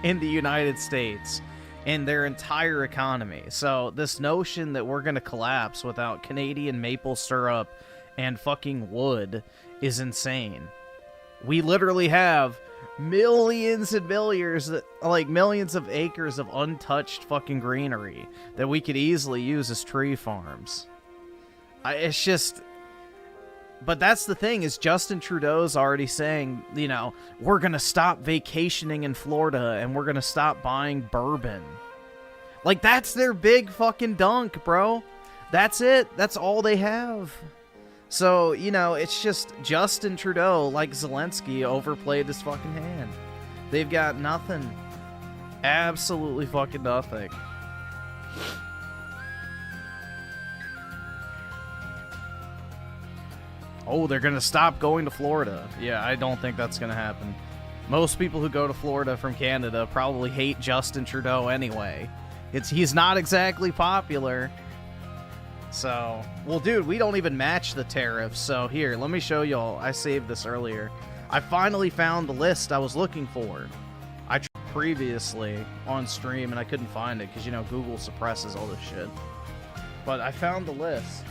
in the United States and their entire economy. So this notion that we're going to collapse without Canadian maple syrup and fucking wood is insane. We literally have millions and millions, like millions of acres of untouched fucking greenery that we could easily use as tree farms. It's just... But that's the thing, is Justin Trudeau's already saying, you know, we're going to stop vacationing in Florida and we're going to stop buying bourbon. Like, that's their big fucking dunk, bro. That's it. That's all they have. So, you know, it's just Justin Trudeau, like Zelensky, overplayed his fucking hand. They've got nothing. Absolutely fucking nothing. Oh, they're going to stop going to Florida. Yeah, I don't think that's going to happen. Most people who go to Florida from Canada probably hate Justin Trudeau anyway. He's not exactly popular. So, well, dude, we don't even match the tariffs. So here, let me show y'all. I saved this earlier. I finally found the list I was looking for. I tried previously on stream and I couldn't find it because, you know, Google suppresses all this shit. But I found the list.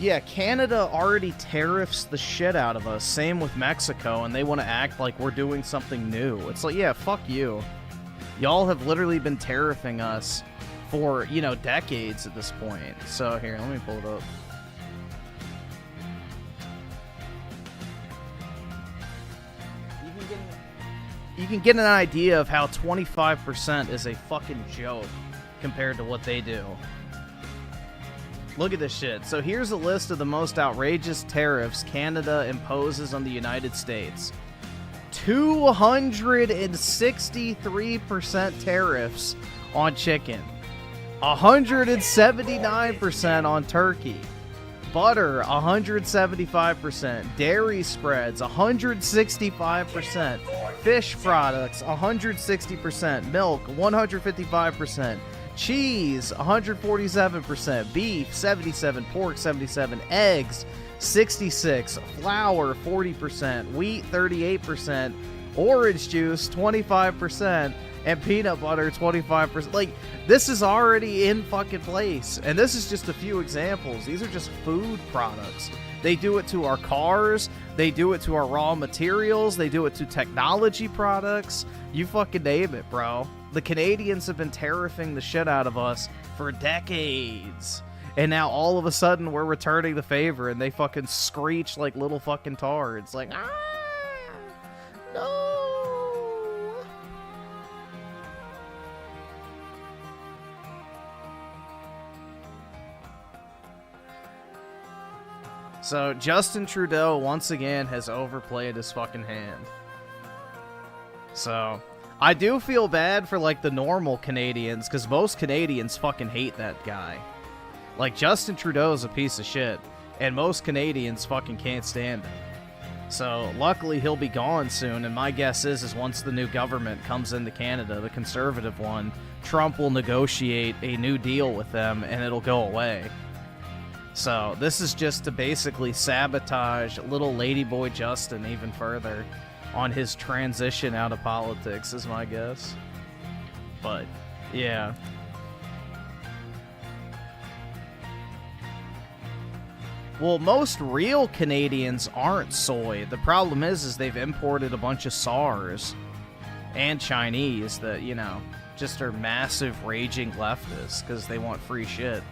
Yeah, Canada already tariffs the shit out of us. Same with Mexico, and they want to act like we're doing something new. It's like, yeah, fuck you. Y'all have literally been tariffing us for, you know, decades at this point. So here, let me pull it up. You can get an idea of how 25% is a fucking joke compared to what they do. Look at this shit. So here's a list of the most outrageous tariffs Canada imposes on the United States. 263% tariffs on chicken. 179% on turkey. Butter, 175%. Dairy spreads, 165%. Fish products, 160%. Milk, 155%. Cheese, 147%. Beef, 77%. Pork, 77%. Eggs, 66%. Flour, 40%. Wheat, 38%. Orange juice, 25%. And peanut butter, 25%. Like, this is already in fucking place. And this is just a few examples. These are just food products. They do it to our cars. They do it to our raw materials. They do it to technology products. You fucking name it, bro. The Canadians have been tariffing the shit out of us for decades. And now all of a sudden we're returning the favor and they fucking screech like little fucking tards. Like, ah, no. So Justin Trudeau once again has overplayed his fucking hand. So I do feel bad for, like, the normal Canadians, because most Canadians fucking hate that guy. Like, Justin Trudeau's a piece of shit, and most Canadians fucking can't stand him. So, luckily, he'll be gone soon, and my guess is once the new government comes into Canada, the conservative one, Trump will negotiate a new deal with them, and it'll go away. So, this is just to basically sabotage little ladyboy Justin even further on his transition out of politics, is my guess. But, yeah. Well, most real Canadians aren't soy. The problem is they've imported a bunch of SARS and Chinese that, you know, just are massive raging leftists because they want free shit.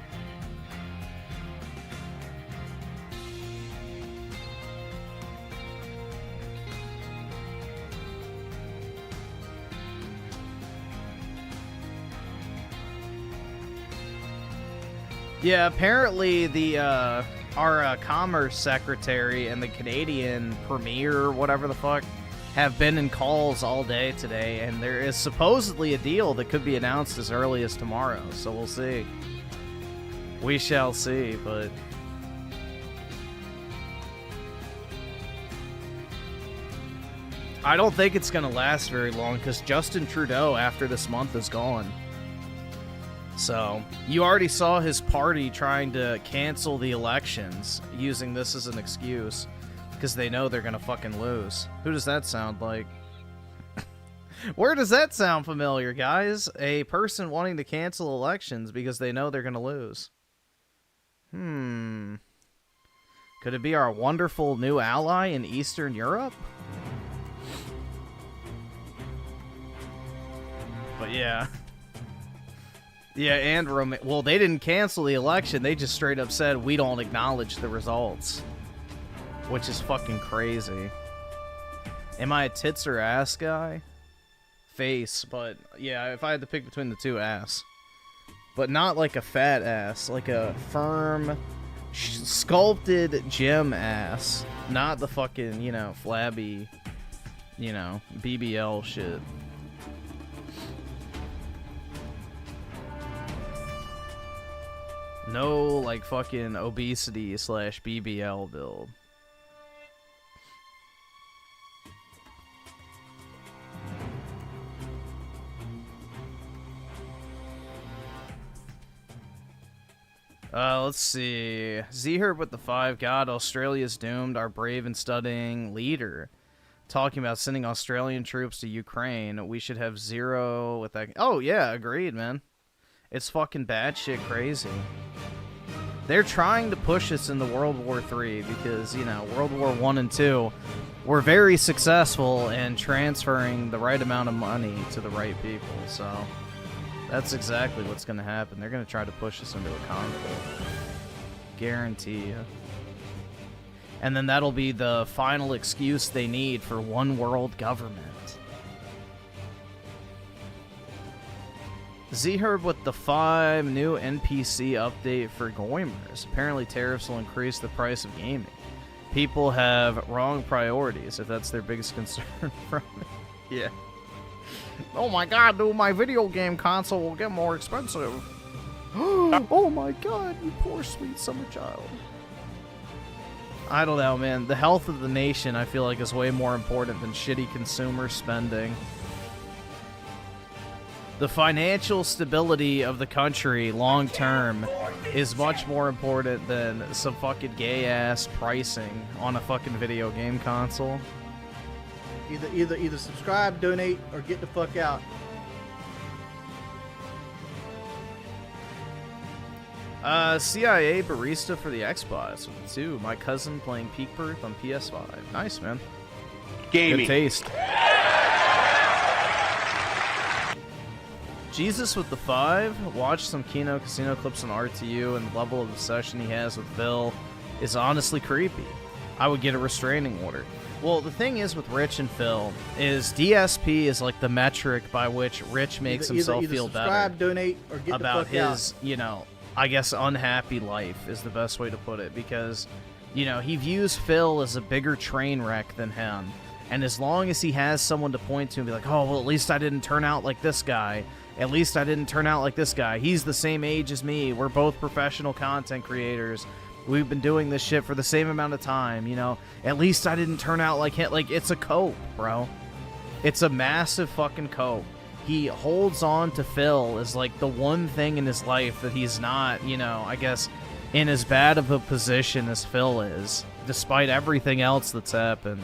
Yeah, apparently the our Commerce Secretary and the Canadian Premier, whatever the fuck, have been in calls all day today, and there is supposedly a deal that could be announced as early as tomorrow, so we'll see. We shall see, but... I don't think it's going to last very long, because Justin Trudeau, after this month, is gone. So, you already saw his party trying to cancel the elections, using this as an excuse. Because they know they're gonna fucking lose. Who does that sound like? Where does that sound familiar, guys? A person wanting to cancel elections because they know they're gonna lose. Could it be our wonderful new ally in Eastern Europe? But yeah. Yeah, and well, they didn't cancel the election. They just straight up said, we don't acknowledge the results. Which is fucking crazy. Am I a tits or ass guy? Face, but yeah, if I had to pick between the two, ass. But not like a fat ass, like a firm, sculpted gym ass. Not the fucking, you know, flabby, you know, BBL shit. No, like, fucking obesity / BBL build. Let's see. Z-Herb with the 5. God, Australia's doomed. Our brave and studying leader. Talking about sending Australian troops to Ukraine. We should have 0 with that. Oh, yeah, agreed, man. It's fucking batshit crazy. They're trying to push us into World War III because, you know, World War I and II were very successful in transferring the right amount of money to the right people, so that's exactly what's going to happen. They're going to try to push us into a conflict. Guarantee you. And then that'll be the final excuse they need for one world government. Z-Herb with the 5. New NPC update for Goimers. Apparently tariffs will increase the price of gaming. People have wrong priorities, if that's their biggest concern from it. Yeah. Oh my god, dude, my video game console will get more expensive. Oh my god, you poor sweet summer child. I don't know, man. The health of the nation, I feel like, is way more important than shitty consumer spending. The financial stability of the country long term is much more important than some fucking gay ass pricing on a fucking video game console. Either subscribe, donate, or get the fuck out. CIA barista for the Xbox with 2. My cousin playing Peak Birth on PS5. Nice, man. Gaming. Good taste. Jesus with the 5. Watch some Kino Casino clips on RTU, and the level of obsession he has with Phil is honestly creepy. I would get a restraining order. Well, the thing is with Rich and Phil is DSP is like the metric by which Rich makes himself feel subscribe, better donate, or get about the fuck his, out. you know, I guess unhappy life is the best way to put it, because, you know, he views Phil as a bigger train wreck than him. And as long as he has someone to point to and be like, oh, well, at least I didn't turn out like this guy. At least I didn't turn out like this guy. He's the same age as me. We're both professional content creators. We've been doing this shit for the same amount of time, you know. At least I didn't turn out like him. Like, it's a cope, bro. It's a massive fucking cope. He holds on to Phil as, like, the one thing in his life that he's not, you know, I guess, in as bad of a position as Phil is, despite everything else that's happened.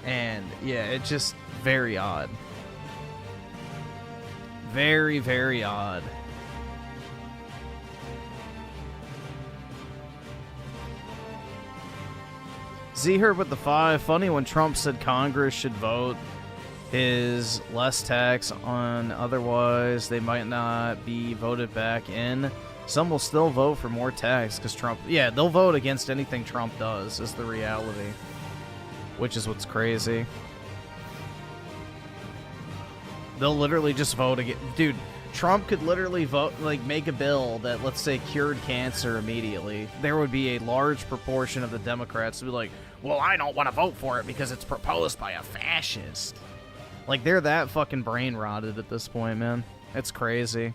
And, yeah, it's just very odd. Very, very odd. Z-Herb with the 5. Funny when Trump said Congress should vote is less tax on, otherwise they might not be voted back in. Some will still vote for more tax because Trump... Yeah, they'll vote against anything Trump does, is the reality. Which is what's crazy. They'll literally just vote again. Dude, Trump could literally vote, like, make a bill that, let's say, cured cancer immediately. There would be a large proportion of the Democrats who would be like, well, I don't want to vote for it because it's proposed by a fascist. Like, they're that fucking brain rotted at this point, man. It's crazy.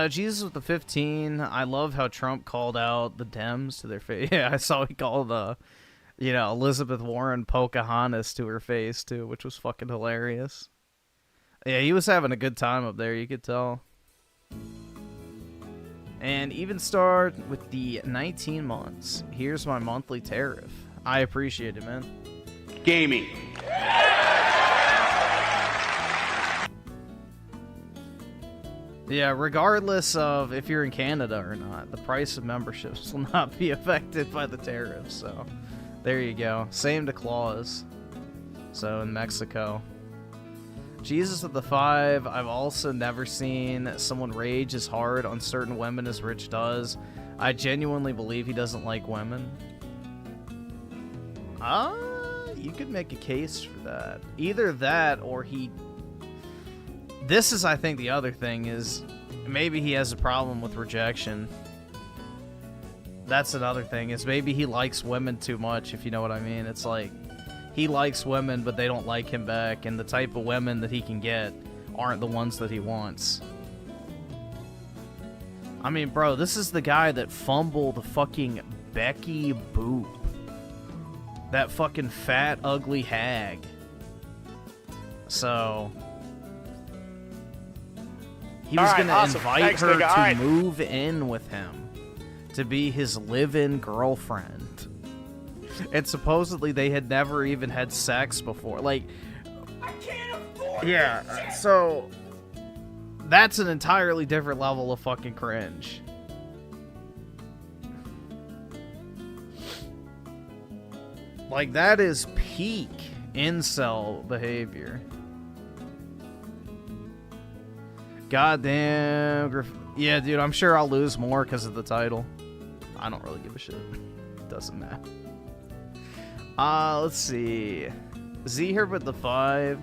Jesus with the 15. I love how Trump called out the Dems to their face. Yeah, I saw he called, you know, Elizabeth Warren Pocahontas to her face, too, which was fucking hilarious. Yeah, he was having a good time up there, you could tell. And even start with the 19 months. Here's my monthly tariff. I appreciate it, man. Gaming. Yeah, regardless of if you're in Canada or not, the price of memberships will not be affected by the tariffs. So, there you go. Same to clause. So, in Mexico. Jesus with the 5. I've also never seen someone rage as hard on certain women as Rich does. I genuinely believe he doesn't like women. You could make a case for that. Either that or he... This is, I think, the other thing is maybe he has a problem with rejection. That's another thing, is maybe he likes women too much, if you know what I mean. It's like, he likes women, but they don't like him back, and the type of women that he can get aren't the ones that he wants. I mean, bro, this is the guy that fumbled fucking Becky Boop. That fucking fat, ugly hag. So... He was going to invite her to move in with him. To be his live-in girlfriend. And supposedly they had never even had sex before. Like... I can't afford yeah, so... That's an entirely different level of fucking cringe. Like, that is peak incel behavior. Goddamn, Griffin. Yeah, dude, I'm sure I'll lose more because of the title. I don't really give a shit. Doesn't matter. Let's see. Z-Herbert the 5.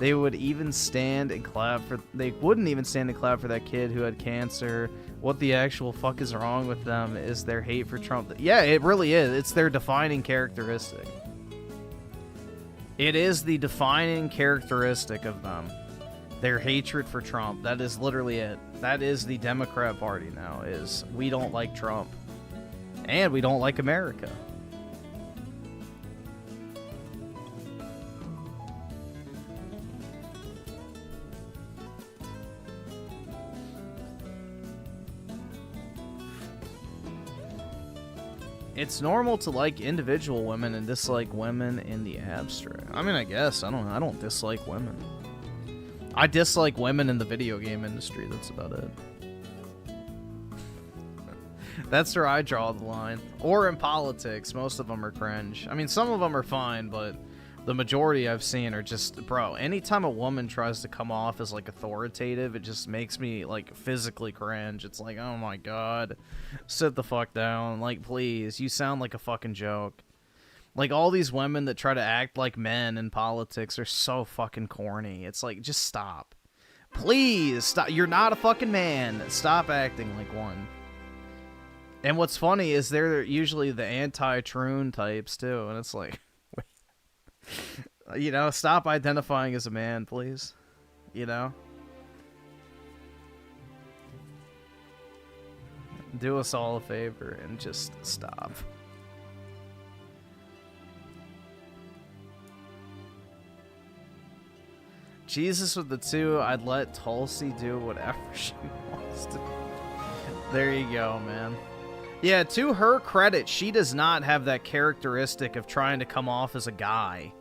They would even stand and clap for... They wouldn't even stand and clap for that kid who had cancer. What the actual fuck is wrong with them is their hate for Trump. Yeah, it really is. It's their defining characteristic. It is the defining characteristic of them. Their hatred for Trump. That is literally it. That is the Democrat Party now, is we don't like Trump. And we don't like America. It's normal to like individual women and dislike women in the abstract. I mean, I guess. I don't dislike women. I dislike women in the video game industry. That's about it. That's where I draw the line. Or in politics. Most of them are cringe. I mean, some of them are fine, but the majority I've seen are just... Bro, anytime a woman tries to come off as, like, authoritative, it just makes me, like, physically cringe. It's like, oh my god. Sit the fuck down. Like, please. You sound like a fucking joke. Like, all these women that try to act like men in politics are so fucking corny. It's like, just stop. Please, stop. You're not a fucking man. Stop acting like one. And what's funny is they're usually the anti-troon types, too. And it's like, you know, stop identifying as a man, please. You know? Do us all a favor and just stop. Jesus with the 2, I'd let Tulsi do whatever she wants to. There you go, man. Yeah, to her credit, she does not have that characteristic of trying to come off as a guy.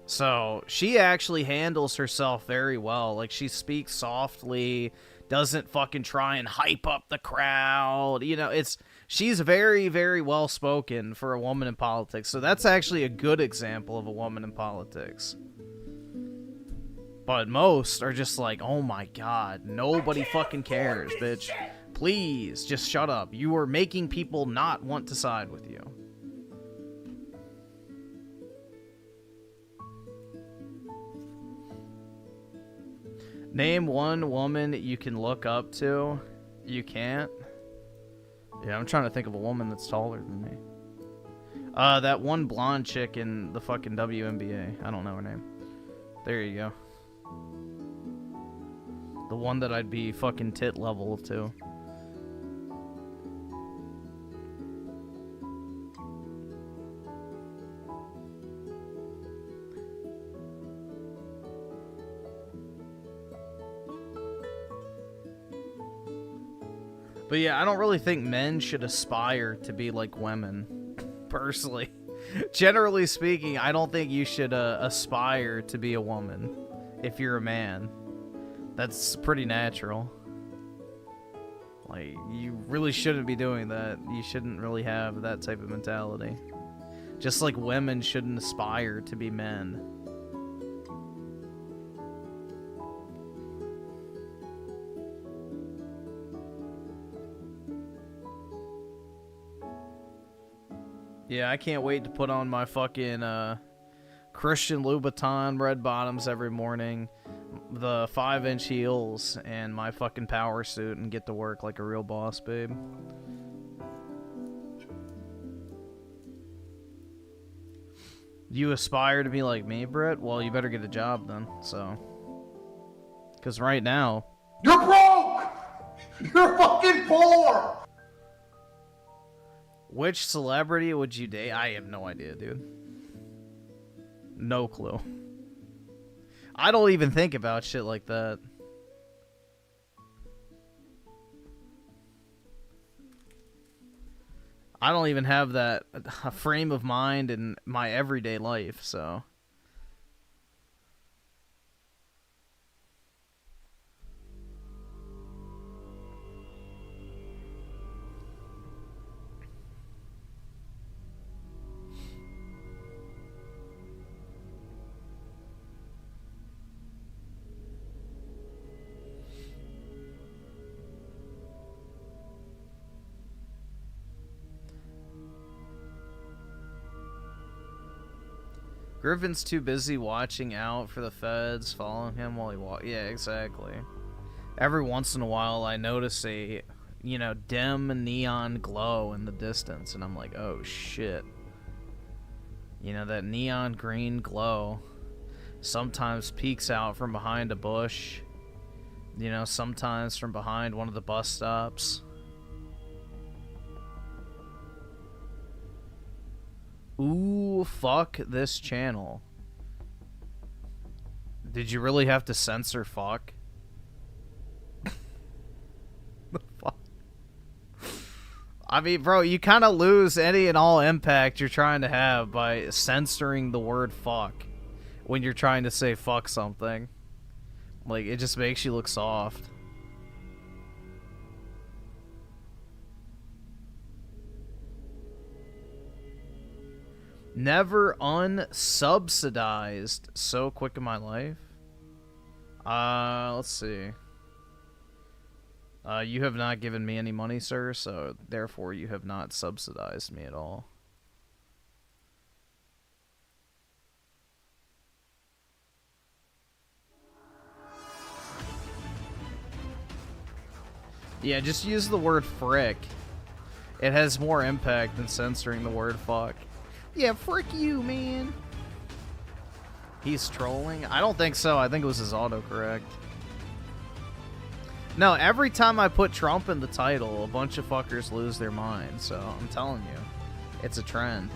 So, she actually handles herself very well. Like, she speaks softly, doesn't fucking try and hype up the crowd. You know, she's very, very well spoken for a woman in politics. So that's actually a good example of a woman in politics. But most are just like, oh my god, nobody fucking cares, bitch. Please, just shut up. You are making people not want to side with you. Name one woman you can look up to. You can't? Yeah, I'm trying to think of a woman that's taller than me. That one blonde chick in the fucking WNBA. I don't know her name. There you go. The one that I'd be fucking tit level to. But yeah, I don't really think men should aspire to be like women, personally. Generally speaking, I don't think you should aspire to be a woman if you're a man. That's pretty natural. Like, you really shouldn't be doing that. You shouldn't really have that type of mentality. Just like women shouldn't aspire to be men. Yeah, I can't wait to put on my fucking Christian Louboutin red bottoms every morning, the 5-inch heels, and my fucking power suit and get to work like a real boss, babe. You aspire to be like me, Brett? Well, you better get a job then, so. Because right now... You're broke! You're fucking poor! Which celebrity would you date? I have no idea, dude. No clue. I don't even think about shit like that. I don't even have that frame of mind in my everyday life, so... Griffin's too busy watching out for the feds following him while he walks. Yeah, exactly. Every once in a while, I notice a, dim neon glow in the distance, and I'm like, oh shit. That neon green glow sometimes peeks out from behind a bush. Sometimes from behind one of the bus stops. Ooh, fuck this channel. Did you really have to censor fuck? The fuck? I mean, bro, you kind of lose any and all impact you're trying to have by censoring the word fuck when you're trying to say fuck something. Like, it just makes you look soft. Never unsubsidized so quick in my life. Let's see. You have not given me any money, sir, so therefore you have not subsidized me at all. Yeah, just use the word frick. It has more impact than censoring the word fuck. Yeah, frick you, man. He's trolling? I don't think so. I think it was his autocorrect. No, every time I put Trump in the title, a bunch of fuckers lose their mind. So, I'm telling you, it's a trend.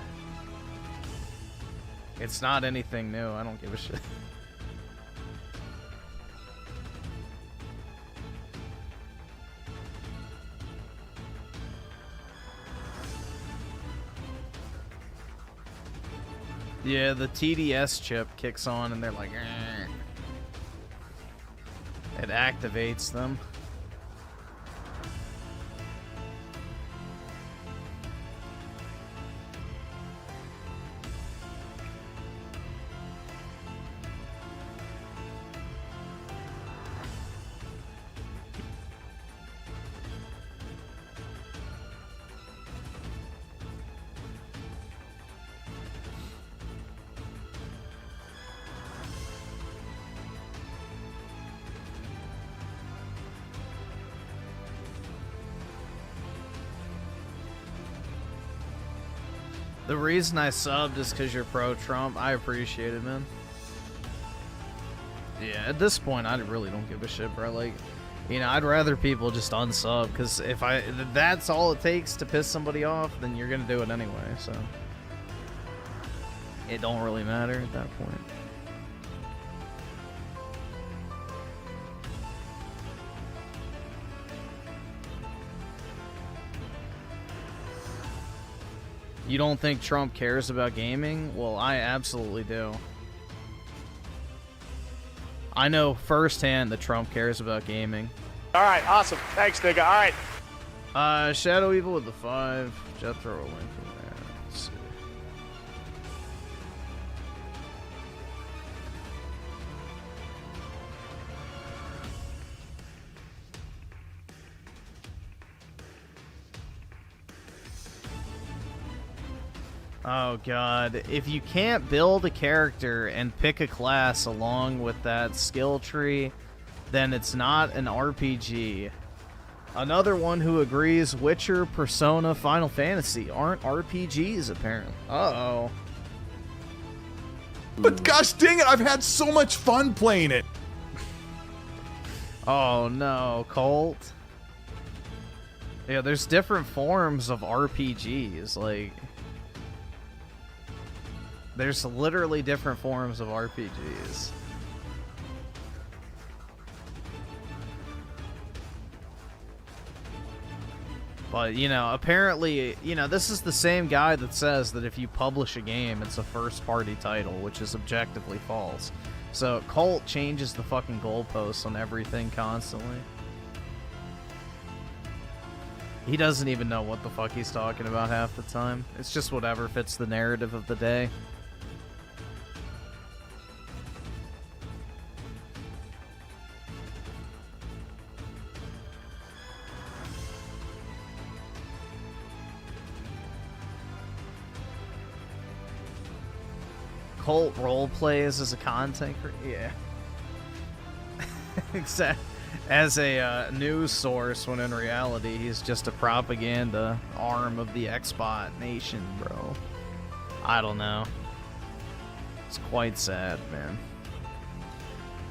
It's not anything new. I don't give a shit. Yeah, the TDS chip kicks on and they're like, "Argh." It activates them. The reason I subbed is because you're pro-Trump. I appreciate it, man. Yeah, at this point, I really don't give a shit, bro. Like, I'd rather people just unsub, because if that's all it takes to piss somebody off, then you're gonna do it anyway, so. It don't really matter at that point. You don't think Trump cares about gaming? Well, I absolutely do. I know firsthand that Trump cares about gaming. All right, awesome. Thanks, nigga. All right. Shadow Evil with the 5. Just throw a link from there. Let's see. Oh god, if you can't build a character and pick a class along with that skill tree, then it's not an RPG. Another one who agrees, Witcher, Persona, Final Fantasy aren't RPGs, apparently. Uh-oh. But gosh dang it, I've had so much fun playing it. Oh no, Colt. Yeah, there's different forms of RPGs, like... There's literally different forms of RPGs. But, you know, apparently, you know, this is the same guy that says that if you publish a game, it's a first-party title, which is objectively false. So, Colt changes the fucking goalposts on everything constantly. He doesn't even know what the fuck he's talking about half the time. It's just whatever fits the narrative of the day. Colt role plays as a content creator. Yeah. Except as a news source, when in reality he's just a propaganda arm of the Xbot nation, bro. I don't know. It's quite sad, man.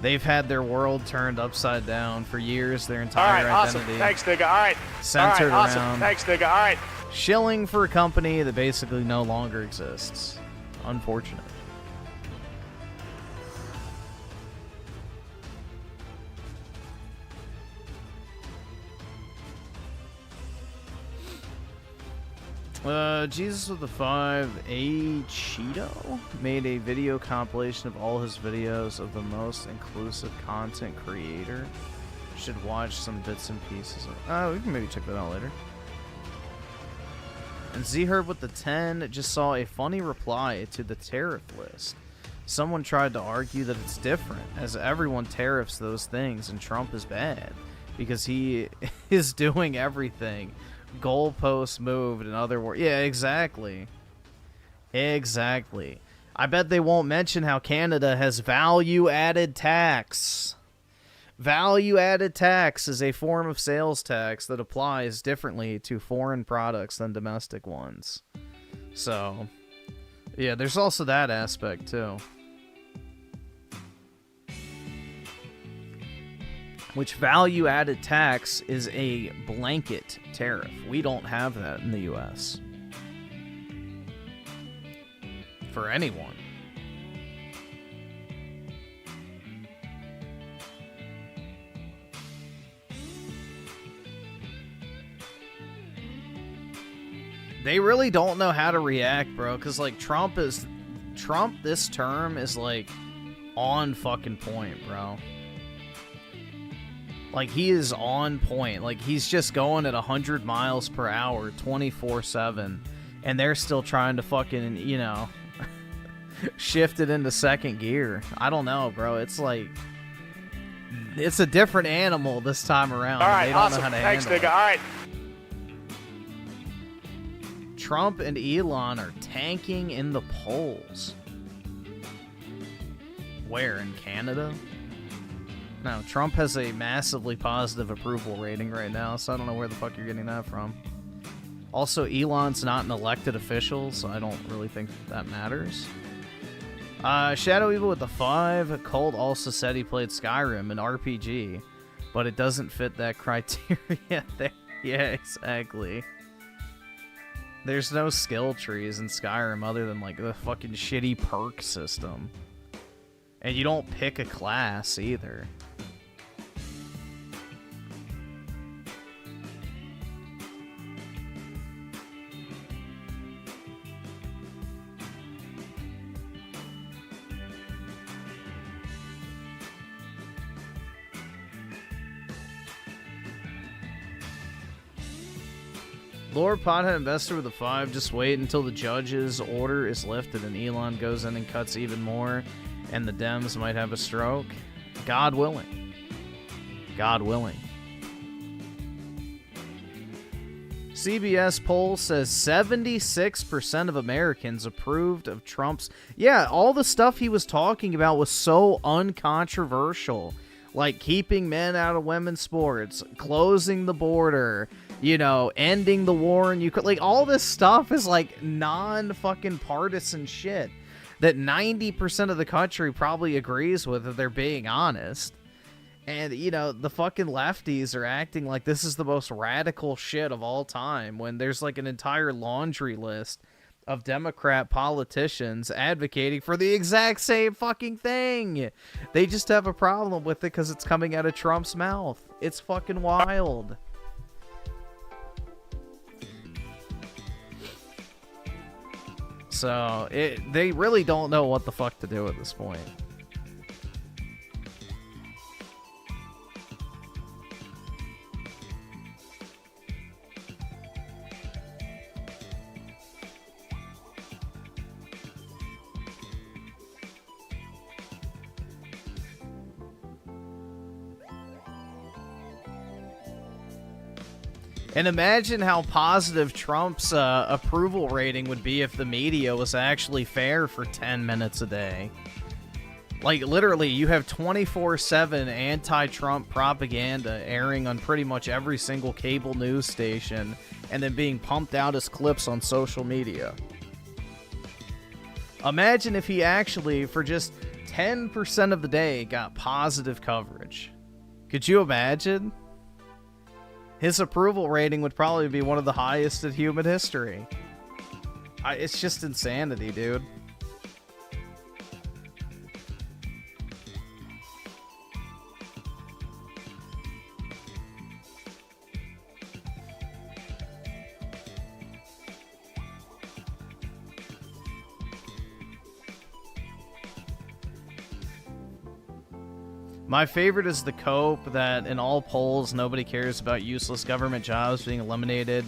They've had their world turned upside down for years, their entire identity. Awesome. Thanks, nigga. All right. Centered awesome. around Thanks, nigga. All right. shilling for a company that basically no longer exists. Unfortunate. Jesus with the 5, A Cheeto made a video compilation of all his videos of the most inclusive content creator. Should watch some bits and pieces of. We can maybe check that out later. And Z-Herb with the 10 just saw a funny reply to the tariff list. Someone tried to argue that it's different, as everyone tariffs those things and Trump is bad because he is doing everything. Goalposts moved, in other words. Yeah, exactly. Exactly. I bet they won't mention how Canada has value-added tax. Value-added tax is a form of sales tax that applies differently to foreign products than domestic ones. So, yeah, there's also that aspect, too. Which value-added tax is a blanket tariff. We don't have that in the U.S. For anyone. They really don't know how to react, bro, because, like, Trump this term is, like, on fucking point, bro. Like, he is on point. Like, he's just going at 100 miles per hour, 24/7. And they're still trying to fucking, you know, shift it into second gear. I don't know, bro. It's like, it's a different animal this time around. All right, they don't awesome. know how to Thanks, handle nigga. it. All right. Trump and Elon are tanking in the polls. Where, in Canada? No, Trump has a massively positive approval rating right now, so I don't know where the fuck you're getting that from. Also, Elon's not an elected official, so I don't really think that matters. Shadow Evil with the 5. Colt also said he played Skyrim, an RPG, but it doesn't fit that criteria there. Yeah, exactly. There's no skill trees in Skyrim other than, like, the fucking shitty perk system. And you don't pick a class, either. Lord Pothead Investor with a 5. Just wait until the judge's order is lifted and Elon goes in and cuts even more, and the Dems might have a stroke. God willing. God willing. CBS poll says 76% of Americans approved of Trump's... Yeah, all the stuff he was talking about was so uncontroversial. Like keeping men out of women's sports, closing the border, you know, ending the war in Ukraine. Like, all this stuff is, like, non-fucking partisan shit that 90% of the country probably agrees with if they're being honest. And, you know, the fucking lefties are acting like this is the most radical shit of all time when there's, like, an entire laundry list of Democrat politicians advocating for the exact same fucking thing. They just have a problem with it because it's coming out of Trump's mouth. It's fucking wild. So, they really don't know what the fuck to do at this point. And imagine how positive Trump's approval rating would be if the media was actually fair for 10 minutes a day. Like, literally, you have 24/7 anti-Trump propaganda airing on pretty much every single cable news station and then being pumped out as clips on social media. Imagine if he actually, for just 10% of the day, got positive coverage. Could you imagine? His approval rating would probably be one of the highest in human history. It's just insanity, dude. My favorite is the cope that in all polls, nobody cares about useless government jobs being eliminated.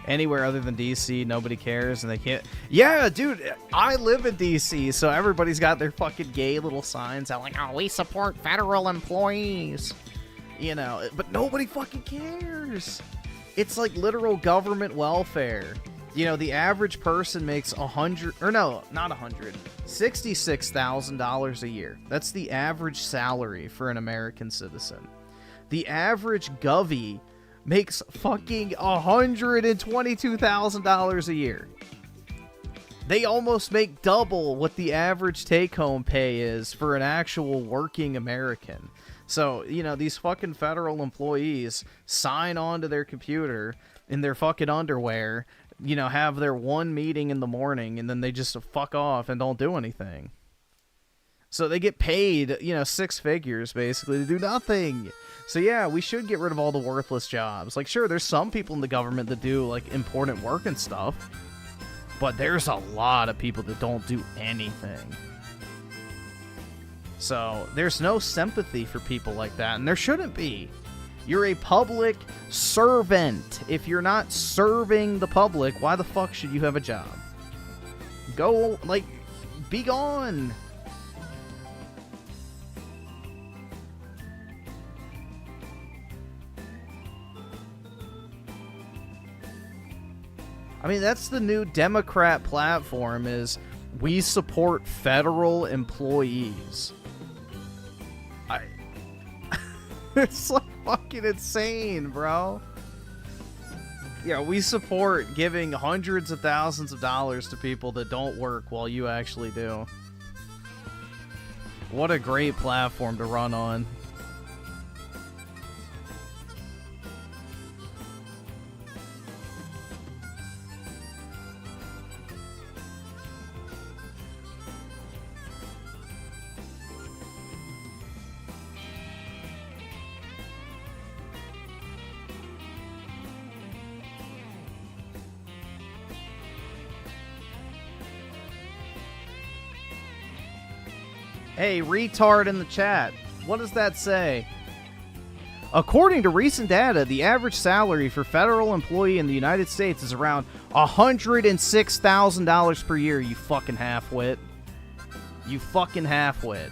Anywhere other than DC, nobody cares, and they can't... Yeah, dude, I live in DC, so everybody's got their fucking gay little signs out like, oh, we support federal employees. You know, but nobody fucking cares. It's like literal government welfare. You know, the average person makes $66,000 a year. That's the average salary for an American citizen. The average govy makes fucking $122,000 a year. They almost make double what the average take-home pay is for an actual working American. So, you know, these fucking federal employees sign on to their computer in their fucking underwear, you know, have their one meeting in the morning, and then they just fuck off and don't do anything. So they get paid, you know, 6 figures, basically, to do nothing. So yeah, we should get rid of all the worthless jobs. Like, sure, there's some people in the government that do, like, important work and stuff, but there's a lot of people that don't do anything. So there's no sympathy for people like that, and there shouldn't be. You're a public servant. If you're not serving the public, why the fuck should you have a job? Go, like, be gone. I mean, that's the new Democrat platform, is we support federal employees. It's like fucking insane, bro. Yeah, we support giving hundreds of thousands of dollars to people that don't work while you actually do. What a great platform to run on. Hey, retard in the chat. What does that say? According to recent data, the average salary for federal employee in the United States is around $106,000 per year, you fucking halfwit. You fucking halfwit.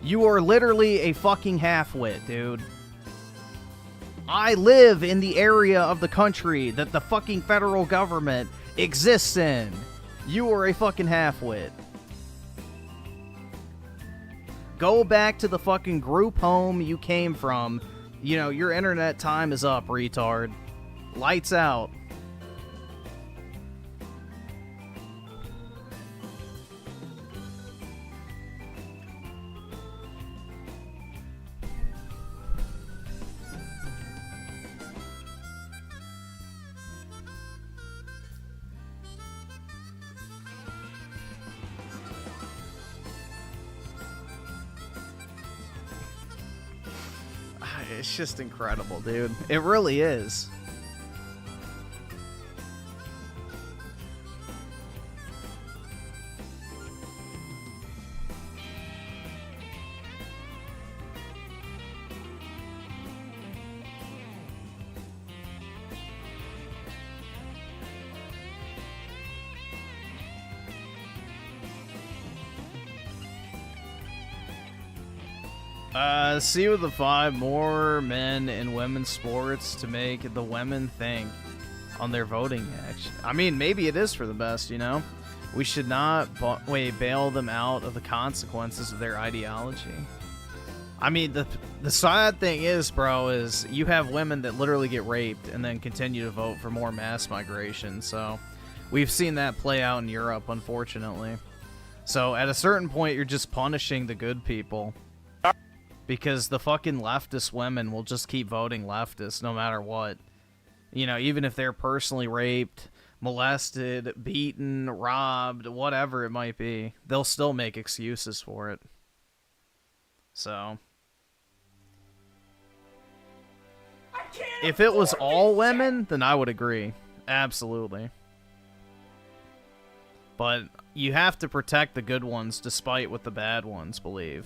You are literally a fucking halfwit, dude. I live in the area of the country that the fucking federal government exists in. You are a fucking halfwit. Go back to the fucking group home you came from. You know, your internet time is up, retard. Lights out. It's just incredible, dude. It really is. See with the 5 more men in women's sports to make the women think on their voting action. I mean, maybe it is for the best, you know? We should not bail them out of the consequences of their ideology. I mean, the sad thing is, bro, is you have women that literally get raped and then continue to vote for more mass migration. So we've seen that play out in Europe, unfortunately. So at a certain point, you're just punishing the good people. Because the fucking leftist women will just keep voting leftist no matter what. You know, even if they're personally raped, molested, beaten, robbed, whatever it might be, they'll still make excuses for it. So, if it was all women, then I would agree. Absolutely. But you have to protect the good ones despite what the bad ones believe.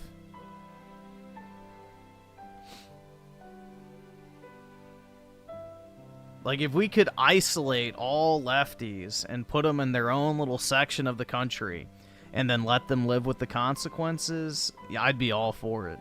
Like, if we could isolate all lefties and put them in their own little section of the country and then let them live with the consequences, yeah, I'd be all for it.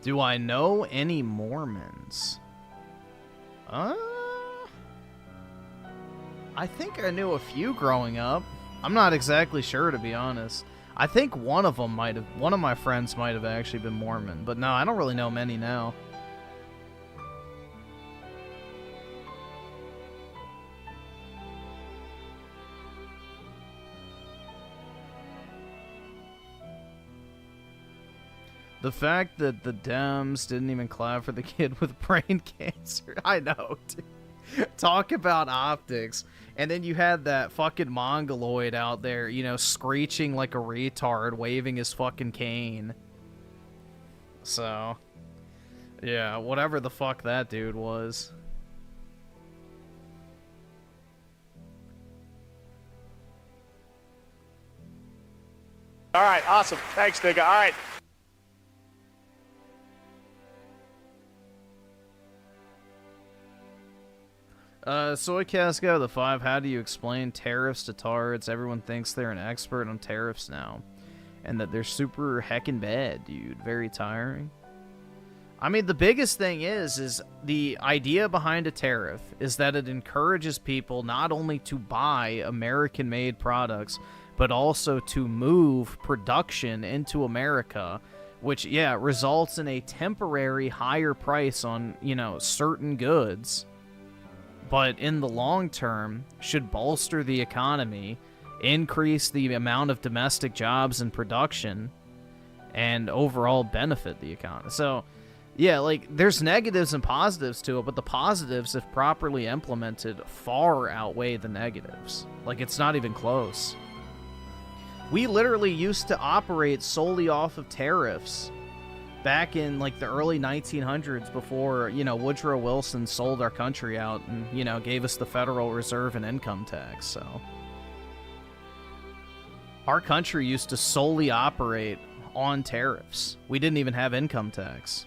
Do I know any Mormons? I think I knew a few growing up. I'm not exactly sure, to be honest. I think one of my friends might have actually been Mormon, but no, I don't really know many now. The fact that the Dems didn't even clap for the kid with brain cancer. I know, dude. Talk about optics. And then you had that fucking mongoloid out there, you know, screeching like a retard, waving his fucking cane. So, yeah, whatever the fuck that dude was. All right, awesome. Thanks, nigga. All right. Soy Casco, the 5, how do you explain tariffs to tards? Everyone thinks they're an expert on tariffs now. And that they're super heckin' bad, dude. Very tiring. I mean, the biggest thing is the idea behind a tariff is that it encourages people not only to buy American-made products, but also to move production into America, which, yeah, results in a temporary higher price on, you know, certain goods. But in the long term, should bolster the economy, increase the amount of domestic jobs and production, and overall benefit the economy. So, yeah, like, there's negatives and positives to it, but the positives, if properly implemented, far outweigh the negatives. Like, it's not even close. We literally used to operate solely off of tariffs back in like the early 1900s before, you know, Woodrow Wilson sold our country out and, you know, gave us the Federal Reserve and income tax. So our country used to solely operate on tariffs. We didn't even have income tax.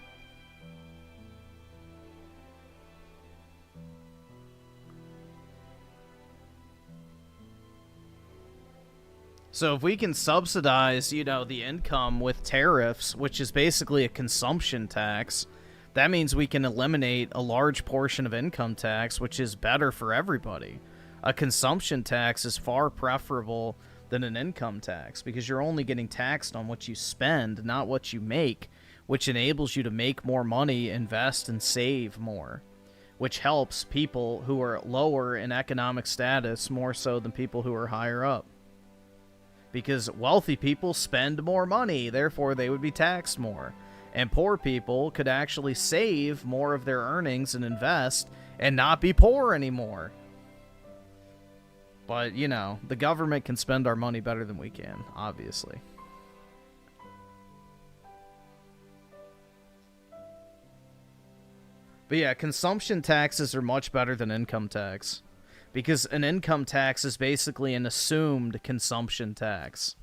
So if we can subsidize, you know, the income with tariffs, which is basically a consumption tax, that means we can eliminate a large portion of income tax, which is better for everybody. A consumption tax is far preferable than an income tax because you're only getting taxed on what you spend, not what you make, which enables you to make more money, invest, and save more, which helps people who are lower in economic status more so than people who are higher up. Because wealthy people spend more money, therefore they would be taxed more. And poor people could actually save more of their earnings and invest and not be poor anymore. But, you know, the government can spend our money better than we can, obviously. But yeah, consumption taxes are much better than income tax. Because an income tax is basically an assumed consumption tax.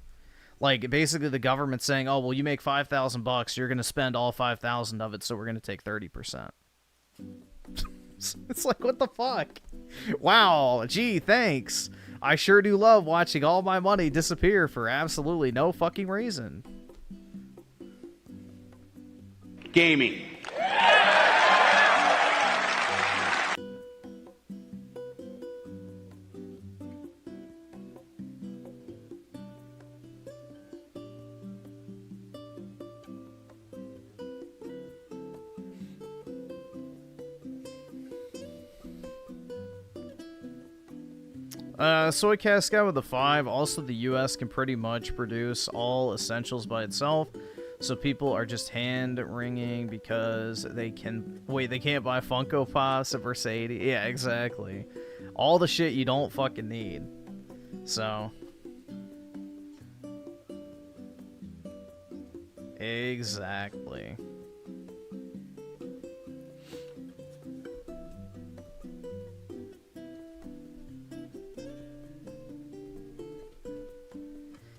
Like, basically the government's saying, oh, well, you make $5,000, you're going to spend all 5,000 of it, so we're going to take 30%. It's like, what the fuck? Wow, gee, thanks. I sure do love watching all my money disappear for absolutely no fucking reason. Gaming. Soy Cascade with a 5. Also, the U.S. can pretty much produce all essentials by itself, so people are just hand-wringing because they can... Wait, they can't buy Funko Pops at Mercedes? Yeah, exactly. All the shit you don't fucking need. So... Exactly.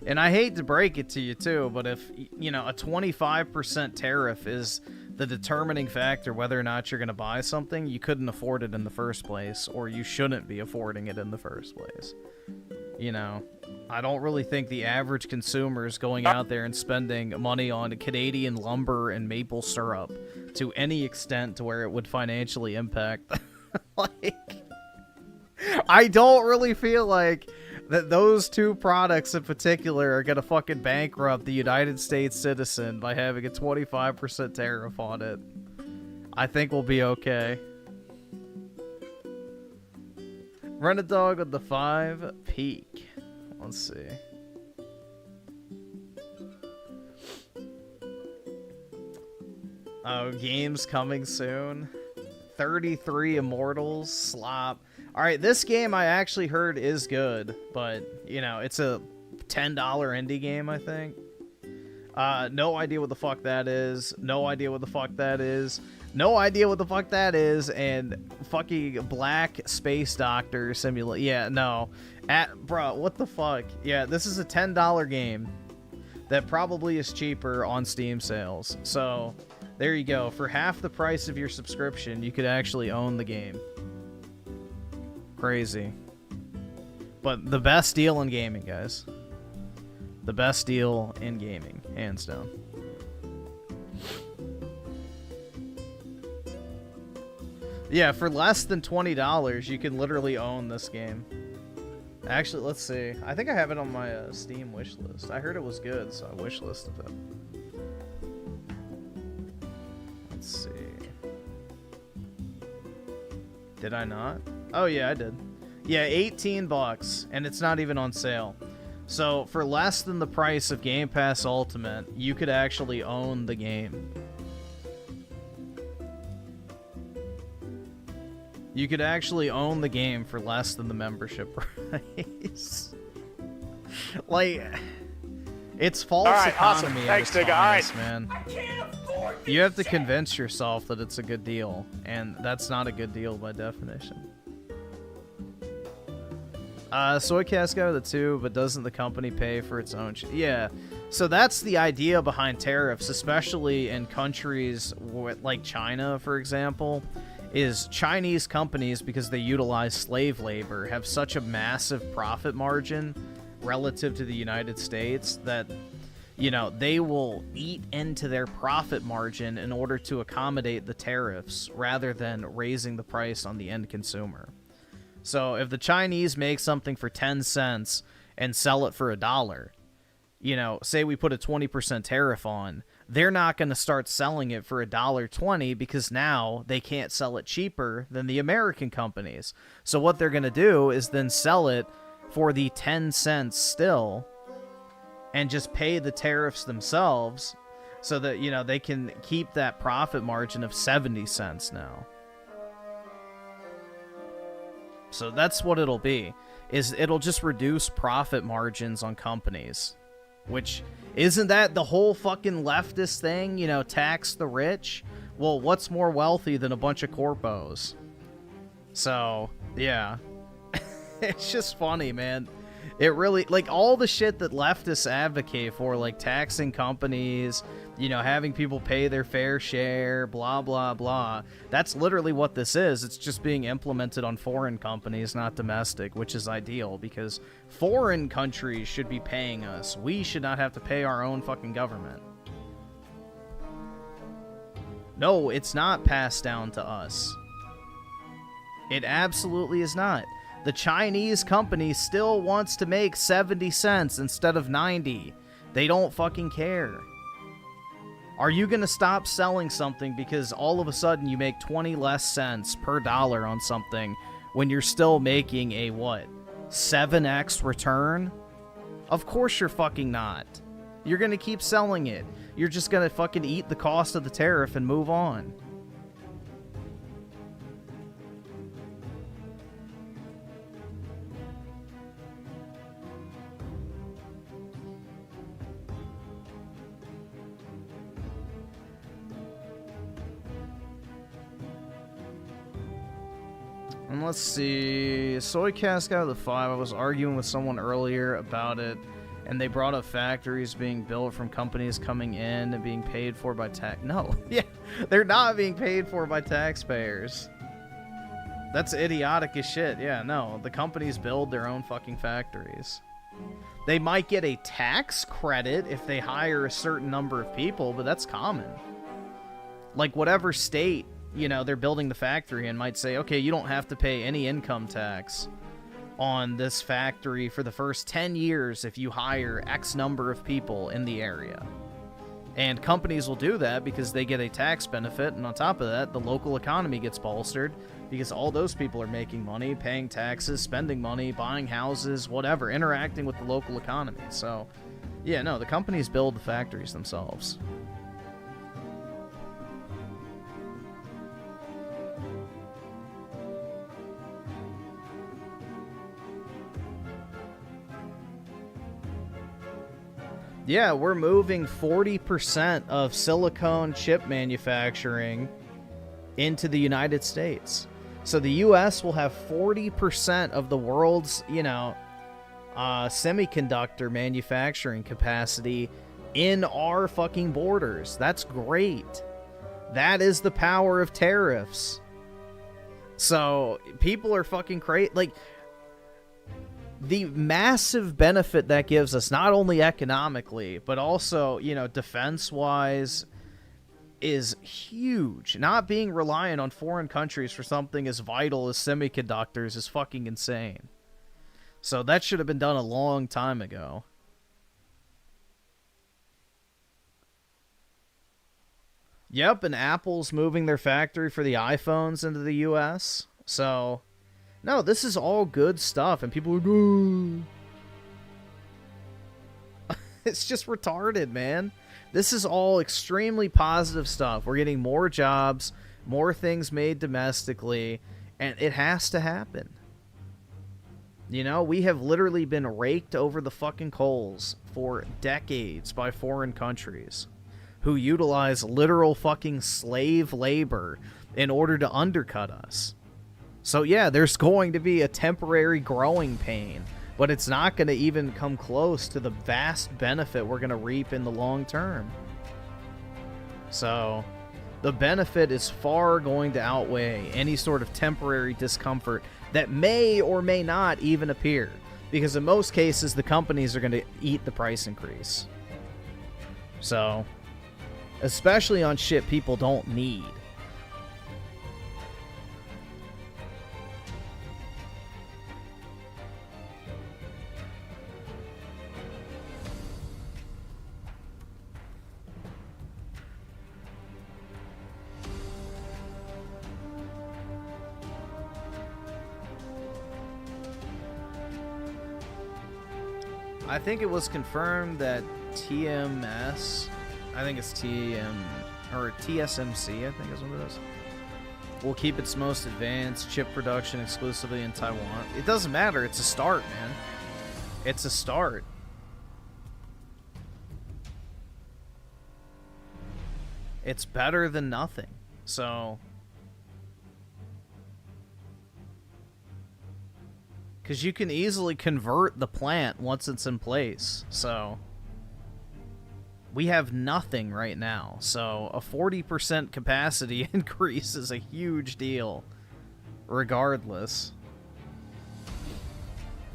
And I hate to break it to you, too, but if, you know, a 25% tariff is the determining factor whether or not you're going to buy something, you couldn't afford it in the first place, or you shouldn't be affording it in the first place. You know, I don't really think the average consumer is going out there and spending money on Canadian lumber and maple syrup to any extent to where it would financially impact. Like, I don't really feel like that those two products in particular are gonna fucking bankrupt the United States citizen by having a 25% tariff on it. I think we'll be okay. Run a dog with the 5 peak. Let's see. Oh, games coming soon. 33 Immortals, slop. Alright, this game I actually heard is good, but, you know, it's a $10 indie game, I think. No idea what the fuck that is. No idea what the fuck that is. No idea what the fuck that is. And fucking Black Space Doctor Simulator. Yeah, no. Bro, what the fuck? Yeah, this is a $10 game that probably is cheaper on Steam sales. So, there you go. For half the price of your subscription, you could actually own the game. Crazy. But the best deal in gaming, guys. The best deal in gaming, hands down. Yeah, for less than $20, you can literally own this game. Actually, let's see. I think I have it on my Steam wish list. I heard it was good, so I wish listed it. Let's see. Did I not? Oh yeah, I did. Yeah, $18, and it's not even on sale. So for less than the price of Game Pass Ultimate, you could actually own the game. You could actually own the game for less than the membership price. Like, It's false All right, awesome. economy. Thanks, at its nigga. All right. finest, man. You have to convince yourself that it's a good deal, and that's not a good deal by definition. Soycast got the 2, but doesn't the company pay for its own yeah, so that's the idea behind tariffs, especially in countries like China, for example, is Chinese companies, because they utilize slave labor, have such a massive profit margin relative to the United States that, you know, they will eat into their profit margin in order to accommodate the tariffs rather than raising the price on the end consumer. So if the Chinese make something for 10 cents and sell it for $1, you know, say we put a 20% tariff on, they're not going to start selling it for $1.20 because now they can't sell it cheaper than the American companies. So what they're going to do is then sell it for the 10 cents still and just pay the tariffs themselves so that, you know, they can keep that profit margin of 70 cents now. So that's what it'll be, is it'll just reduce profit margins on companies, which isn't that the whole fucking leftist thing, you know, tax the rich? Well, what's more wealthy than a bunch of corpos? So, yeah. It's just funny, man. It really, like, all the shit that leftists advocate for, like taxing companies, you know, having people pay their fair share, blah, blah, blah. That's literally what this is. It's just being implemented on foreign companies, not domestic, which is ideal because foreign countries should be paying us. We should not have to pay our own fucking government. No, it's not passed down to us. It absolutely is not. The Chinese company still wants to make 70 cents instead of 90. They don't fucking care. Are you going to stop selling something because all of a sudden you make 20 less cents per dollar on something when you're still making a, what, 7x return? Of course you're fucking not. You're going to keep selling it. You're just going to fucking eat the cost of the tariff and move on. And let's see, Soycast out of the 5, I was arguing with someone earlier about it, and they brought up factories being built from companies coming in and being paid for by No, yeah, they're not being paid for by taxpayers. That's idiotic as shit. Yeah, no, the companies build their own fucking factories. They might get a tax credit if they hire a certain number of people, but that's common. Like, whatever state, you know, they're building the factory and might say, okay, you don't have to pay any income tax on this factory for the first 10 years if you hire X number of people in the area. And companies will do that because they get a tax benefit, and on top of that, the local economy gets bolstered because all those people are making money, paying taxes, spending money, buying houses, whatever, interacting with the local economy. So, yeah, no, the companies build the factories themselves. Yeah, we're moving 40% of silicone chip manufacturing into the United States. So the U.S. will have 40% of the world's, you know, semiconductor manufacturing capacity in our fucking borders. That's great. That is the power of tariffs. So people are fucking crazy. Like, the massive benefit that gives us, not only economically, but also, you know, defense-wise, is huge. Not being reliant on foreign countries for something as vital as semiconductors is fucking insane. So that should have been done a long time ago. Yep, and Apple's moving their factory for the iPhones into the US. So, no, this is all good stuff, and people are like, oh. It's just retarded, man. This is all extremely positive stuff. We're getting more jobs, more things made domestically, and it has to happen. You know, we have literally been raked over the fucking coals for decades by foreign countries who utilize literal fucking slave labor in order to undercut us. So yeah, there's going to be a temporary growing pain, but it's not going to even come close to the vast benefit we're going to reap in the long term. So the benefit is far going to outweigh any sort of temporary discomfort that may or may not even appear, because in most cases the companies are going to eat the price increase. So, especially on shit people don't need. I think it was confirmed that TMS, I think it's TSMC, I think is what it is, will keep its most advanced chip production exclusively in Taiwan. It doesn't matter. It's a start, man. It's a start. It's better than nothing. So, because you can easily convert the plant once it's in place. So, we have nothing right now. So, a 40% capacity increase is a huge deal, regardless.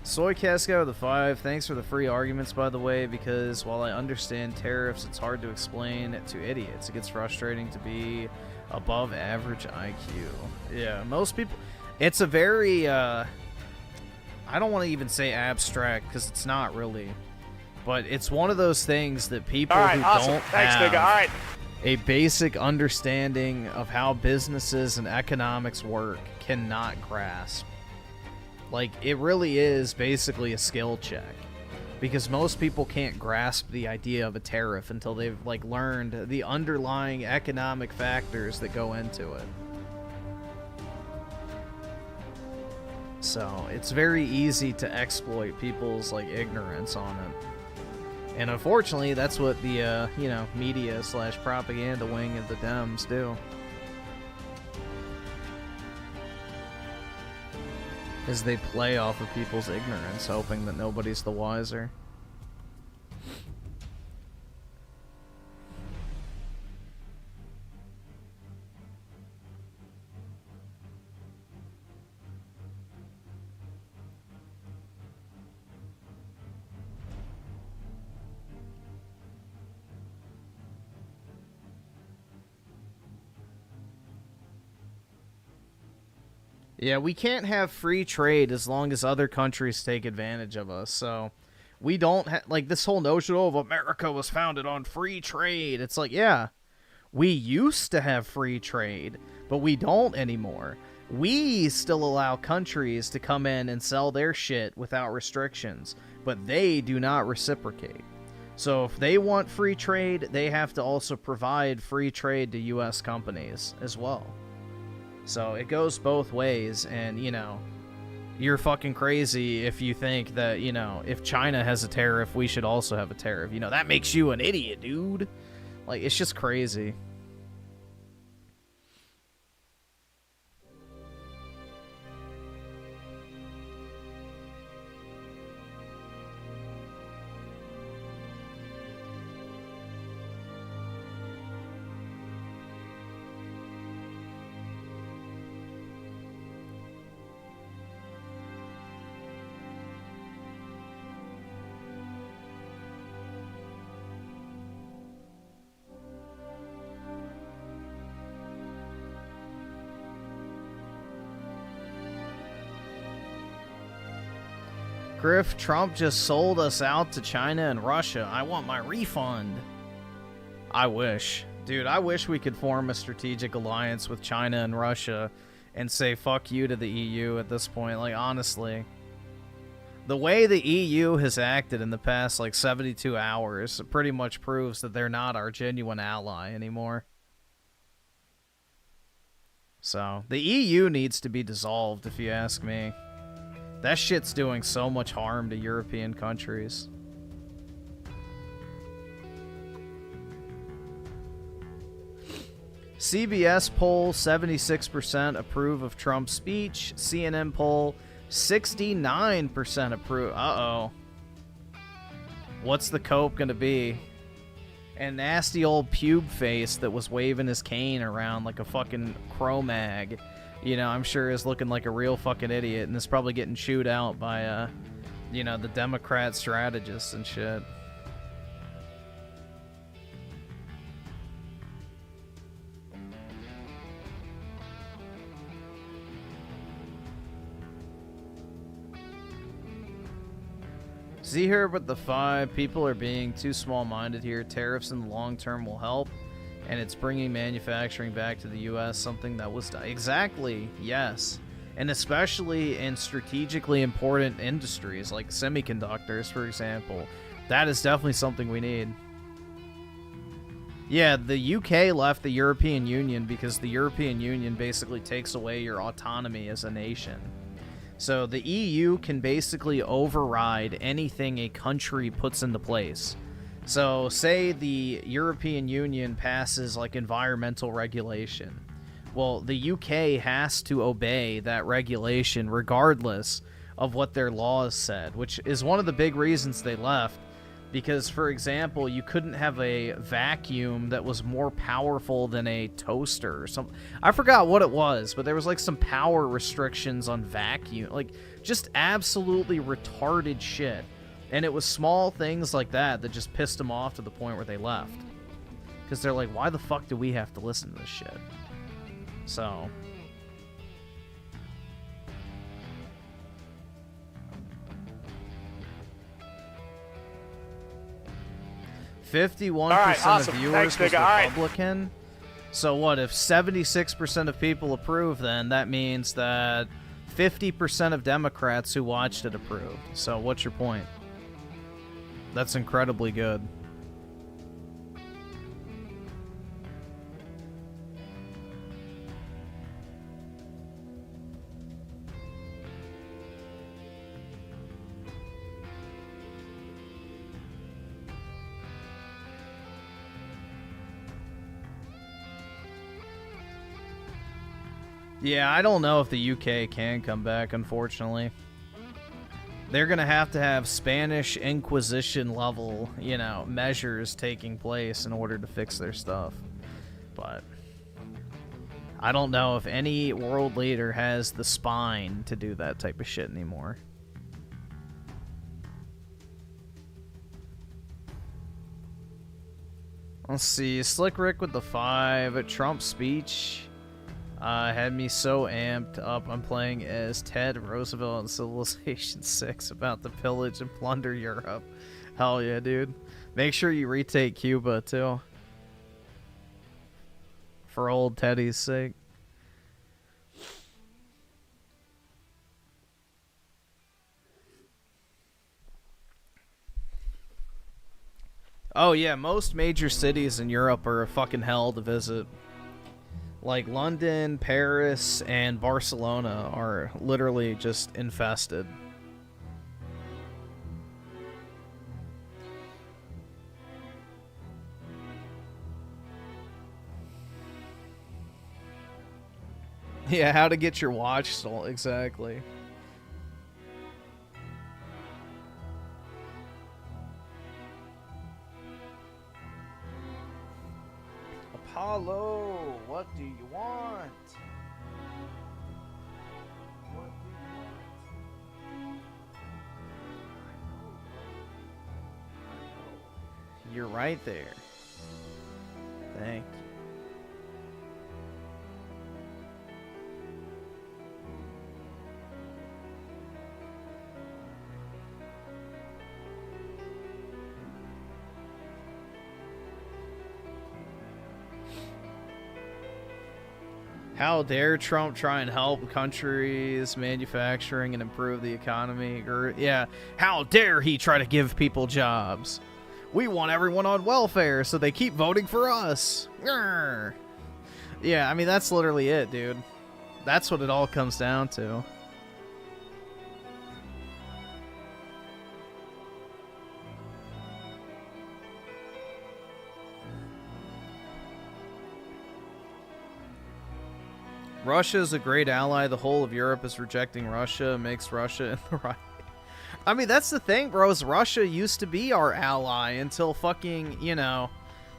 Soy Casco with the 5. Thanks for the free arguments, by the way, because while I understand tariffs, it's hard to explain to idiots. It gets frustrating to be above average IQ. Yeah, most people... It's a very... I don't want to even say abstract, because it's not really. But it's one of those things that people who don't have a basic understanding of how businesses and economics work cannot grasp. Like, it really is basically a skill check. Because most people can't grasp the idea of a tariff until they've, like, learned the underlying economic factors that go into it. So, it's very easy to exploit people's, like, ignorance on it. And unfortunately, that's what the, media / propaganda wing of the Dems do. Is they play off of people's ignorance, hoping that nobody's the wiser. Yeah, we can't have free trade as long as other countries take advantage of us. So we don't like this whole notion of America was founded on free trade. It's like, yeah, we used to have free trade, but we don't anymore. We still allow countries to come in and sell their shit without restrictions, but they do not reciprocate. So if they want free trade, they have to also provide free trade to U.S. companies as well. So it goes both ways, and, you're fucking crazy if you think that, if China has a tariff, we should also have a tariff. That makes you an idiot, dude. Like, it's just crazy. Griff, Trump just sold us out to China and Russia. I want my refund. I wish. Dude, I wish we could form a strategic alliance with China and Russia and say fuck you to the EU at this point. Like, honestly. The way the EU has acted in the past, 72 hours pretty much proves that they're not our genuine ally anymore. So, the EU needs to be dissolved, if you ask me. That shit's doing so much harm to European countries. CBS poll, 76% approve of Trump's speech. CNN poll, 69% approve. Uh-oh. What's the cope gonna be? And nasty old pube face that was waving his cane around like a fucking Cro-Mag, you know, I'm sure is looking like a real fucking idiot and is probably getting chewed out by, you know, the Democrat strategists and shit. See here with the 5, people are being too small-minded here. Tariffs in the long term will help, and it's bringing manufacturing back to the U.S., something that was exactly, yes. And especially in strategically important industries like semiconductors, for example. That is definitely something we need. Yeah, the UK left the European Union because the European Union basically takes away your autonomy as a nation. So the EU can basically override anything a country puts into place. So say the European Union passes like environmental regulation. Well, the UK has to obey that regulation regardless of what their laws said, which is one of the big reasons they left. Because, for example, you couldn't have a vacuum that was more powerful than a toaster or something. I forgot what it was, but there was like some power restrictions on vacuum. Like, just absolutely retarded shit. And it was small things like that that just pissed them off to the point where they left. Because they're like, why the fuck do we have to listen to this shit? So... 51% awesome. of viewers Thanks, was nigga. Republican. So what, if 76% of people approve, then that means that 50% of Democrats who watched it approved. So what's your point? That's incredibly good. Yeah, I don't know if the UK can come back, unfortunately. They're going to have Spanish Inquisition level, you know, measures taking place in order to fix their stuff. But I don't know if any world leader has the spine to do that type of shit anymore. Let's see, Slick Rick with the 5, Trump speech... had me so amped up. I'm playing as Ted Roosevelt in Civilization 6 about to pillage and plunder Europe. Hell yeah, dude. Make sure you retake Cuba, too. For old Teddy's sake. Oh yeah, most major cities in Europe are a fucking hell to visit. Like London, Paris, and Barcelona are literally just infested. Yeah, how to get your watch stolen. Exactly. Apollo, what do you want? What do you want? You're right there. Thank you. How dare Trump try and help countries, manufacturing, and improve the economy? Or, yeah, how dare he try to give people jobs? We want everyone on welfare, so they keep voting for us. Grr. Yeah, I mean, that's literally it, dude. That's what it all comes down to. Russia is a great ally. The whole of Europe is rejecting Russia. Makes Russia in the right. I mean, that's the thing, bros. Russia used to be our ally until fucking, you know,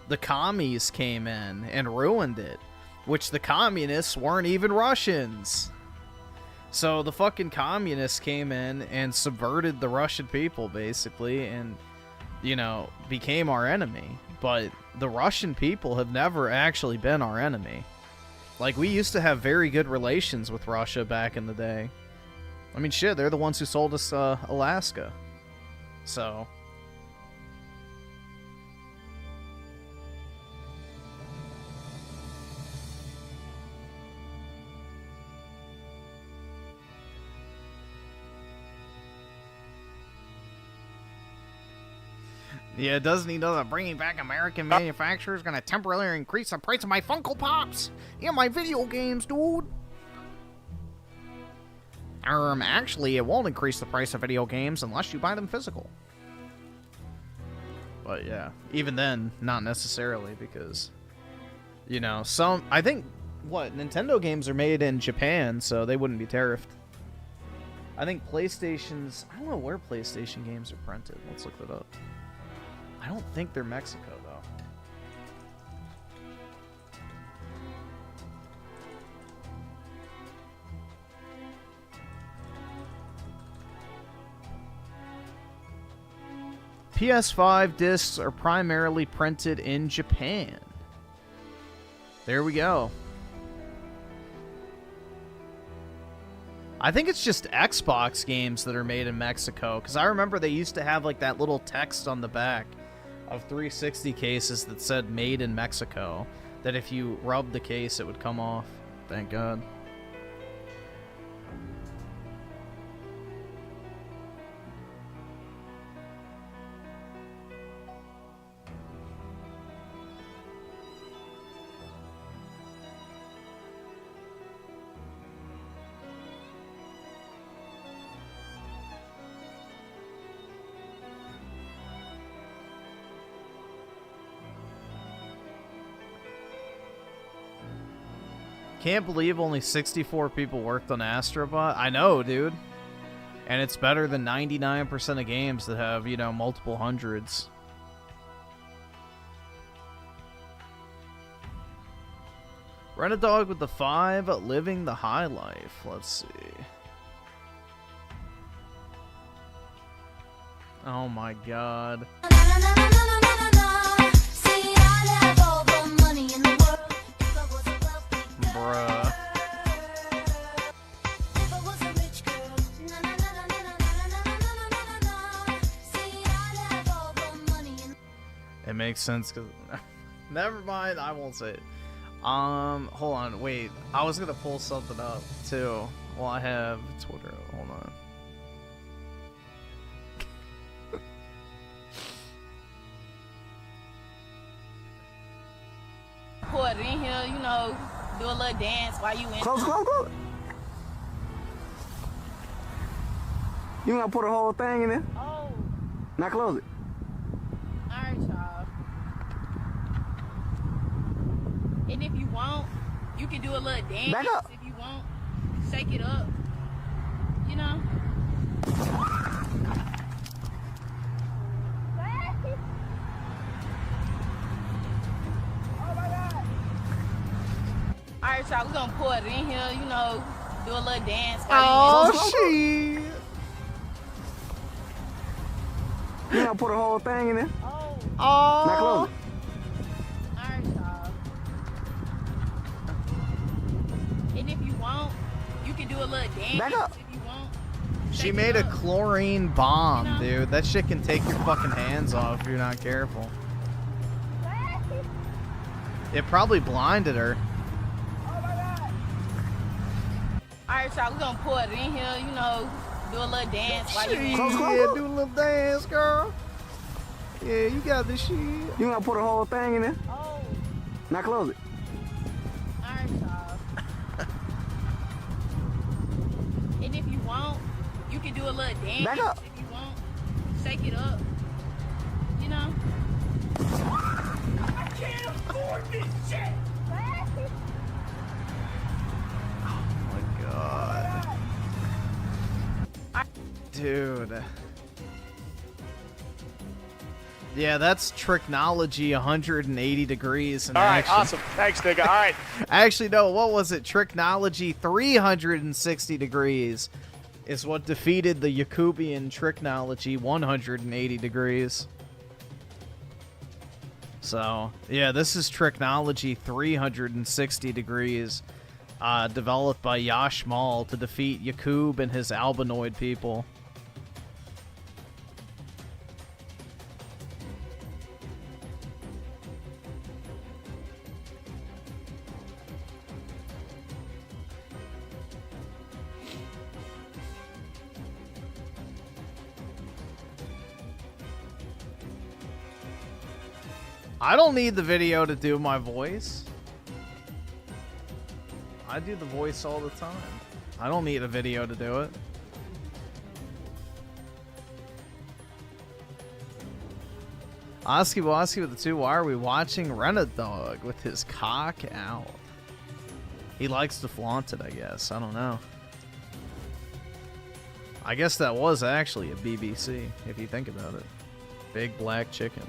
the commies came in and ruined it. Which the communists weren't even Russians. So the fucking communists came in and subverted the Russian people, basically, and, you know, became our enemy. But the Russian people have never actually been our enemy. Like, we used to have very good relations with Russia back in the day. I mean, shit, they're the ones who sold us Alaska. So... Yeah, doesn't he know that bringing back American manufacturers is going to temporarily increase the price of my Funko Pops? Yeah, my video games, dude. Actually, it won't increase the price of video games unless you buy them physical. But yeah, even then, not necessarily, because, you know, I think, Nintendo games are made in Japan, so they wouldn't be tariffed. I think PlayStation's, I don't know where PlayStation games are printed. Let's look that up. I don't think they're Mexico, though. PS5 discs are primarily printed in Japan. There we go. I think it's just Xbox games that are made in Mexico, because I remember they used to have like that little text on the back of 360 cases that said made in Mexico, that if you rubbed the case it would come off. Thank God. Can't believe only 64 people worked on Astrobot. I know, dude. And it's better than 99% of games that have, you know, multiple hundreds. Rent a dog with the 5, living the high life. Let's see. Oh my God. Bruh. It makes sense because never mind, I won't say it. Hold on, wait. I was gonna pull something up too. Well, I have Twitter. Hold on. Put it in here, you know, do a little dance while you in. Close. You gonna put a whole thing in there? Oh. Now close it. Alright, y'all. And if you want, you can do a little dance. Back up. If you want, shake it up. You know? Alright, y'all, we're gonna pour it in here, you know, do a little dance while you in. Shit. You gonna put a whole thing in there? Oh. Now close it. Alright, y'all. And if you want, you can do a little dance. Back up. If you want. She Shake made it a up. chlorine bomb, You know? dude. That shit can take your fucking hands off if you're not careful. It probably blinded her. Alright, y'all, we're gonna pour it in here, you know, do a little dance while you in. Yeah, do a little dance, girl. Yeah, you got this shit. You gonna put a whole thing in there? Oh. Now close it. Alright, y'all. And if you want, you can do a little dance. Back up. If you want, shake it up. You know? I can't afford this shit! god. Dude. Yeah, that's Tricknology 180 degrees in All right, action. awesome. Thanks, nigga. All right. Actually, no, what was it? Tricknology 360 degrees is what defeated the Yakubian Tricknology 180 degrees. So, yeah, this is Tricknology 360 degrees, developed by Yash Mal to defeat Yakub and his albinoid people. I don't need the video to do my voice. I do the voice all the time. I don't need a video to do it. Oski Woski with the 2. Why are we watching Renadog with his cock out? He likes to flaunt it, I guess. I don't know. I guess that was actually a BBC, if you think about it. Big black chicken.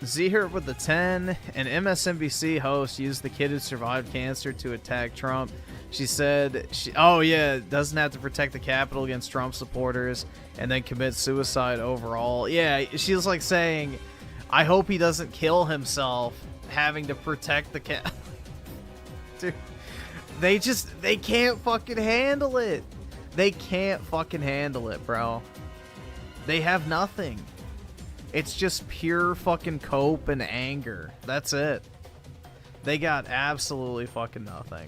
Z here with the 10. An MSNBC host used the kid who survived cancer to attack Trump. She said, oh yeah, doesn't have to protect the Capitol against Trump supporters and then commit suicide overall. Yeah, she was like saying, I hope he doesn't kill himself having to protect the Dude, they can't fucking handle it. They can't fucking handle it, bro. They have nothing. It's just pure fucking cope and anger. That's it. They got absolutely fucking nothing.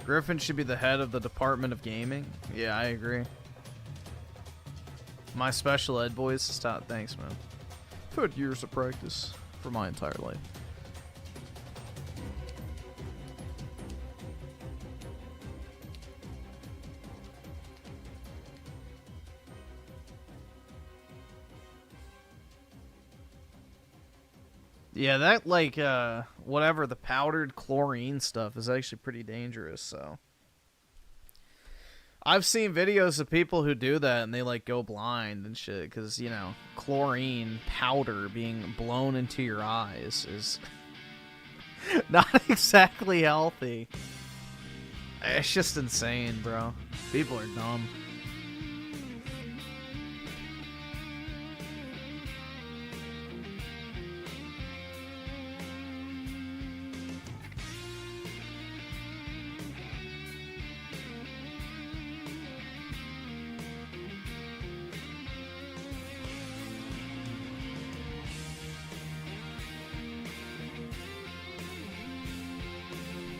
Griffin should be the head of the Department of Gaming. Yeah, I agree. My special ed boys, stop. Thanks, man. I've had years of practice for my entire life. Yeah, that, like, whatever, the powdered chlorine stuff is actually pretty dangerous, so. I've seen videos of people who do that and they, like, go blind and shit, because, you know, chlorine powder being blown into your eyes is not exactly healthy. It's just insane, bro. People are dumb.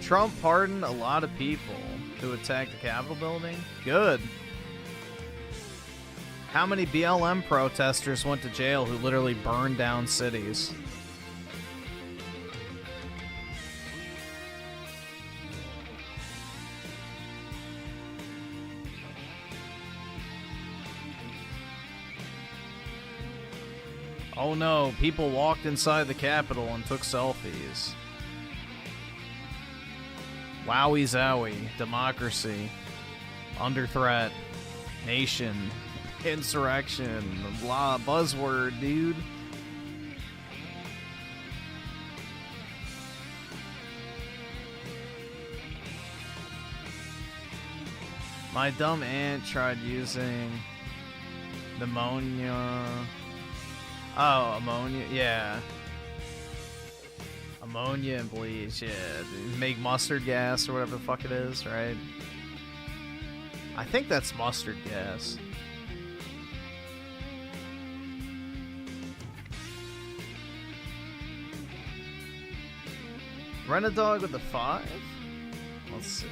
Trump pardoned a lot of people who attacked the Capitol building? Good. How many BLM protesters went to jail who literally burned down cities? Oh no, people walked inside the Capitol and took selfies. Wowie zowie, democracy, under threat, nation, insurrection, blah, buzzword, dude. My dumb aunt tried using pneumonia. Oh, ammonia, yeah. Ammonia and bleach, yeah. Make mustard gas or whatever the fuck it is, right? I think that's mustard gas. Rent a dog with a 5? Let's see.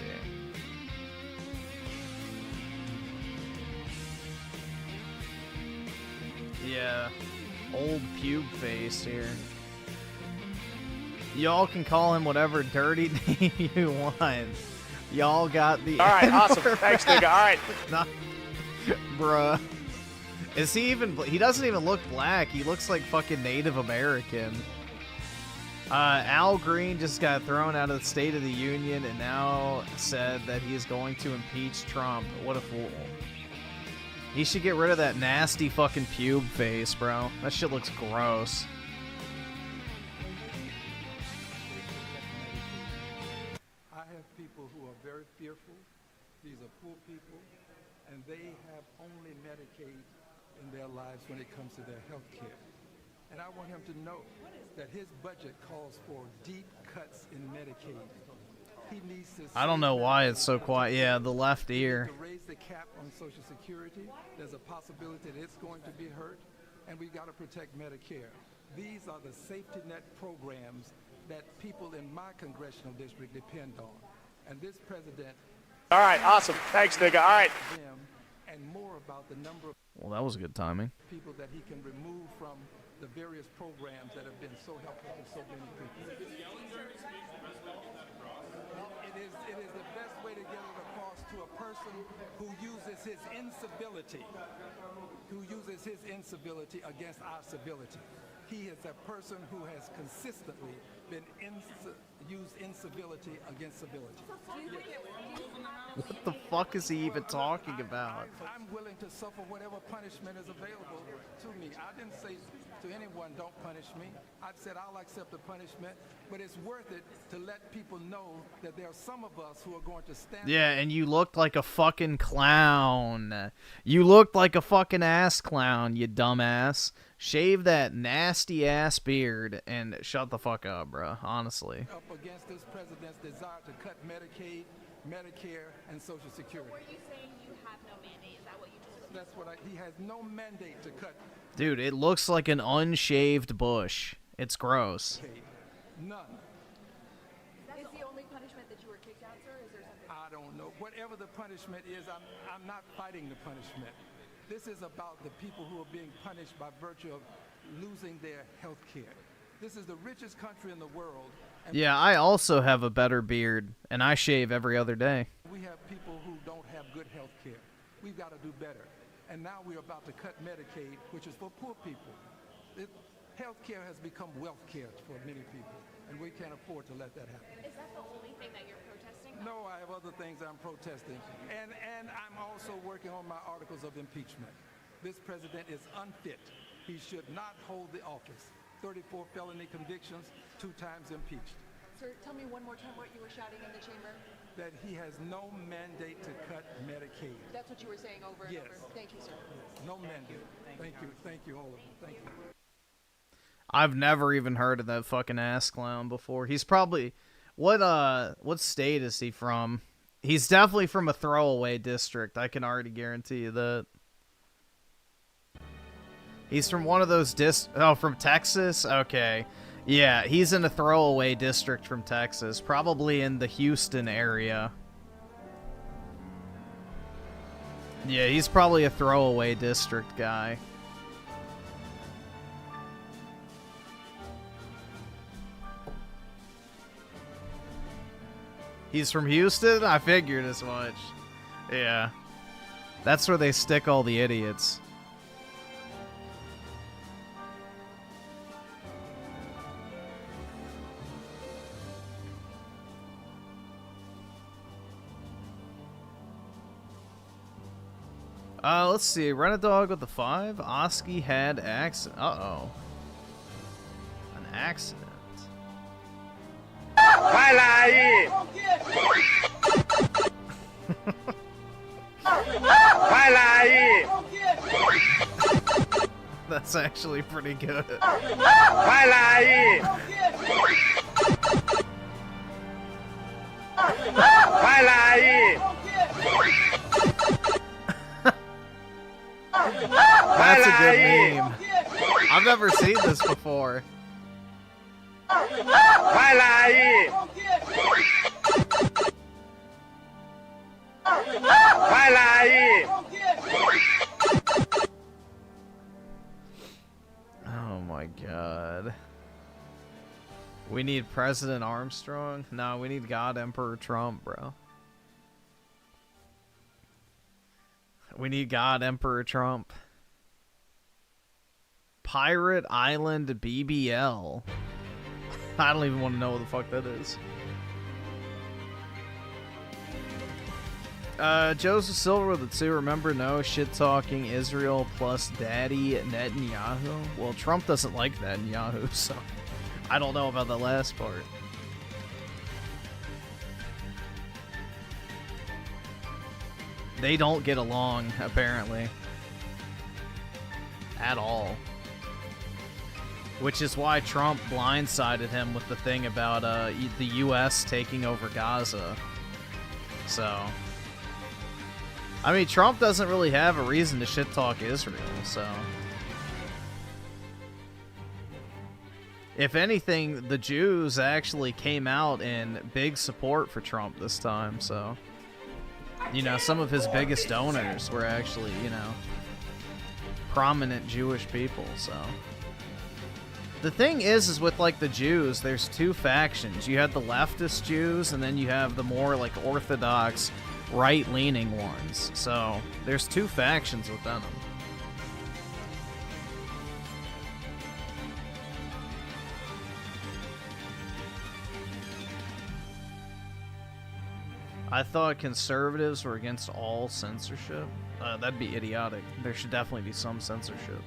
Yeah. Old pube face here. Y'all can call him whatever dirty name you want. Y'all got the. All right, awesome. Thanks, nigga. All right. Not, bruh. Is he even... He doesn't even look black. He looks like fucking Native American. Al Green just got thrown out of the State of the Union and now said that he is going to impeach Trump. What a fool. He should get rid of that nasty fucking pube face, bro. That shit looks gross. I have people who are very fearful. These are poor people, and they have only Medicaid in their lives when it comes to their health care. And I want him to know that his budget calls for deep cuts in Medicaid. He needs to... I don't know why it's so quiet. Yeah, the left ear. To raise the cap on Social Security, there's a possibility that it's going to be hurt, and we've got to protect Medicare. These are the safety net programs that people in my congressional district depend on. And this president... All right, awesome. Thanks, nigga. All right. And more about the number of Well, that was good timing. people that he can remove from the various programs that have been so helpful to so many people. It is the best way to get it across to a person who uses his incivility against our civility. He is a person who has consistently been used incivility against civility. What the fuck is he even talking about? I'm willing to suffer whatever punishment is available to me. I didn't say to anyone, don't punish me. I said I'll accept the punishment, but it's worth it to let people know that there are some of us who are going to stand. Yeah, and you looked like a fucking clown. You looked like a fucking ass clown, you dumbass. Shave that nasty ass beard and shut the fuck up, bro. Honestly. Up against this president's desire to cut Medicaid, Medicare, and Social Security. Were you saying you have no mandate? Is that what you just said? That's what he has no mandate to cut. Dude, it looks like an unshaved bush. It's gross. None. Is the only punishment that you were kicked out, sir? Is there something? I don't know. Whatever the punishment is, I'm not fighting the punishment. This is about the people who are being punished by virtue of losing their health care. This is the richest country in the world. Yeah, I also have a better beard, and I shave every other day. We have people who don't have good health care. We've got to do better. And now we're about to cut Medicaid, which is for poor people. Health care has become wealth care for many people, and we can't afford to let that happen. Is that the only thing that you're protesting? No, I have other things I'm protesting. And I'm also working on my articles of impeachment. This president is unfit. He should not hold the office. 34 felony convictions, 2 times impeached. Sir, tell me one more time what you were shouting in the chamber. That he has no mandate to cut Medicaid. That's what you were saying over and Yes. over. Thank you, sir. Yes. No mandate. Thank you. Thank you, all of you. Thank you. I've never even heard of that fucking ass clown before. He's probably... What state is he from? He's definitely from a throwaway district. I can already guarantee you that. He's from one of those from Texas? Okay. Yeah, he's in a throwaway district from Texas. Probably in the Houston area. Yeah, he's probably a throwaway district guy. He's from Houston? I figured as much. Yeah. That's where they stick all the idiots. Let's see. Run a dog with the 5. Oski had accident. Uh-oh. An accident. Vai lá aí! Vai lá aí! That's actually pretty good. Vai lá aí! Vai lá aí! That's a good meme. I've never seen this before. Vai lá aí! Vai lá aí! Oh my god. We need President Armstrong? No, we need God Emperor Trump, bro. We need God Emperor Trump. Pirate Island BBL. I don't even want to know what the fuck that is. Joseph Silver with the 2. Remember, no shit talking Israel plus Daddy Netanyahu. Well, Trump doesn't like Netanyahu, so I don't know about the last part. They don't get along, apparently. At all. Which is why Trump blindsided him with the thing about the U.S. taking over Gaza. So, I mean, Trump doesn't really have a reason to shit-talk Israel, so. If anything, the Jews actually came out in big support for Trump this time, so. You know, some of his biggest donors were actually, you know, prominent Jewish people, so. The thing is with, like, the Jews, there's two factions. You have the leftist Jews, and then you have the more, like, orthodox, right-leaning ones. So, there's two factions within them. I thought conservatives were against all censorship. That'd be idiotic. There should definitely be some censorship.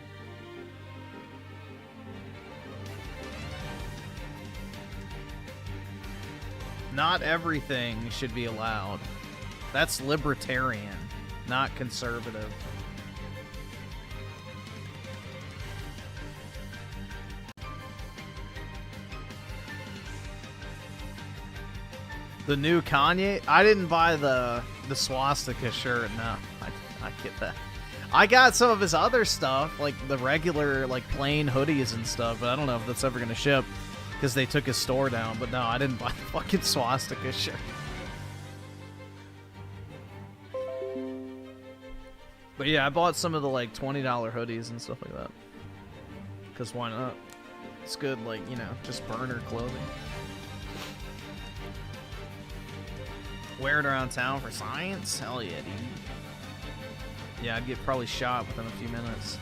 Not everything should be allowed. That's libertarian, not conservative. The new Kanye? I didn't buy the swastika shirt, no. I get that. I got some of his other stuff, like the regular, like, plain hoodies and stuff, but I don't know if that's ever gonna ship, because they took his store down, but no, I didn't buy the fucking swastika shirt. But yeah, I bought some of the, like, $20 hoodies and stuff like that. Because why not? It's good, like, you know, just burner clothing. Wear it around town for science? Hell yeah, dude. Yeah, I'd get probably shot within a few minutes.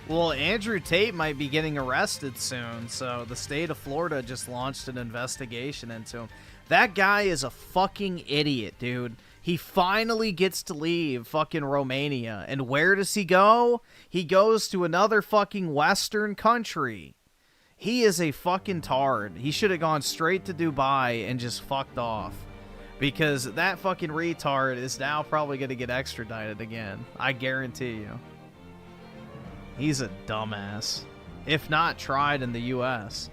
Well, Andrew Tate might be getting arrested soon, so the state of Florida just launched an investigation into him. That guy is a fucking idiot, dude. He finally gets to leave fucking Romania. And where does he go? He goes to another fucking Western country. He is a fucking tard. He should have gone straight to Dubai and just fucked off. Because that fucking retard is now probably going to get extradited again. I guarantee you. He's a dumbass. If not tried in the U.S.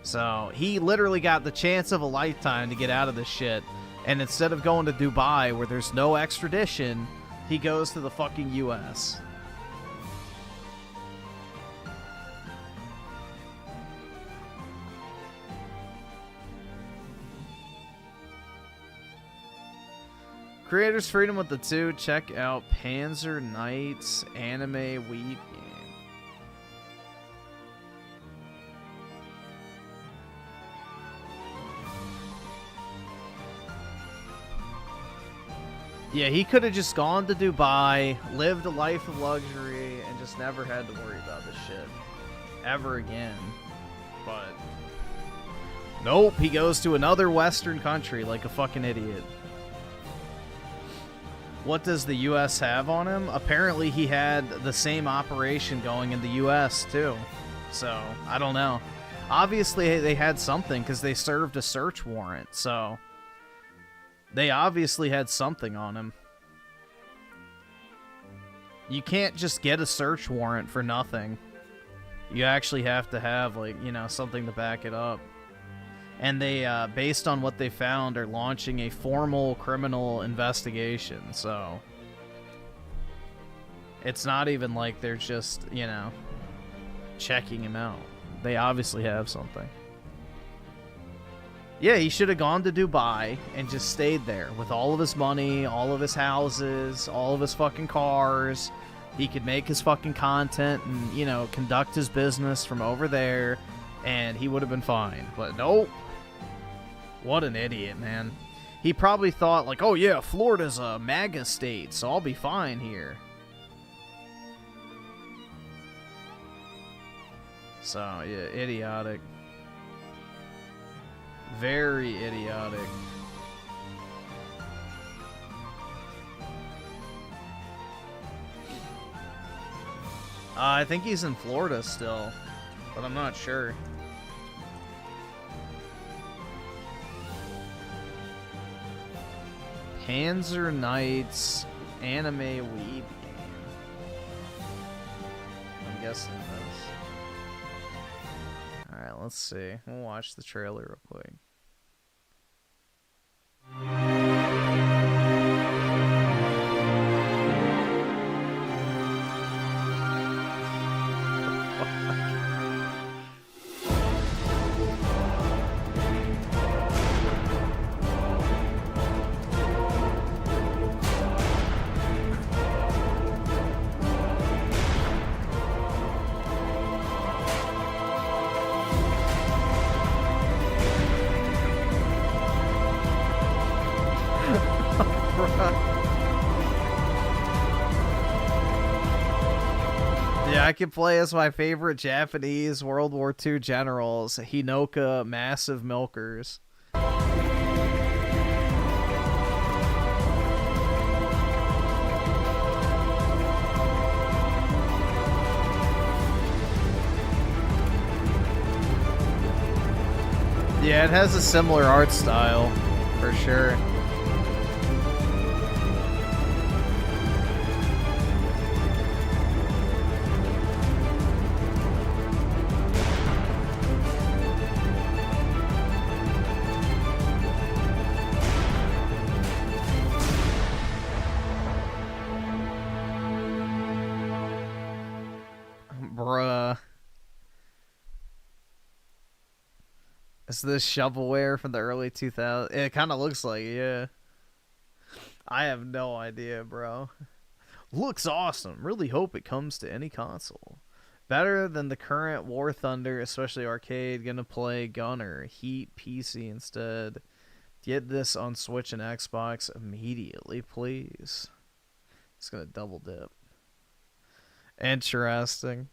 So, he literally got the chance of a lifetime to get out of this shit. And instead of going to Dubai, where there's no extradition, he goes to the fucking U.S. Creators Freedom with the 2. Check out Panzer Knight's anime weed game. Yeah, he could have just gone to Dubai, lived a life of luxury, and just never had to worry about this shit ever again. But nope, he goes to another Western country like a fucking idiot. What does the U.S. have on him? Apparently he had the same operation going in the U.S. too. So, I don't know. Obviously they had something because they served a search warrant, so they obviously had something on him. You can't just get a search warrant for nothing. You actually have to have, like, you know, something to back it up. And they, based on what they found, are launching a formal criminal investigation, so It's not even like they're just, you know, checking him out. They obviously have something. Yeah, he should have gone to Dubai and just stayed there with all of his money, all of his houses, all of his fucking cars. He could make his fucking content and, you know, conduct his business from over there, and he would have been fine. But nope. What an idiot, man. He probably thought, like, oh yeah, Florida's a MAGA state, so I'll be fine here. So, yeah, idiotic. Very idiotic. I think he's in Florida still, but I'm not sure. Panzer Knights anime weeb game. I'm guessing this. Alright, let's see. We'll watch the trailer real quick. Yeah, I can play as my favorite Japanese World War II generals, Hinoka Massive Milkers. Yeah, it has a similar art style, for sure. Bruh. Is this shovelware from the early 2000s? It kind of looks like it, yeah. I have no idea, bro. Looks awesome. Really hope it comes to any console. Better than the current War Thunder, especially arcade. Gonna play Gunner. Heat PC instead. Get this on Switch and Xbox immediately, please. It's gonna double dip. Interesting.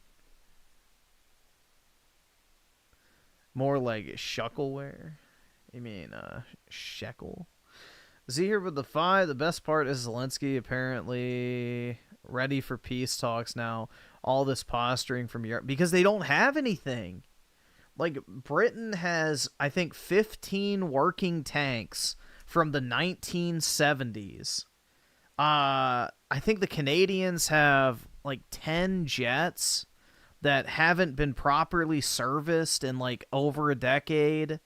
More like shuckleware. You mean, shekel? Is he here with the 5? The best part is Zelensky apparently ready for peace talks now. All this posturing from Europe. Because they don't have anything. Like, Britain has, I think, 15 working tanks from the 1970s. I think the Canadians have, like, 10 jets that haven't been properly serviced in like over a decade.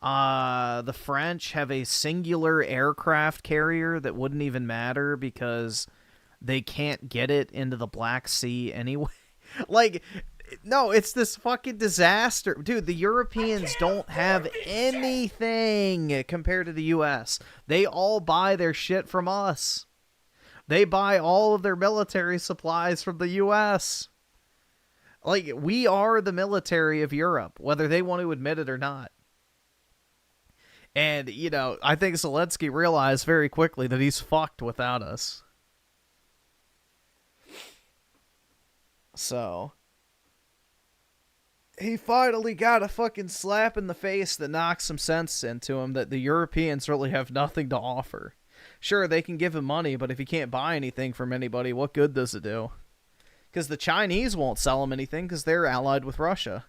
The French have a singular aircraft carrier that wouldn't even matter because they can't get it into the Black Sea anyway. Like, no, it's this fucking disaster. Dude, the Europeans don't have anything compared to the US. They all buy their shit from us. They buy all of their military supplies from the US. Like, we are the military of Europe, whether they want to admit it or not. And, you know, I think Zelensky realized very quickly that he's fucked without us. So, he finally got a fucking slap in the face that knocks some sense into him that the Europeans really have nothing to offer. Sure, they can give him money, but if he can't buy anything from anybody, what good does it do? Because the Chinese won't sell them anything because they're allied with Russia.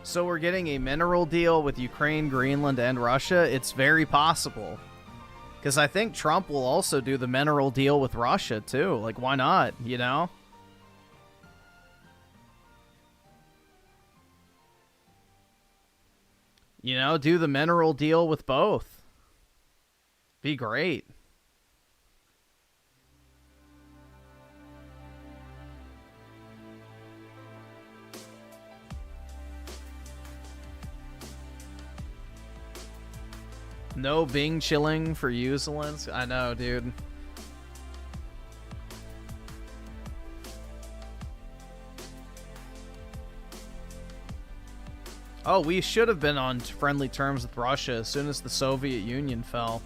So we're getting a mineral deal with Ukraine, Greenland, and Russia? It's very possible. Because I think Trump will also do the mineral deal with Russia, too. Like, why not, you know? You know, do the mineral deal with both. Be great. No Bing chilling for Uselance? I know, dude. Oh, we should have been on friendly terms with Russia as soon as the Soviet Union fell.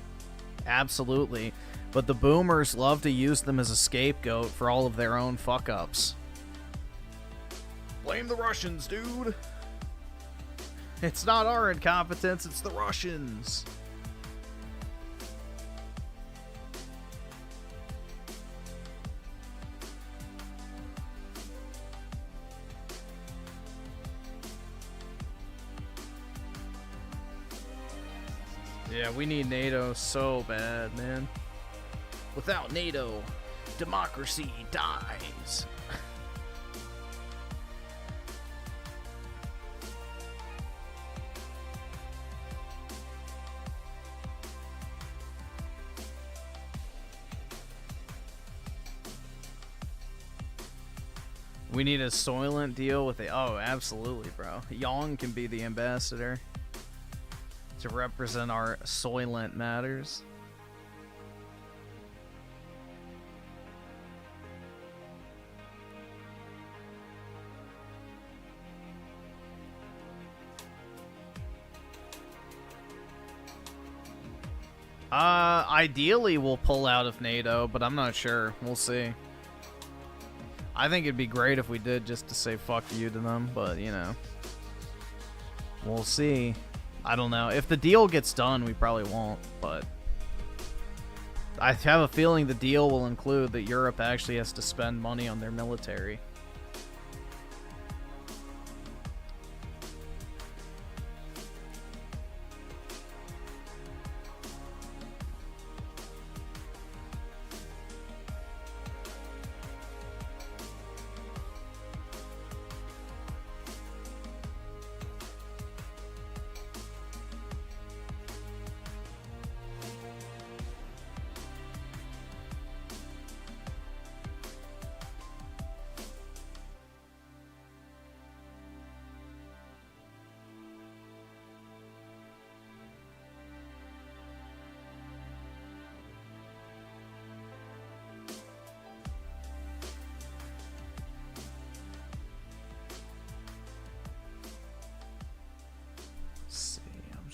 Absolutely. But the boomers love to use them as a scapegoat for all of their own fuck-ups. Blame the Russians, dude. It's not our incompetence, it's the Russians. Yeah, we need NATO so bad, man. Without NATO, democracy dies. We need a Soylent deal with a... Oh, absolutely, bro. Yong can be the ambassador to represent our Soylent matters. Ideally we'll pull out of NATO, but I'm not sure. We'll see. I think it'd be great if we did, just to say fuck you to them, but, you know. We'll see. I don't know. If the deal gets done, we probably won't, but... I have a feeling the deal will include that Europe actually has to spend money on their military.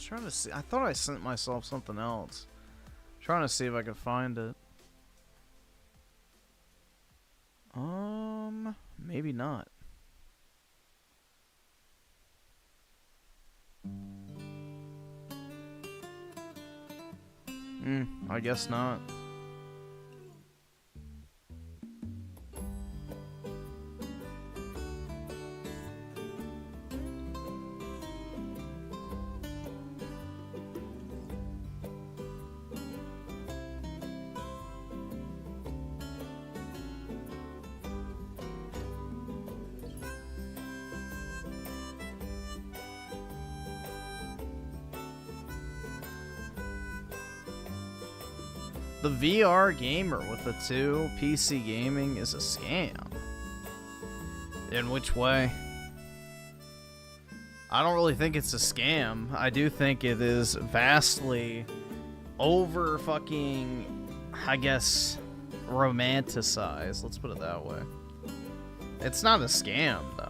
Trying to see. I thought I sent myself something else. Trying to see if I could find it. Maybe not. I guess not. The VR gamer with the 2 PC gaming is a scam. In which way? I don't really think it's a scam. I do think it is vastly over fucking, I guess, romanticized. Let's put it that way. It's not a scam, though.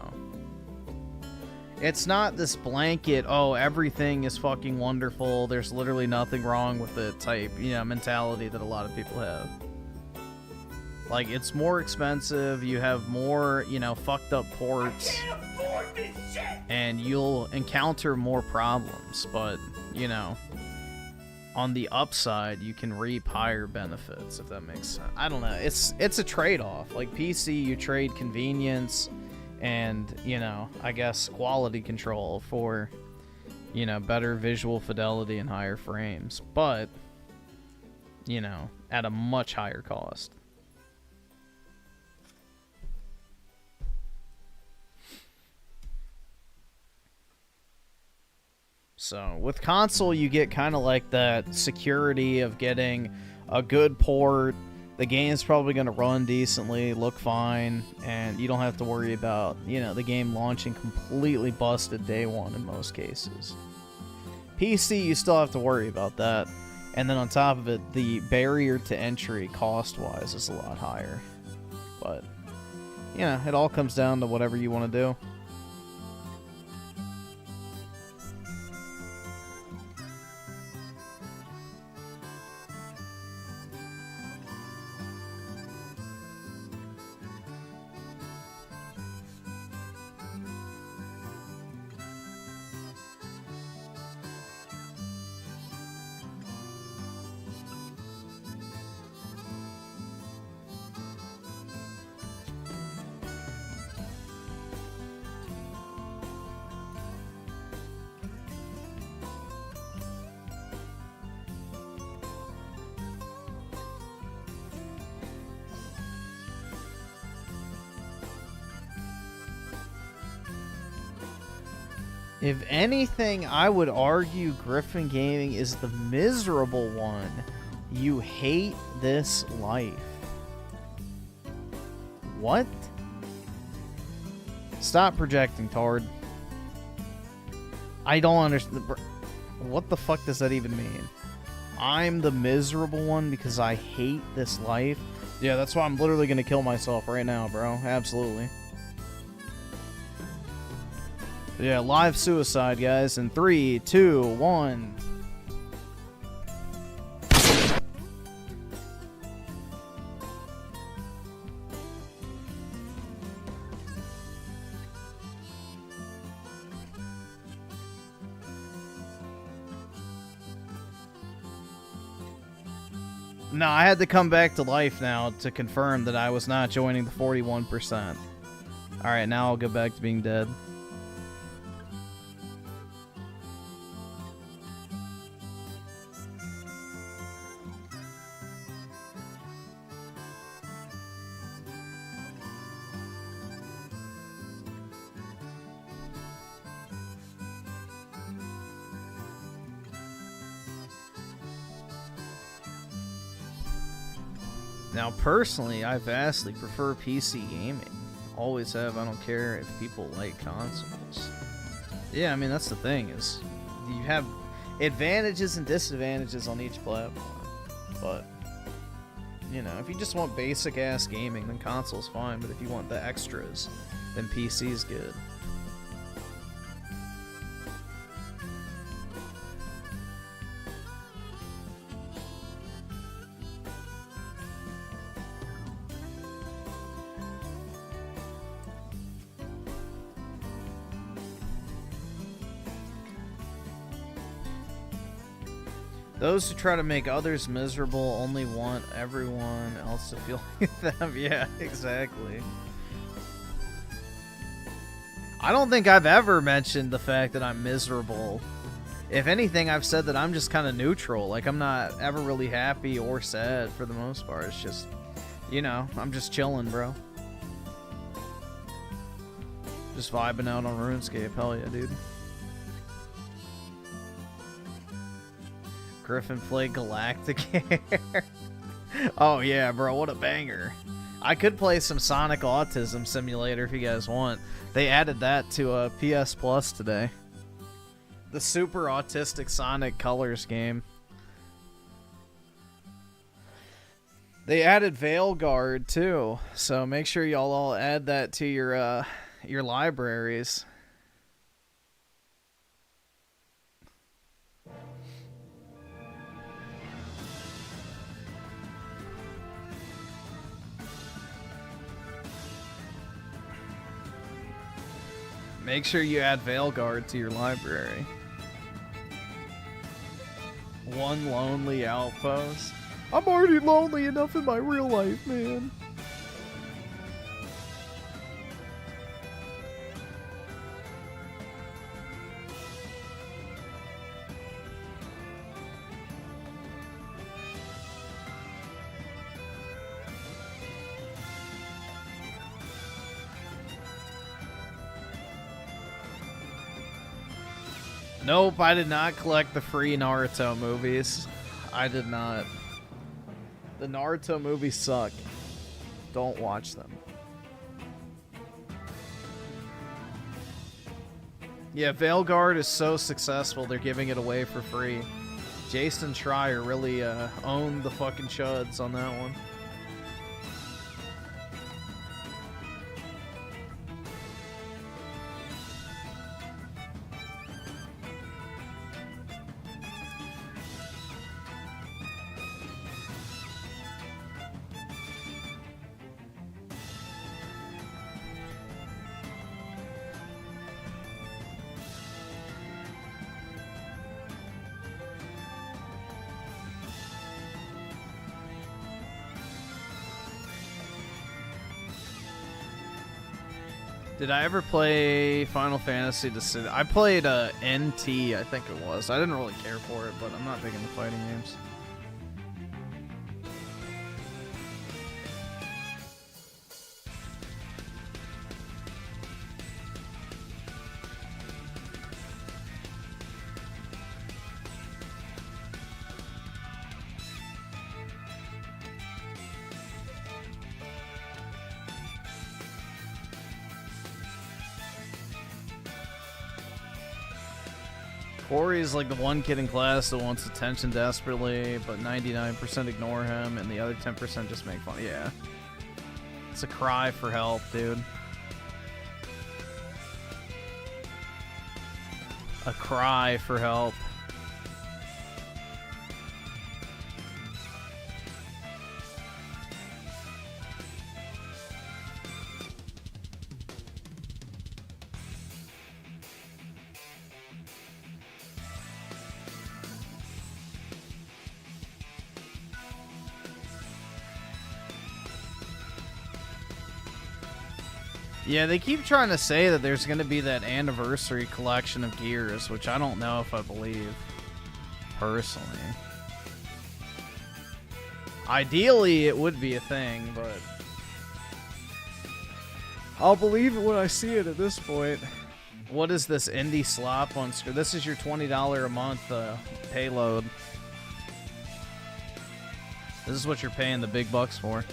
It's not this blanket, oh, everything is fucking wonderful, there's literally nothing wrong with it type, you know, mentality that a lot of people have. Like, it's more expensive, you have more, you know, fucked up ports, and you'll encounter more problems, but, you know, on the upside, you can reap higher benefits, if that makes sense. I don't know, it's a trade-off. Like, PC, you trade convenience and, you know, I guess quality control for, you know, better visual fidelity and higher frames, but, you know, at a much higher cost. So, with console, you get kind of like that security of getting a good port. The game's probably going to run decently, look fine, and you don't have to worry about, you know, the game launching completely busted day one in most cases. PC, you still have to worry about that. And then on top of it, the barrier to entry cost-wise is a lot higher. But, you know, it all comes down to whatever you want to do. If anything, I would argue Griffin Gaming is the miserable one. You hate this life. What? Stop projecting, Tard. I don't understand. What the fuck does that even mean? I'm the miserable one because I hate this life? Yeah, that's why I'm literally gonna kill myself right now, bro. Absolutely. Yeah, live suicide, guys, in 3, 2, 1. No, I had to come back to life now to confirm that I was not joining the 41%. Alright, now I'll go back to being dead. Now, personally, I vastly prefer PC gaming. Always have. I don't care if people like consoles. Yeah, I mean, that's the thing, is you have advantages and disadvantages on each platform. But, you know, if you just want basic-ass gaming, then console's fine. But if you want the extras, then PC's good. Those who try to make others miserable only want everyone else to feel like them. Yeah, exactly. I don't think I've ever mentioned the fact that I'm miserable. If anything, I've said that I'm just kind of neutral. Like, I'm not ever really happy or sad for the most part. It's just, you know, I'm just chilling, bro. Just vibing out on RuneScape. Hell yeah, dude. Griffin played Galactic Air. Oh yeah, bro, what a banger. I could play some Sonic Autism Simulator if you guys want. They added that to PS Plus today. The super autistic Sonic Colors game. They added Veilguard too, so make sure y'all all add that to your libraries. Make sure you add Veilguard to your library. One lonely outpost. I'm already lonely enough in my real life, man. Nope, I did not collect the free Naruto movies. I did not. The Naruto movies suck. Don't watch them. Yeah, Veilguard is so successful, they're giving it away for free. Jason Schreier really owned the fucking chuds on that one. Did I ever play Final Fantasy Dissidia? I played NT, I think it was. I didn't really care for it, but I'm not big into fighting games. Corey's like the one kid in class that wants attention desperately, but 99% ignore him, and the other 10% just make fun. Yeah. It's a cry for help, dude. A cry for help. Yeah, they keep trying to say that there's going to be that anniversary collection of Gears, which I don't know if I believe, personally. Ideally, it would be a thing, but I'll believe it when I see it at this point. What is this indie slop on screen? This is your $20 a month payload. This is what you're paying the big bucks for.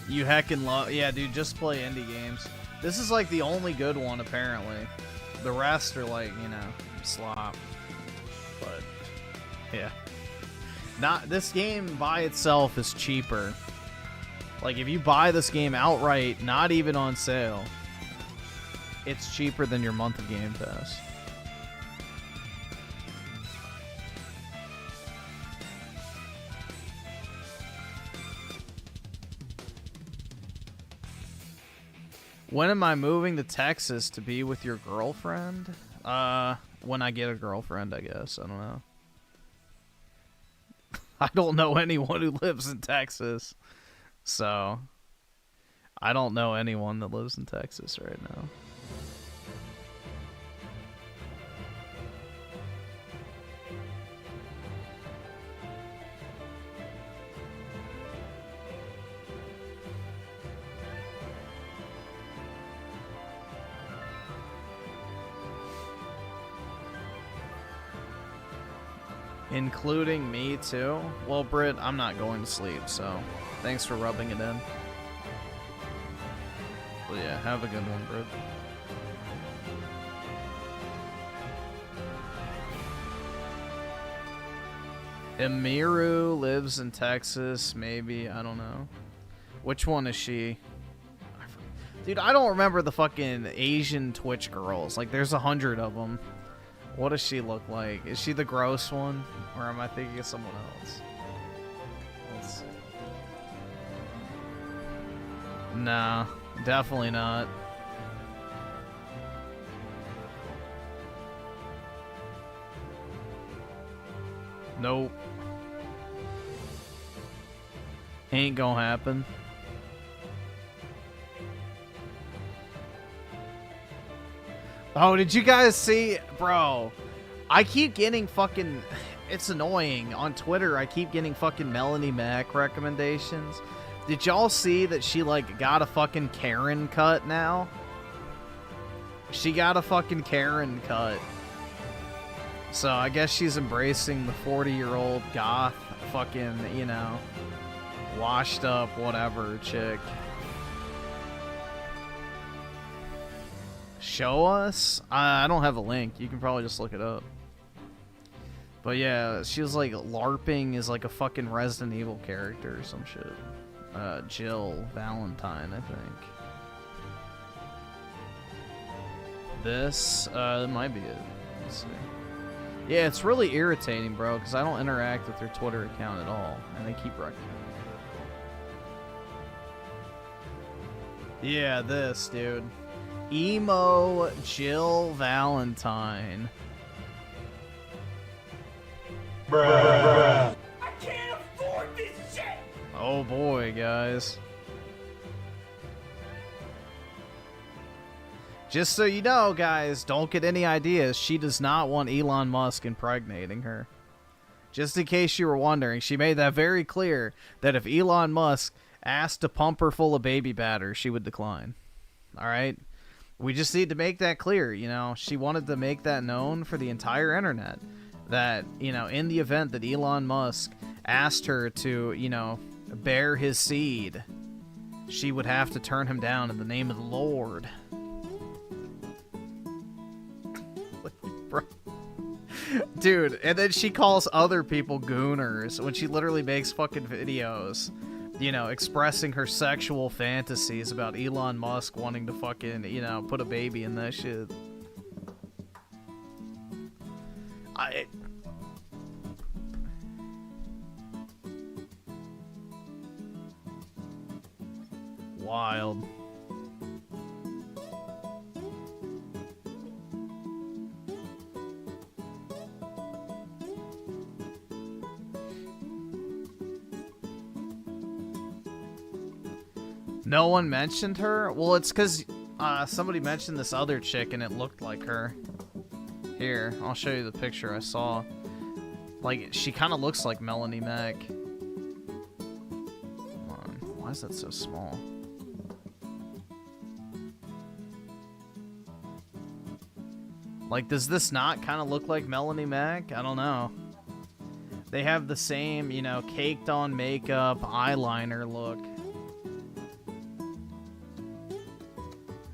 You heckin' love... Yeah, dude, just play indie games. This is, like, the only good one, apparently. The rest are, like, you know, slop. But, yeah. This game by itself is cheaper. Like, if you buy this game outright, not even on sale, it's cheaper than your month of Game Pass. When am I moving to Texas to be with your girlfriend? When I get a girlfriend, I guess. I don't know. I don't know anyone who lives in Texas. So, I don't know anyone that lives in Texas right now. Including me, too? Well, Britt, I'm not going to sleep, so thanks for rubbing it in. But yeah, have a good one, Britt. Emiru lives in Texas, maybe. I don't know. Which one is she? Dude, I don't remember the fucking Asian Twitch girls. Like, there's 100 of them. What does she look like? Is she the gross one? Or am I thinking of someone else? Let's see. Nah, definitely not. Nope. Ain't gonna happen. Oh, did you guys see? Bro, I keep getting fucking... It's annoying. On Twitter, I keep getting fucking Melanie Mac recommendations. Did y'all see that she, like, got a fucking Karen cut now? She got a fucking Karen cut. So I guess she's embracing the 40-year-old goth fucking, you know, washed up whatever chick. Show us? I don't have a link. You can probably just look it up. But yeah, she was like LARPing as like a fucking Resident Evil character or some shit. Jill Valentine, I think. This, it might be it. Let's see. Yeah, it's really irritating, bro, because I don't interact with their Twitter account at all, and they keep recommending it. Yeah, this, dude. Emo Jill Valentine. Bruh. I can't afford this shit! Oh boy, guys. Just so you know, guys, don't get any ideas. She does not want Elon Musk impregnating her. Just in case you were wondering, she made that very clear that if Elon Musk asked to pump her full of baby batter, she would decline. All right? We just need to make that clear, you know. She wanted to make that known for the entire internet that, you know, in the event that Elon Musk asked her to, you know, bear his seed, she would have to turn him down in the name of the Lord. Dude, and then she calls other people gooners when she literally makes fucking videos, you know, expressing her sexual fantasies about Elon Musk wanting to fucking, you know, put a baby in that shit. Wild. No one mentioned her? Well, it's because somebody mentioned this other chick and it looked like her. Here, I'll show you the picture I saw. Like, she kind of looks like Melanie Mac. Come on. Why is that so small? Like, does this not kind of look like Melanie Mac? I don't know. They have the same, you know, caked on makeup, eyeliner look.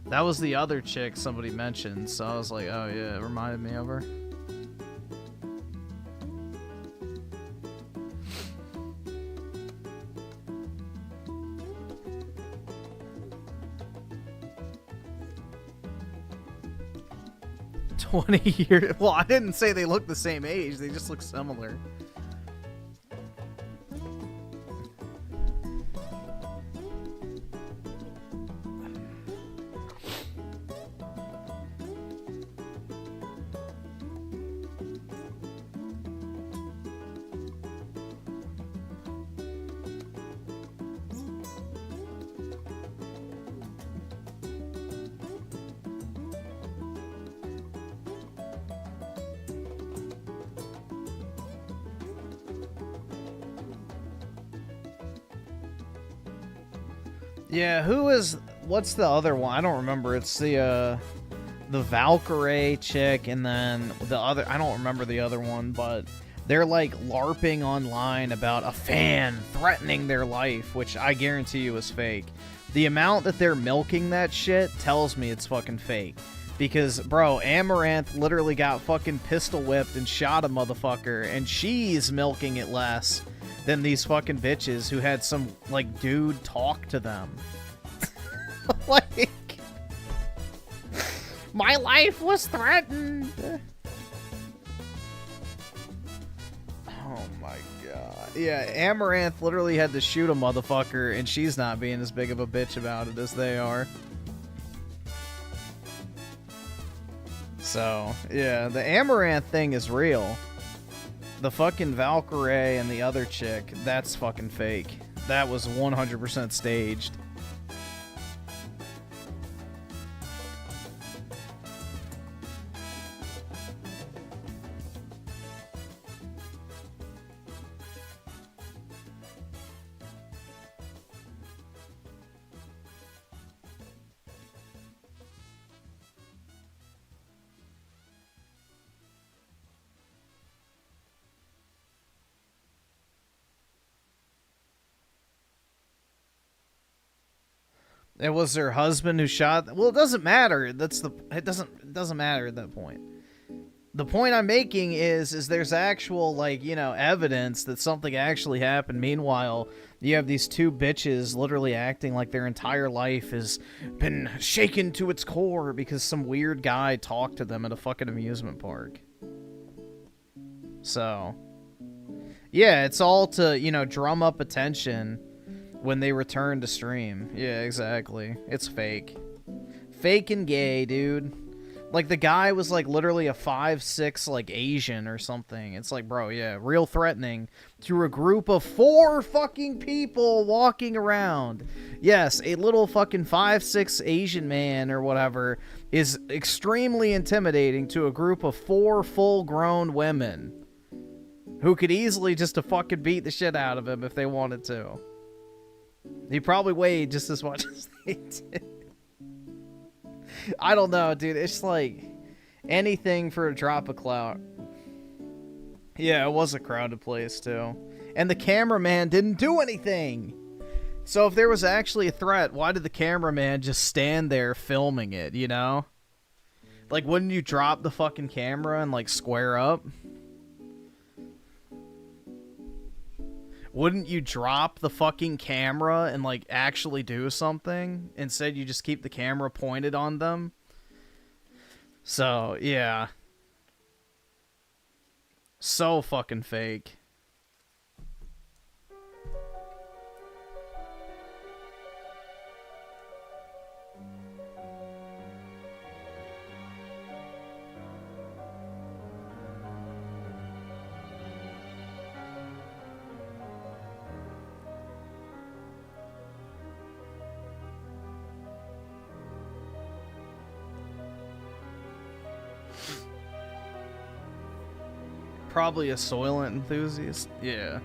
That was the other chick somebody mentioned, so I was like, oh yeah, it reminded me of her. $20 Well, I didn't say they look the same age, they just look similar. Yeah, what's the other one? I don't remember. It's the Valkyrie chick, and then the other, I don't remember the other one, but they're like LARPing online about a fan threatening their life, which I guarantee you is fake. The amount that they're milking that shit tells me it's fucking fake. Because, bro, Amaranth literally got fucking pistol whipped and shot a motherfucker, and she's milking it less than these fucking bitches who had some, like, dude talk to them. Like, my life was threatened. Oh my Yeah, Amaranth literally had to shoot a motherfucker, and she's not being as big of a bitch about it as they are. So, yeah, the Amaranth thing is real. The fucking Valkyrie and the other chick, that's fucking fake. That was 100% staged. It was her husband who shot. Well, it doesn't matter. It doesn't matter at that point. The point I'm making is there's actual, like, you know, evidence that something actually happened. Meanwhile, you have these two bitches literally acting like their entire life has been shaken to its core because some weird guy talked to them at a fucking amusement park. So, yeah, it's all to, you know, drum up attention when they return to stream. Yeah, exactly. It's fake. Fake and gay, dude. Like, the guy was, like, literally a 5'6", like, Asian or something. It's like, bro, yeah, real threatening to a group of 4 fucking people walking around. Yes, a little fucking 5'6" Asian man or whatever is extremely intimidating to a group of 4 full-grown women who could easily just fucking beat the shit out of him if they wanted to. He probably weighed just as much as they did. I don't know, dude. It's like anything for a drop of clout. Yeah, it was a crowded place, too. And the cameraman didn't do anything. So if there was actually a threat, why did the cameraman just stand there filming it, you know? Like, wouldn't you drop the fucking camera and, like, square up? Wouldn't you drop the fucking camera and, like, actually do something? Instead, you just keep the camera pointed on them. So, yeah. So fucking fake. Probably a Soylent enthusiast. Yeah.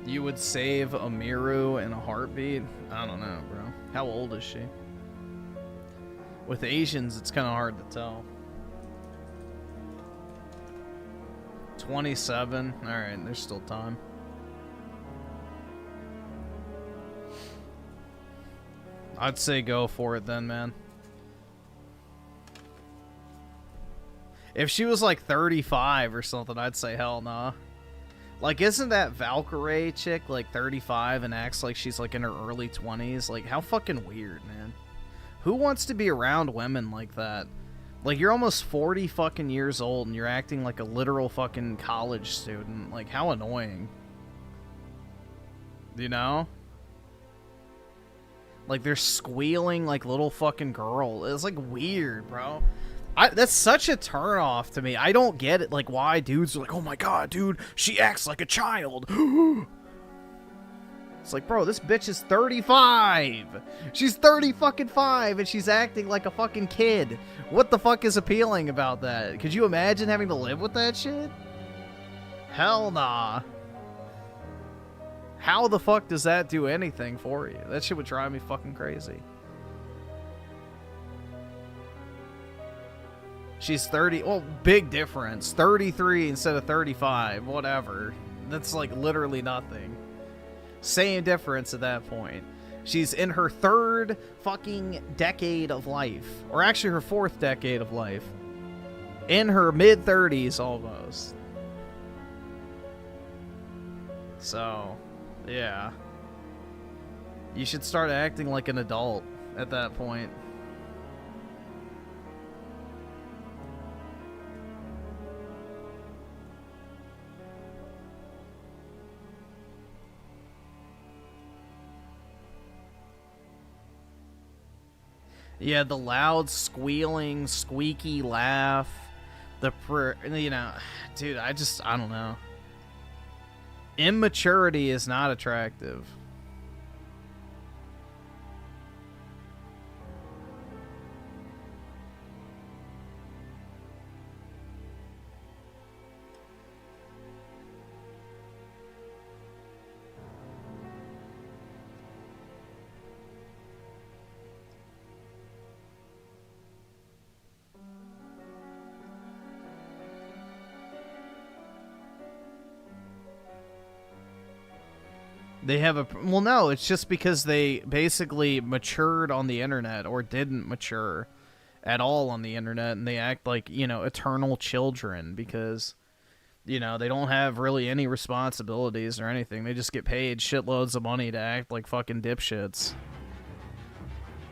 You would save a Miru in a heartbeat? I don't know, bro. How old is she? With Asians, it's kind of hard to tell. 27? Alright, there's still time. I'd say go for it then, man. If she was like 35 or something, I'd say hell nah. Like, isn't that Valkyrie chick like 35 and acts like she's like in her early 20s? Like, how fucking weird, man. Who wants to be around women like that? Like, you're almost 40 fucking years old and you're acting like a literal fucking college student. Like, how annoying. You know? Like, they're squealing like little fucking girl. It's like weird, bro. That's such a turnoff to me. I don't get it. Like, why dudes are like, oh my god, dude, she acts like a child. It's like, bro, this bitch is 35. She's 30 fucking 5 and she's acting like a fucking kid. What the fuck is appealing about that? Could you imagine having to live with that shit? Hell nah. How the fuck does that do anything for you? That shit would drive me fucking crazy. She's 30. Well, big difference. 33 instead of 35. Whatever. That's like literally nothing. Same difference at that point. She's in her 3rd fucking decade of life. Or actually her 4th decade of life. In her mid-30s almost. So... yeah. You should start acting like an adult at that point. Yeah, the loud squealing, squeaky laugh, you know, dude, I don't know. Immaturity is not attractive. They have a... Well, no, it's just because they basically matured on the internet or didn't mature at all on the internet, and they act like, you know, eternal children because, you know, they don't have really any responsibilities or anything. They just get paid shitloads of money to act like fucking dipshits.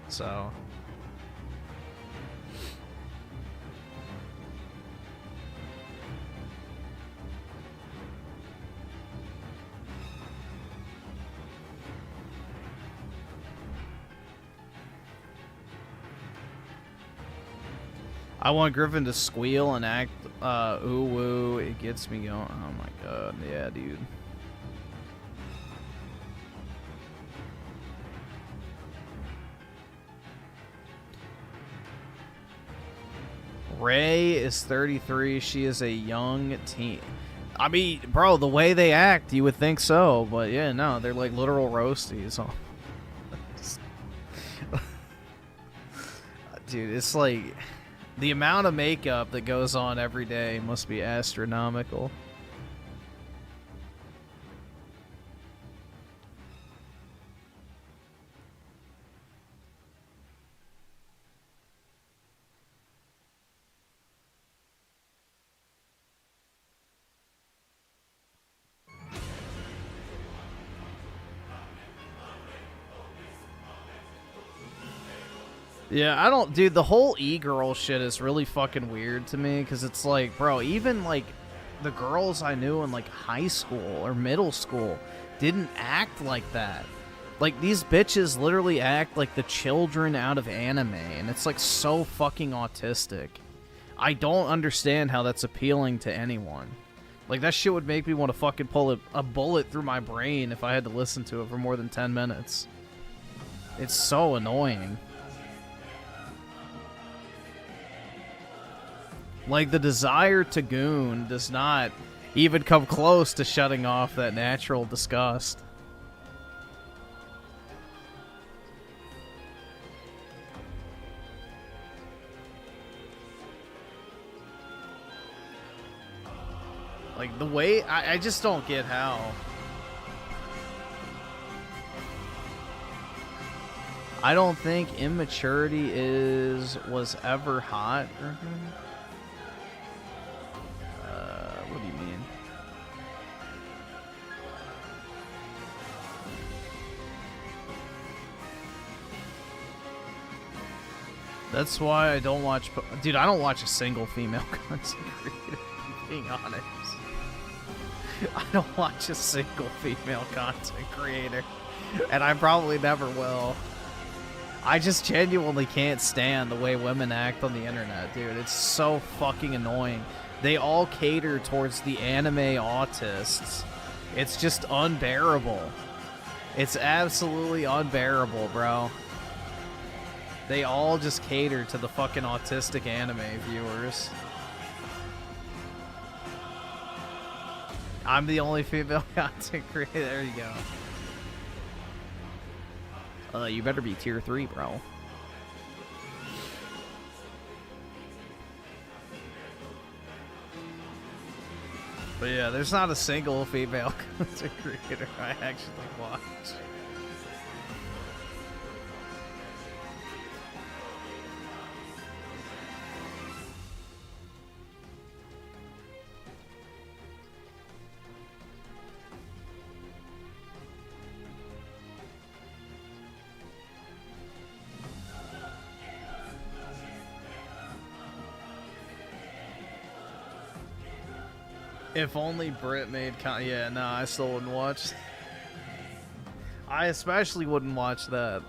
So... I want Griffin to squeal and act ooh woo. It gets me going. Oh my god, yeah, dude. Ray is 33. She is a young teen. I mean, bro, the way they act, you would think so, but yeah, no, they're like literal roasties. Dude, it's like... The amount of makeup that goes on every day must be astronomical. Yeah, I don't... Dude, the whole e-girl shit is really fucking weird to me, because it's like, bro, even, like, the girls I knew in, like, high school or middle school didn't act like that. Like, these bitches literally act like the children out of anime, and it's, like, so fucking autistic. I don't understand how that's appealing to anyone. Like, that shit would make me want to fucking pull a bullet through my brain if I had to listen to it for more than 10 minutes. It's so annoying. Like, the desire to goon does not even come close to shutting off that natural disgust. Like, the way... I just don't get how. I don't think immaturity was ever hot. What do you mean? That's why I don't watch... Dude, I don't watch a single female content creator, being honest. I don't watch a single female content creator. And I probably never will. I just genuinely can't stand the way women act on the internet, dude. It's so fucking annoying. They all cater towards the anime autists. It's just unbearable. It's absolutely unbearable, bro. They all just cater to the fucking autistic anime viewers. I'm the only female content creator. There you go. You better be tier 3, bro. But yeah, there's not a single female content creator I actually watch. If only Brit made yeah, no, I still wouldn't watch. I especially wouldn't watch that.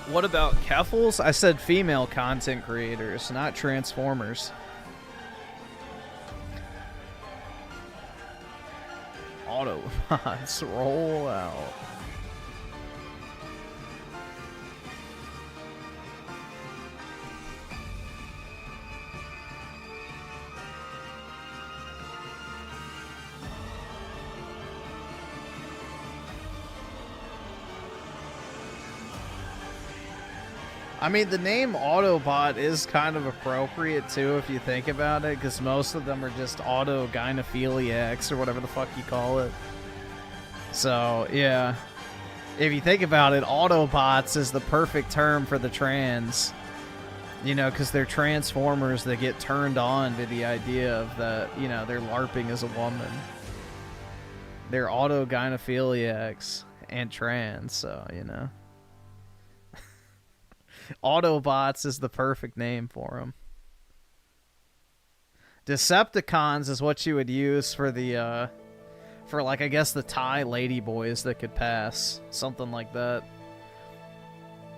What about Keffels? I said female content creators, not Transformers. Autobots roll out. I mean, the name Autobot is kind of appropriate, too, if you think about it, because most of them are just autogynephiliacs, or whatever the fuck you call it. So, yeah. If you think about it, Autobots is the perfect term for the trans. You know, because they're Transformers that get turned on to the idea of that, you know, they're LARPing as a woman. They're autogynephiliacs and trans, so, you know. Autobots is the perfect name for them. Decepticons is what you would use for the, for like, I guess the Thai ladyboys that could pass. Something like that.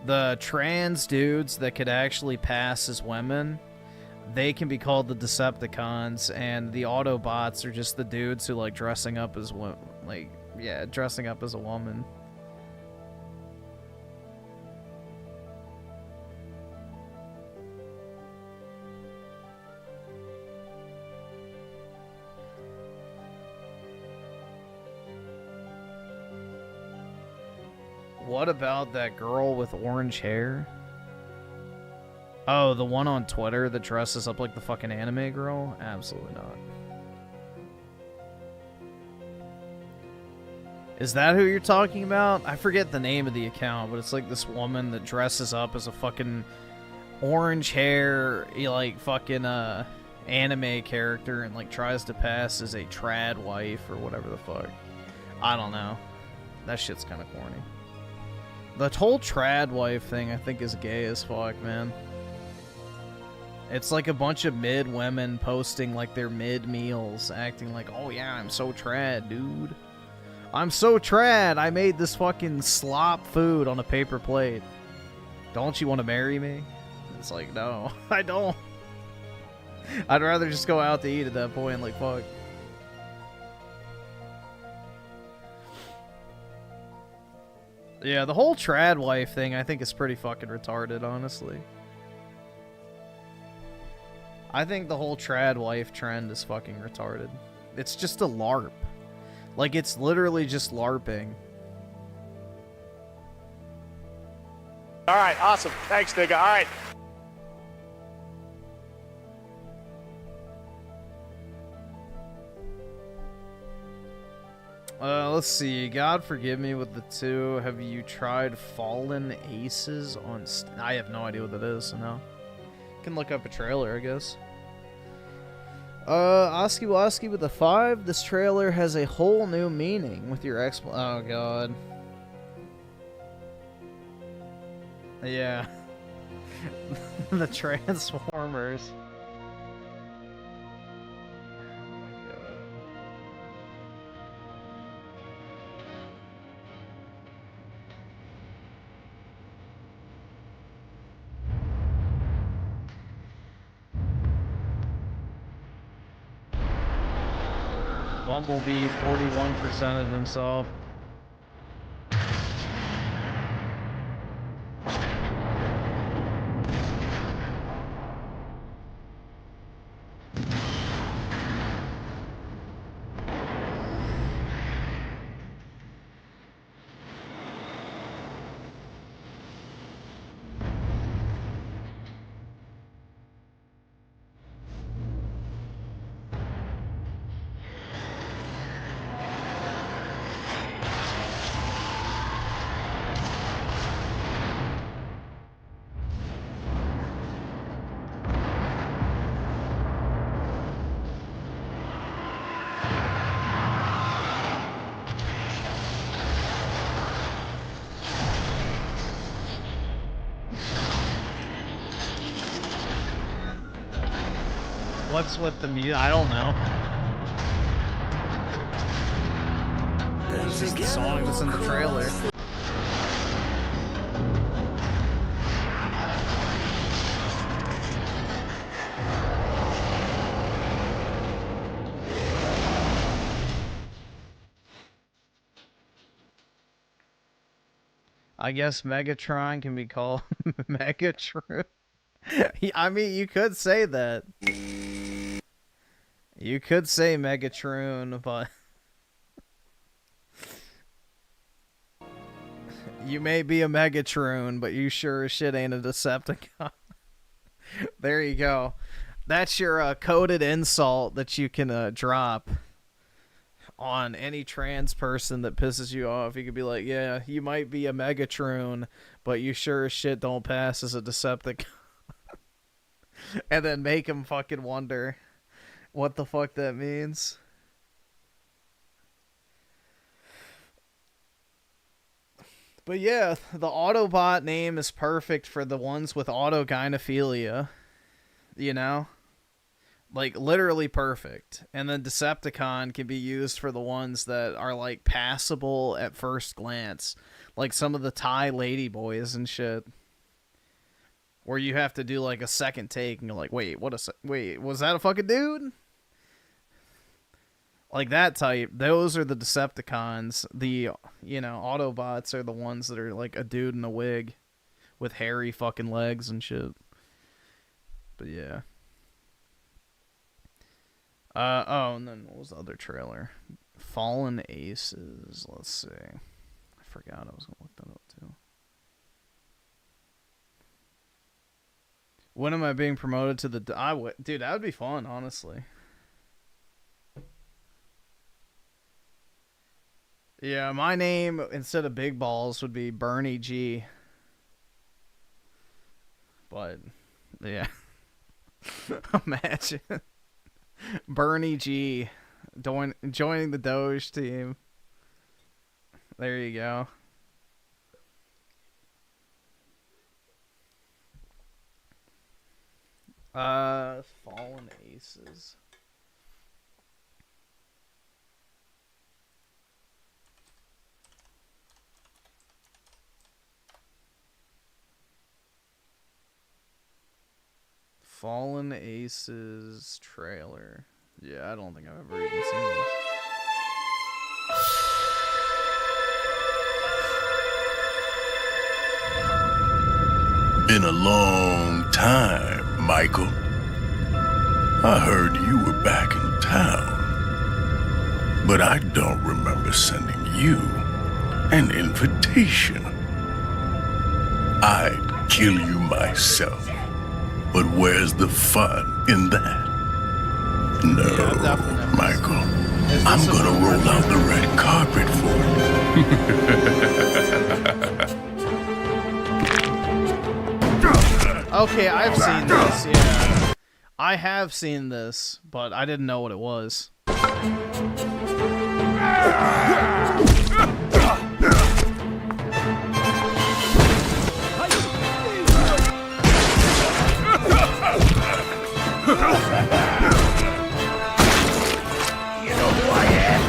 The trans dudes that could actually pass as women, they can be called the Decepticons, and the Autobots are just the dudes who like dressing up as, like, yeah, dressing up as a woman. What about that girl with orange hair? Oh, the one on Twitter that dresses up like the fucking anime girl? Absolutely not. Is that who you're talking about? I forget the name of the account, but it's like this woman that dresses up as a fucking orange hair, like fucking anime character and like tries to pass as a trad wife or whatever the fuck. I don't know. That shit's kind of corny. The whole trad wife thing, I think, is gay as fuck, man. It's like a bunch of mid women posting like their mid meals, acting like, oh yeah, I'm so trad, dude. I'm so trad, I made this fucking slop food on a paper plate. Don't you want to marry me? It's like, no, I don't. I'd rather just go out to eat at that point, like, fuck. Yeah, the whole trad wife thing, I think, is pretty fucking retarded, honestly. I think the whole trad wife trend is fucking retarded. It's just a LARP. Like, it's literally just LARPing. Alright, awesome. Thanks, nigga. Alright. Let's see. God forgive me with the 2. Have you tried Fallen Aces on I have no idea what that is, so no. Can look up a trailer, I guess. Oski Woski with the 5. This trailer has a whole new meaning with your oh god. Yeah. The Transformers. Bumblebee 41% of himself. What's with the music? I don't know. It's just the song that's in the trailer. I guess Megatron can be called Megatron. I mean, you could say that. You could say Megatron, but you may be a Megatron, but you sure as shit ain't a Decepticon. There you go. That's your coded insult that you can drop on any trans person that pisses you off. You could be like, yeah, you might be a Megatron, but you sure as shit don't pass as a Decepticon. And then make him fucking wonder what the fuck that means. But yeah, the Autobot name is perfect for the ones with autogynephilia. You know? Like, literally perfect. And then Decepticon can be used for the ones that are, like, passable at first glance. Like some of the Thai ladyboys and shit. Where you have to do, like, a second take and you're like, wait, wait, was that a fucking dude? Like that type. Those are the Decepticons. The, you know, Autobots are the ones that are, like, a dude in a wig. With hairy fucking legs and shit. But yeah. Oh, and then what was the other trailer? Fallen Aces. Let's see. I forgot I was going to look that up too. When am I being promoted to the... Dude, that would be fun, honestly. Yeah, my name, instead of Big Balls, would be Bernie G. But, yeah. Imagine. Bernie G joining the Doge team. There you go. Fallen Aces. Fallen Aces trailer. Yeah, I don't think I've ever even seen this. Been a long time, Michael. I heard you were back in town, but I don't remember sending you an invitation. I'd kill you myself, but where's the fun in that? No, yeah, Michael, I'm gonna roll out the red carpet for you. Okay, I've seen this, yeah. I have seen this, but I didn't know what it was. You know who I am?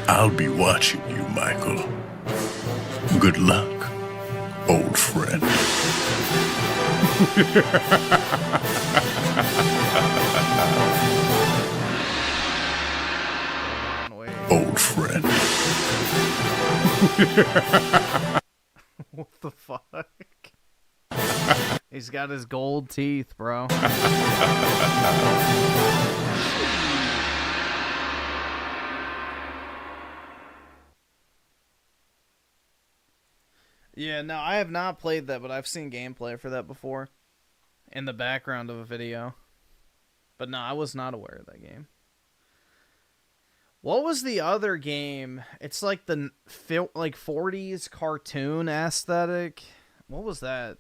I'll be watching you, Michael. Good luck, old friend. Old friend. What the fuck? He's got his gold teeth, bro. Yeah, no, I have not played that, but I've seen gameplay for that before. In the background of a video. But no, I was not aware of that game. What was the other game? It's like the 40s cartoon aesthetic. What was that?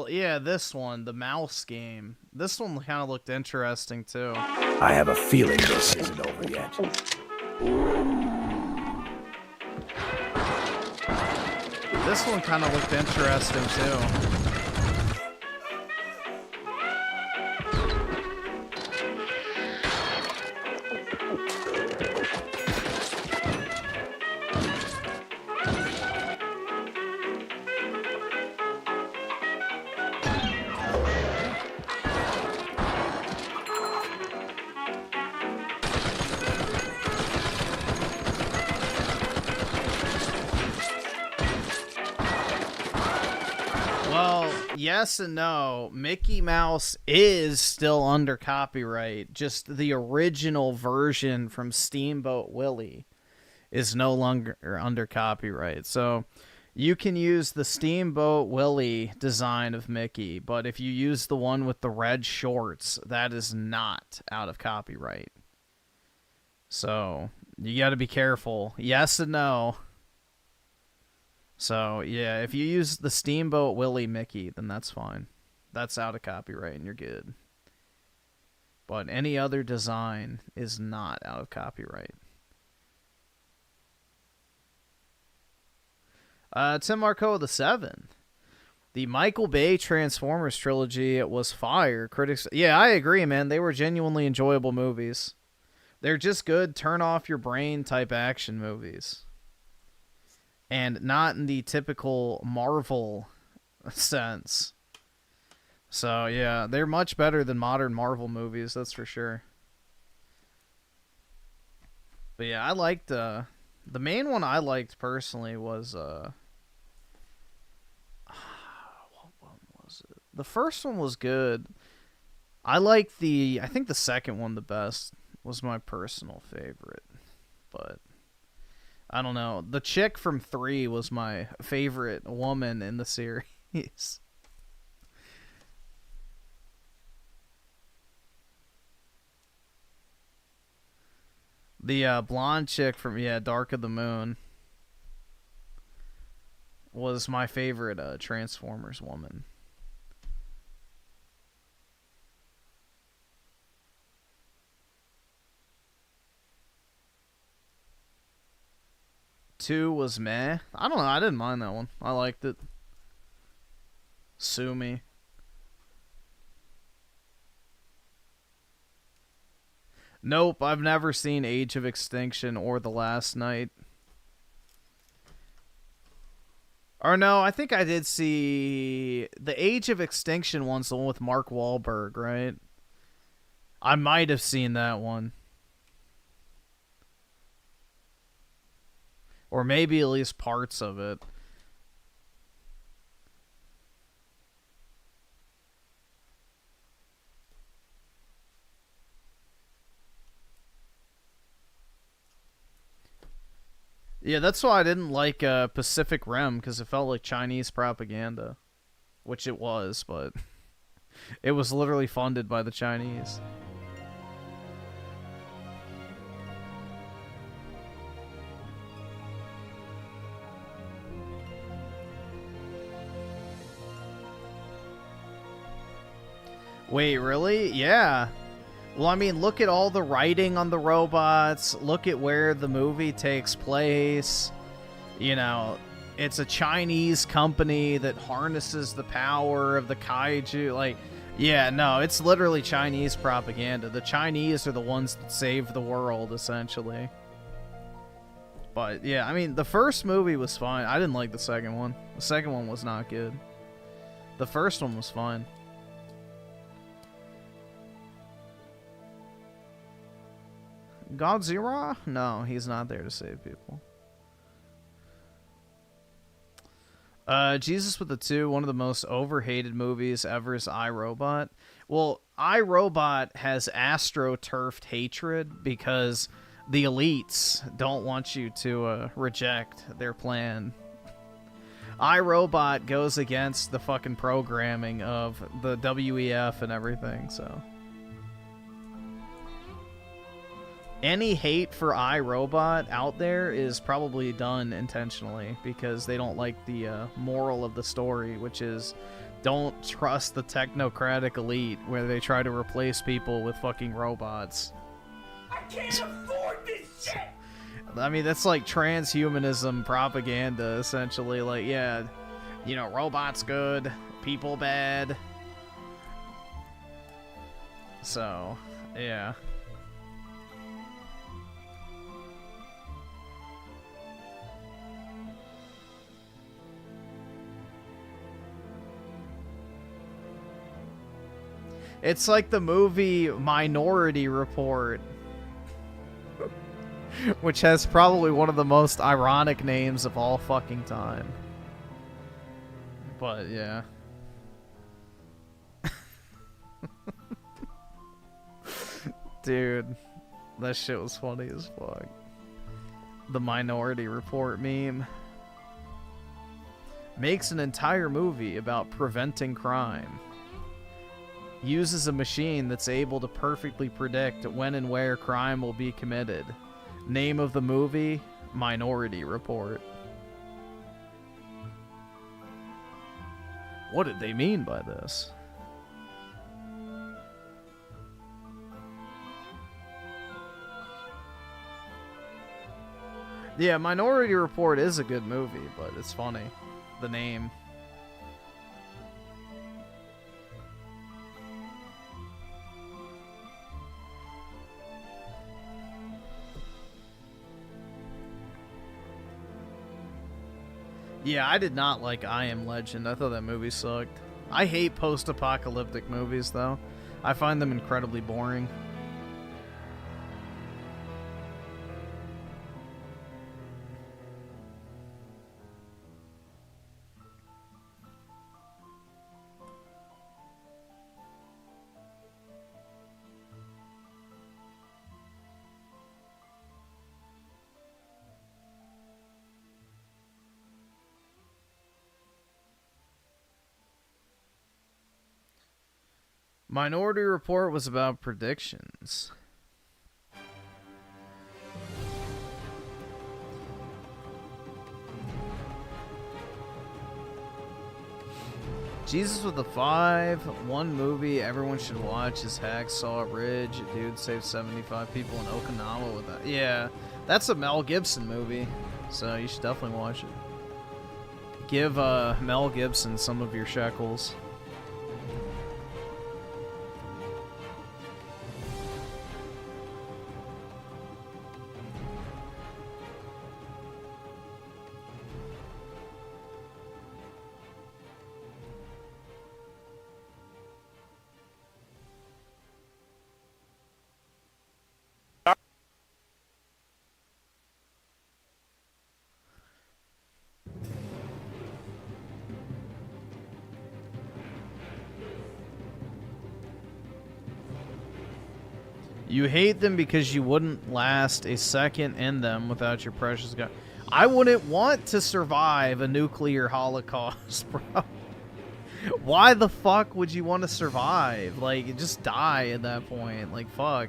Yeah, this one, the mouse game. This one kind of looked interesting too. I have a feeling this isn't over yet. This one kind of looked interesting too. Yes and no. Mickey Mouse is still under copyright. Just the original version from Steamboat Willie is no longer under copyright. So you can use the Steamboat Willie design of Mickey, but if you use the one with the red shorts, that is not out of copyright. So you got to be careful. Yes and no. So, yeah, if you use the Steamboat Willie Mickey, then that's fine. That's out of copyright and you're good. But any other design is not out of copyright. Tim Marco the 7. The Michael Bay Transformers trilogy was fire. Critics... Yeah, I agree, man. They were genuinely enjoyable movies. They're just good turn-off-your-brain type action movies. And not in the typical Marvel sense. So, yeah, they're much better than modern Marvel movies, that's for sure. But yeah, I liked, the main one I liked personally was, what one was it? The first one was good. I think the second one the best was my personal favorite. But I don't know. The chick from 3 was my favorite woman in the series. The blonde chick from, Dark of the Moon was my favorite Transformers woman. Two was meh. I don't know. I didn't mind that one. I liked it. Sue me. Nope, I've never seen Age of Extinction or The Last Night. Or no, I think I did see the Age of Extinction one's the one with Mark Wahlberg, right? I might have seen that one. Or maybe at least parts of it. Yeah, that's why I didn't like Pacific Rim, because it felt like Chinese propaganda. Which it was, but it was literally funded by the Chinese. Wait, really? Yeah. Well, I mean, look at all the writing on the robots. Look at where the movie takes place. You know, it's a Chinese company that harnesses the power of the kaiju. Like, yeah, no, it's literally Chinese propaganda. The Chinese are the ones that save the world, essentially. But, yeah, I mean, the first movie was fine. I didn't like the second one. The second one was not good. The first one was fine. Godzilla? No, he's not there to save people. Jesus with the 2, one of the most overhated movies ever is iRobot. Well, iRobot has astroturfed hatred because the elites don't want you to reject their plan. iRobot goes against the fucking programming of the WEF and everything, so... Any hate for iRobot out there is probably done intentionally because they don't like the moral of the story, which is Don't trust the technocratic elite where they try to replace people with fucking robots. I can't afford this shit! I mean, that's like transhumanism propaganda, essentially. Like, yeah, you know, robots good, people bad. So, yeah. It's like the movie Minority Report, which has probably one of the most ironic names of all fucking time. But, yeah. Dude, that shit was funny as fuck. The Minority Report meme makes an entire movie about preventing crime. Uses a machine that's able to perfectly predict when and where crime will be committed. Name of the movie, Minority Report. What did they mean by this? Yeah, Minority Report is a good movie, but it's funny. The name. Yeah, I did not like I Am Legend. I thought that movie sucked. I hate post-apocalyptic movies, though. I find them incredibly boring. Minority Report was about predictions. Jesus with a 5. One movie everyone should watch is Hacksaw Ridge. A dude saved 75 people in Okinawa with that. Yeah, that's a Mel Gibson movie, so you should definitely watch it. Give Mel Gibson some of your shekels. You hate them because you wouldn't last a second in them without your precious gun. I wouldn't want to survive a nuclear holocaust, bro. Why the fuck would you want to survive? Like, just die at that point. Like, fuck.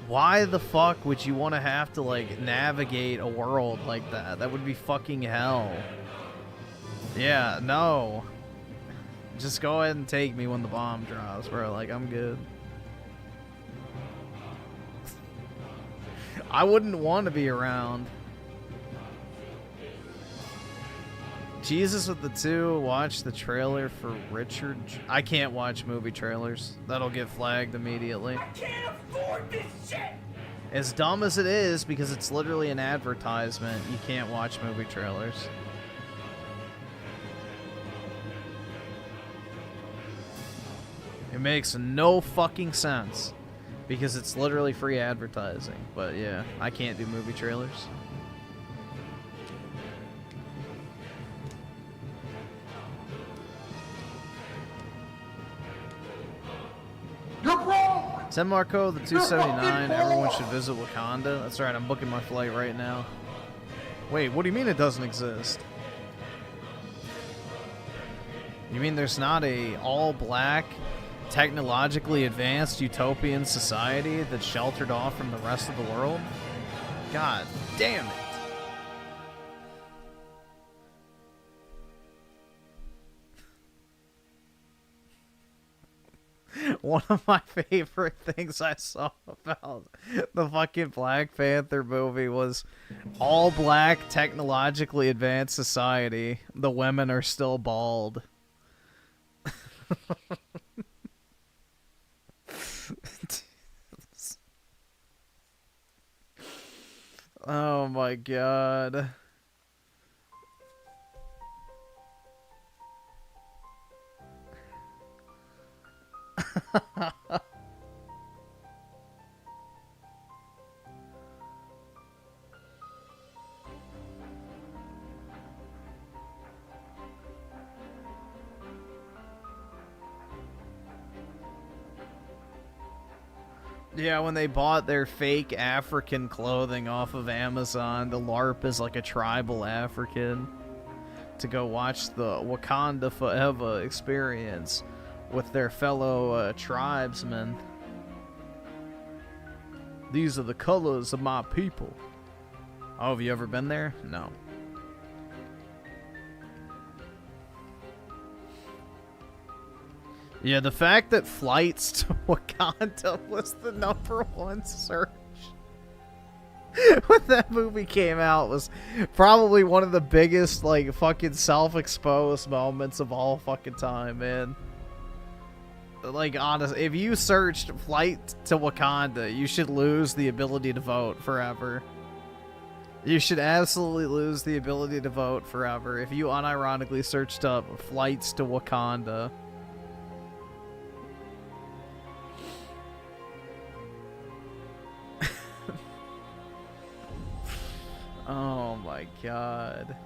Why the fuck would you want to have to, like, navigate a world like that? That would be fucking hell. Yeah, no. Just go ahead and take me when the bomb drops, bro. Like, I'm good. I wouldn't want to be around. Jesus with the 2. Watch the trailer for Richard. I can't watch movie trailers. That'll get flagged immediately. I can't afford this shit! As dumb as it is, because it's literally an advertisement, you can't watch movie trailers. It makes no fucking sense because it's literally free advertising. But yeah, I can't do movie trailers. Send Marco the 279. Everyone should visit Wakanda. That's right, I'm booking my flight right now. Wait, what do you mean it doesn't exist? You mean there's not a all-black, technologically advanced utopian society that's sheltered off from the rest of the world? God damn it. One of my favorite things I saw about the fucking Black Panther movie was all black, technologically advanced society. The women are still bald. Oh my god. Yeah, when they bought their fake African clothing off of Amazon to LARP as like a tribal African to go watch the Wakanda Forever experience with their fellow tribesmen. These are the colors of my people. Oh, have you ever been there? No. Yeah, the fact that flights to Wakanda was the #1 search when that movie came out was probably one of the biggest, like, fucking self-exposed moments of all fucking time, man. Like, honestly, if you searched flight to Wakanda, you should lose the ability to vote forever. You should absolutely lose the ability to vote forever if you unironically searched up flights to Wakanda. Oh my god.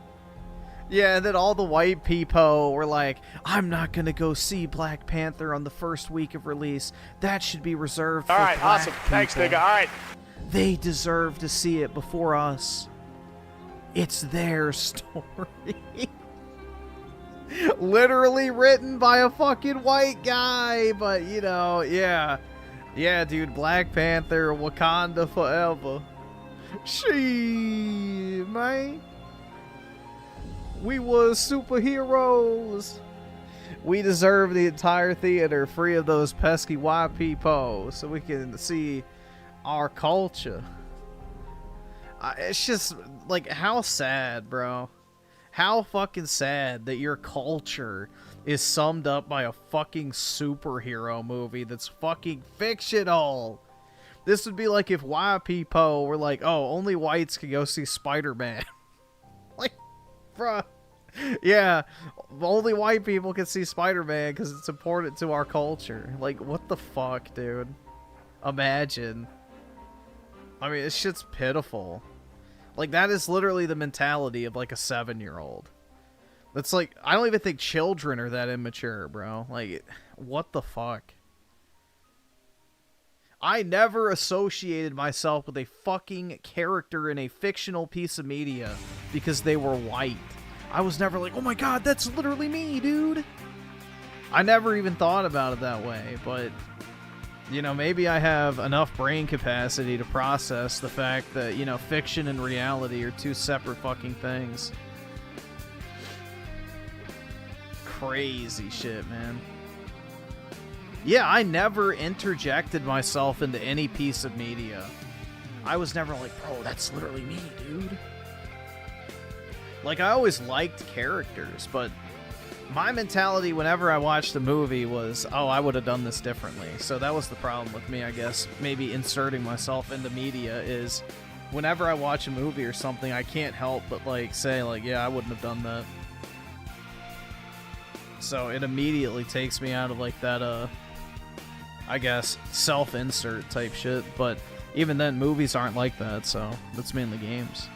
Yeah, and then all the white people were like, I'm not gonna go see Black Panther on the first week of release. That should be reserved for Alright, black awesome. people. Thanks, nigga. Alright. They deserve to see it before us. It's their story. Literally written by a fucking white guy, but you know, yeah. Yeah, dude, Black Panther, Wakanda Forever. She, man. We was superheroes. We deserve the entire theater free of those pesky white people so we can see our culture. It's just, like, how sad, bro. How fucking sad that your culture is summed up by a fucking superhero movie that's fucking fictional. This would be like if white people were like, oh, only whites can go see Spider-Man. Like, bruh. Yeah, only white people can see Spider-Man because it's important to our culture. Like, what the fuck, dude? Imagine. I mean, this shit's pitiful. Like, that is literally the mentality of, like, a 7-year-old. That's like, I don't even think children are that immature, bro. Like, what the fuck? I never associated myself with a fucking character in a fictional piece of media because they were white. I was never like, oh my god, that's literally me, dude. I never even thought about it that way, but, you know, maybe I have enough brain capacity to process the fact that, you know, fiction and reality are two separate fucking things. Crazy shit, man. Yeah, I never interjected myself into any piece of media. I was never like, bro, that's literally me, dude. Like, I always liked characters, but my mentality whenever I watched a movie was, oh, I would have done this differently. So that was the problem with me, I guess. Maybe inserting myself into media is, whenever I watch a movie or something, I can't help but, like, say, like, yeah, I wouldn't have done that. So it immediately takes me out of, like, that, I guess, self-insert type shit. But even then, movies aren't like that, so that's mainly games.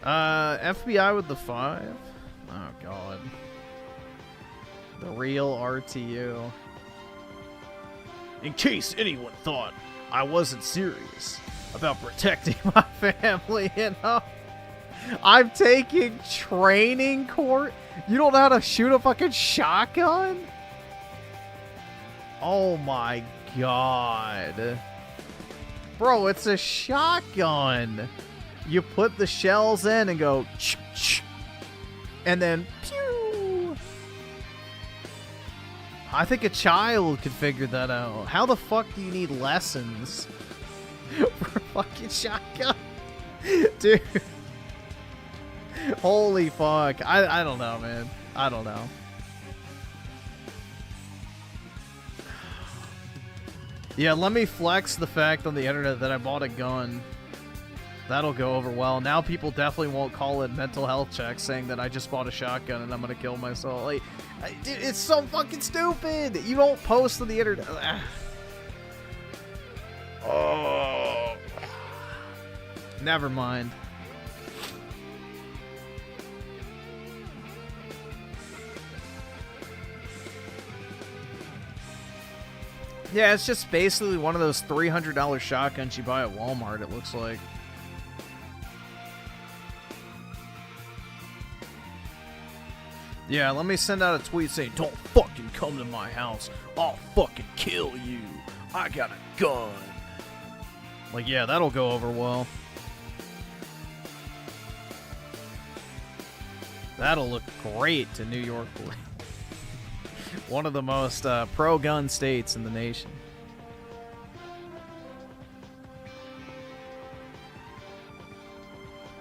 FBI with the 5? Oh, God. The real RTU. In case anyone thought I wasn't serious about protecting my family enough, I'm taking training course? You don't know how to shoot a fucking shotgun? Oh my god. Bro, it's a shotgun. You put the shells in and go, and then pew. I think a child could figure that out. How the fuck do you need lessons for a fucking shotgun? Dude. Holy fuck. I don't know, man. I don't know. Yeah, let me flex the fact on the internet that I bought a gun. That'll go over well. Now people definitely won't call it mental health checks saying that I just bought a shotgun and I'm gonna kill myself. Like, dude, it's so fucking stupid. You don't post on the internet. Oh. Never mind. Yeah, it's just basically one of those $300 shotguns you buy at Walmart, it looks like. Yeah, let me send out a tweet saying, don't fucking come to my house. I'll fucking kill you. I got a gun. Like, yeah, that'll go over well. That'll look great to New York police. One of the most pro-gun states in the nation.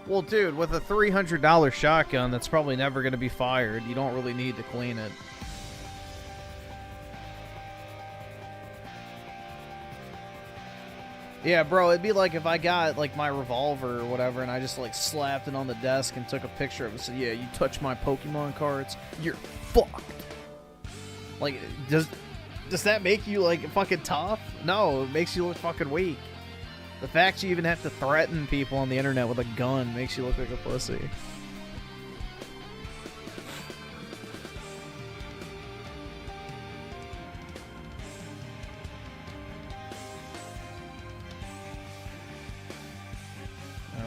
Well, dude, with a $300 shotgun that's probably never going to be fired, you don't really need to clean it. Yeah, bro, it'd be like if I got, like, my revolver or whatever, and I just, like, slapped it on the desk and took a picture of it and said, yeah, you touch my Pokemon cards, you're fucked. Like, does that make you, like, fucking tough? No, it makes you look fucking weak. The fact you even have to threaten people on the internet with a gun makes you look like a pussy.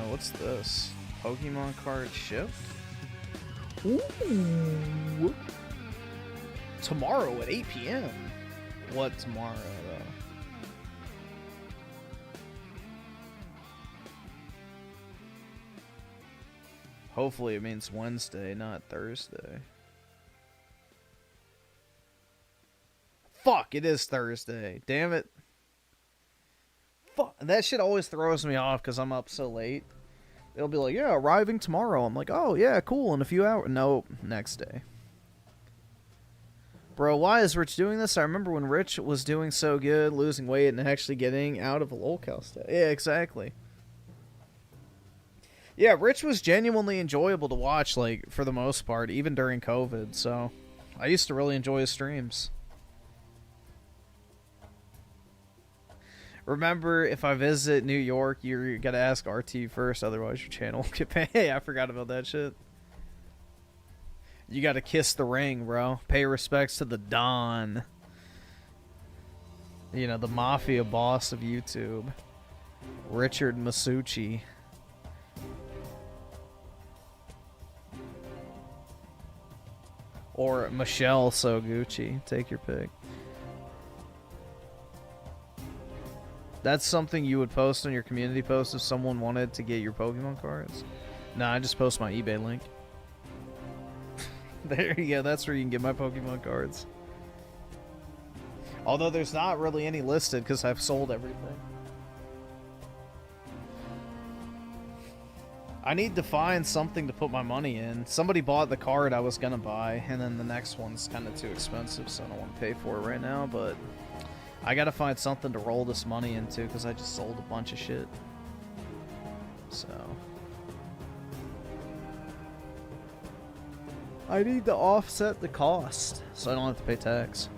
What's this? Pokemon card shipped? Ooh. Tomorrow at 8 p.m. What tomorrow, though? Hopefully it means Wednesday, not Thursday. Fuck, it is Thursday. Damn it. Fuck, that shit always throws me off because I'm up so late. It'll be like, yeah, arriving tomorrow. I'm like, oh, yeah, cool, in a few hours. Nope, next day. Bro, why is Rich doing this? I remember when Rich was doing so good, losing weight, and actually getting out of a locale state. Yeah, exactly. Yeah, Rich was genuinely enjoyable to watch, like, for the most part, even during COVID, so I used to really enjoy his streams. Remember, if I visit New York, you gotta ask RT first, otherwise your channel won't get paid. Hey, I forgot about that shit. You gotta kiss the ring, bro. Pay respects to the Don. You know, the mafia boss of YouTube. Richard Masucci. Or Michelle Soguchi. Take your pick. That's something you would post on your community post if someone wanted to get your Pokemon cards? Nah, I just post my eBay link. There you go, that's where you can get my Pokemon cards. Although there's not really any listed because I've sold everything. I need to find something to put my money in. Somebody bought the card I was gonna buy, and then the next one's kind of too expensive, so I don't want to pay for it right now, but I gotta find something to roll this money into because I just sold a bunch of shit. So I need to offset the cost so I don't have to pay tax.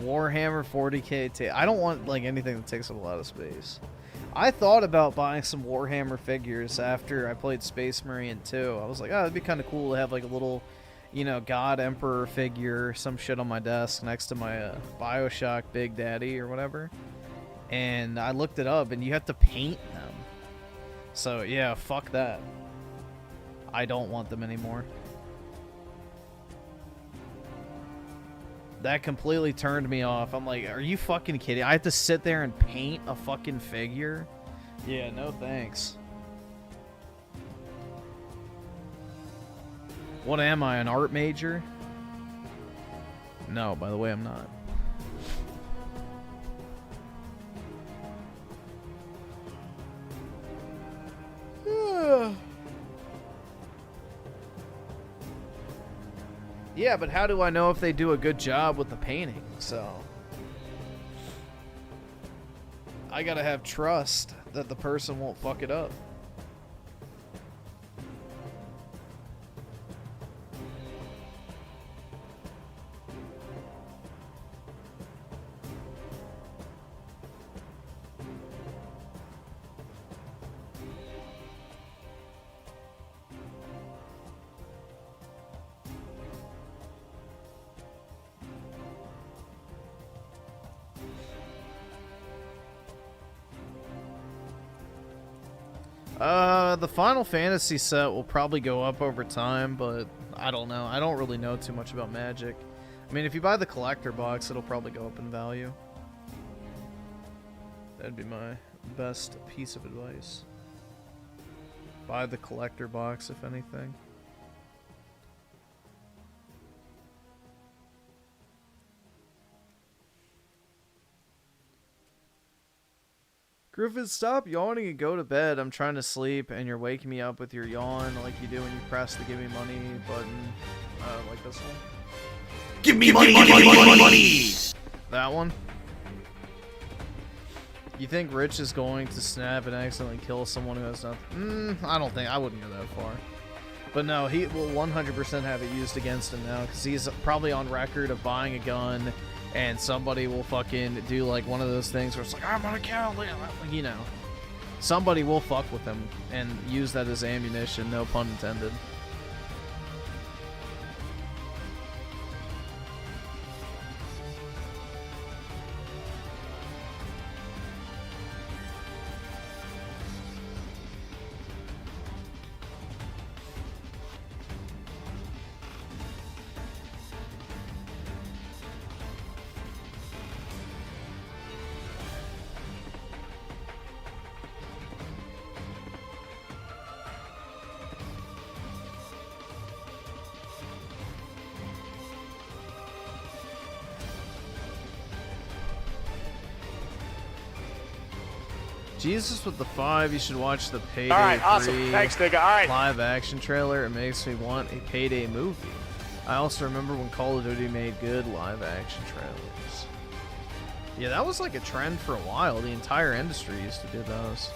Warhammer 40k. I don't want like anything that takes up a lot of space. I thought about buying some Warhammer figures after I played Space Marine 2. I was like, oh, it'd be kind of cool to have like a little, you know, God Emperor figure, some shit on my desk next to my BioShock Big Daddy or whatever. And I looked it up, and you have to paint them. So yeah, fuck that. I don't want them anymore. That completely turned me off. I'm like, are you fucking kidding? I have to sit there and paint a fucking figure? Yeah, no thanks. What am I, an art major? No, by the way, I'm not. Yeah, but how do I know if they do a good job with the painting? So I gotta have trust that the person won't fuck it up. The Final Fantasy set will probably go up over time, but I don't know. I don't really know too much about Magic. I mean, if you buy the collector box, it'll probably go up in value. That'd be my best piece of advice. Buy the collector box, if anything. Griffin, stop yawning and go to bed. I'm trying to sleep, and you're waking me up with your yawn like you do when you press the give me money button. Like this one. Give me money! That one? You think Rich is going to snap and accidentally kill someone who has nothing? I don't think. I wouldn't go that far. But no, he will 100% have it used against him now, because he's probably on record of buying a gun, and somebody will fucking do like one of those things where it's like, I'm gonna kill him, you know. Somebody will fuck with him and use that as ammunition, no pun intended. Jesus with the 5, you should watch the Payday 3 awesome. Thanks, nigga. All right. live action trailer. It makes me want a Payday movie. I also remember when Call of Duty made good live action trailers. Yeah, that was like a trend for a while. The entire industry used to do those.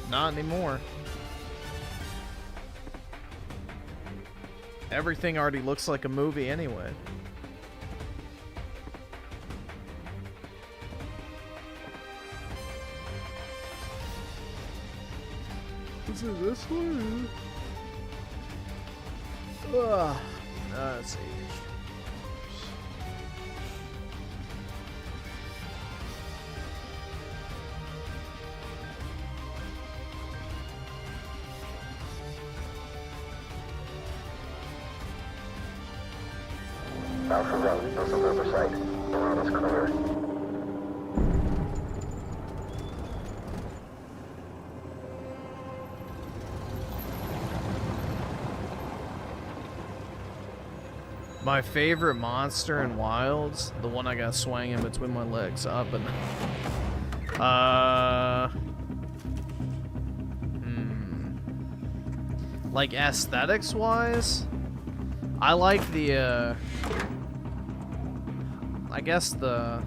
Not anymore. Everything already looks like a movie anyway. Is it this one? Let's see. Alpha Road, Alpha Riverside. The road is clear. My favorite monster in Wilds, the one I got swinging between my legs, up and like aesthetics wise, I like the I guess the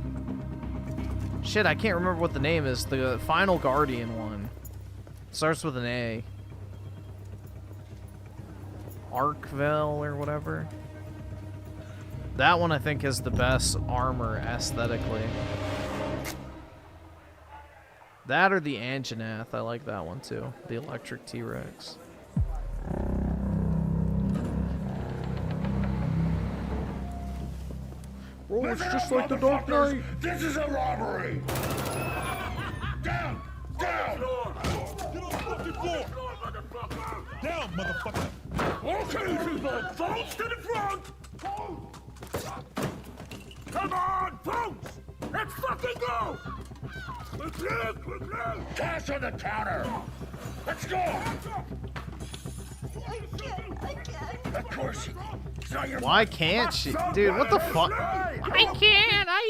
shit, I can't remember what the name is, the Final Guardian one. Starts with an A. Arkville or whatever. That one I think has the best armor aesthetically. That or the Anjanath, I like that one too. The electric T-Rex. Oh, it's just like the Dark Knight. This is a robbery. Down! Down! Get on the fucking floor! Down, motherfucker! Okay, people, folks to the front! Come on, folks! Let's fucking go! Cash on the counter! Let's go! I can't. Of course you can. It's not your Why can't she? Dude, what the fuck? I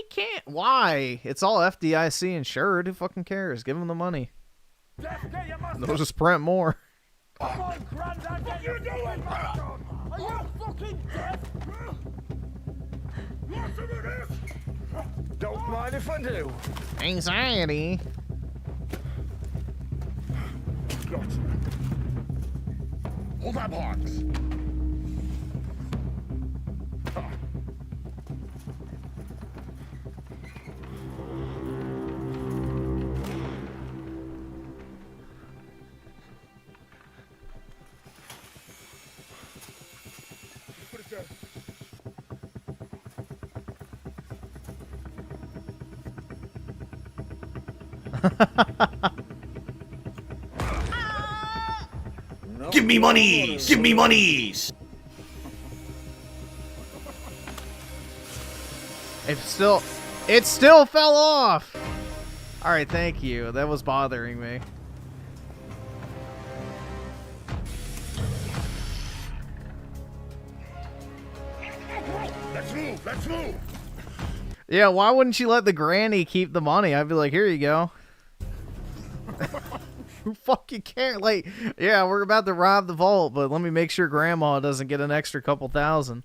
can't. Why? It's all FDIC insured. Who fucking cares? Give them the money. They'll just print more. Come on, Grandad, what you doing? Are you fucking deaf? Want some of this? Don't mind if I do. Anxiety. Gotcha. Hold that box. Put it there. Give me monies! Give me monies! It still fell off. All right, thank you. That was bothering me. Let's move. Let's move. Yeah, why wouldn't she let the granny keep the money? I'd be like, here you go. Who fucking cares? Like, yeah, we're about to rob the vault, but let me make sure grandma doesn't get an extra couple thousand.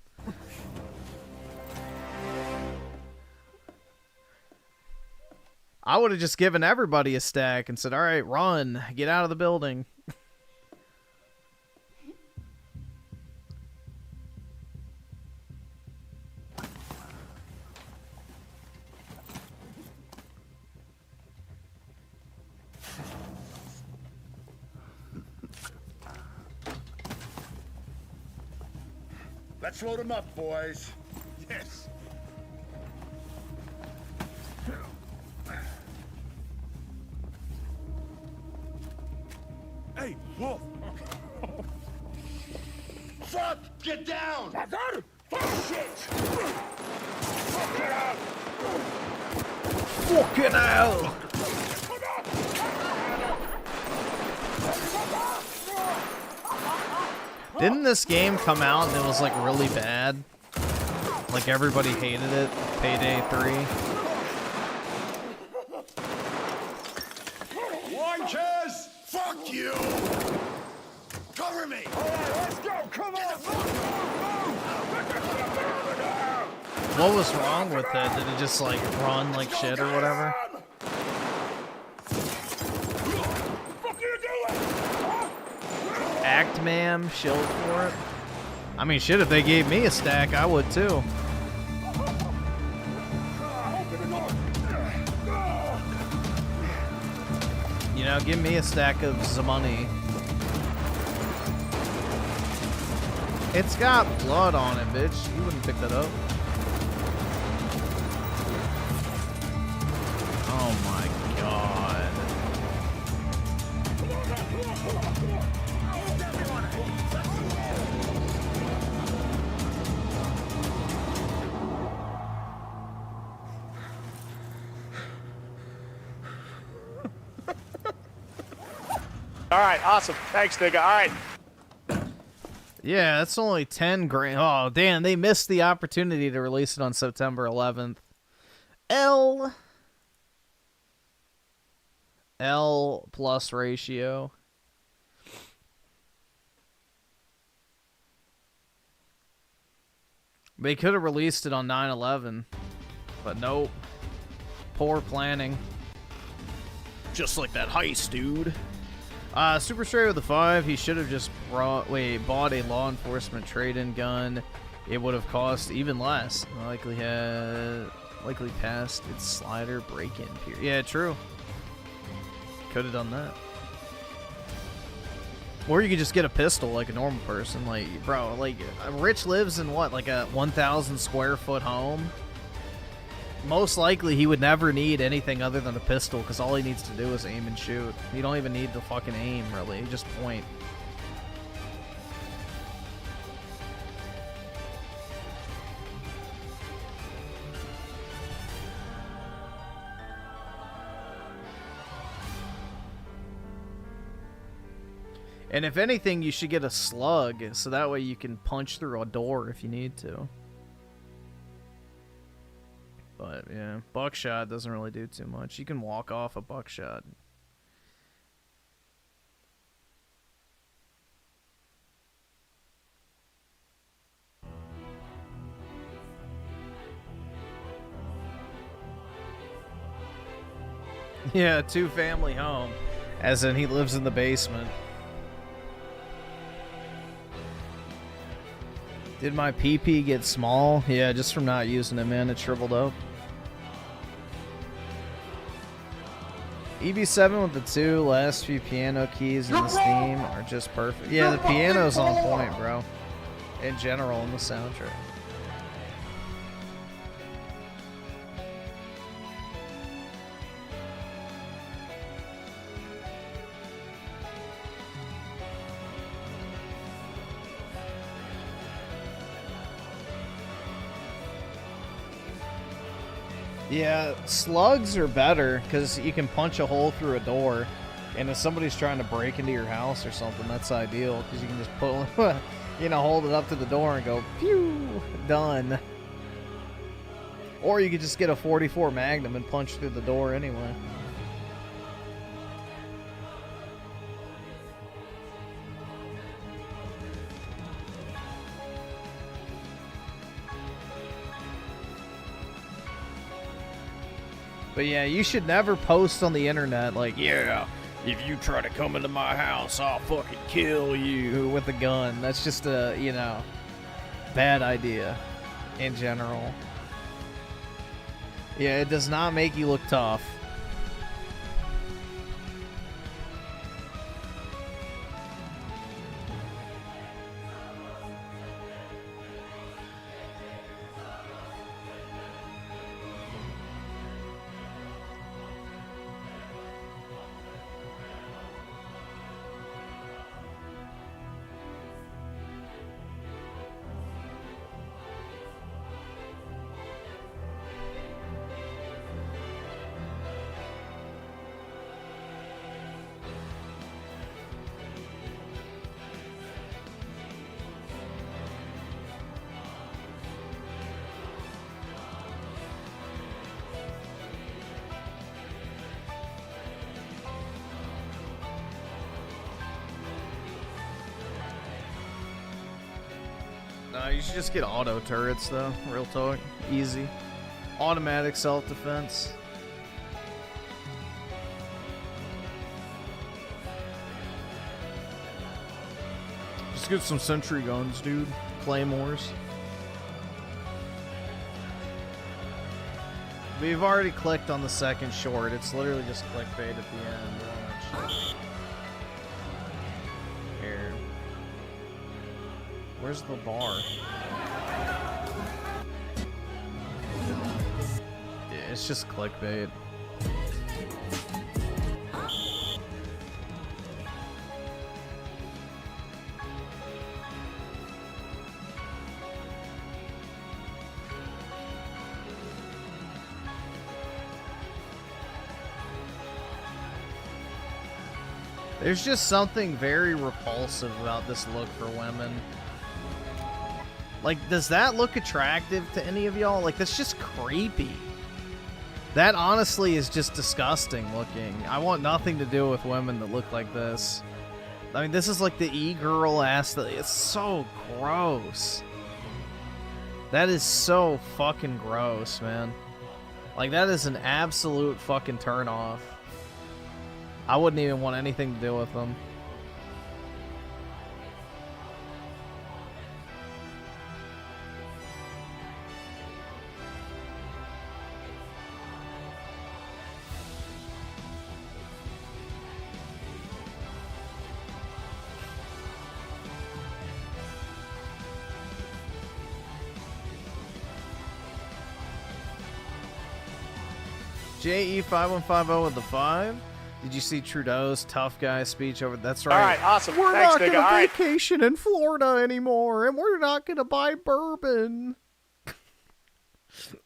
I would have just given everybody a stack and said, all right, run, get out of the building. Let's load them up, boys. Yes. Hey, Wolf! Fuck! Get down! Fuck shit! Fuck it out! Fucking hell! Didn't this game come out and it was like really bad? Like everybody hated it? Payday 3? Wankers! Fuck you! Cover me! Alright, let's go! Come on! What was wrong with it? Did it just like run like shit or whatever? Act ma'am, shield for it. I mean, shit, if they gave me a stack, I would too. You know, give me a stack of money. It's got blood on it, bitch. You wouldn't pick that up. Oh my god. All right, awesome. Thanks, nigga. All right. Yeah, that's only 10 grand. Oh, damn, they missed the opportunity to release it on September 11th. L plus ratio. They could have released it on 9/11, but nope. Poor planning. Just like that heist, dude. Super Stray with the 5. He should have just bought a law enforcement trade-in gun. It would have cost even less. Likely passed its slider break-in period. Yeah, true. Could have done that. Or you could just get a pistol like a normal person. Like, bro, like, Rich lives in what, like a 1,000 square foot home? Most likely he would never need anything other than a pistol, because all he needs to do is aim and shoot. You don't even need to fucking aim, really. You just point. And if anything, you should get a slug, so that way you can punch through a door if you need to. But, yeah, buckshot doesn't really do too much. You can walk off a buckshot. Yeah, two-family home. As in, he lives in the basement. Did my PP get small? Yeah, just from not using it, man. It shriveled up. EB7 with the 2 last few piano keys in this theme are just perfect. Yeah, the piano's on point, bro. In general, in the soundtrack. Yeah, slugs are better because you can punch a hole through a door, and if somebody's trying to break into your house or something, that's ideal because you can just put, you know, hold it up to the door and go, pew, done. Or you could just get a 44 Magnum and punch through the door anyway. But yeah, you should never post on the internet like, yeah, if you try to come into my house, I'll fucking kill you with a gun. That's just a, you know, bad idea in general. Yeah, it does not make you look tough. No, you should just get auto turrets, though. Real talk. Easy. Automatic self-defense. Just get some sentry guns, dude. Claymores. We've already clicked on the second short. It's literally just clickbait at the end. Here. Where's the bar? Yeah, it's just clickbait. There's just something very repulsive about this look for women. Like, does that look attractive to any of y'all? Like, that's just creepy. That honestly is just disgusting looking. I want nothing to do with women that look like this. I mean, this is like the e-girl ass. It's so gross. That is so fucking gross, man. Like, that is an absolute fucking turn off. I wouldn't even want anything to do with them. JE5150 with the 5. Did you see Trudeau's tough guy speech over? That's right. All right, awesome. We're Thanks, not going nigga. All to right. vacation in Florida anymore, and we're not going to buy bourbon.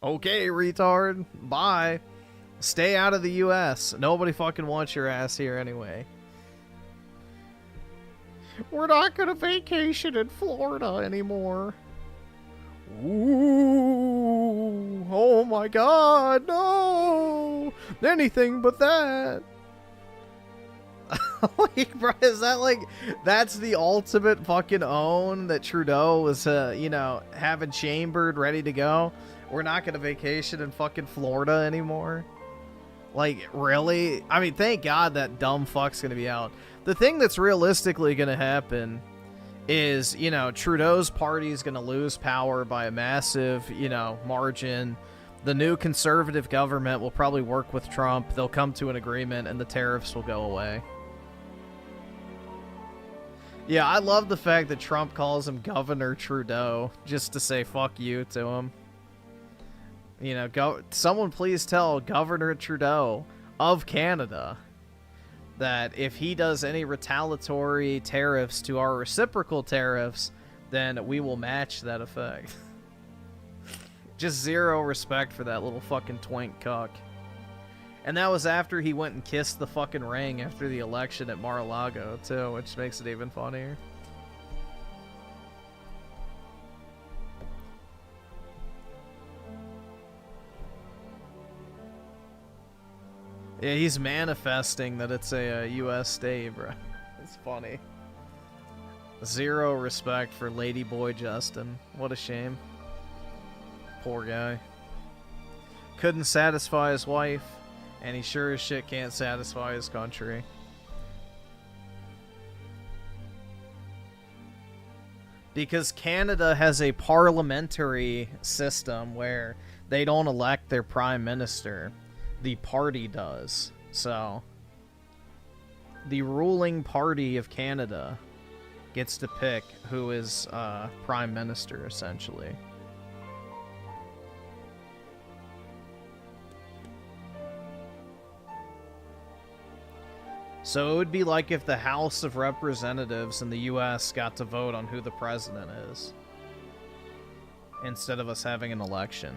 Okay, retard. Bye. Stay out of the U.S. Nobody fucking wants your ass here anyway. We're not going to vacation in Florida anymore. Ooh. Oh my god, no! Anything but that. Like, bro, is that like, that's the ultimate fucking own that Trudeau was, you know, having chambered, ready to go? We're not going to vacation in fucking Florida anymore? Like, really? I mean, thank God that dumb fuck's going to be out. The thing that's realistically going to happen is, you know, Trudeau's party is going to lose power by a massive, you know, margin. The new conservative government will probably work with Trump. They'll come to an agreement and the tariffs will go away. Yeah, I love the fact that Trump calls him Governor Trudeau just to say fuck you to him. You know, someone please tell Governor Trudeau of Canada that if he does any retaliatory tariffs to our reciprocal tariffs, then we will match that effect. Just zero respect for that little fucking twink cuck. And that was after he went and kissed the fucking ring after the election at Mar-a-Lago, too, which makes it even funnier. Yeah, he's manifesting that it's a U.S. state, bro. It's funny. Zero respect for Ladyboy Justin. What a shame. Poor guy. Couldn't satisfy his wife, and he sure as shit can't satisfy his country. Because Canada has a parliamentary system where they don't elect their prime minister. The party does. So, the ruling party of Canada gets to pick who is prime minister, essentially. So it would be like if the House of Representatives in the U.S. got to vote on who the president is, instead of us having an election.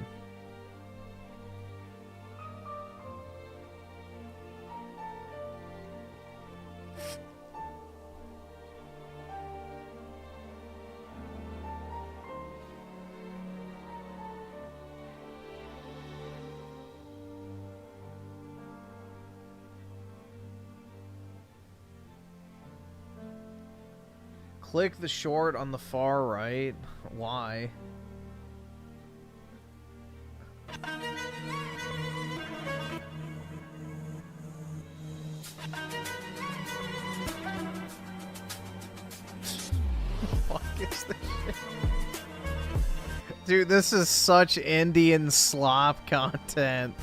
Click the short on the far right. Why? What is this shit? Dude, this is such Indian slop content.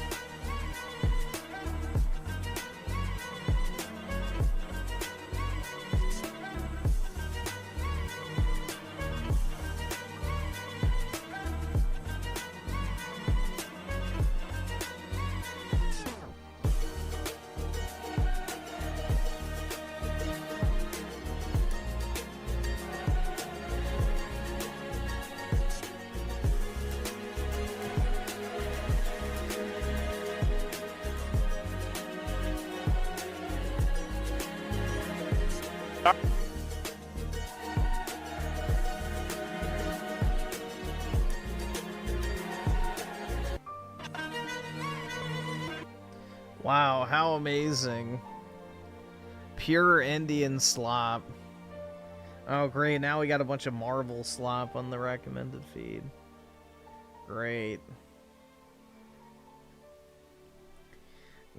Wow, how amazing. Pure Indian slop. Oh, great. Now we got a bunch of Marvel slop on the recommended feed. Great.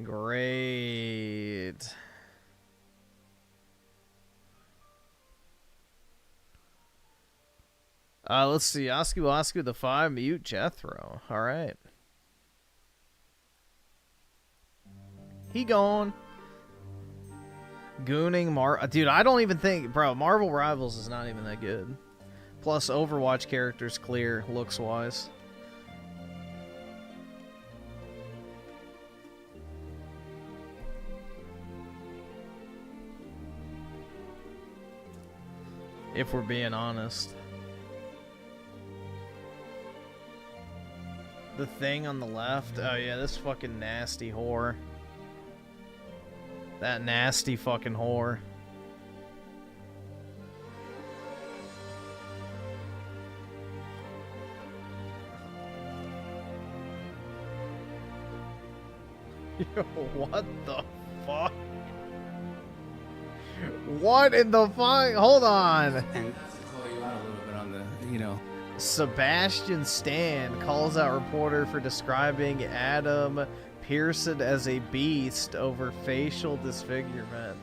Great. Let's see. Oscar the 5, mute Jethro. Alright. He gone. Gooning dude, I don't even think, bro, Marvel Rivals is not even that good. Plus, Overwatch characters clear, looks-wise. If we're being honest. The thing on the left? Oh yeah, this fucking nasty whore. That nasty fucking whore. Yo, what the fuck? What in the fuck? Hold on. And call you out a little bit on the, you know. Sebastian Stan calls out reporter for describing Adam Pearson as a beast over facial disfigurement.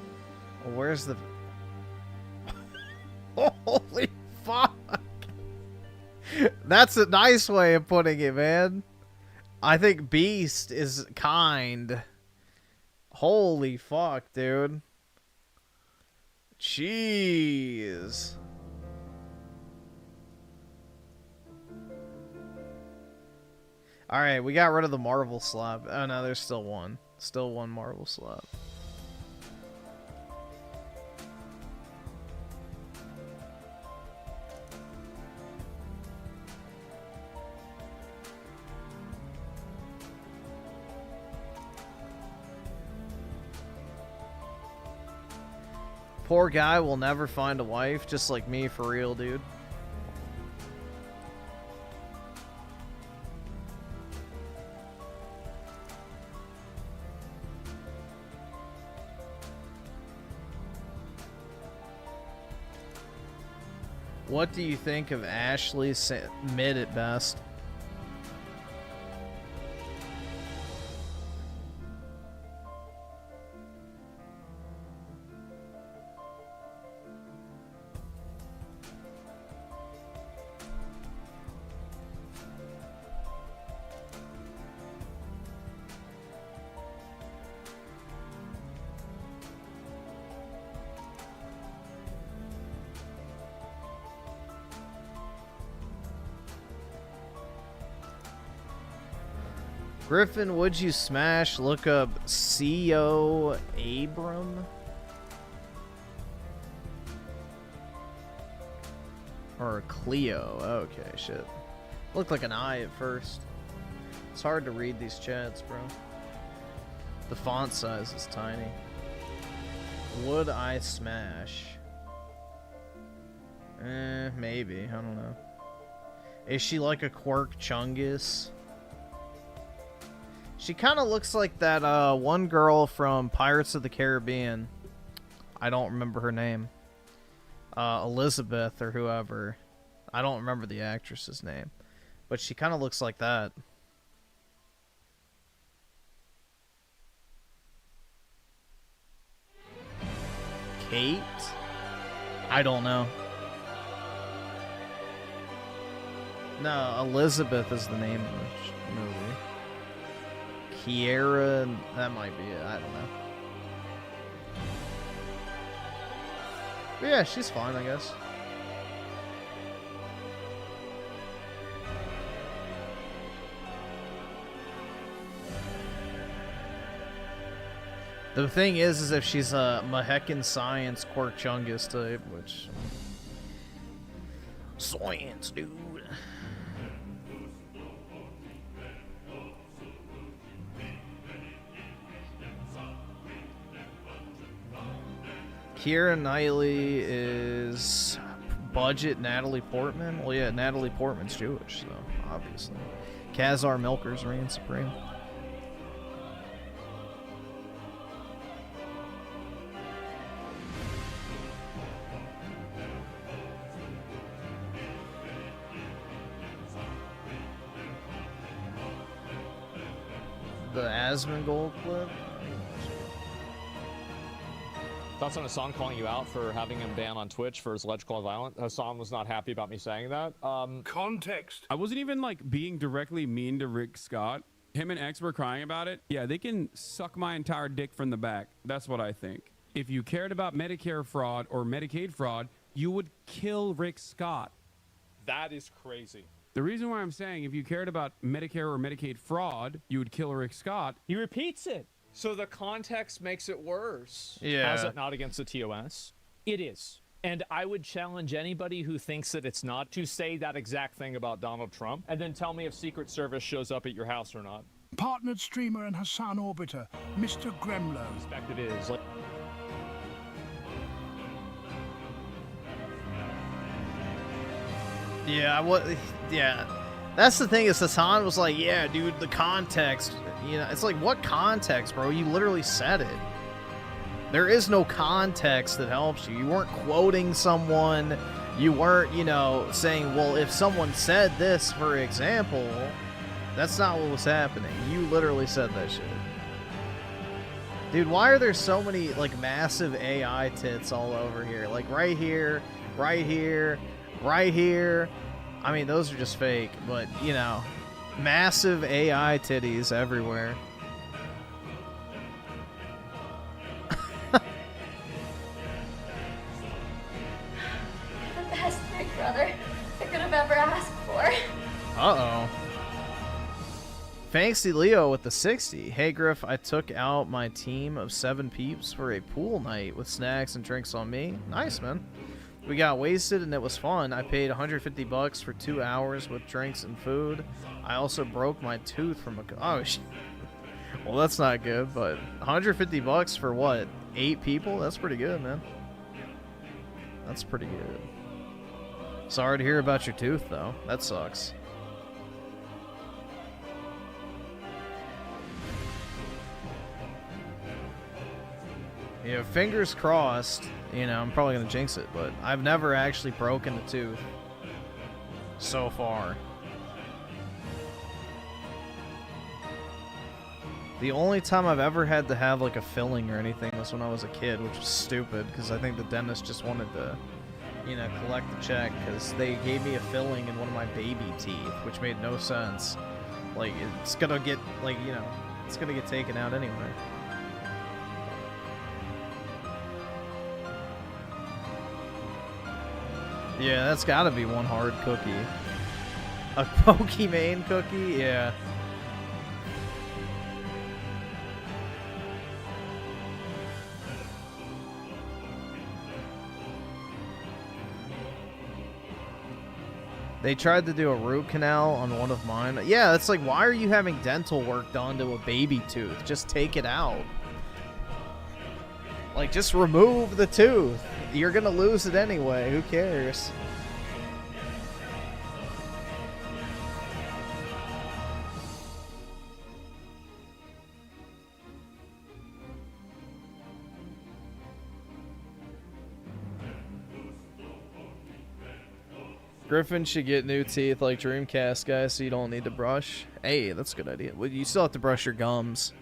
Where's the... Holy fuck. That's a nice way of putting it, man. I think beast is kind. Holy fuck, dude. Jeez. Alright, we got rid of the Marvel slab. Oh no, there's still one. Still one Marvel slab. Poor guy will never find a wife, just like me, for real, dude. What do you think of Ashley mid at best? Griffin, would you smash? Look up C.O. Abram. Or Cleo. Okay, shit. Looked like an I at first. It's hard to read these chats, bro. The font size is tiny. Would I smash? Maybe. I don't know. Is she like a Quirk Chungus? She kind of looks like that one girl from Pirates of the Caribbean. I don't remember her name. Elizabeth or whoever. I don't remember the actress's name. But she kind of looks like that. Kate? I don't know. No, Elizabeth is the name of the movie. Kiera, that might be it. I don't know. But yeah, she's fine, I guess. The thing is if she's a Mahekan Science Quirk Chungus type, which... Science, dude. Keira Knightley is budget Natalie Portman. Well, yeah, Natalie Portman's Jewish, so obviously. Khazar Milkers reign supreme. The Asmongold clip. Thoughts on Hassan calling you out for having him banned on Twitch for his alleged call of violence? Hassan was not happy about me saying that. Context. I wasn't even like being directly mean to Rick Scott. Him and X were crying about it. Yeah, they can suck my entire dick from the back. That's what I think. If you cared about Medicare fraud or Medicaid fraud, you would kill Rick Scott. That is crazy. The reason why I'm saying if you cared about Medicare or Medicaid fraud, you would kill Rick Scott. He repeats it. So the context makes it worse. Yeah. How's it not against the TOS? It is. And I would challenge anybody who thinks that it's not to say that exact thing about Donald Trump and then tell me if Secret Service shows up at your house or not. Partnered streamer and Hassan Orbiter, Mr. Gremlo. Respect it is. Yeah, that's the thing is Hassan was like, yeah, dude, the context. You know, it's like, what context, bro? You literally said it. There is no context that helps you. You weren't quoting someone. You weren't, you know, saying, well, if someone said this, for example, that's not what was happening. You literally said that shit. Dude, why are there so many, like, massive AI tits all over here? Like, right here, right here, right here. I mean, those are just fake, but, you know, massive AI titties everywhere. The best big brother I could have ever asked for. Uh-oh. Fancy Leo with the 60. Hey, Griff, I took out my team of 7 peeps for a pool night with snacks and drinks on me. Nice, man. We got wasted and it was fun. I paid $150 for 2 hours with drinks and food. I also broke my tooth from a... Oh, shit. Well, that's not good, but $150 for what? 8 people? That's pretty good, man. That's pretty good. Sorry to hear about your tooth, though. That sucks. Yeah, fingers crossed. You know, I'm probably going to jinx it, but I've never actually broken a tooth so far. The only time I've ever had to have, like, a filling or anything was when I was a kid, which was stupid, because I think the dentist just wanted to, you know, collect the check, because they gave me a filling in one of my baby teeth, which made no sense. Like, it's going to get, like, you know, it's going to get taken out anyway. Yeah, that's gotta be one hard cookie. A Pokimane cookie? Yeah. They tried to do a root canal on one of mine. Yeah, it's like, why are you having dental work done to a baby tooth? Just take it out. Like, just remove the tooth. You're gonna lose it anyway. Who cares? Griffin should get new teeth like Dreamcast, guys, so you don't need to brush. Hey, that's a good idea. Well, you still have to brush your gums.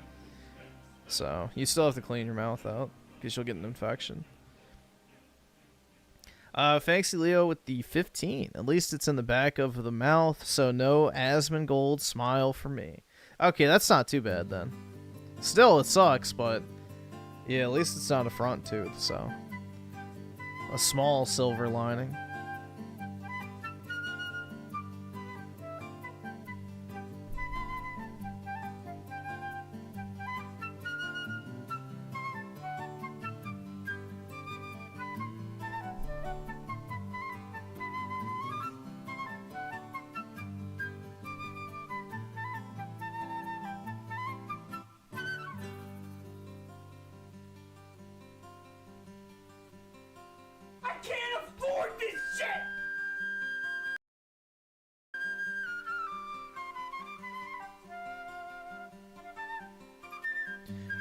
So, you still have to clean your mouth out, because you'll get an infection. Fancy Leo with the 15. At least it's in the back of the mouth, so no Asmongold smile for me. Okay, that's not too bad then. Still, it sucks, but yeah, at least it's not a front tooth, so. A small silver lining.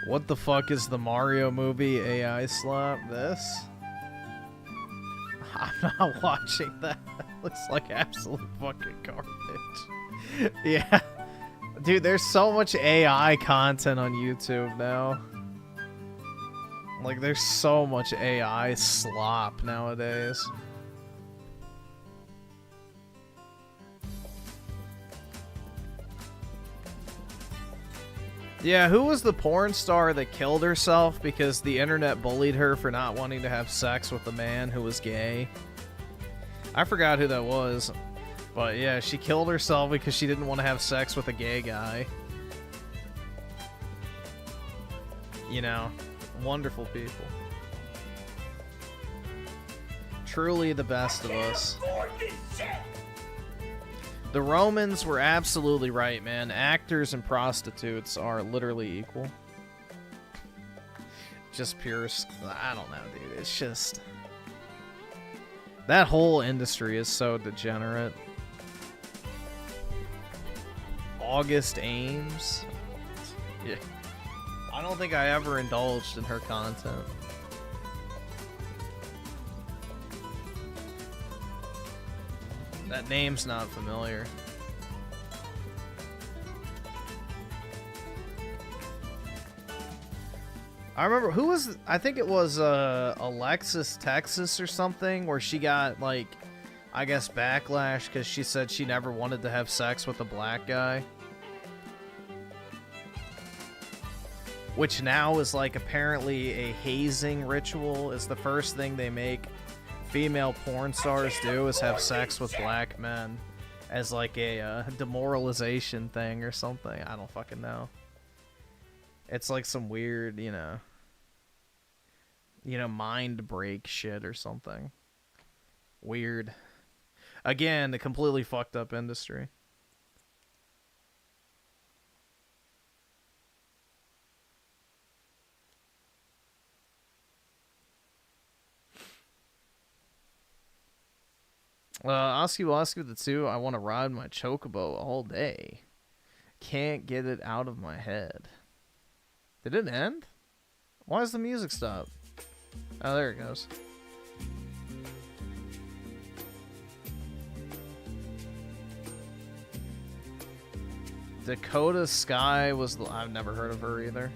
What the fuck is the Mario movie AI slap? This? I'm not watching that. That looks like absolute fucking garbage. Yeah. Dude, there's so much AI content on YouTube now. Like, there's so much AI slop nowadays. Yeah, who was the porn star that killed herself because the internet bullied her for not wanting to have sex with a man who was gay? I forgot who that was. But yeah, she killed herself because she didn't want to have sex with a gay guy. You know, wonderful people. Truly the best of us. The Romans were absolutely right, man. Actors and prostitutes are literally equal. Just pure... I don't know, dude. It's just... That whole industry is so degenerate. August Ames? Yeah. I don't think I ever indulged in her content. That name's not familiar. I remember, who was, I think it was Alexis Texas or something, where she got, like, I guess backlash because she said she never wanted to have sex with a black guy. Which now is, like, apparently a hazing ritual. Is the first thing they make female porn stars do is have sex with black men as, like, a demoralization thing or something. I don't fucking know. It's like some weird, you know, mind break shit or something. Weird. Again, a completely fucked up industry. Oski Woski with the 2. I want to ride my chocobo all day. Can't get it out of my head. Did it end? Why does the music stop? Oh, there it goes. Dakota Sky was... I've never heard of her either.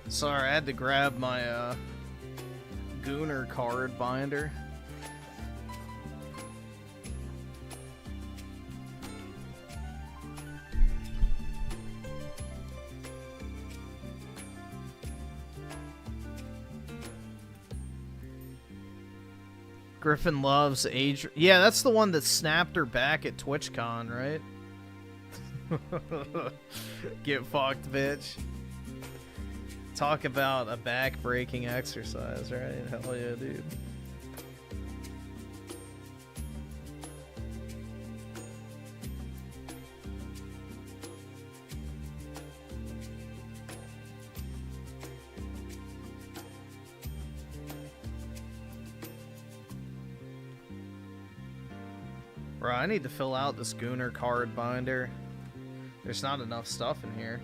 Sorry, I had to grab my Gooner card binder. Griffin loves age. Yeah, that's the one that snapped her back at TwitchCon, right? Get fucked, bitch. Talk about a back-breaking exercise, right? Hell yeah, dude. Bro, I need to fill out this Gooner card binder. There's not enough stuff in here.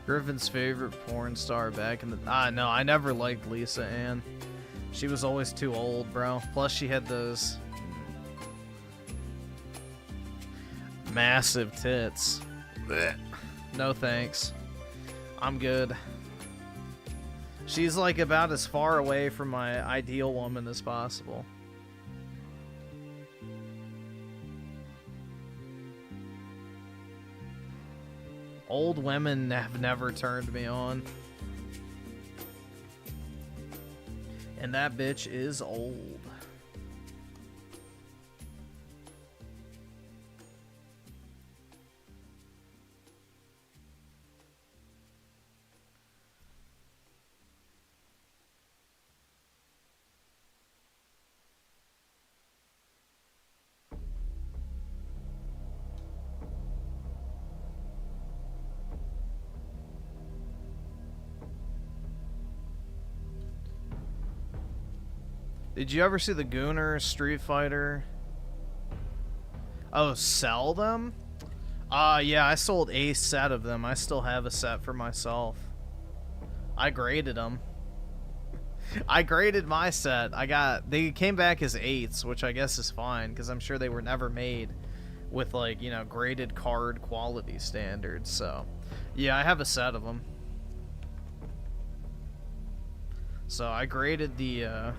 Griffin's favorite porn star back in the... no, I never liked Lisa Ann. She was always too old, bro. Plus she had those... massive tits. Blech. No thanks. I'm good. She's like about as far away from my ideal woman as possible. Old women have never turned me on. And that bitch is old. Did you ever see the Gooner Street Fighter? Oh, sell them? Yeah, I sold a set of them. I still have a set for myself. I graded them. I graded my set. They came back as 8s, which I guess is fine, because I'm sure they were never made with, like, you know, graded card quality standards. So, yeah, I have a set of them. So I graded the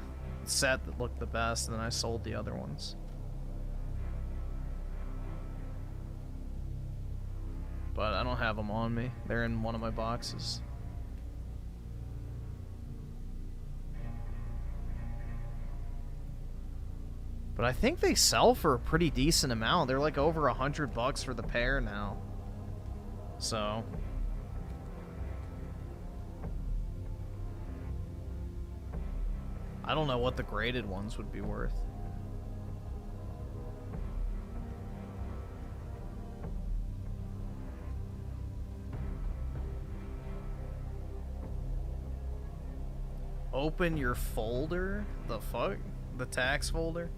set that looked the best, and then I sold the other ones. But I don't have them on me. They're in one of my boxes. But I think they sell for a pretty decent amount. They're like over $100 for the pair now. So I don't know what the graded ones would be worth. Open your folder? The fuck? The tax folder?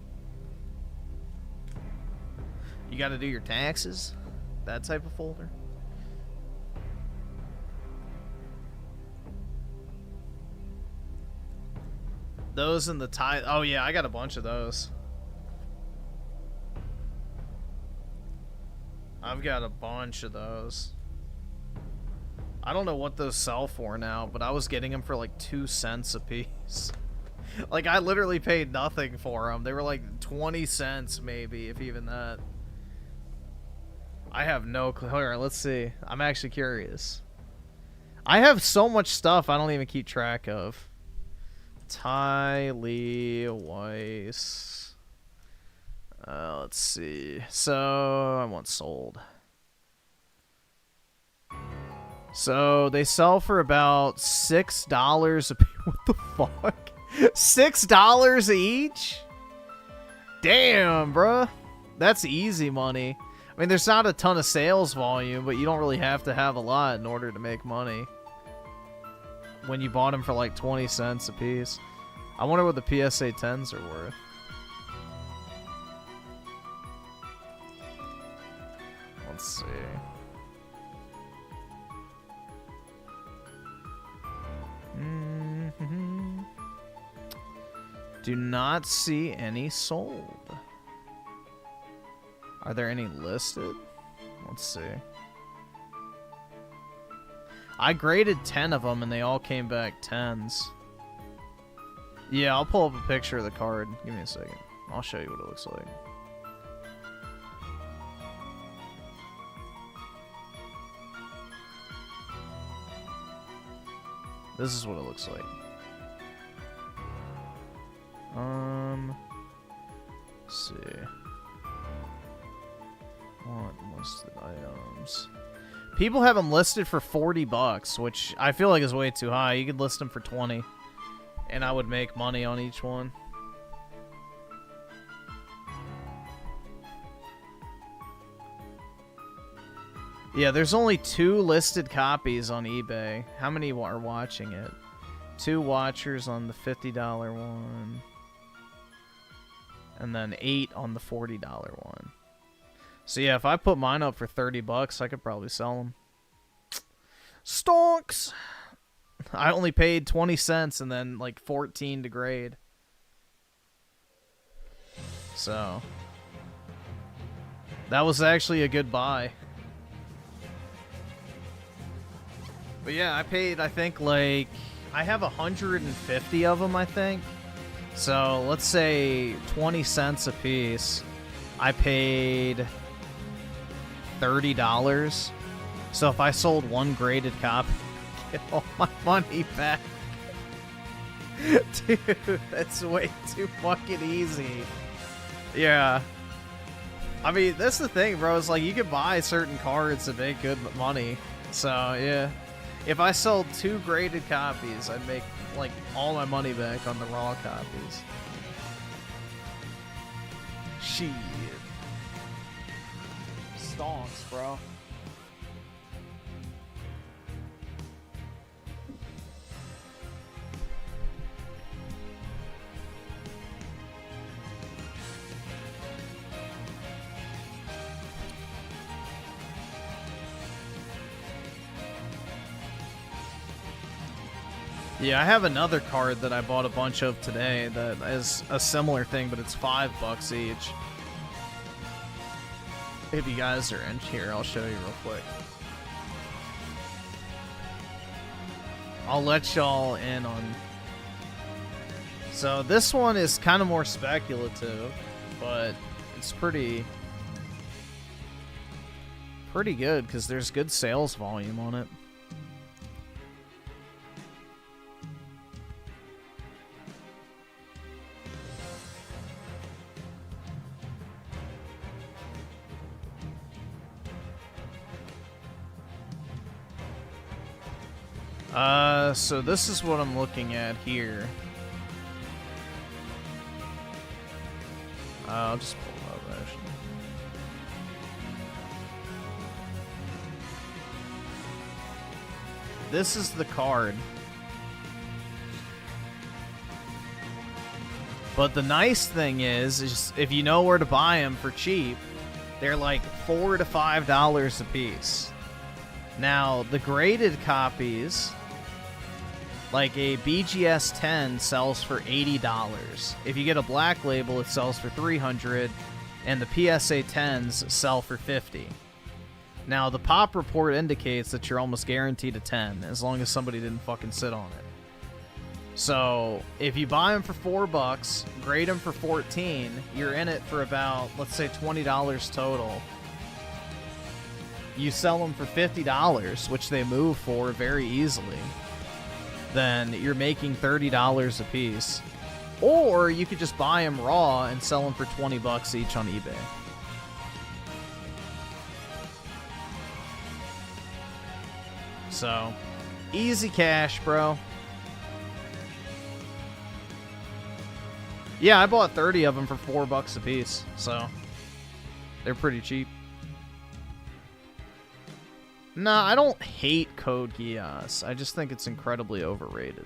You gotta do your taxes? That type of folder? Those in the tie. Oh yeah, I got a bunch of those. I've got a bunch of those. I don't know what those sell for now, but I was getting them for like 2 cents a piece. Like, I literally paid nothing for them. They were like 20 cents maybe, if even that. I have no clue. Alright, let's see. I'm actually curious. I have so much stuff I don't even keep track of. Ty Lee Weiss. Let's see. So, I want sold. So, they sell for about $6 a piece. What the fuck? $6 each? Damn, bruh. That's easy money. I mean, there's not a ton of sales volume, but you don't really have to have a lot in order to make money. When you bought them for like 20 cents a piece. I wonder what the PSA 10s are worth. Let's see. Do not see any sold. Are there any listed? Let's see. I graded 10 of them and they all came back 10s. Yeah, I'll pull up a picture of the card. Give me a second. I'll show you what it looks like. This is what it looks like. Let's see. What listed items? People have them listed for $40, which I feel like is way too high. You could list them for 20, and I would make money on each one. Yeah, there's only 2 listed copies on eBay. How many are watching it? 2 watchers on the $50 one. And then 8 on the $40 one. So yeah, if I put mine up for $30, I could probably sell them. Stonks! I only paid 20 cents and then like 14 to grade. So that was actually a good buy. But yeah, I paid, I think, like, I have 150 of them, I think. So let's say 20 cents a piece. I paid $30. So if I sold one graded copy, I get all my money back. Dude, that's way too fucking easy. Yeah. I mean, that's the thing, bro. It's like you can buy certain cards that make good money. So, yeah. If I sold 2 graded copies, I'd make, like, all my money back on the raw copies. Shit. Stonks, bro. Yeah, I have another card that I bought a bunch of today that is a similar thing, but it's $5 each. If you guys are in here, I'll show you real quick. I'll let y'all in on... So this one is kind of more speculative, but it's pretty good because there's good sales volume on it. So this is what I'm looking at here. I'll just pull it up, actually. This is the card. But the nice thing is if you know where to buy them for cheap, they're like $4 to $5 a piece. Now, the graded copies, like a BGS 10 sells for $80. If you get a black label, it sells for $300, and the PSA 10s sell for $50. Now, the pop report indicates that you're almost guaranteed a 10, as long as somebody didn't fucking sit on it. So, if you buy them for $4, grade them for $14, you're in it for about, let's say, $20 total. You sell them for $50, which they move for very easily, then you're making $30 a piece. Or you could just buy them raw and sell them for $20 each on eBay. So, easy cash, bro. Yeah, I bought 30 of them for $4 a piece, so they're pretty cheap. Nah, I don't hate Code Geass. I just think it's incredibly overrated.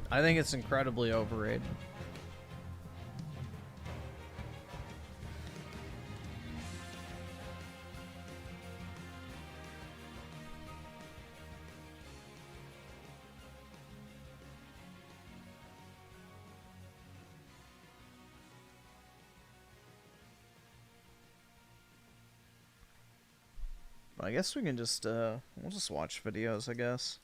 I think it's incredibly overrated. I guess we can just, we'll just watch videos, I guess.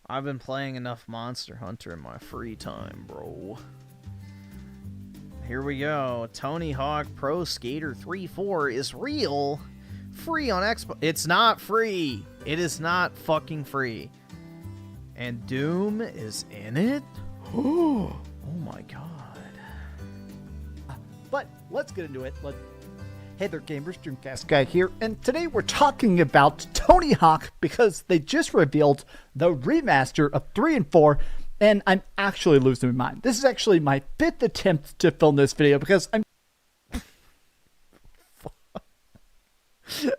I've been playing enough Monster Hunter in my free time, bro. Here we go. Tony Hawk Pro Skater 3.4 is real. Free on Xbox. It's not free. It is not fucking free. And Doom is in it? Oh my god. But let's get into it. Hey there, gamers, Dreamcast Guy here, and today we're talking about Tony Hawk because they just revealed the remaster of 3 and 4, and I'm actually losing my mind. This is actually my 5th attempt to film this video because I'm...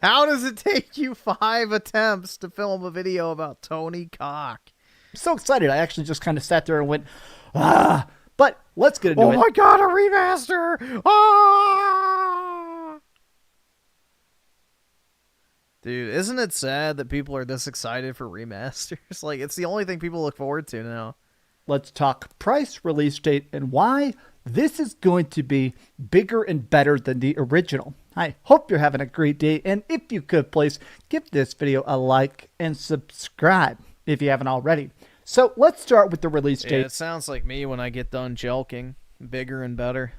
How does it take you 5 attempts to film a video about Tony Hawk? I'm so excited. I actually just kind of sat there and went, ah! But let's get into it. Oh my god, a remaster! Ah! Dude, isn't it sad that people are this excited for remasters? Like, it's the only thing people look forward to now. Let's talk price, release date, and why this is going to be bigger and better than the original. I hope you're having a great day, and if you could, please give this video a like and subscribe if you haven't already. So let's start with the release date. Yeah, it sounds like me when I get done jelking. Bigger and better.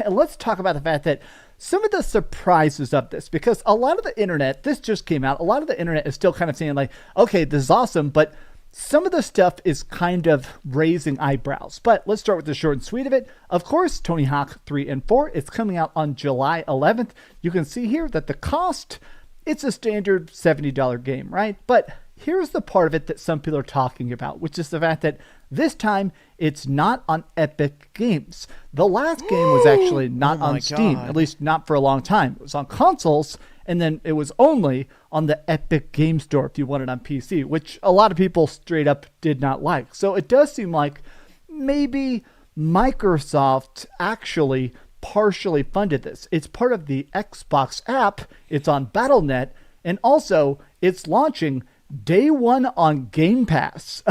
And let's talk about the fact that some of the surprises of this, because a lot of the internet, this just came out, a lot of the internet is still kind of saying like, okay, this is awesome, but some of the stuff is kind of raising eyebrows. But let's start with the short and sweet of it. Of course, Tony Hawk 3 and 4, it's coming out on July 11th. You can see here that the cost, it's a standard $70 game, right? But here's the part of it that some people are talking about, which is the fact that this time it's not on Epic Games. The last game was actually not on Steam, at least not for a long time. It was on consoles, and then it was only on the Epic Game Store if you want it on PC, which a lot of people straight up did not like. So it does seem like maybe Microsoft actually partially funded this. It's part of the Xbox app. It's on Battle.net, and also it's launching day one on Game Pass.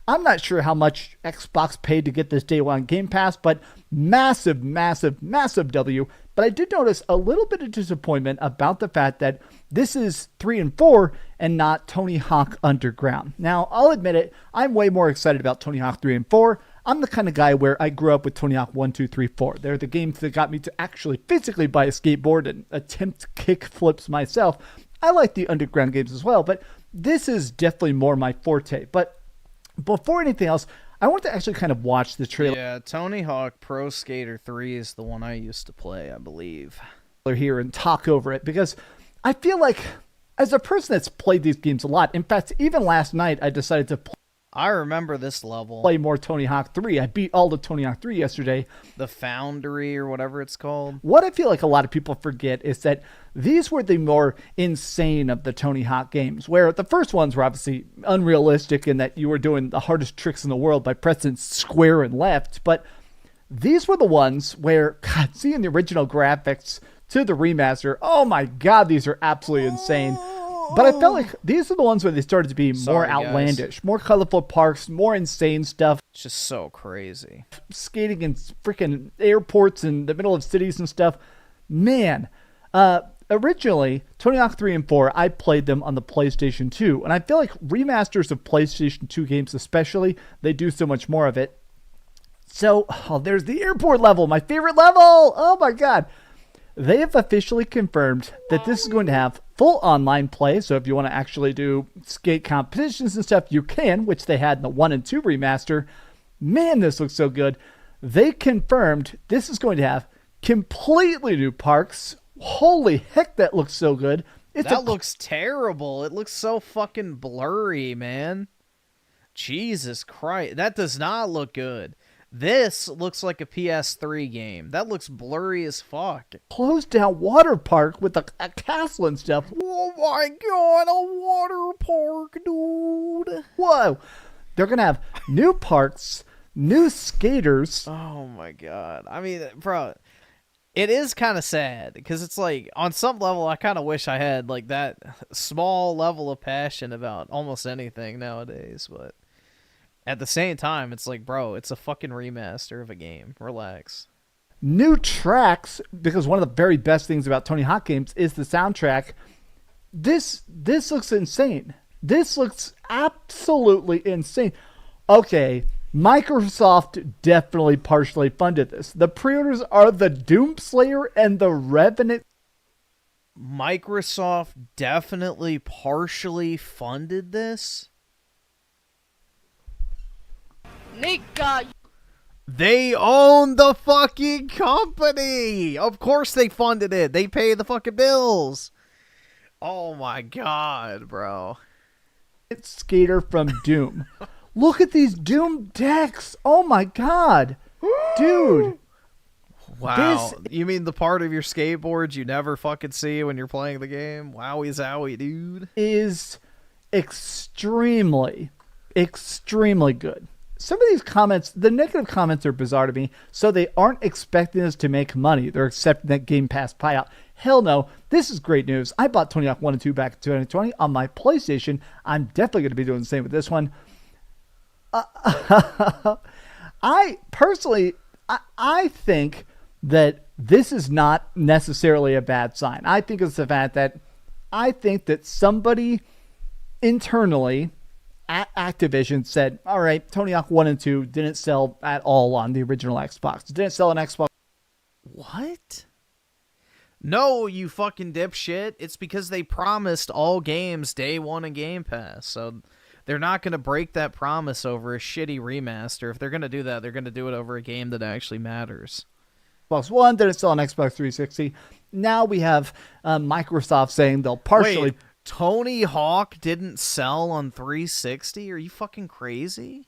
I'm not sure how much Xbox paid to get this day one on Game Pass, but massive, massive, massive W. But I did notice a little bit of disappointment about the fact that this is 3 and 4 and not Tony Hawk Underground. Now, I'll admit it, I'm way more excited about Tony Hawk 3 and 4. I'm the kind of guy where I grew up with Tony Hawk 1, 2, 3, 4. They're the games that got me to actually physically buy a skateboard and attempt kick flips myself. I like the Underground games as well, but this is definitely more my forte. But before anything else, I want to actually kind of watch the trailer. Yeah, Tony Hawk Pro Skater 3 is the one I used to play, I believe. Here and talk over it, because I feel like as a person that's played these games a lot, in fact, even last night I decided to I remember this level. Play more Tony Hawk 3. I beat all the Tony Hawk 3 yesterday. The Foundry or whatever it's called. What I feel like a lot of people forget is that these were the more insane of the Tony Hawk games, where the first ones were obviously unrealistic in that you were doing the hardest tricks in the world by pressing square and left. But these were the ones where, God, seeing the original graphics to the remaster, oh my God, these are absolutely insane. But I felt like these are the ones where they started to be more outlandish, more colorful parks, more insane stuff. It's just so crazy. Skating in freaking airports in the middle of cities and stuff. Man, originally, Tony Hawk 3 and 4, I played them on the PlayStation 2. And I feel like remasters of PlayStation 2 games especially, they do so much more of it. So, there's the airport level, my favorite level. Oh my God. They have officially confirmed that this is going to have full online play. So if you want to actually do skate competitions and stuff, you can, which they had in the 1 and 2 remaster. Man, this looks so good. They confirmed this is going to have completely new parks. Holy heck, that looks so good. That looks terrible. It looks so fucking blurry, man. Jesus Christ. That does not look good. This looks like a PS3 game. That looks blurry as fuck. Closed down water park with a castle and stuff. Oh my God, a water park, dude. Whoa. They're going to have new parks, new skaters. Oh my God. I mean, bro, it is kind of sad because it's like on some level, I kind of wish I had like that small level of passion about almost anything nowadays, but at the same time, it's like, bro, it's a fucking remaster of a game. Relax. New tracks, because one of the very best things about Tony Hawk games is the soundtrack. This looks insane. This looks absolutely insane. Okay, Microsoft definitely partially funded this. The pre-orders are the Doomslayer and the Revenant. Microsoft definitely partially funded this? Nigga. They own the fucking company. Of course they funded it. They pay the fucking bills. Oh my God, bro. It's Skater from Doom. Look at these Doom decks. Oh my God. Dude. Wow. You mean the part of your skateboard you never fucking see when you're playing the game? Wowie zowie, dude. Is extremely, extremely good. Some of these comments, the negative comments are bizarre to me. So they aren't expecting us to make money. They're accepting that Game Pass buyout. Hell no. This is great news. I bought Tony Hawk 1 and 2 back in 2020 on my PlayStation. I'm definitely going to be doing the same with this one. I personally, I think that this is not necessarily a bad sign. I think it's the fact that I think that somebody internally at Activision said, all right, Tony Hawk 1 and 2 didn't sell at all on the original Xbox. It didn't sell on Xbox. What? No, you fucking dipshit. It's because they promised all games day one in Game Pass. So they're not going to break that promise over a shitty remaster. If they're going to do that, they're going to do it over a game that actually matters. Xbox One didn't sell on Xbox 360. Now we have Microsoft saying they'll partially... Wait, Tony Hawk didn't sell on 360? Are you fucking crazy?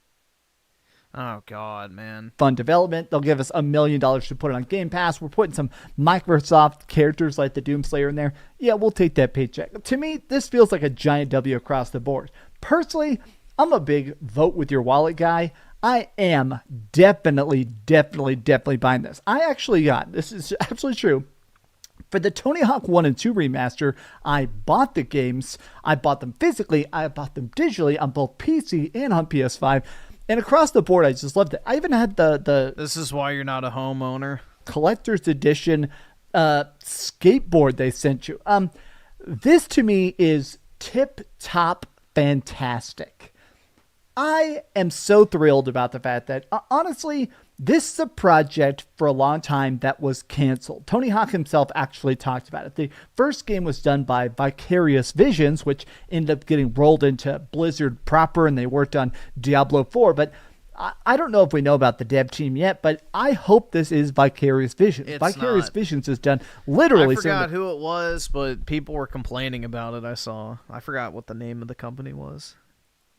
Oh, God, man. Fun development. They'll give us $1 million to put it on Game Pass. We're putting some Microsoft characters like the Doomslayer in there. Yeah, we'll take that paycheck. To me, this feels like a giant W across the board. Personally, I'm a big vote with your wallet guy. I am definitely buying this. I actually got, this is absolutely true, for the Tony Hawk 1 and 2 remaster, I bought the games. I bought them physically. I bought them digitally on both PC and on PS5. And across the board, I just loved it. I even had the This is why you're not a homeowner. collector's edition skateboard they sent you. This to me is tip-top fantastic. I am so thrilled about the fact that, honestly, this is a project for a long time that was canceled. Tony Hawk himself actually talked about it. The first game was done by Vicarious Visions, which ended up getting rolled into Blizzard proper, and they worked on Diablo 4. But I don't know if we know about the dev team yet, but I hope this is Vicarious Visions. Vicarious Visions is done literally. I forgot who it was, but people were complaining about it. I forgot what the name of the company was.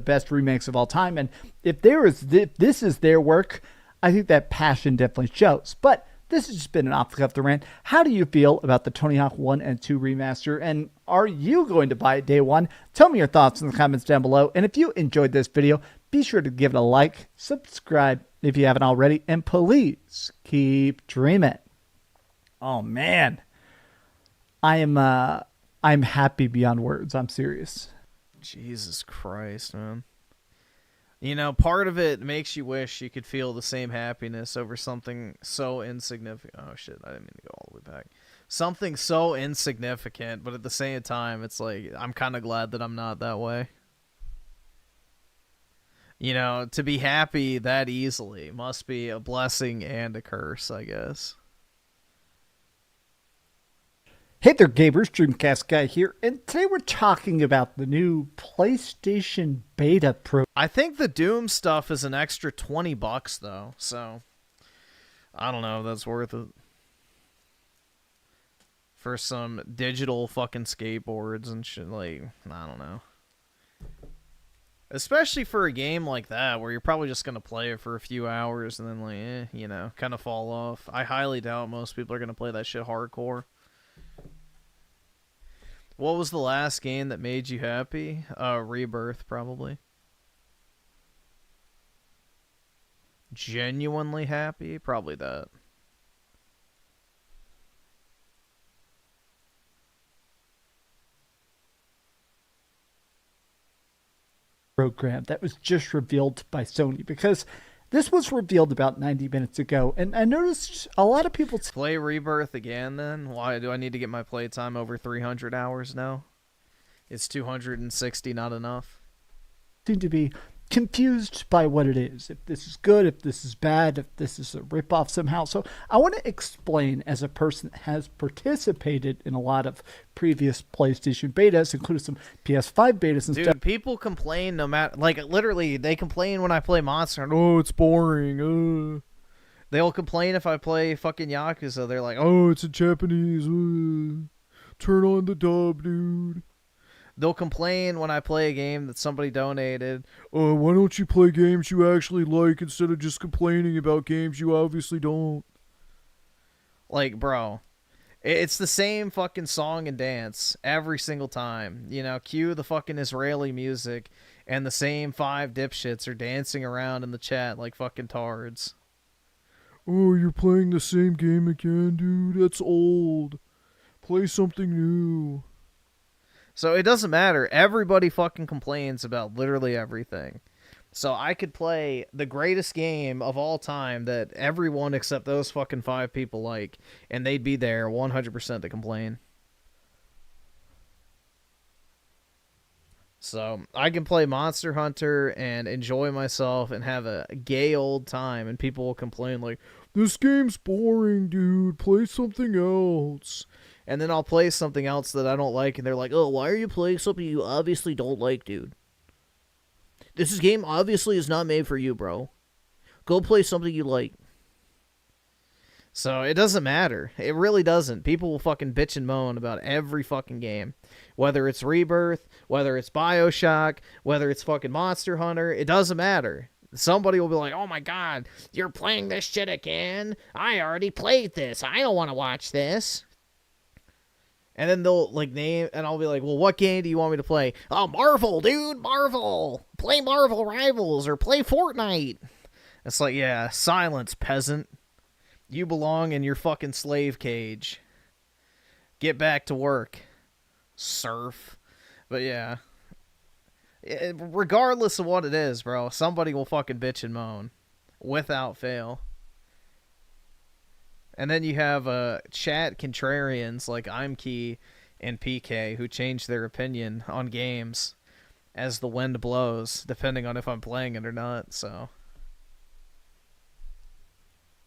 Best remakes of all time, and if this is their work, I think that passion definitely shows. But this has just been an off-the-cuff rant. How do you feel about the Tony Hawk 1 and 2 remaster, and are you going to buy it day one? Tell me your thoughts in the comments down below, and if you enjoyed this video, be sure to give it a like, subscribe if you haven't already, and please keep dreaming. Oh man, I'm happy beyond words. I'm serious. Jesus Christ, man. You know, part of it makes you wish you could feel the same happiness over something so insignificant. Oh, shit, I didn't mean to go all the way back. Something so insignificant, but at the same time, it's like, I'm kind of glad that I'm not that way. You know, to be happy that easily must be a blessing and a curse, I guess. Hey there, gamers, Dreamcast Guy here, and today we're talking about the new PlayStation Beta Pro. I think the Doom stuff is an extra $20 though, so I don't know if that's worth it. For some digital fucking skateboards and shit, like, I don't know. Especially for a game like that, where you're probably just going to play it for a few hours and then, like, you know, kind of fall off. I highly doubt most people are going to play that shit hardcore. What was the last game that made you happy? Rebirth, probably. Genuinely happy? Probably that. Program that was just revealed by Sony, because this was revealed about 90 minutes ago, and I noticed a lot of people play Rebirth again. Then why do I need to get my playtime over 300 hours now? Is 260 not enough? Seem to be confused by what it is. If this is good, if this is bad, if this is a ripoff somehow. So I want to explain, as a person that has participated in a lot of previous PlayStation betas, including some PS5 betas and stuff. Dude, people complain no matter, like, literally, they complain when I play Monster. Oh, it's boring. They'll complain if I play fucking Yakuza. They're like, oh, it's in Japanese. Turn on the dub, dude. They'll complain when I play a game that somebody donated. Oh, why don't you play games you actually like instead of just complaining about games you obviously don't? Like, bro, it's the same fucking song and dance every single time. You know, cue the fucking Israeli music, and the same 5 dipshits are dancing around in the chat like fucking tards. Oh, you're playing the same game again, dude? That's old. Play something new. So it doesn't matter. Everybody fucking complains about literally everything. So I could play the greatest game of all time that everyone except those fucking 5 people like, and they'd be there 100% to complain. So I can play Monster Hunter and enjoy myself and have a gay old time, and people will complain like, this game's boring, dude. Play something else. And then I'll play something else that I don't like, and they're like, oh, why are you playing something you obviously don't like, dude? This game obviously is not made for you, bro. Go play something you like. So it doesn't matter. It really doesn't. People will fucking bitch and moan about every fucking game. Whether it's Rebirth, whether it's BioShock, whether it's fucking Monster Hunter, it doesn't matter. Somebody will be like, oh my god, you're playing this shit again? I already played this. I don't want to watch this. And then they'll like name, and I'll be like, well, what game do you want me to play? Oh, Marvel, dude, Marvel. Play Marvel Rivals or play Fortnite. It's like, yeah, silence, peasant. You belong in your fucking slave cage. Get back to work, serf. But yeah, regardless of what it is, bro, somebody will fucking bitch and moan without fail. And then you have chat contrarians like I'm Key and PK who change their opinion on games as the wind blows, depending on if I'm playing it or not. So,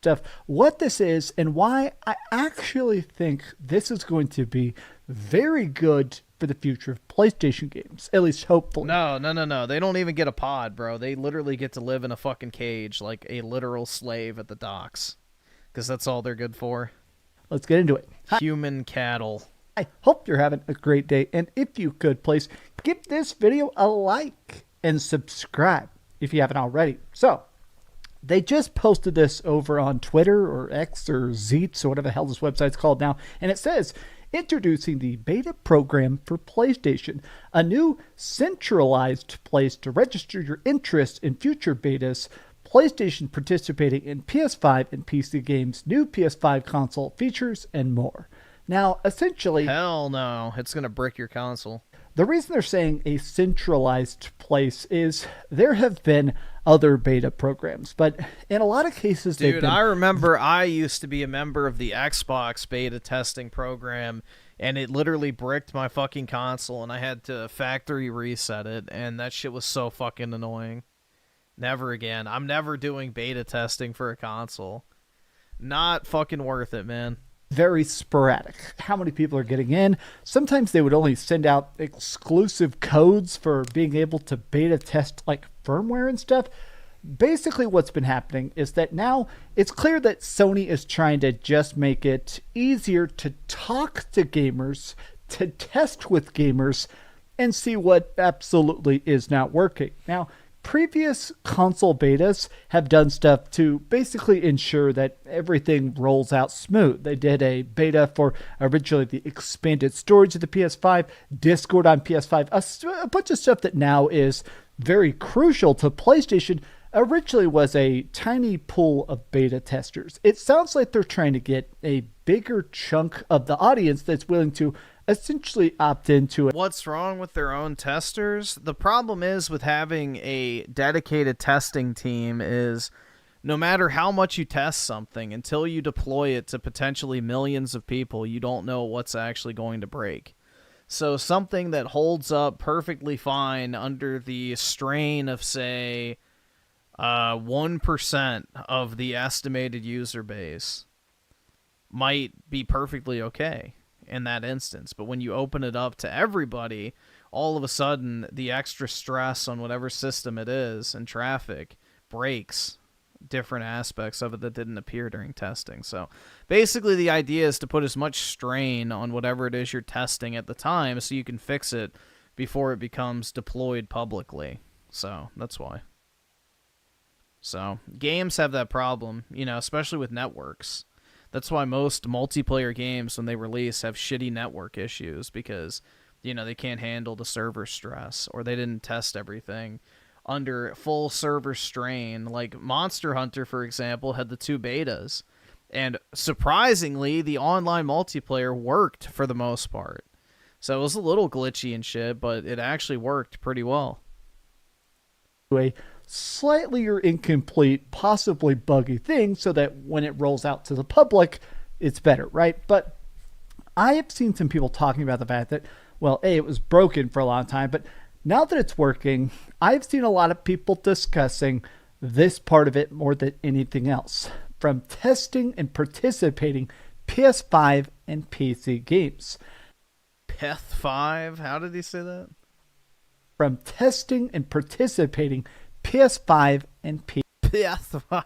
stuff, what this is and why I actually think this is going to be very good for the future of PlayStation games, at least hopefully. No. They don't even get a pod, bro. They literally get to live in a fucking cage like a literal slave at the docks. Because that's all they're good for. Let's get into it. Human cattle. I hope you're having a great day. And if you could, please give this video a like and subscribe if you haven't already. So, they just posted this over on Twitter or X or Zeets or whatever the hell this website's called now. And it says, introducing the beta program for PlayStation, a new centralized place to register your interest in future betas, PlayStation participating in PS5 and PC games, new PS5 console features, and more. Now, essentially... Hell no. It's going to brick your console. The reason they're saying a centralized place is there have been other beta programs, but in a lot of cases... Dude, I remember I used to be a member of the Xbox beta testing program, and it literally bricked my fucking console, and I had to factory reset it, and that shit was so fucking annoying. Never again. I'm never doing beta testing for a console. Not fucking worth it, man. Very sporadic. How many people are getting in? Sometimes they would only send out exclusive codes for being able to beta test like firmware and stuff. Basically what's been happening is that now it's clear that Sony is trying to just make it easier to talk to gamers, to test with gamers, and see what absolutely is not working. Now, previous console betas have done stuff to basically ensure that everything rolls out smooth. They did a beta for originally the expanded storage of the PS5, Discord on PS5, a bunch of stuff that now is very crucial to PlayStation. Originally was a tiny pool of beta testers. It sounds like they're trying to get a bigger chunk of the audience that's willing to essentially opt into it. What's wrong with their own testers? The problem is with having a dedicated testing team is no matter how much you test something, until you deploy it to potentially millions of people, you don't know what's actually going to break. So something that holds up perfectly fine under the strain of, say, 1% of the estimated user base might be perfectly okay in that instance. But when you open it up to everybody, all of a sudden the extra stress on whatever system it is and traffic breaks different aspects of it that didn't appear during testing. So basically the idea is to put as much strain on whatever it is you're testing at the time so you can fix it before it becomes deployed publicly. So that's why. So games have that problem, you know, especially with networks. That's why most multiplayer games, when they release, have shitty network issues because, you know, they can't handle the server stress or they didn't test everything under full server strain. Like Monster Hunter, for example, had the 2 betas. And surprisingly, the online multiplayer worked for the most part. So it was a little glitchy and shit, but it actually worked pretty well. A slightly or incomplete, possibly buggy thing so that when it rolls out to the public, it's better, right? But I have seen some people talking about the fact that, well, it was broken for a long time, but now that it's working, I've seen a lot of people discussing this part of it more than anything else. From testing and participating PS5 and PC games. PS5? How did he say that? From testing and participating PS5 and PS5,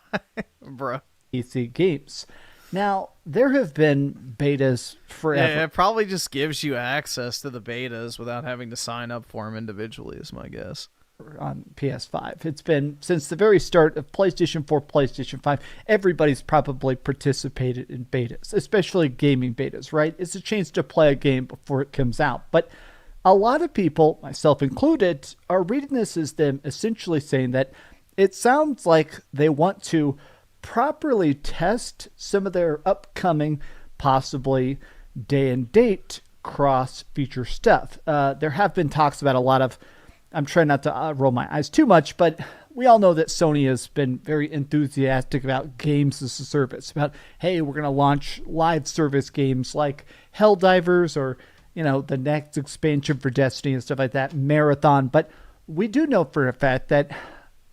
bro. PC games. Now, there have been betas forever. Yeah, it probably just gives you access to the betas without having to sign up for them individually, is my guess. on PS5. It's been since the very start of PlayStation 4, PlayStation 5, everybody's probably participated in betas, especially gaming betas, right? It's a chance to play a game before it comes out. But a lot of people, myself included, are reading this as them essentially saying that it sounds like they want to properly test some of their upcoming, possibly day and date cross-feature stuff. There have been talks about a lot of, I'm trying not to roll my eyes too much, but we all know that Sony has been very enthusiastic about games as a service, about, hey, we're going to launch live service games like Helldivers or, the next expansion for Destiny and stuff like that, Marathon. But we do know for a fact that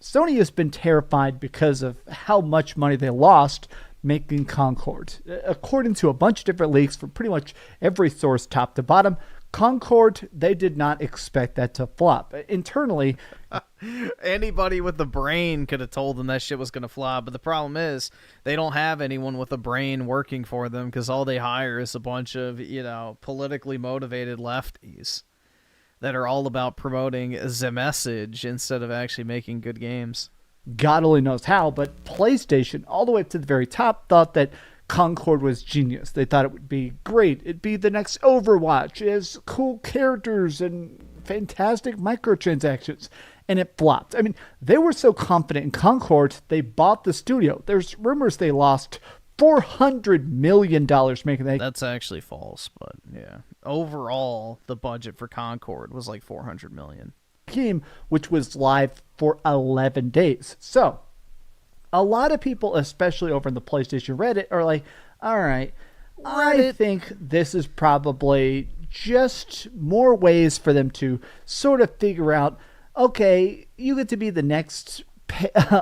Sony has been terrified because of how much money they lost making Concord. According to a bunch of different leaks from pretty much every source top to bottom, Concord, they did not expect that to flop. Internally, anybody with a brain could have told them that shit was going to flop, but the problem is they don't have anyone with a brain working for them because all they hire is a bunch of, politically motivated lefties that are all about promoting the message instead of actually making good games. God only knows how, but PlayStation, all the way up to the very top, thought that Concord was genius. They thought it would be great. It'd be the next Overwatch. It has cool characters and fantastic microtransactions. And it flopped. I mean, they were so confident in Concord, they bought the studio. There's rumors they lost $400 million making that. That's actually false, but yeah. Overall, the budget for Concord was like $400 million. Game, which was live for 11 days. So, a lot of people, especially over in the PlayStation Reddit, are like, all right, I think this is probably just more ways for them to sort of figure out, okay, you get to be the next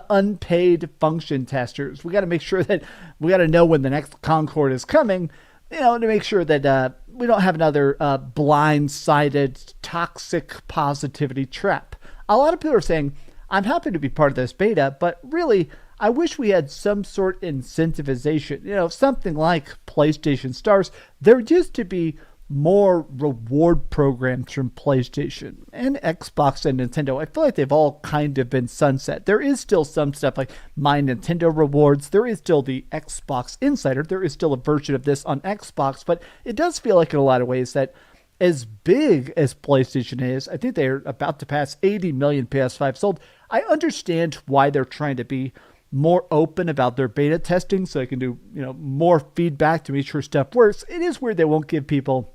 unpaid function testers. We got to make sure that we got to know when the next Concord is coming, to make sure that we don't have another blindsided toxic positivity trap. A lot of people are saying, I'm happy to be part of this beta, but really, I wish we had some sort of incentivization, something like PlayStation Stars. There used to be more reward programs from PlayStation and Xbox and Nintendo. I feel like they've all kind of been sunset. There is still some stuff like My Nintendo Rewards. There is still the Xbox Insider. There is still a version of this on Xbox, but it does feel like in a lot of ways that as big as PlayStation is, I think they're about to pass 80 million PS5 sold. I understand why they're trying to be more open about their beta testing so they can do, more feedback to make sure stuff works. It is weird they won't give people,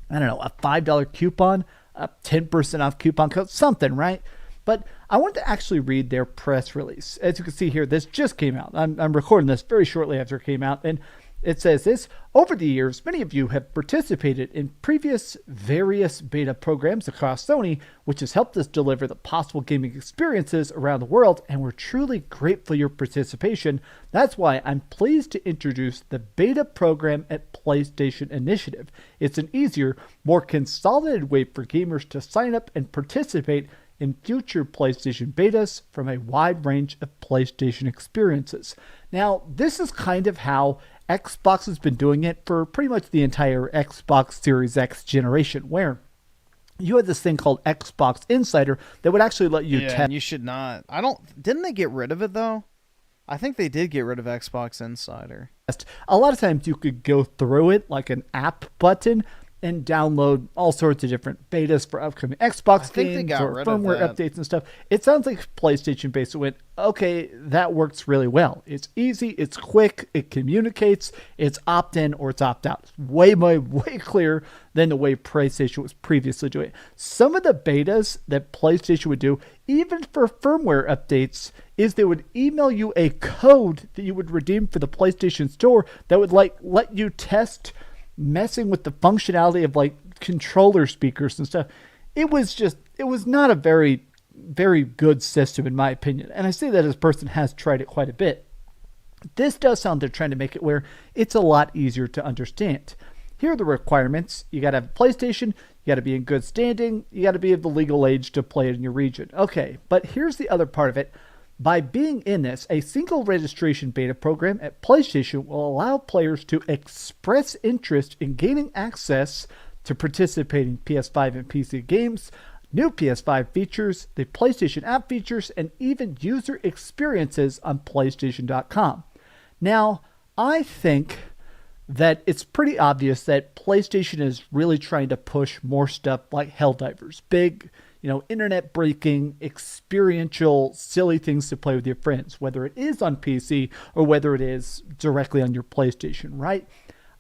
I don't know, a $5 coupon, a 10% off coupon code, something, right? But I want to actually read their press release. As you can see here, this just came out. I'm recording this very shortly after it came out, and it says this: over the years, many of you have participated in previous various beta programs across Sony, which has helped us deliver the possible gaming experiences around the world, and we're truly grateful for your participation. That's why I'm pleased to introduce the beta program at PlayStation Initiative. It's an easier, more consolidated way for gamers to sign up and participate in future PlayStation betas from a wide range of PlayStation experiences. Now, this is kind of how Xbox has been doing it for pretty much the entire Xbox Series X generation, where you had this thing called Xbox Insider that would actually let you test. You should not. Didn't they get rid of it though? I think they did get rid of Xbox Insider. A lot of times you could go through it like an app button and download all sorts of different betas for upcoming Xbox games or firmware updates and stuff. It sounds like PlayStation basically went, okay, that works really well. It's easy, it's quick, it communicates, it's opt-in or it's opt-out. It's way clearer than the way PlayStation was previously doing it. Some of the betas that PlayStation would do, even for firmware updates, is they would email you a code that you would redeem for the PlayStation Store that would let you test messing with the functionality of controller speakers and stuff. It was not a very, very good system in my opinion. And I say that as a person has tried it quite a bit. This does sound they're trying to make it where it's a lot easier to understand. Here are the requirements. You got to have a PlayStation, you got to be in good standing, you got to be of the legal age to play it in your region. Okay, but here's the other part of it. By being in this, a single registration beta program at PlayStation will allow players to express interest in gaining access to participating PS5 and PC games new PS5 features, the PlayStation app features, and even user experiences on PlayStation.com. Now, I think that it's pretty obvious that PlayStation is really trying to push more stuff like Helldivers, big, internet breaking, experiential, silly things to play with your friends, whether it is on PC or whether it is directly on your PlayStation, right?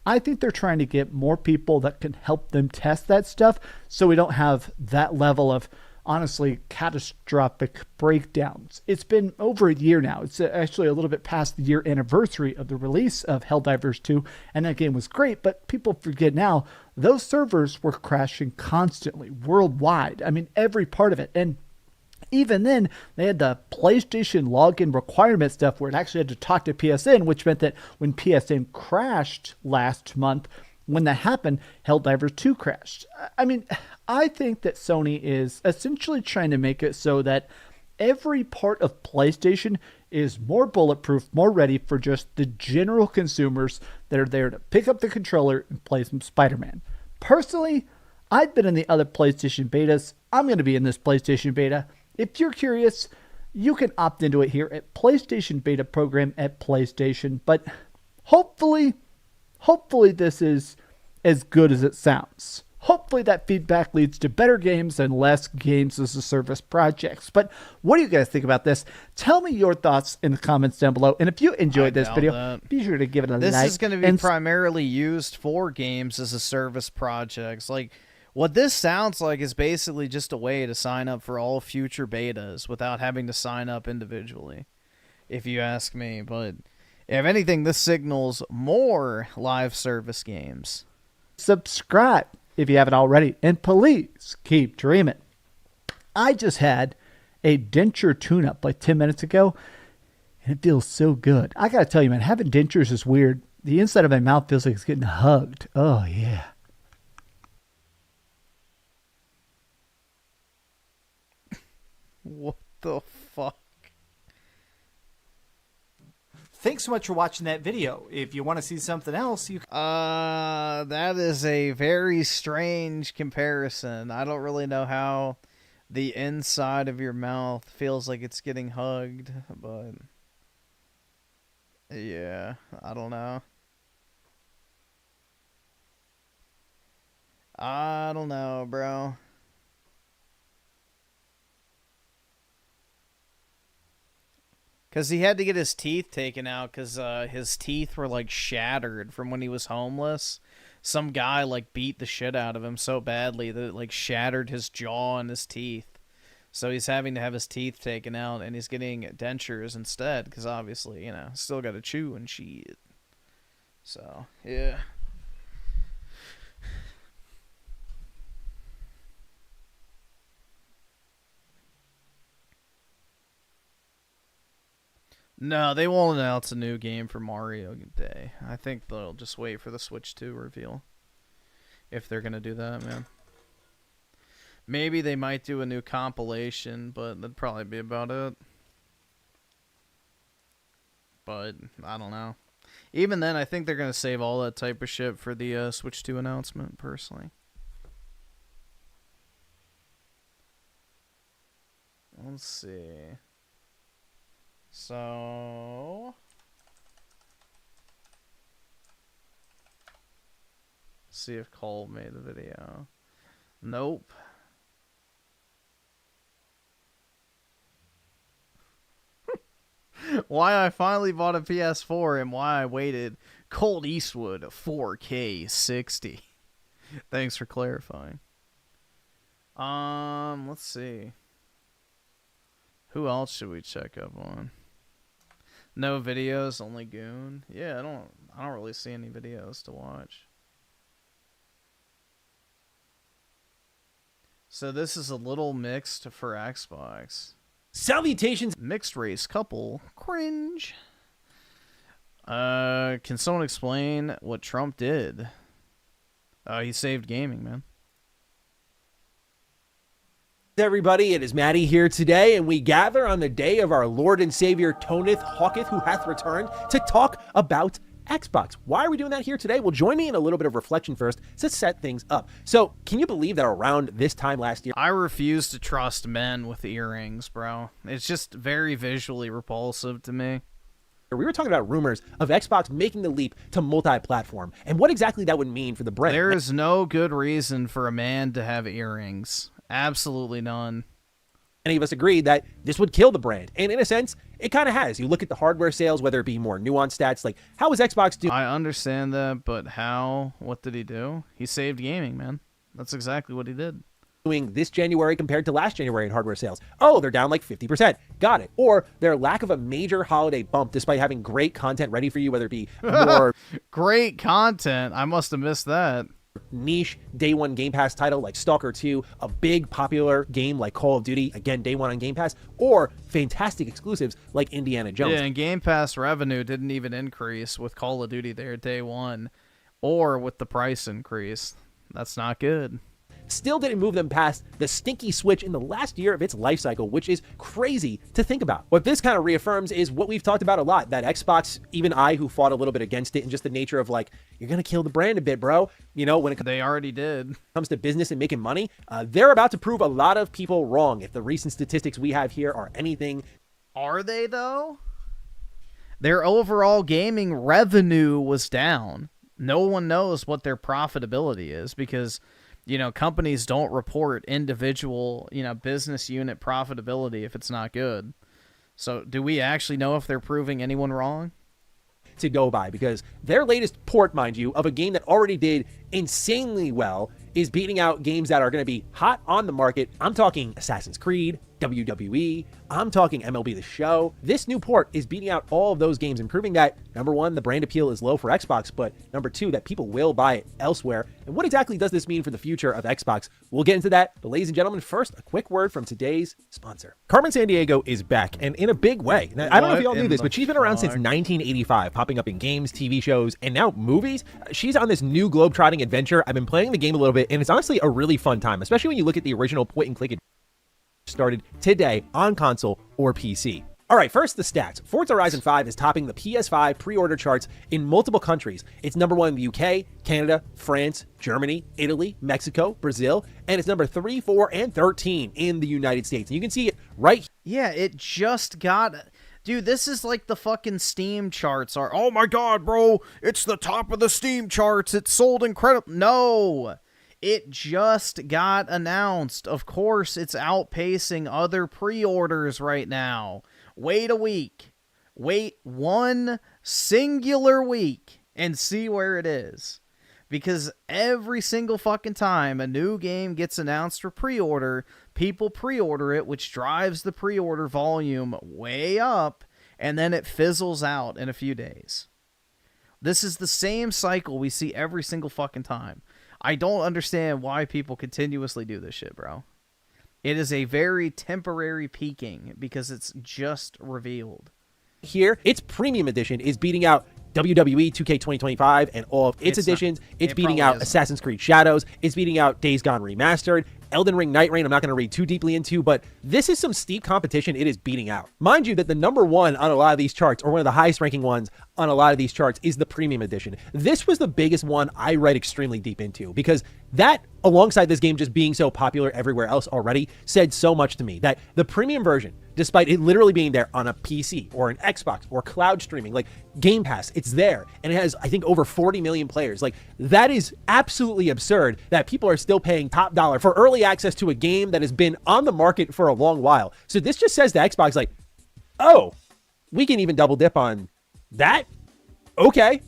I think they're trying to get more people that can help them test that stuff so we don't have that level of, honestly, catastrophic breakdowns. It's been over a year now. It's actually a little bit past the year anniversary of the release of Helldivers 2, and that game was great, but people forget now, those servers were crashing constantly, worldwide. I mean, every part of it. And even then, they had the PlayStation login requirement stuff where it actually had to talk to PSN, which meant that when PSN crashed last month, when that happened, Helldivers 2 crashed. I mean, I think that Sony is essentially trying to make it so that every part of PlayStation is more bulletproof, more ready for just the general consumers that are there to pick up the controller and play some Spider-Man. Personally, I've been in the other PlayStation betas. I'm going to be in this PlayStation beta. If you're curious, you can opt into it here at PlayStation Beta Program at PlayStation, but hopefully this is as good as it sounds. Hopefully that feedback leads to better games and less games as a service projects. But what do you guys think about this? Tell me your thoughts in the comments down below. And if you enjoyed this video, be sure to give it a like. This is going to be primarily used for games as a service projects. Like, what this sounds like is basically just a way to sign up for all future betas without having to sign up individually, if you ask me. But if anything, this signals more live service games. Subscribe if you haven't already, and please keep dreaming. I just had a denture tune-up like 10 minutes ago, and it feels so good. I gotta tell you, man, having dentures is weird. The inside of my mouth feels like it's getting hugged. Oh, yeah. What the fuck? Thanks so much for watching that video. If you want to see something else, you that is a very strange comparison. I don't really know how the inside of your mouth feels like it's getting hugged, but yeah, I don't know. I don't know, bro. Because he had to get his teeth taken out because his teeth were, like, shattered from when he was homeless. Some guy, like, beat the shit out of him so badly that it, like, shattered his jaw and his teeth. So he's having to have his teeth taken out, and he's getting dentures instead because, obviously, still got to chew and shit. So, yeah. No, they won't announce a new game for Mario Day. I think they'll just wait for the Switch 2 reveal. If they're going to do that, man. Maybe they might do a new compilation, but that'd probably be about it. But, I don't know. Even then, I think they're going to save all that type of shit for the Switch 2 announcement, personally. Let's see. So, see if Cole made the video. Nope. Why I finally bought a PS4 and why I waited. Colt Eastwood 4K 60. Thanks for clarifying. Let's see. Who else should we check up on? No videos, only Goon. Yeah, I don't really see any videos to watch. So this is a little mixed for Xbox. Salutations. Mixed race couple. Cringe. Can someone explain what Trump did? He saved gaming, man. Everybody, it is Matty here today, and we gather on the day of our Lord and Savior Toneth Hawketh, who hath returned, to talk about Xbox. Why are we doing that here today? Well, join me in a little bit of reflection first to set things up. So, can you believe that around this time last year, I refuse to trust men with earrings, bro. It's just very visually repulsive to me. We were talking about rumors of Xbox making the leap to multi-platform and what exactly that would mean for the brand. There is no good reason for a man to have earrings. Absolutely none. Many of us agreed that this would kill the brand. And in a sense, it kind of has. You look at the hardware sales, whether it be more nuanced stats, like how is Xbox doing? I understand that, but how? What did he do? He saved gaming, man. That's exactly what he did. Doing this January compared to last January in hardware sales. Oh, they're down like 50%. Got it. Or their lack of a major holiday bump despite having great content ready for you, whether it be more great content. I must have missed that. Niche day one Game Pass title like Stalker 2, a big popular game like Call of Duty, again day one on Game Pass, or fantastic exclusives like Indiana Jones. Yeah, and Game Pass revenue didn't even increase with Call of Duty there day one, or with the price increase. That's not good. Still didn't move them past the stinky Switch in the last year of its life cycle, which is crazy to think about. What this kind of reaffirms is what we've talked about a lot, that Xbox, even I who fought a little bit against it, and just the nature of like, you're going to kill the brand a bit, bro. You know, when it they already did. Comes to business and making money, they're about to prove a lot of people wrong if the recent statistics we have here are anything. Are they, though? Their overall gaming revenue was down. No one knows what their profitability is because, you know, companies don't report individual, you know, business unit profitability if it's not good. So do we actually know if they're proving anyone wrong? To go by, because their latest port, mind you, of a game that already did insanely well is beating out games that are going to be hot on the market. I'm talking Assassin's Creed, WWE, I'm talking MLB The Show. This new port is beating out all of those games and proving that, number one, the brand appeal is low for Xbox, but number two, that people will buy it elsewhere. And what exactly does this mean for the future of Xbox? We'll get into that. But ladies and gentlemen, first, a quick word from today's sponsor. Carmen Sandiego is back, and in a big way. Now, I don't know if y'all knew this, but she's been around since 1985, popping up in games, TV shows, and now movies. She's on this new globetrotting adventure. I've been playing the game a little bit, and it's honestly a really fun time, especially when you look at the original point-and-click started today on console or PC. All right, first the stats. Forza Horizon 5 is topping the PS5 pre-order charts in multiple countries. It's number 1 in the UK, Canada, France, Germany, Italy, Mexico, Brazil, and it's number 3, 4, and 13 in the United States. And you can see it right here. Yeah, it just got... Dude, this is like the fucking Steam charts are. Oh my god, bro, it's the top of the Steam charts. It's sold incredible. No! It just got announced. Of course, it's outpacing other pre-orders right now. Wait a week. Wait one singular week and see where it is. Because every single fucking time a new game gets announced for pre-order, people pre-order it, which drives the pre-order volume way up, and then it fizzles out in a few days. This is the same cycle we see every single fucking time. I don't understand why people continuously do this shit, bro. It is a very temporary peaking because it's just revealed. Here, its premium edition is beating out WWE 2K 2025 and all of its editions. It's beating out Assassin's Creed Shadows. It's beating out Days Gone Remastered. Elden Ring Night Reign, I'm not going to read too deeply into, but this is some steep competition it is beating out. Mind you that the number one on a lot of these charts, or one of the highest ranking ones on a lot of these charts, is the premium edition. This was the biggest one I read extremely deep into, because that, alongside this game just being so popular everywhere else already, said so much to me that the premium version, despite it literally being there on a PC or an Xbox or cloud streaming, like Game Pass, it's there. And it has, I think, over 40 million players. Like, that is absolutely absurd that people are still paying top dollar for early access to a game that has been on the market for a long while. So this just says to Xbox, like, oh, we can even double dip on that? Okay.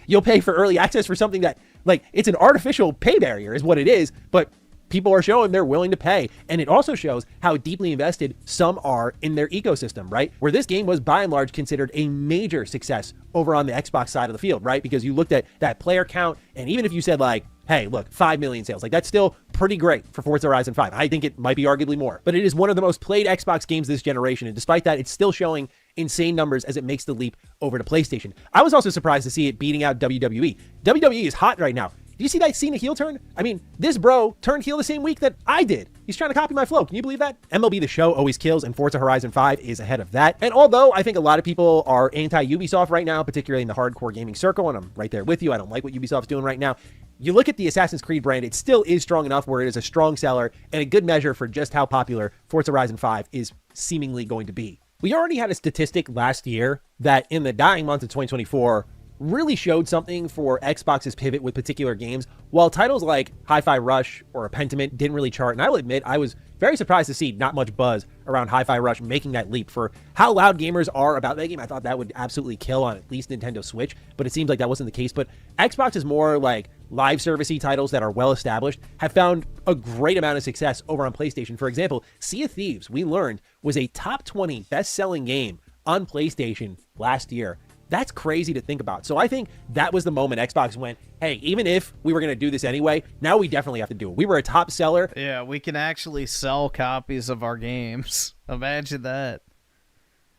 You'll pay for early access for something that, like, it's an artificial pay barrier is what it is, but people are showing they're willing to pay. And it also shows how deeply invested some are in their ecosystem, right? Where this game was by and large considered a major success over on the Xbox side of the field, right? Because you looked at that player count, and even if you said like, hey, look, 5 million sales, like that's still pretty great for Forza Horizon 5. I think it might be arguably more, but it is one of the most played Xbox games this generation. And despite that, it's still showing insane numbers as it makes the leap over to PlayStation. I was also surprised to see it beating out WWE. WWE is hot right now. Do you see that Cena heel turn? I mean, this bro turned heel the same week that I did. He's trying to copy my flow. Can you believe that? MLB The Show always kills, and Forza Horizon 5 is ahead of that. And although I think a lot of people are anti-Ubisoft right now, particularly in the hardcore gaming circle, and I'm right there with you, I don't like what Ubisoft's doing right now. You look at the Assassin's Creed brand, it still is strong enough where it is a strong seller and a good measure for just how popular Forza Horizon 5 is seemingly going to be. We already had a statistic last year that in the dying months of 2024 really showed something for Xbox's pivot with particular games. While titles like Hi-Fi Rush or Pentiment didn't really chart, and I will admit I was very surprised to see not much buzz around Hi-Fi Rush making that leap. For how loud gamers are about that game, I thought that would absolutely kill on at least Nintendo Switch, but it seems like that wasn't the case. But Xbox is more like live servicey titles that are well established have found a great amount of success over on PlayStation. For example, Sea of Thieves, we learned, was a top 20 best-selling game on PlayStation last year. That's crazy to think about. So I think that was the moment Xbox went, hey, even if we were going to do this anyway, now we definitely have to do it. We were a top seller. Yeah, we can actually sell copies of our games. Imagine that.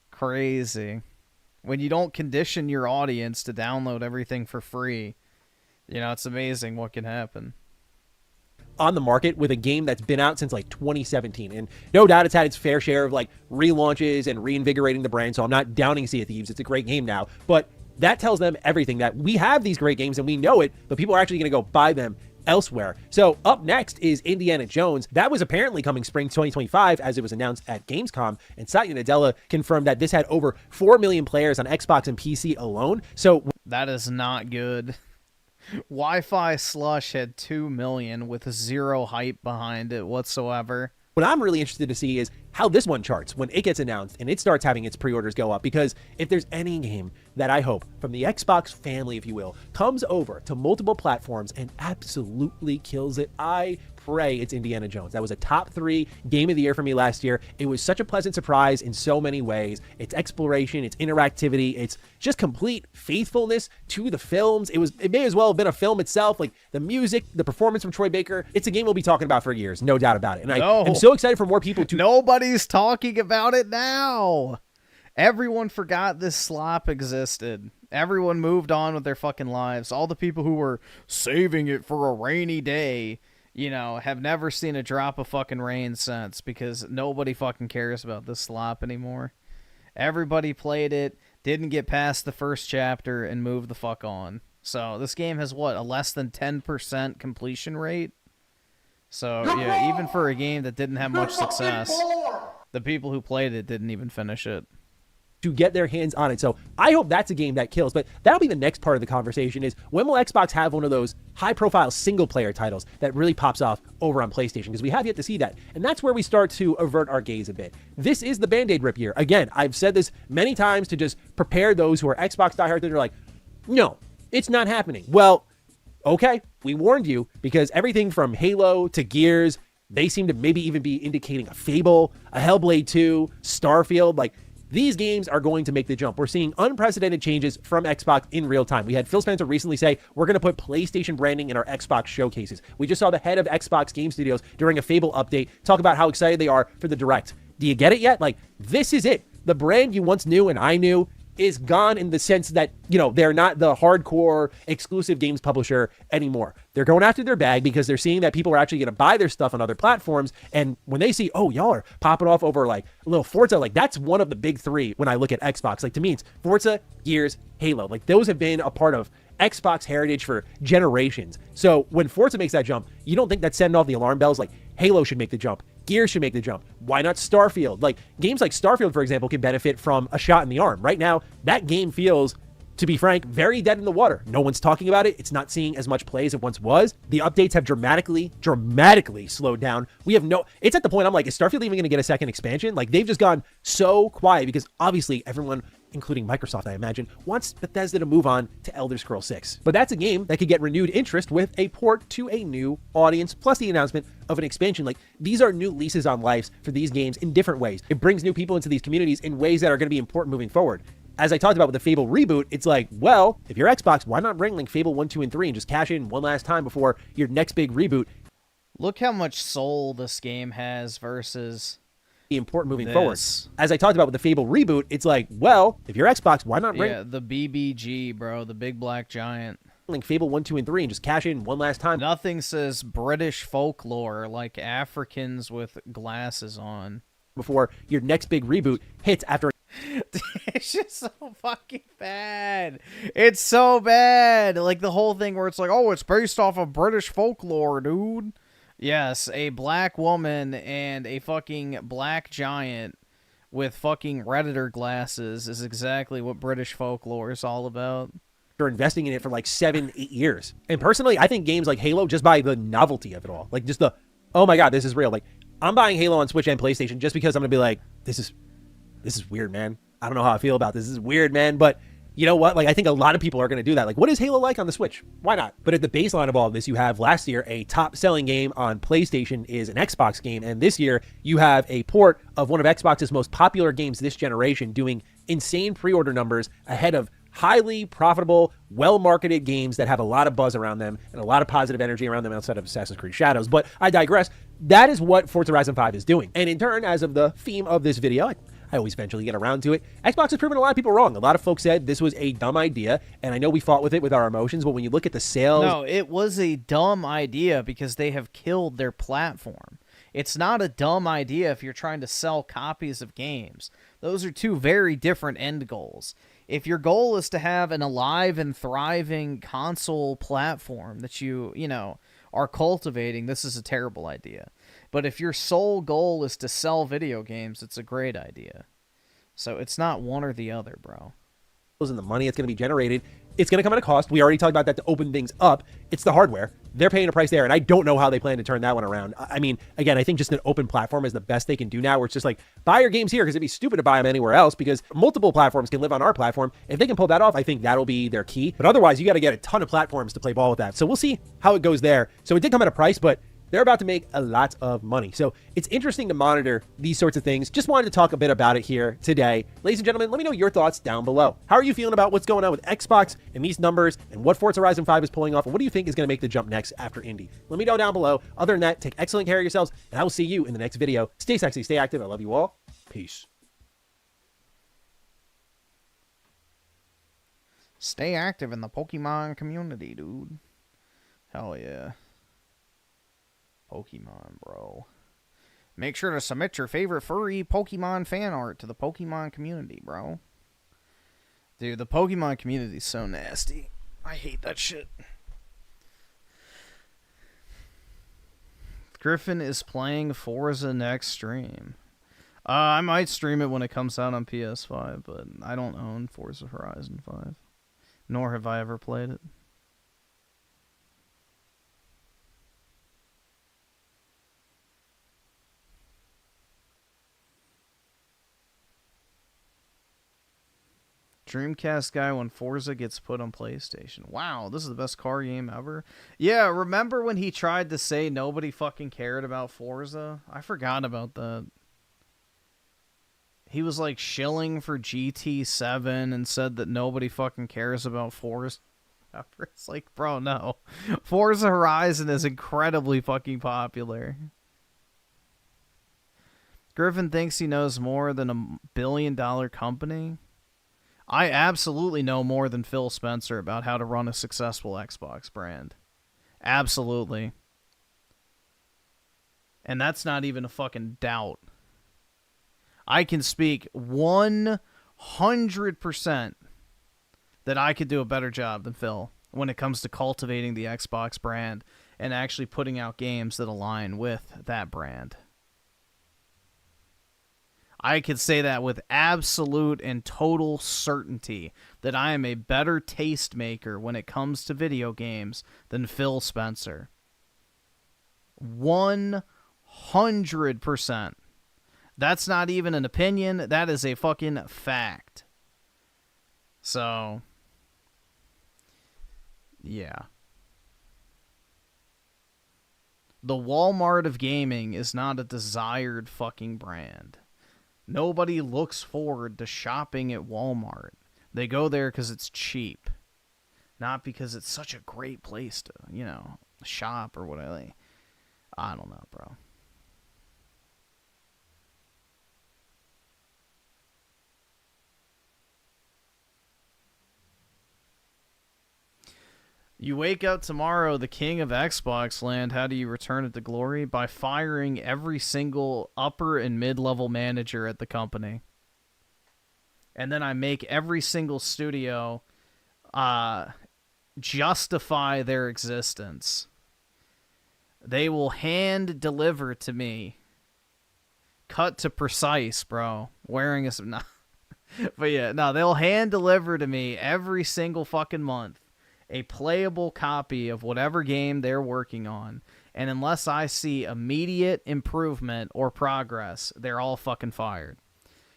Crazy. When you don't condition your audience to download everything for free, you know, it's amazing what can happen. On the market with a game that's been out since like 2017, and no doubt it's had its fair share of like relaunches and reinvigorating the brand, so I'm not downing Sea of Thieves. It's a great game now, but that tells them everything, that we have these great games and we know it, but people are actually going to go buy them elsewhere. So up next is Indiana Jones. That was apparently coming spring 2025 as it was announced at Gamescom, and Satya Nadella confirmed that this had over 4 million players on Xbox and PC alone. So that is not good. Wi-Fi Slush had 2 million with zero hype behind it whatsoever. What I'm really interested to see is how this one charts when it gets announced and it starts having its pre-orders go up, because if there's any game that I hope from the Xbox family, if you will, comes over to multiple platforms and absolutely kills it, I pray it's Indiana Jones. That was a top 3 game of the year for me last year. It was such a pleasant surprise in so many ways. It's exploration, it's interactivity, it's just complete faithfulness to the films. It may as well have been a film itself, like the music, the performance from Troy Baker. It's a game we'll be talking about for years, no doubt about it. And I am so excited for more people to... Nobody's talking about it now. Everyone forgot this slop existed. Everyone moved on with their fucking lives. All the people who were saving it for a rainy day, you know, have never seen a drop of fucking rain since, because nobody fucking cares about this slop anymore. Everybody played it, didn't get past the first chapter, and moved the fuck on. So this game has, what, a less than 10% completion rate? So, yeah, even for a game that didn't have much success, the people who played it didn't even finish it. To get their hands on it. So I hope that's a game that kills, but that'll be the next part of the conversation, is when will Xbox have one of those high-profile single-player titles that really pops off over on PlayStation, because we have yet to see that. And that's where we start to avert our gaze a bit. This is the Band-Aid rip year. Again, I've said this many times to just prepare those who are Xbox diehards that are like, no, it's not happening. Well, okay, we warned you, because everything from Halo to Gears, they seem to maybe even be indicating a Fable, a Hellblade 2, Starfield, like, these games are going to make the jump. We're seeing unprecedented changes from Xbox in real time. We had Phil Spencer recently say, we're going to put PlayStation branding in our Xbox showcases. We just saw the head of Xbox Game Studios during a Fable update talk about how excited they are for the Direct. Do you get it yet? Like, this is it. The brand you once knew and I knew is gone, in the sense that, you know, they're not the hardcore exclusive games publisher anymore. They're going after their bag because they're seeing that people are actually going to buy their stuff on other platforms. And when they see, oh, y'all are popping off over like a little Forza, like that's one of the big 3 when I look at Xbox. Like, to me, it's Forza, Gears, Halo. Like, those have been a part of Xbox heritage for generations. So when Forza makes that jump, you don't think that's sending off the alarm bells? Like, Halo should make the jump. Gears should make the jump. Why not Starfield? Like, games like Starfield, for example, can benefit from a shot in the arm. Right now, that game feels, to be frank, very dead in the water. No one's talking about it. It's not seeing as much play as it once was. The updates have dramatically slowed down. We have it's at the point I'm like, is Starfield even going to get a second expansion? Like, they've just gone so quiet because obviously everyone, including Microsoft, I imagine, wants Bethesda to move on to Elder Scrolls 6. But that's a game that could get renewed interest with a port to a new audience, plus the announcement of an expansion. Like, these are new leases on life for these games in different ways. It brings new people into these communities in ways that are going to be important moving forward. As I talked about with the Fable reboot, it's like, well, if you're Xbox, why not bring like Fable 1, 2, and 3 and just cash in one last time before your next big reboot? Look how much soul this game has versus important moving forward. As I talked about with the Fable reboot, it's like, well, if you're Xbox, why not bring... Yeah, the BBG, bro, the big black giant. Link Fable 1, 2, and 3 and just cash in one last time. Nothing says British folklore like Africans with glasses on. Before your next big reboot hits after. It's just so fucking bad. It's so bad. Like the whole thing where it's like, oh, it's based off of British folklore, dude. Yes, a black woman and a fucking black giant with fucking Redditor glasses is exactly what British folklore is all about. They're investing in it for like 7-8 years. And personally, I think games like Halo, just by the novelty of it all, like just the, oh my God, this is real. Like I'm buying Halo on Switch and PlayStation just because I'm going to be like, this is weird, man. I don't know how I feel about this. This is weird, man. But you know what? Like, I think a lot of people are going to do that. Like, what is Halo like on the Switch? Why not? But at the baseline of all of this, you have last year, a top-selling game on PlayStation is an Xbox game. And this year, you have a port of one of Xbox's most popular games this generation doing insane pre-order numbers ahead of highly profitable, well-marketed games that have a lot of buzz around them and a lot of positive energy around them outside of Assassin's Creed Shadows. But I digress. That is what Forza Horizon 5 is doing. And in turn, as of the theme of this video, I always eventually get around to it. Xbox has proven a lot of people wrong. A lot of folks said this was a dumb idea, and I know we fought with it with our emotions, but when you look at the sales... No, it was a dumb idea because they have killed their platform. It's not a dumb idea if you're trying to sell copies of games. Those are two very different end goals. If your goal is to have an alive and thriving console platform that you know, are cultivating, this is a terrible idea. But if your sole goal is to sell video games, it's a great idea. So it's not one or the other, bro. And the money that's going to be generated, it's going to come at a cost. We already talked about that to open things up. It's the hardware. They're paying a price there, and I don't know how they plan to turn that one around. I mean, again, I think just an open platform is the best they can do now, where it's just like, buy your games here, because it'd be stupid to buy them anywhere else, because multiple platforms can live on our platform. If they can pull that off, I think that'll be their key. But otherwise, you got to get a ton of platforms to play ball with that. So we'll see how it goes there. So it did come at a price, but they're about to make a lot of money. So it's interesting to monitor these sorts of things. Just wanted to talk a bit about it here today. Ladies and gentlemen, let me know your thoughts down below. How are you feeling about what's going on with Xbox and these numbers and what Forza Horizon 5 is pulling off? And what do you think is going to make the jump next after Indy? Let me know down below. Other than that, take excellent care of yourselves, and I will see you in the next video. Stay sexy, stay active. I love you all. Peace. Stay active in the Pokemon community, dude. Hell yeah. Pokemon, bro. Make sure to submit your favorite furry Pokemon fan art to the Pokemon community, bro. Dude, the Pokemon community is so nasty. I hate that shit. Griffin is playing Forza next stream. I might stream it when it comes out on PS5, but I don't own Forza Horizon 5. Nor have I ever played it. Dreamcast guy when Forza gets put on PlayStation. Wow, this is the best car game ever. Yeah, remember when he tried to say nobody fucking cared about Forza? I forgot about that. He was like shilling for GT7 and said that nobody fucking cares about Forza. It's like, bro, no. Forza Horizon is incredibly fucking popular. Griffin thinks he knows more than $1 billion company. I absolutely know more than Phil Spencer about how to run a successful Xbox brand. Absolutely. And that's not even a fucking doubt. I can speak 100% that I could do a better job than Phil when it comes to cultivating the Xbox brand and actually putting out games that align with that brand. I could say that with absolute and total certainty that I am a better tastemaker when it comes to video games than Phil Spencer. 100%. That's not even an opinion. That is a fucking fact. So, yeah. The Walmart of gaming is not a desired fucking brand. Nobody looks forward to shopping at Walmart. They go there because it's cheap. Not because it's such a great place to, you know, shop or whatever. I don't know, bro. You wake up tomorrow, the king of Xbox land. How do you return it to glory? By firing every single upper and mid-level manager at the company. And then I make every single studio justify their existence. They will hand deliver to me, cut to precise, bro, wearing a... No. But yeah, no, they'll hand deliver to me every single fucking month a playable copy of whatever game they're working on. And unless I see immediate improvement or progress, they're all fucking fired.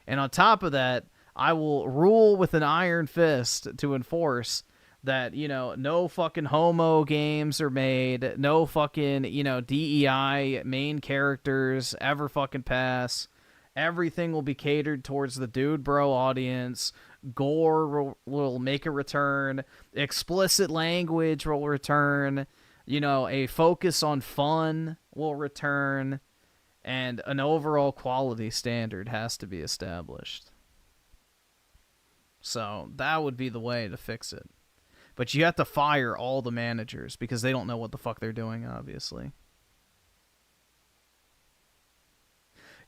And on top of that, I will rule with an iron fist to enforce that, you know, no fucking homo games are made, no fucking, you know, DEI main characters ever fucking pass. Everything will be catered towards the dude bro audience. Gore will make a return. Explicit language will return. You know, a focus on fun will return. And an overall quality standard has to be established. So that would be the way to fix it. But you have to fire all the managers because they don't know what the fuck they're doing, obviously.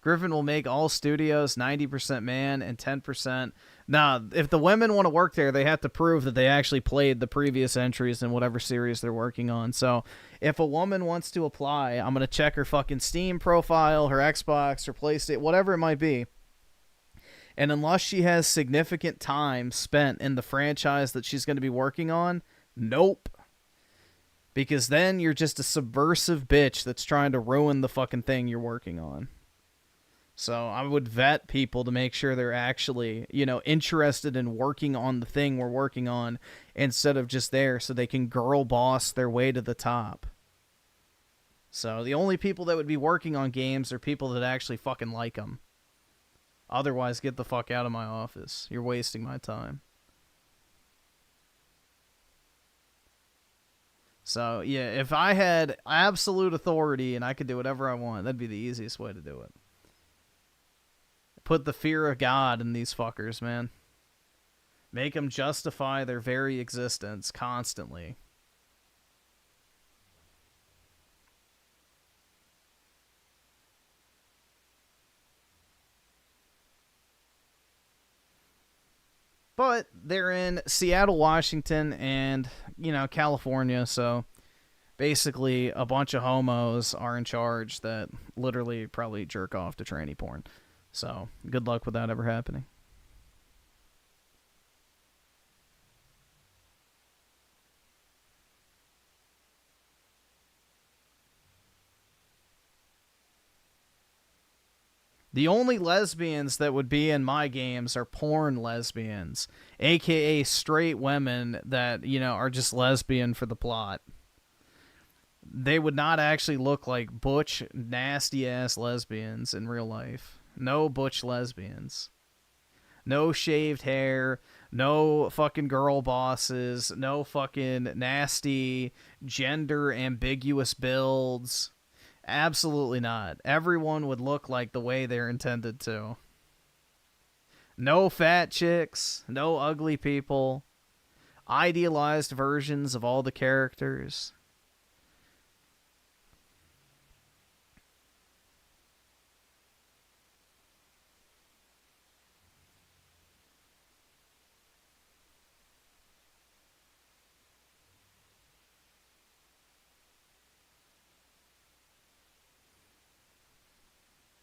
Griffin will make all studios 90% man and 10%. Nah, if the women want to work there, they have to prove that they actually played the previous entries in whatever series they're working on. So if a woman wants to apply, I'm going to check her fucking Steam profile, her Xbox, her PlayStation, whatever it might be. And unless she has significant time spent in the franchise that she's going to be working on, nope. Because then you're just a subversive bitch that's trying to ruin the fucking thing you're working on. So I would vet people to make sure they're actually, you know, interested in working on the thing we're working on instead of just there so they can girl boss their way to the top. So the only people that would be working on games are people that actually fucking like them. Otherwise, get the fuck out of my office. You're wasting my time. So, yeah, if I had absolute authority and I could do whatever I want, that'd be the easiest way to do it. Put the fear of God in these fuckers, man. Make them justify their very existence constantly. But they're in Seattle, Washington, and, you know, California, so basically a bunch of homos are in charge that literally probably jerk off to tranny porn. So, good luck with that ever happening. The only lesbians that would be in my games are porn lesbians, aka straight women that, you know, are just lesbian for the plot. They would not actually look like butch, nasty-ass lesbians in real life. No butch lesbians. No shaved hair. No fucking girl bosses. No fucking nasty, gender-ambiguous builds. Absolutely not. Everyone would look like the way they're intended to. No fat chicks. No ugly people. Idealized versions of all the characters.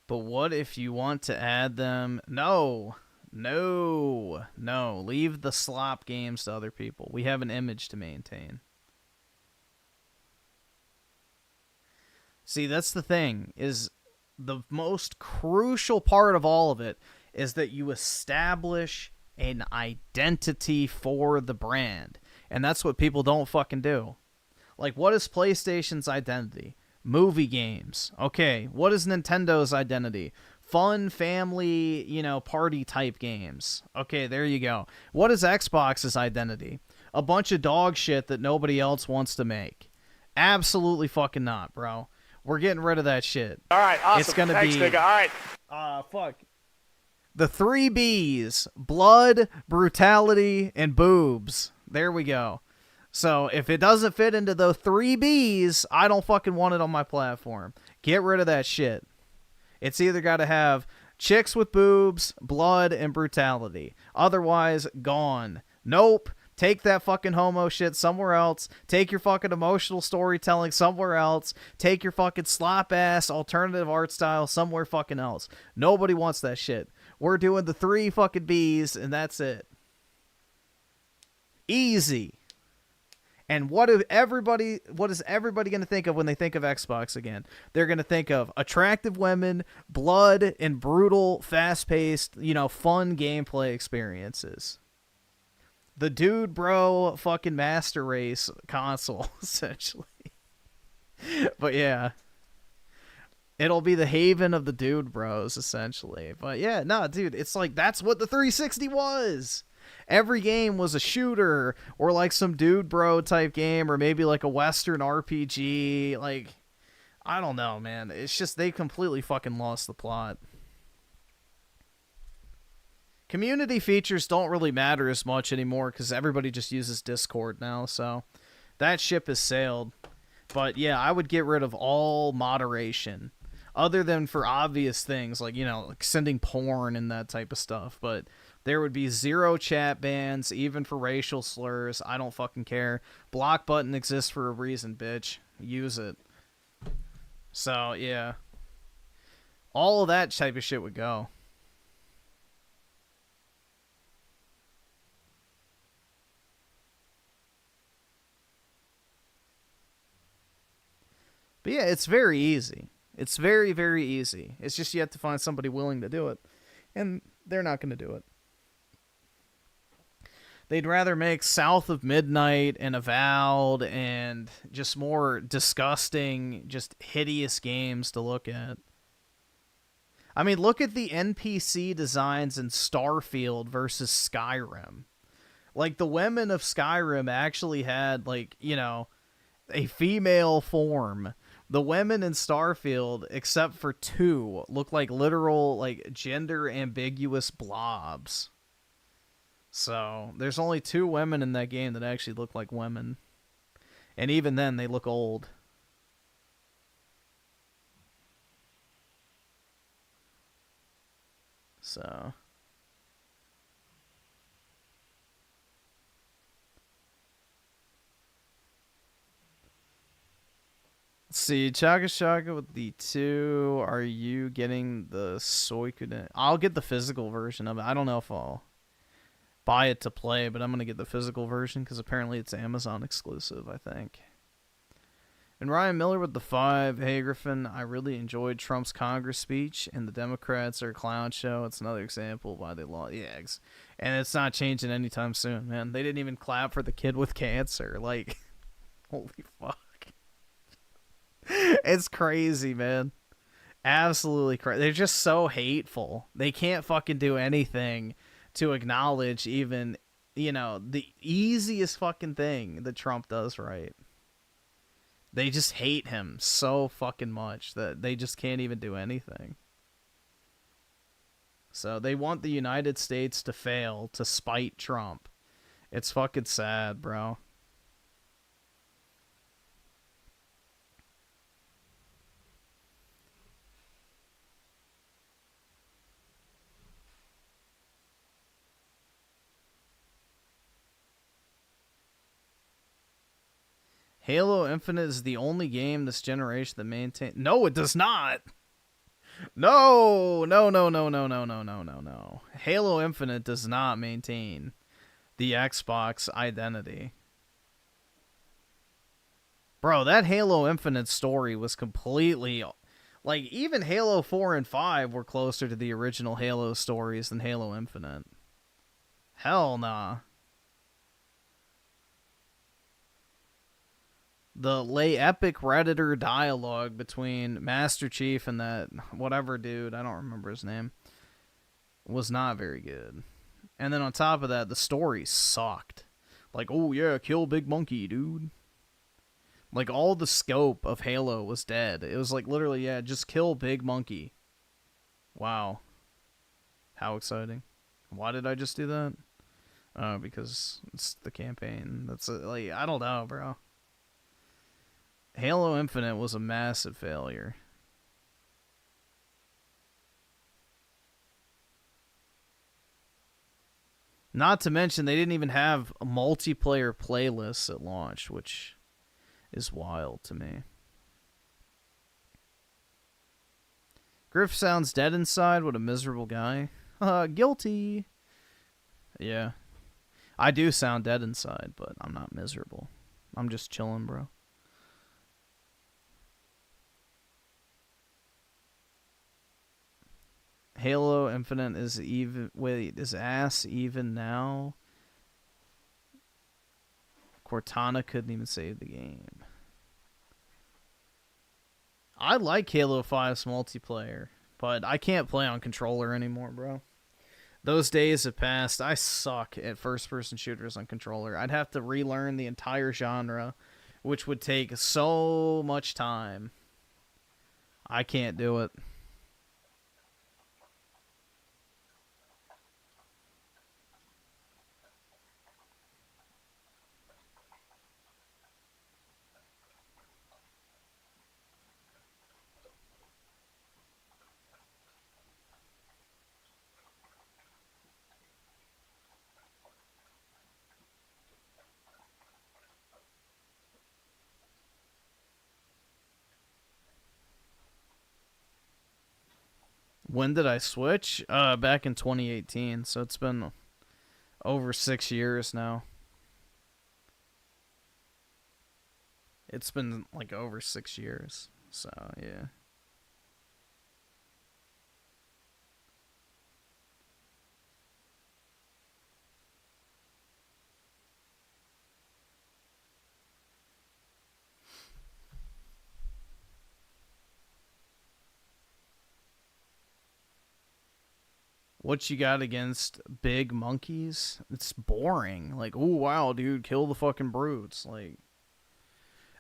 But what if you want to add them? No. Leave the slop games to other people. We have an image to maintain. See, that's the thing, is the most crucial part of all of it is that you establish an identity for the brand. And that's what people don't fucking do. Like, what is PlayStation's identity? Movie games. Okay, what is Nintendo's identity? Fun, family, you know, party type games. Okay, there you go. What is Xbox's identity? A bunch of dog shit that nobody else wants to make. Absolutely fucking not, bro. We're getting rid of that shit. All right, awesome. It's gonna Thanks, be... nigga. All right. Fuck. The 3 Bs. Blood, brutality, and boobs. There we go. So if it doesn't fit into the 3 Bs, I don't fucking want it on my platform. Get rid of that shit. It's either got to have chicks with boobs, blood, and brutality. Otherwise, gone. Nope. Take that fucking homo shit somewhere else. Take your fucking emotional storytelling somewhere else. Take your fucking slop-ass alternative art style somewhere fucking else. Nobody wants that shit. We're doing the 3 fucking Bs, and that's it. Easy. And what is everybody going to think of when they think of Xbox again? They're going to think of attractive women, blood, and brutal, fast-paced, fun gameplay experiences. The dude bro fucking master race console, essentially. But yeah. It'll be the haven of the dude bros, essentially. But yeah, no, dude, it's like that's what the 360 was. Every game was a shooter or like some dude bro type game or maybe like a Western RPG. Like, I don't know, man. It's just they completely fucking lost the plot. Community features don't really matter as much anymore because everybody just uses Discord now. So that ship has sailed. But yeah, I would get rid of all moderation other than for obvious things like, like sending porn and that type of stuff. But there would be 0 chat bans, even for racial slurs. I don't fucking care. Block button exists for a reason, bitch. Use it. So, yeah. All of that type of shit would go. But yeah, it's very easy. It's very, very easy. It's just you have to find somebody willing to do it. And they're not going to do it. They'd rather make South of Midnight and Avowed and just more disgusting, just hideous games to look at. I mean, look at the NPC designs in Starfield versus Skyrim. Like, the women of Skyrim actually had, like, a female form. The women in Starfield, except for 2, look like literal, like, gender-ambiguous blobs. So, there's only 2 women in that game that actually look like women. And even then, they look old. So. Let's see, Chaga Shaga with the 2. Are you getting the Soikuden? I'll get the physical version of it. I don't know if I'll buy it to play, but I'm going to get the physical version because apparently it's Amazon exclusive, I think. And Ryan Miller with the 5. Hey, Griffin, I really enjoyed Trump's Congress speech, and the Democrats are a clown show. It's another example of why they lost. Yeah, and it's not changing anytime soon, man. They didn't even clap for the kid with cancer. Like, holy fuck. It's crazy, man. Absolutely crazy. They're just so hateful. They can't fucking do anything to acknowledge even, the easiest fucking thing that Trump does right. They just hate him so fucking much that they just can't even do anything. So they want the United States to fail to spite Trump. It's fucking sad, bro. Halo Infinite is the only game this generation that maintains... No, it does not! No! Halo Infinite does not maintain the Xbox identity. Bro, that Halo Infinite story was completely... Like, even Halo 4 and 5 were closer to the original Halo stories than Halo Infinite. Hell nah. The epic Redditor dialogue between Master Chief and that whatever dude, I don't remember his name, was not very good. And then on top of that, the story sucked. Like, oh yeah, kill Big Monkey, dude. Like, all the scope of Halo was dead. It was like, literally, yeah, just kill Big Monkey. Wow. How exciting. Why did I just do that? Oh, because it's the campaign. That's like, I don't know, bro. Halo Infinite was a massive failure. Not to mention, they didn't even have a multiplayer playlist at launch, which is wild to me. Griff sounds dead inside. What a miserable guy. Guilty. Yeah. I do sound dead inside, but I'm not miserable. I'm just chilling, bro. Halo Infinite is even. Wait, is ass even now? Cortana couldn't even save the game. I like Halo 5's multiplayer, but I can't play on controller anymore, bro. Those days have passed. I suck at first-person shooters on controller. I'd have to relearn the entire genre, which would take so much time. I can't do it. When did I switch? Back in 2018, so it's been over 6 years now. It's been like over 6 years, so yeah. What you got against big monkeys? It's boring. Like, oh wow, dude, kill the fucking brutes. Like,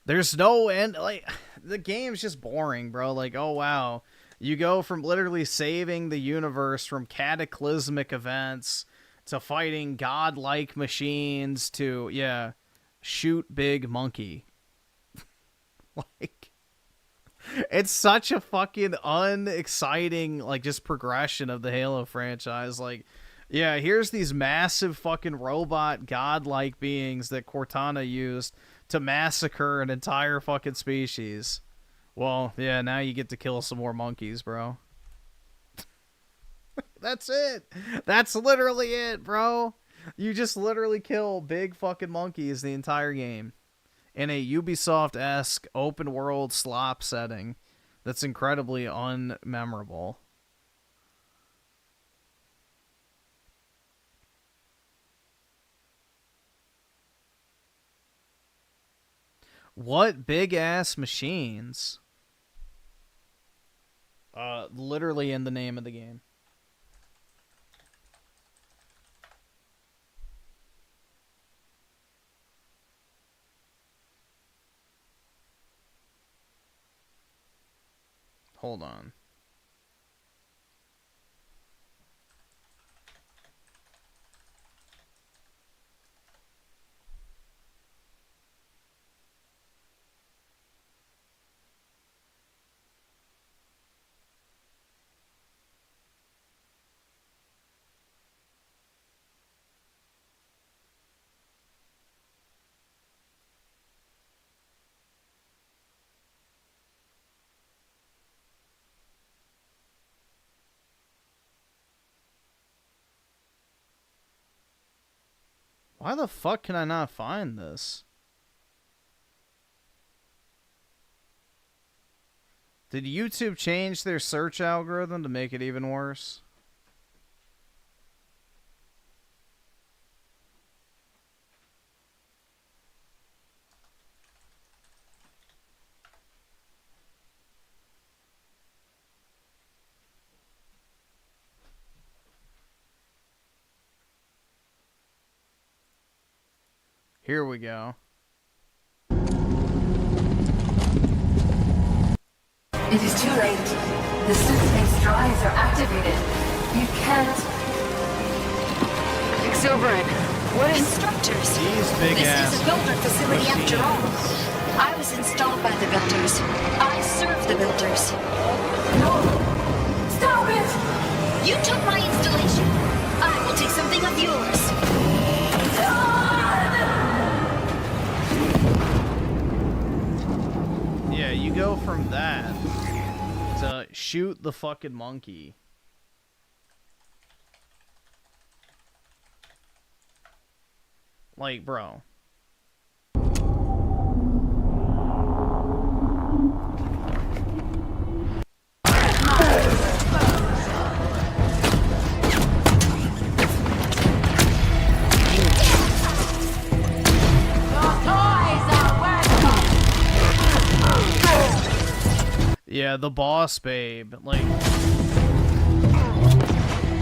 there's no end. Like, the game's just boring, bro. Like, oh wow, you go from literally saving the universe from cataclysmic events to fighting godlike machines to, yeah, shoot big monkey. Like, it's such a fucking unexciting, like, just progression of the Halo franchise. Like, yeah, here's these massive fucking robot godlike beings that Cortana used to massacre an entire fucking species. Well, yeah, now you get to kill some more monkeys, bro. That's it. That's literally it, bro. You just literally kill big fucking monkeys the entire game. In a Ubisoft-esque open-world slop setting that's incredibly unmemorable. What big-ass machines? Literally in the name of the game. Hold on. Why the fuck can I not find this? Did YouTube change their search algorithm to make it even worse? Here we go. It is too late. The suit-based drives are activated. You can't... Exuberant. We're instructors. These big This ass is a builder facility after all. I was installed by the builders. I serve the builders. No! Stop it! You took my installation. I will take something of yours. Yeah, you go from that to shoot the fucking monkey. Like, bro. Yeah, the boss babe. Like,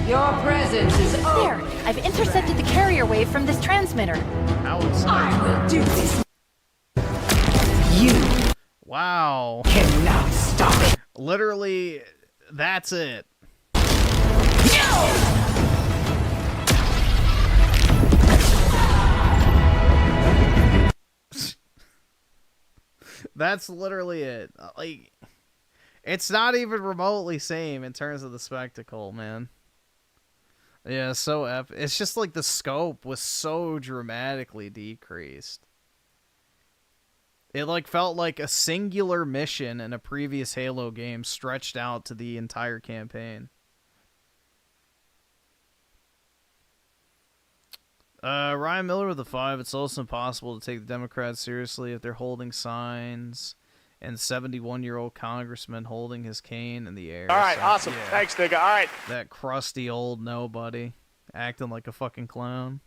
Your presence is there. I've intercepted the carrier wave from this transmitter. how is I will do this. You wow. cannot stop it. Literally, that's it. That's literally it. Like, it's not even remotely same in terms of the spectacle, man. Yeah, so epic. It's just like the scope was so dramatically decreased. It like felt like a singular mission in a previous Halo game stretched out to the entire campaign. Ryan Miller with the 5. It's also impossible to take the Democrats seriously if they're holding signs and 71-year-old congressman holding his cane in the air. All right, So, awesome. yeah. Thanks, nigga. All right. That crusty old nobody acting like a fucking clown.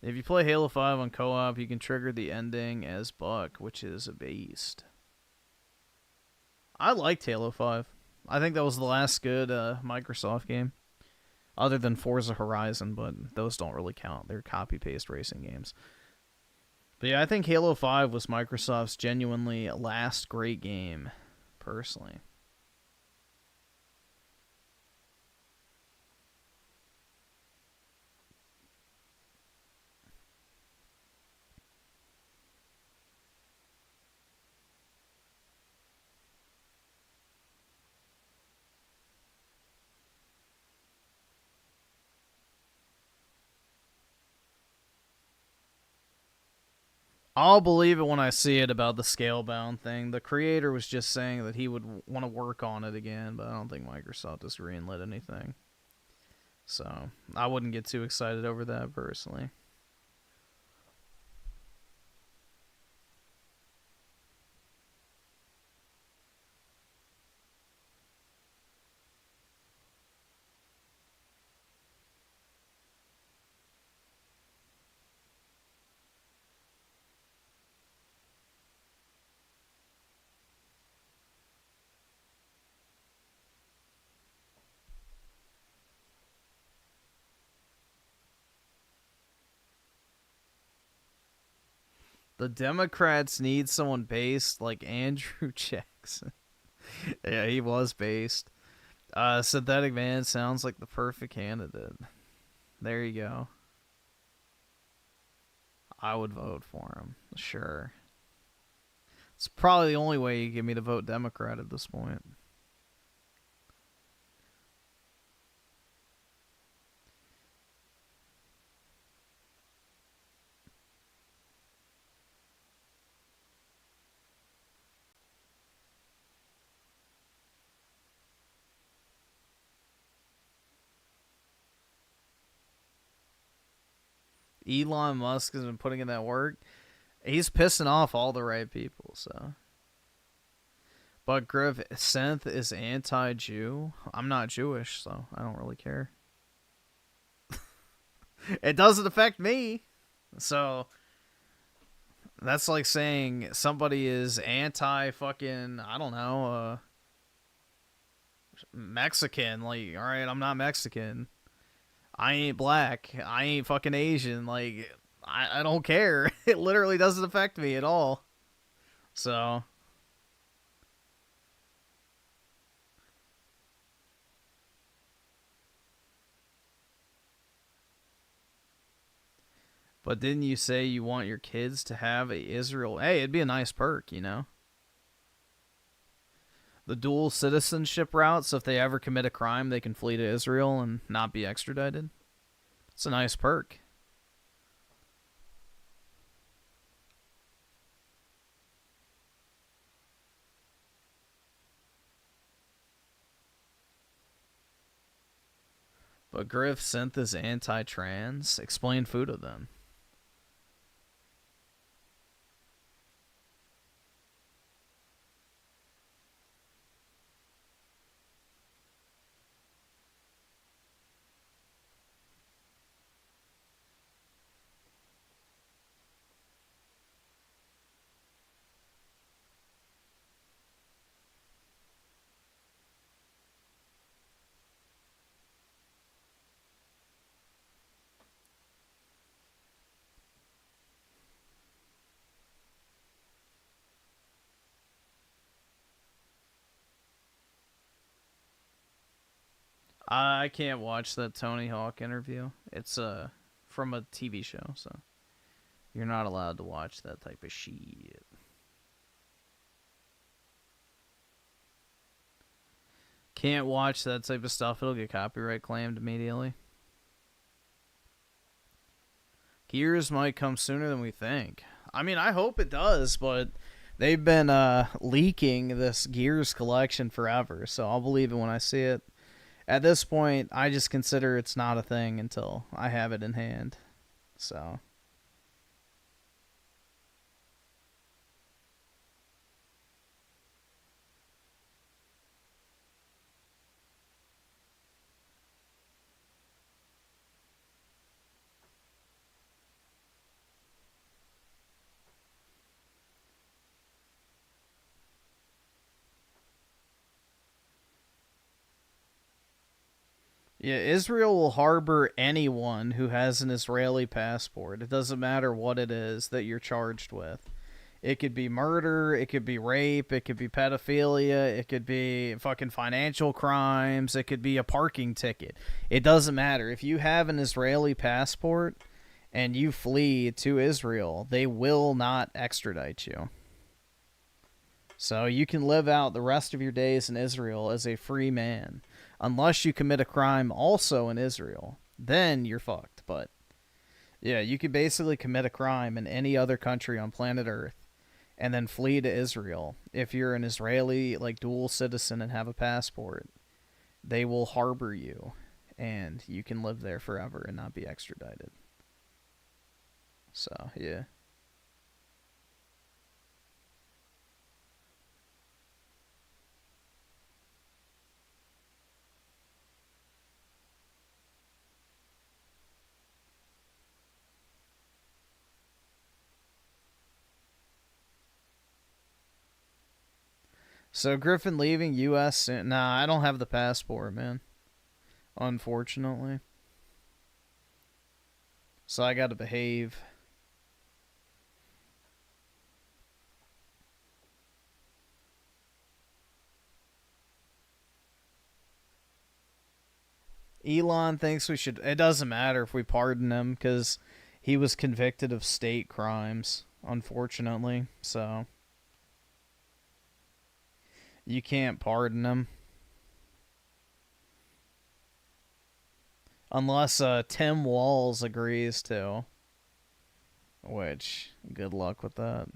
If you play Halo 5 on co-op, you can trigger the ending as Buck, which is a beast. I liked Halo 5. I think that was the last good Microsoft game. Other than Forza Horizon, but those don't really count. They're copy-paste racing games. But yeah, I think Halo 5 was Microsoft's genuinely last great game, personally. I'll believe it when I see it about the Scalebound thing. The creator was just saying that he would want to work on it again, but I don't think Microsoft has greenlit anything. So, I wouldn't get too excited over that, personally. The Democrats need someone based like Andrew Jackson. Yeah, he was based. Synthetic Man sounds like the perfect candidate. There you go. I would vote for him. Sure. It's probably the only way you get me to vote Democrat at this point. Elon Musk has been putting in that work. He's pissing off all the right people, so. But Griff, Synth is anti-Jew. I'm not Jewish, so I don't really care. It doesn't affect me. So, that's like saying somebody is anti-fucking, I don't know, Mexican. Like, alright, I'm not Mexican. I ain't black. I ain't fucking Asian. Like, I don't care. It literally doesn't affect me at all. So. But didn't you say you want your kids to have a Israel? Hey, it'd be a nice perk, you know? The dual citizenship route, so if they ever commit a crime, they can flee to Israel and not be extradited. It's a nice perk. But Griff sent this anti-trans. Explain Fudo then. I can't watch that Tony Hawk interview. It's from a TV show, so you're not allowed to watch that type of shit. Can't watch that type of stuff. It'll get copyright claimed immediately. Gears might come sooner than we think. I mean, I hope it does, but they've been leaking this Gears collection forever, so I'll believe it when I see it. At this point, I just consider it's not a thing until I have it in hand. So. Yeah, Israel will harbor anyone who has an Israeli passport. It doesn't matter what it is that you're charged with. It could be murder, it could be rape, it could be pedophilia, it could be fucking financial crimes, it could be a parking ticket. It doesn't matter. If you have an Israeli passport and you flee to Israel, they will not extradite you. So you can live out the rest of your days in Israel as a free man. Unless you commit a crime also in Israel. Then you're fucked. But, yeah, you could basically commit a crime in any other country on planet Earth and then flee to Israel. If you're an Israeli, like, dual citizen and have a passport, they will harbor you. And you can live there forever and not be extradited. So, yeah. So Griffin leaving U.S. soon. Nah, I don't have the passport, man. Unfortunately. So I gotta behave. Elon thinks we should... It doesn't matter if we pardon him, because he was convicted of state crimes, unfortunately. So... You can't pardon him. Unless Tim Walz agrees to. Which, good luck with that.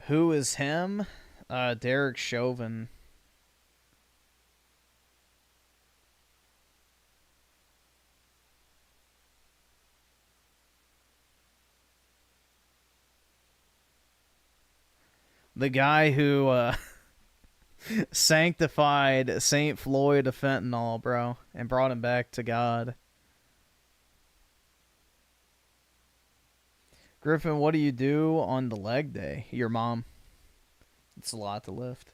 Who is him? Derek Chauvin. The guy who sanctified St. Floyd of fentanyl, bro, and brought him back to God. Griffin, what do you do on the leg day? Your mom. It's a lot to lift.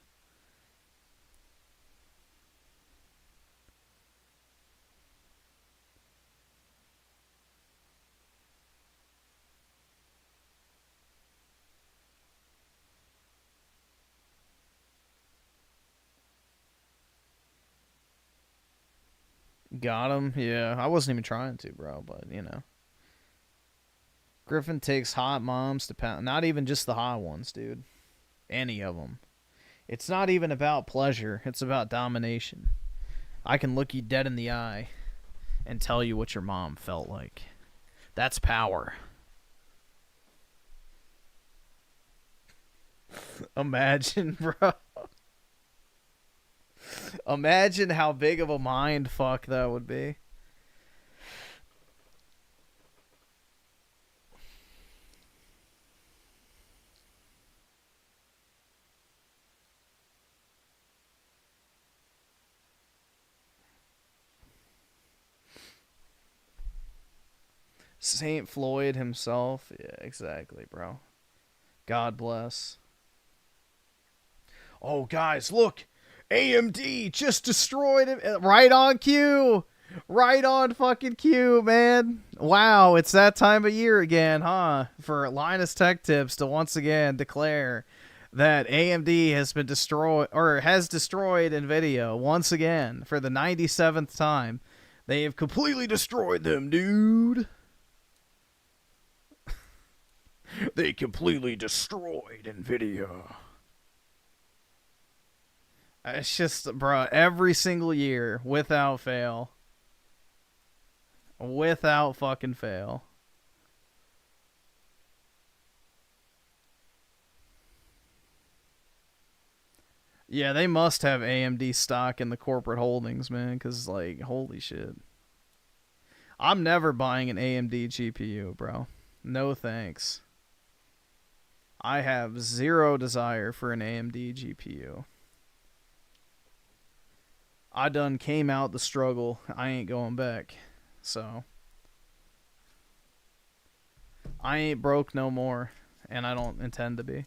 Got him? Yeah, I wasn't even trying to, bro, but, you know. Griffin takes hot moms to pound. Not even just the hot ones, dude. Any of them. It's not even about pleasure. It's about domination. I can look you dead in the eye and tell you what your mom felt like. That's power. Imagine, bro. Imagine how big of a mind fuck that would be. Saint Floyd himself. Yeah, exactly, bro. God bless. Oh, guys, look. AMD just destroyed it. Right on cue. Right on fucking cue, man. Wow, it's that time of year again, huh? For Linus Tech Tips to once again declare that AMD has been destroyed, or has destroyed NVIDIA once again for the 97th time. They have completely destroyed them, dude. They completely destroyed NVIDIA. It's just, bro, every single year, without fail. Without fucking fail. Yeah, they must have AMD stock in the corporate holdings, man, because, like, holy shit. I'm never buying an AMD GPU, bro. No thanks. I have zero desire for an AMD GPU. I done came out the struggle. I ain't going back. So, I ain't broke no more, and I don't intend to be.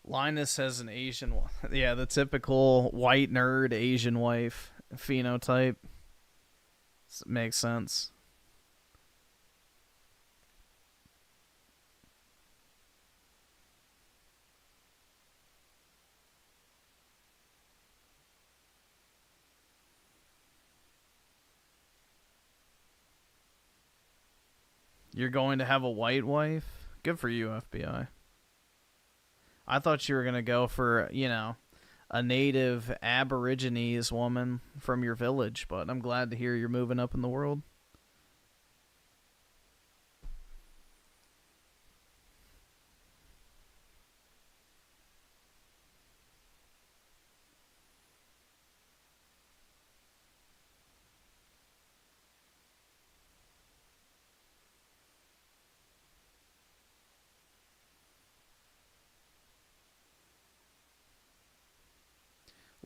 Linus has an Asian, yeah, the typical white nerd Asian wife phenotype. Makes sense. You're going to have a white wife? Good for you, FBI. I thought you were going to go for, you know, a native Aborigines woman from your village, but I'm glad to hear you're moving up in the world.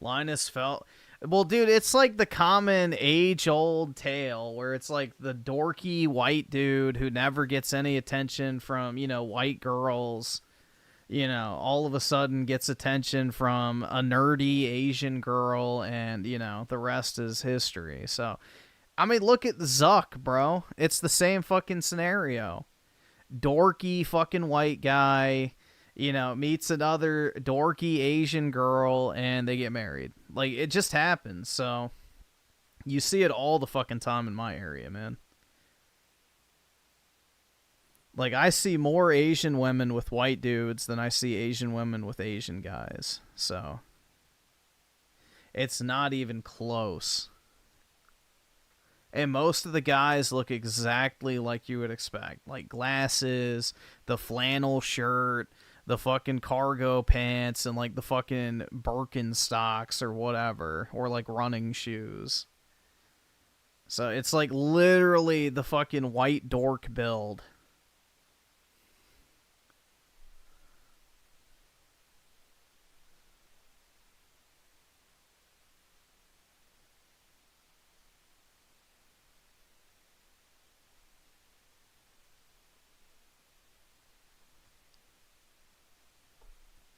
Linus felt... Well, dude, it's like the common age-old tale where it's like the dorky white dude who never gets any attention from, you know, white girls, you know, all of a sudden gets attention from a nerdy Asian girl, and, you know, the rest is history. So, I mean, look at Zuck, bro. It's the same fucking scenario. Dorky fucking white guy, you know, meets another dorky Asian girl, and they get married. Like, it just happens. So, you see it all the fucking time in my area, man. Like, I see more Asian women with white dudes than I see Asian women with Asian guys. So, it's not even close. And most of the guys look exactly like you would expect. Like, glasses, the flannel shirt, the fucking cargo pants, and, like, the fucking Birkenstocks or whatever. Or, like, running shoes. So, it's, like, literally the fucking white dork build.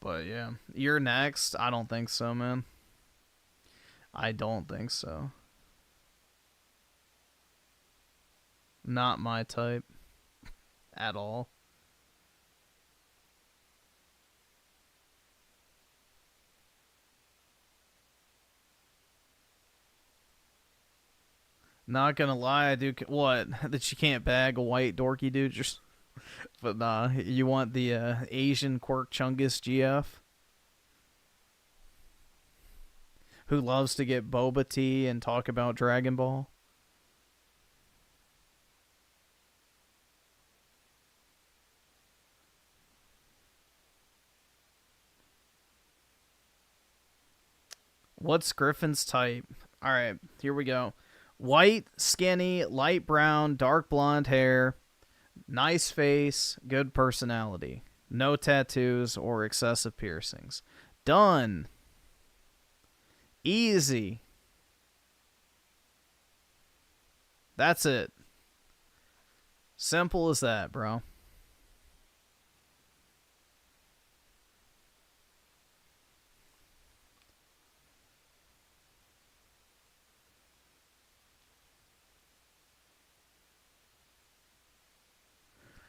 But yeah, you're next. I don't think so, man. I don't think so. Not my type. At all. Not gonna lie, I do. What? That she can't bag a white dorky dude? Just, but nah, you want the Asian Quirk Chungus GF? Who loves to get boba tea and talk about Dragon Ball? What's Griffin's type? Alright, here we go. White, skinny, light brown, dark blonde hair, nice face, good personality. No tattoos or excessive piercings. Done. Easy. That's it. Simple as that, bro.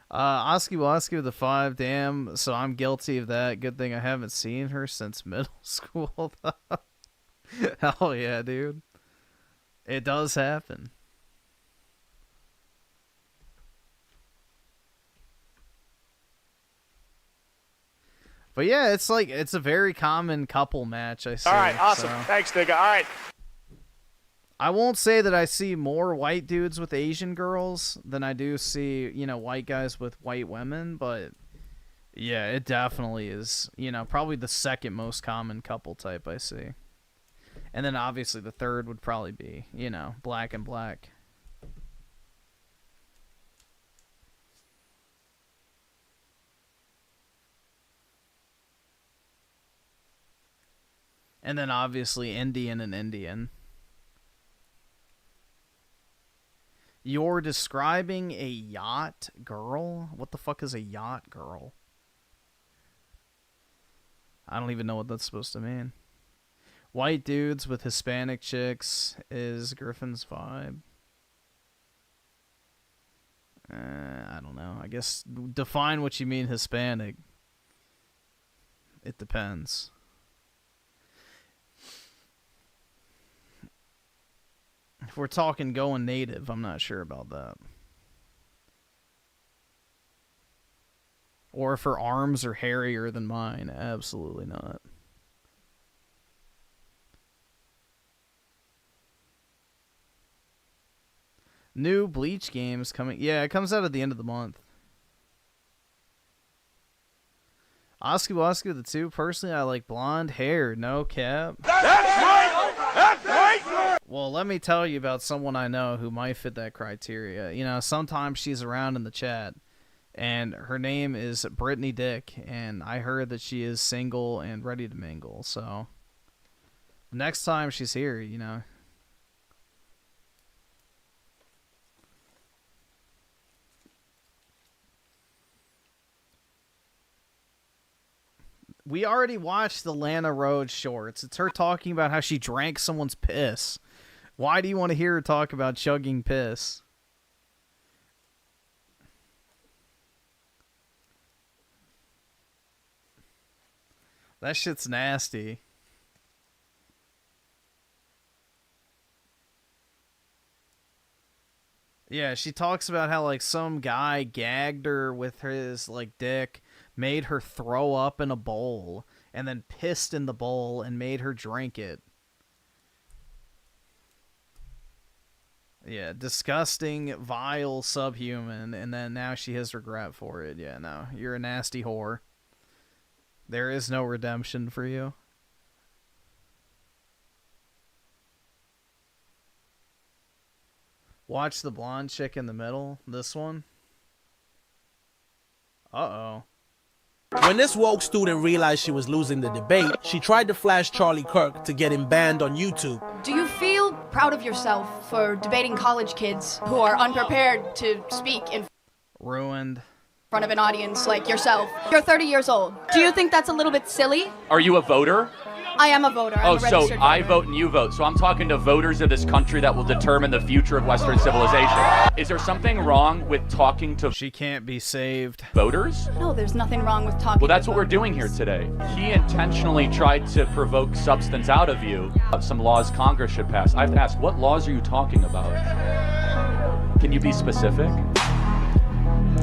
Oski Woski with the 5, damn, so I'm guilty of that. Good thing I haven't seen her since middle school. Hell yeah, dude. It does happen. But yeah, it's like, it's a very common couple match, I see. Alright, awesome. So. Thanks, nigga. Alright. I won't say that I see more white dudes with Asian girls than I do see, you know, white guys with white women, but yeah, it definitely is, you know, probably the second most common couple type I see. And then obviously the third would probably be, you know, black and black. And then obviously Indian and Indian. You're describing a yacht girl? What the fuck is a yacht girl? I don't even know what that's supposed to mean. White dudes with Hispanic chicks is Griffin's vibe. I don't know. I guess define what you mean Hispanic. It depends. If we're talking going native, I'm not sure about that. Or if her arms are hairier than mine, absolutely not. New Bleach games coming. Yeah, it comes out at the end of the month. Oski Woski with the 2. Personally, I like blonde hair, no cap. That's right! That's right! Well, let me tell you about someone I know who might fit that criteria. You know, sometimes she's around in the chat, and her name is Brittany Dick, and I heard that she is single and ready to mingle, so next time she's here, you know. We already watched the Lana Rhodes shorts. It's her talking about how she drank someone's piss. Why do you want to hear her talk about chugging piss? That shit's nasty. Yeah, she talks about how, like, some guy gagged her with his, like, dick, made her throw up in a bowl, and then pissed in the bowl and made her drink it. Yeah, disgusting, vile, subhuman, and then now she has regret for it. Yeah, no, you're a nasty whore. There is no redemption for you. Watch the blonde chick in the middle. This one. Uh-oh. When this woke student realized she was losing the debate, she tried to flash Charlie Kirk to get him banned on YouTube. Do you feel proud of yourself for debating college kids who are unprepared to speak in... Ruined. in front of an audience like yourself. You're 30 years old. Do you think that's a little bit silly? Are you a voter? I am a voter. I'm a So registered I voter. vote and you vote. So I'm talking to voters of this country that will determine the future of Western civilization. Is there something wrong with talking to She can't be saved. voters? No, there's nothing wrong with talking. Well, that's what we're doing here today. He intentionally tried to provoke substance out of you. Some laws Congress should pass. I have to ask, what laws are you talking about? Can you be specific?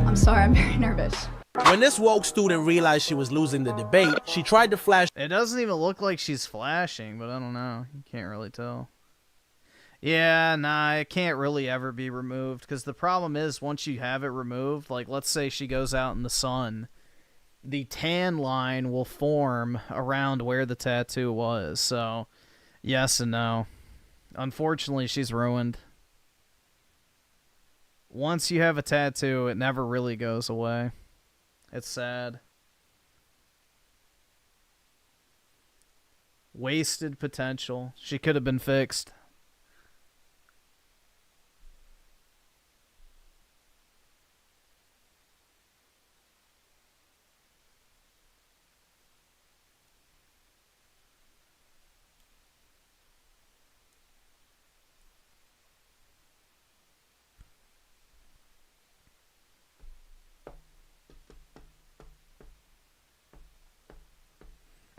I'm sorry, I'm very nervous. When this woke student realized she was losing the debate, she tried to flash. It doesn't even look like she's flashing, but I don't know. You can't really tell. Yeah, nah, it can't really ever be removed, because the problem is once you have it removed, like let's say she goes out in the sun, the tan line will form around where the tattoo was. So, yes and no. Unfortunately, she's ruined. Once you have a tattoo, it never really goes away. It's sad. Wasted potential. She could have been fixed.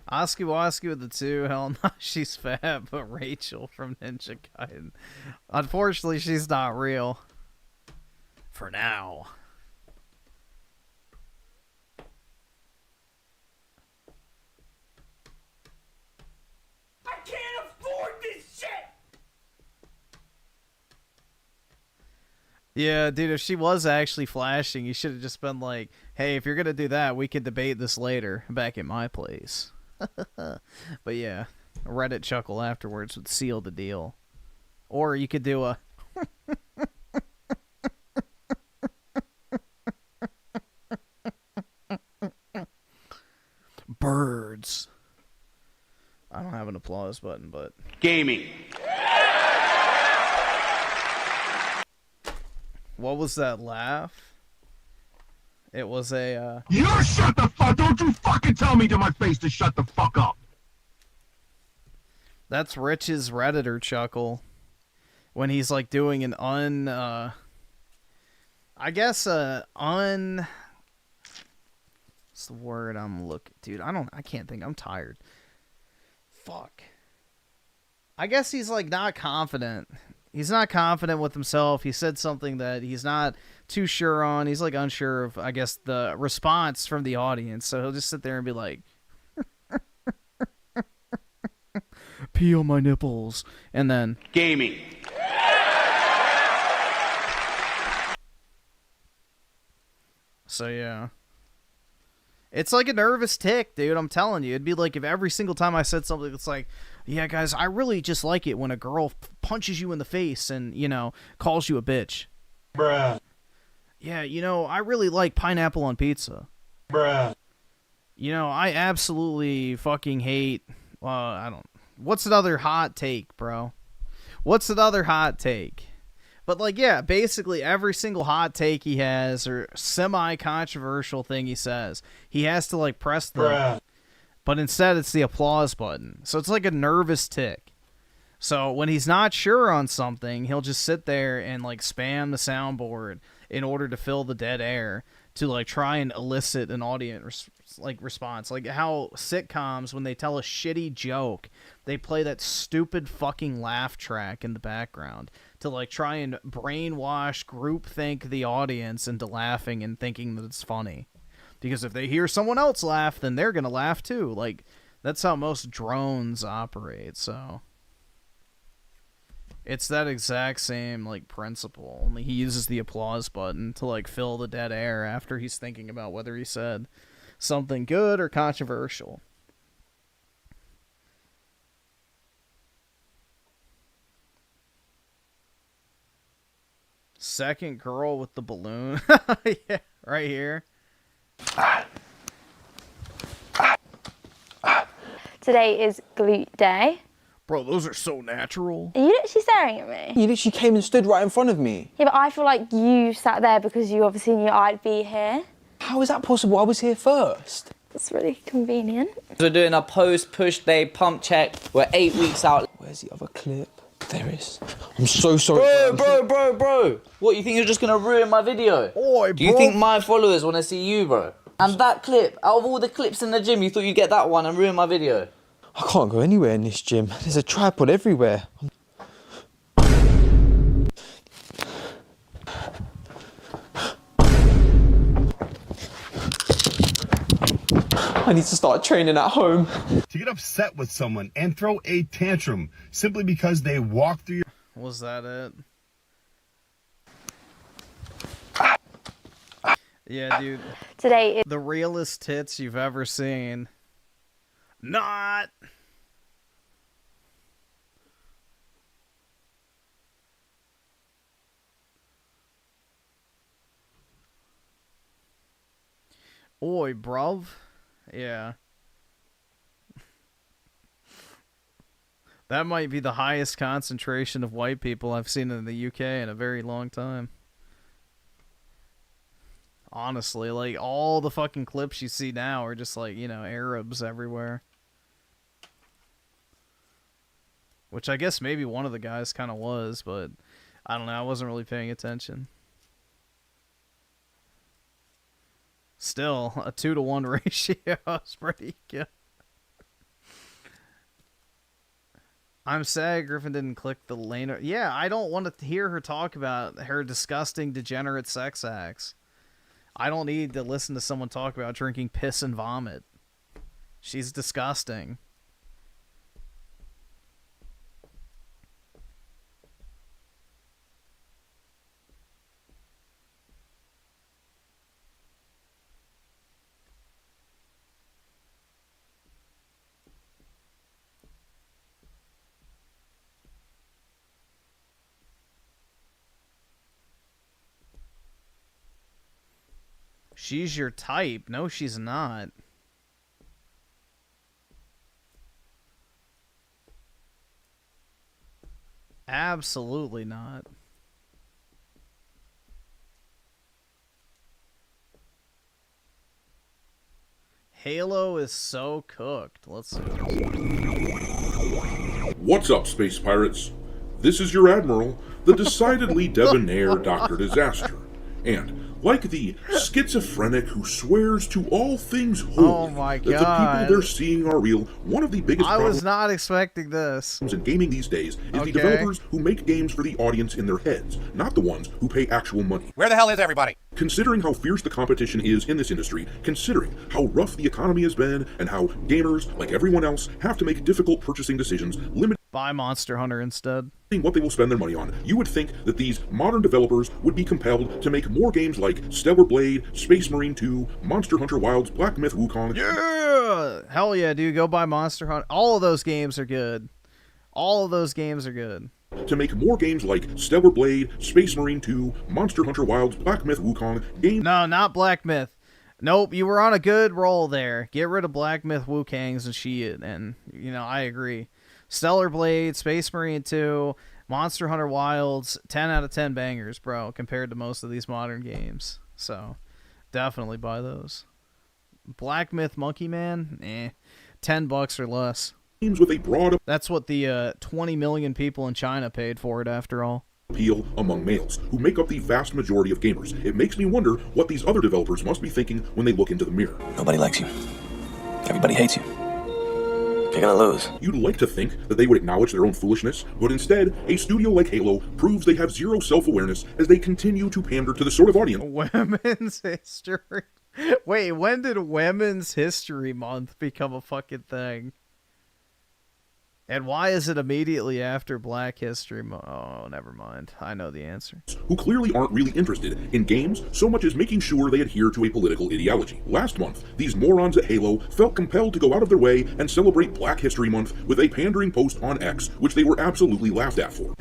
Oski Woski with the 2, hell no, she's fat, but Rachel from Ninja Gaiden. Unfortunately, she's not real. For now. I can't afford this shit! Yeah, dude, if she was actually flashing, you should have just been like, hey, if you're going to do that, we could debate this later back at my place. But yeah, a Reddit chuckle afterwards would seal the deal. Or you could do a birds. I don't have an applause button, but Gaming. What was that laugh? It was a, You shut the fuck! Don't you fucking tell me to my face to shut the fuck up! That's Rich's Redditor chuckle. When he's like doing an I guess what's the word I'm looking, dude? I can't think. I'm tired. Fuck. I guess he's like not confident. He's not confident with himself. He said something that he's not too sure on. He's like unsure of, I guess, the response from the audience. So he'll just sit there and be like, pee on my nipples. And then Gaming. So yeah. It's like a nervous tick, dude. I'm telling you. It'd be like if every single time I said something that's like, yeah, guys, I really just like it when a girl punches you in the face and, you know, calls you a bitch. Bruh. Yeah, you know, I really like pineapple on pizza. Bruh. You know, I absolutely fucking hate, what's another hot take, bro? What's another hot take? But, like, yeah, basically every single hot take he has or semi-controversial thing he says, he has to, like, press the... Bruh. But instead, it's the applause button. So it's like a nervous tick. So when he's not sure on something, he'll just sit there and, like, spam the soundboard in order to fill the dead air to, like, try and elicit an audience, response. Like how sitcoms, when they tell a shitty joke, they play that stupid fucking laugh track in the background to, like, try and brainwash, groupthink the audience into laughing and thinking that it's funny. Because if they hear someone else laugh, then they're going to laugh too. Like, that's how most drones operate, so... It's that exact same, like, principle. Only he uses the applause button to, like, fill the dead air after he's thinking about whether he said something good or controversial. Second girl with the balloon. Yeah, right here. Today is glute day. Bro, those are so natural. Are you literally staring at me? You literally came and stood right in front of me. Yeah, but I feel like you sat there because you obviously knew I'd be here. How is that possible? I was here first. It's really convenient. We're doing a post-push day pump check. We're 8 weeks out. Where's the other clip? There is. I'm so sorry. Bro. What, you think you're just gonna ruin my video? Oi, Do you think my followers wanna see you, bro? And that clip, out of all the clips in the gym, you thought you'd get that one and ruin my video? I can't go anywhere in this gym. There's a tripod everywhere. I need to start training at home. To get upset with someone and throw a tantrum simply because they walk through your... Was that it? Yeah, dude. Today is the realest tits you've ever seen. Not. Oi, bruv. Yeah. That might be the highest concentration of white people I've seen in the UK in a very long time. Honestly, like, all the fucking clips you see now are just like, you know, Arabs everywhere. Which I guess maybe one of the guys kind of was, but I don't know, I wasn't really paying attention. Still, a 2-to-1 ratio is pretty good. I'm sad Griffin didn't click the Laner. Yeah, I don't want to hear her talk about her disgusting, degenerate sex acts. I don't need to listen to someone talk about drinking piss and vomit. She's disgusting. She's your type. No, she's not. Absolutely not. Halo is so cooked. Let's see. What's up, space pirates? This is your admiral, the decidedly debonair Dr. Disaster. And like the schizophrenic who swears to all things holy that the people they're seeing are real, one of the biggest I was not expecting this. In gaming these days is the developers who make games for the audience in their heads, not the ones who pay actual money. Where the hell is everybody? Considering how fierce the competition is in this industry, considering how rough the economy has been, and how gamers, like everyone else, have to make difficult purchasing decisions, limiting buy Monster Hunter instead. What they will spend their money on, you would think that these modern developers would be compelled to make more games like Stellar Blade, Space Marine 2, Monster Hunter Wilds, Black Myth Wukong. Yeah! Hell yeah, dude. Go buy Monster Hunter. All of those games are good. All of those games are good. To make more games like Stellar Blade, Space Marine 2, Monster Hunter Wilds, Black Myth Wukong, No, not Black Myth. Nope, you were on a good roll there. Get rid of Black Myth Wukangs and shit, and, you know, I agree. Stellar Blade, Space Marine 2, Monster Hunter Wilds, 10 out of 10 bangers, bro, compared to most of these modern games. So, definitely buy those. Black Myth Monkey Man, $10 or less. With a broad That's what the 20 million people in China paid for it, after all. Appeal among males, who make up the vast majority of gamers. It makes me wonder what these other developers must be thinking when they look into the mirror. Nobody likes you. Everybody hates you. You're gonna lose. You'd like to think that they would acknowledge their own foolishness, but instead, a studio like Halo proves they have zero self-awareness as they continue to pander to the sort of audience. Women's history. Wait, when did Women's History Month become a fucking thing? And why is it immediately after Black History Month? Oh, never mind. I know the answer. Who clearly aren't really interested in games so much as making sure they adhere to a political ideology. Last month, these morons at Halo felt compelled to go out of their way and celebrate Black History Month with a pandering post on X, which they were absolutely laughed at for.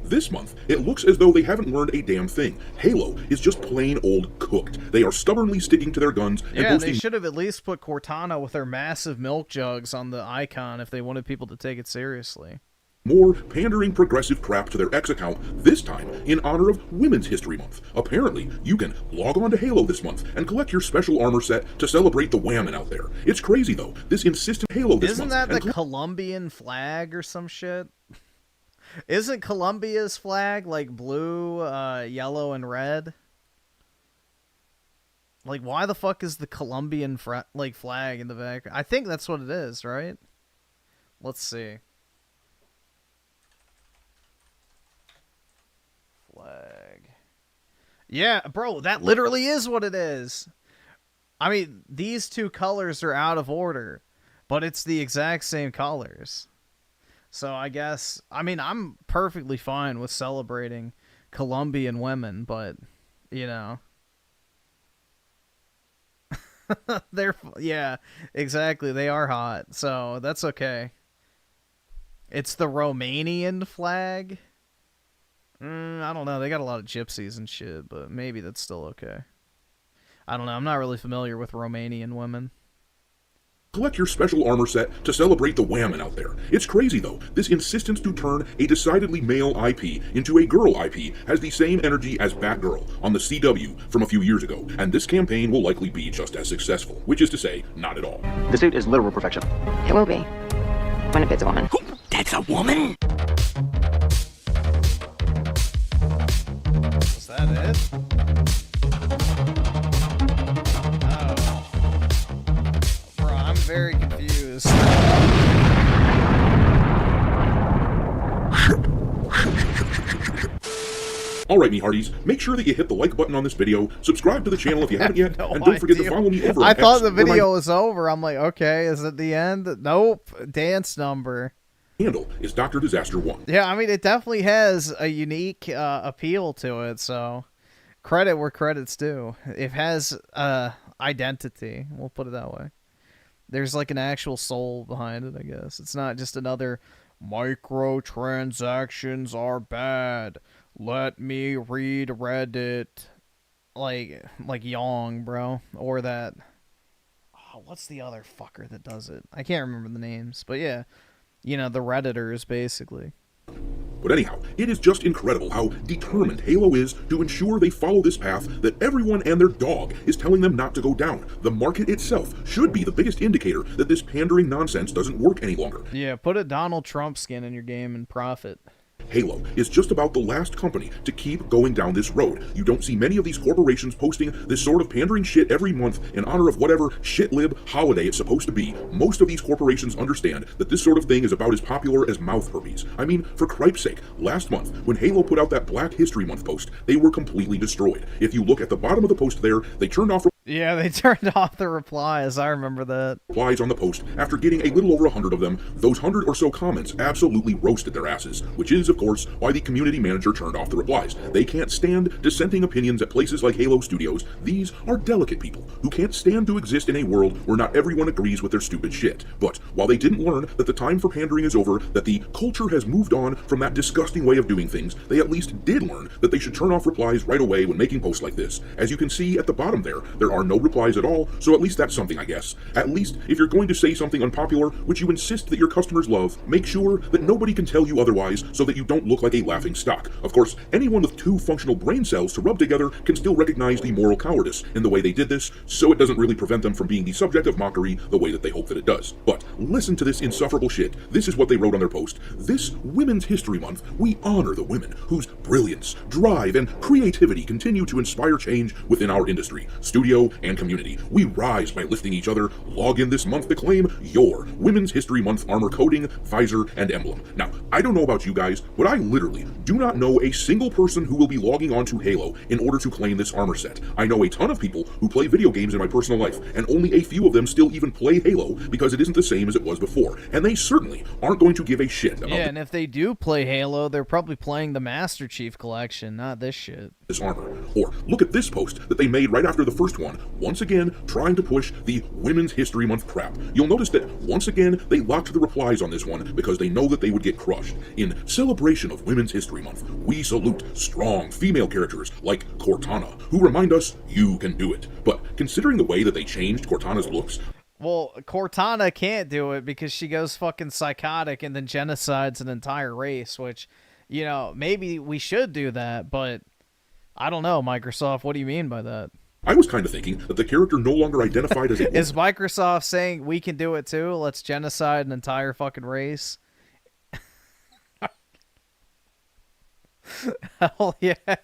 This month, it looks as though they haven't learned a damn thing. Halo is just plain old cooked. They are stubbornly sticking to their guns and yeah, they should have at least put Cortana with her massive milk jugs on the icon if they wanted people to take it seriously. more pandering progressive crap to their X account, this time in honor of Women's History Month. Apparently, you can log on to Halo this month and collect your special armor set to celebrate the women out there. It's crazy though, this insistent Halo this Isn't month. that the Colombian flag or some shit? Isn't Colombia's flag like blue, yellow, and red? Like, why the fuck is the Colombian flag in the back? I think that's what it is, right? Let's see. Flag. Yeah, bro, that literally is what it is. I mean, these two colors are out of order, but it's the exact same colors. So I guess, I mean, I'm perfectly fine with celebrating Colombian women, but, you know. Yeah, exactly. They are hot, so that's okay. It's the Romanian flag. I don't know. They got a lot of gypsies and shit, but maybe that's still okay. I don't know. I'm not really familiar with Romanian women. Collect your special armor set to celebrate the women out there. It's crazy though, this insistence to turn a decidedly male IP into a girl IP has the same energy as Batgirl on the CW from a few years ago, and this campaign will likely be just as successful, which is to say, not at all. The suit is literal perfection. It will be. When it fits a woman. That's a woman? Was that it? Oh. Bro, I'm very confused. Alright, me hearties, make sure that you hit the like button on this video, subscribe to the channel if you haven't yet, and don't forget to follow me over I on thought X, the where my video was over. I'm like, okay, is it the end? Nope. Dance number. handle is Dr. Disaster 1. Yeah, I mean, it definitely has a unique appeal to it, so credit where credit's due. It has identity, we'll put it that way. There's like an actual soul behind it, I guess. It's not just another microtransactions are bad. Let me read Reddit. Like Yong, bro. Or that... Oh, what's the other fucker that does it? I can't remember the names, but yeah. You know, the Redditors, basically. But anyhow, it is just incredible how determined Halo is to ensure they follow this path that everyone and their dog is telling them not to go down. The market itself should be the biggest indicator that this pandering nonsense doesn't work any longer. Yeah, put a Donald Trump skin in your game and profit. Halo is just about the last company to keep going down this road. You don't see many of these corporations posting this sort of pandering shit every month in honor of whatever shitlib holiday it's supposed to be. Most of these corporations understand that this sort of thing is about as popular as mouth herpes. I mean, for cripe's sake, last month, when Halo put out that Black History Month post, they were completely destroyed. If you look at the bottom of the post there, they turned off Yeah, they turned off the replies. I remember that. replies on the post after getting a little over 100 of them. Those 100 or so comments absolutely roasted their asses, which is, of course, why the community manager turned off the replies. They can't stand dissenting opinions at places like Halo Studios. These are delicate people who can't stand to exist in a world where not everyone agrees with their stupid shit. But while they didn't learn that the time for pandering is over, that the culture has moved on from that disgusting way of doing things, they at least did learn that they should turn off replies right away when making posts like this. As you can see at the bottom there are no replies at all, so at least that's something, I guess. At least, if you're going to say something unpopular, which you insist that your customers love, make sure that nobody can tell you otherwise so that you don't look like a laughing stock. Of course, anyone with two functional brain cells to rub together can still recognize the moral cowardice in the way they did this, so it doesn't really prevent them from being the subject of mockery the way that they hope that it does. But listen to this insufferable shit. This is what they wrote on their post. This Women's History Month, we honor the women whose brilliance, drive, and creativity continue to inspire change within our industry, studio, and community. We rise by lifting each other. Log in this month to claim your Women's History Month armor coating, visor, and emblem. Now, I don't know about you guys, but I literally do not know a single person who will be logging on to Halo in order to claim this armor set. I know a ton of people who play video games in my personal life, and only a few of them still even play Halo because it isn't the same as it was before, and they certainly aren't going to give a shit about and if they do play Halo, they're probably playing the Master Chief Collection, not this shit. This armor. Or look at this post that they made right after the first one, once again trying to push the Women's History Month crap. You'll notice that once again they locked the replies on this one because they know that they would get crushed. In celebration of Women's History Month, we salute strong female characters like Cortana, who remind us you can do it. But considering the way that they changed Cortana's looks, Well, Cortana can't do it because she goes fucking psychotic and then genocides an entire race, which, you know, maybe we should do that, but I don't know, Microsoft. What do you mean by that? I was kind of thinking that the character no longer identified as a woman. Is Microsoft saying we can do it too? Let's genocide an entire fucking race? Hell yeah.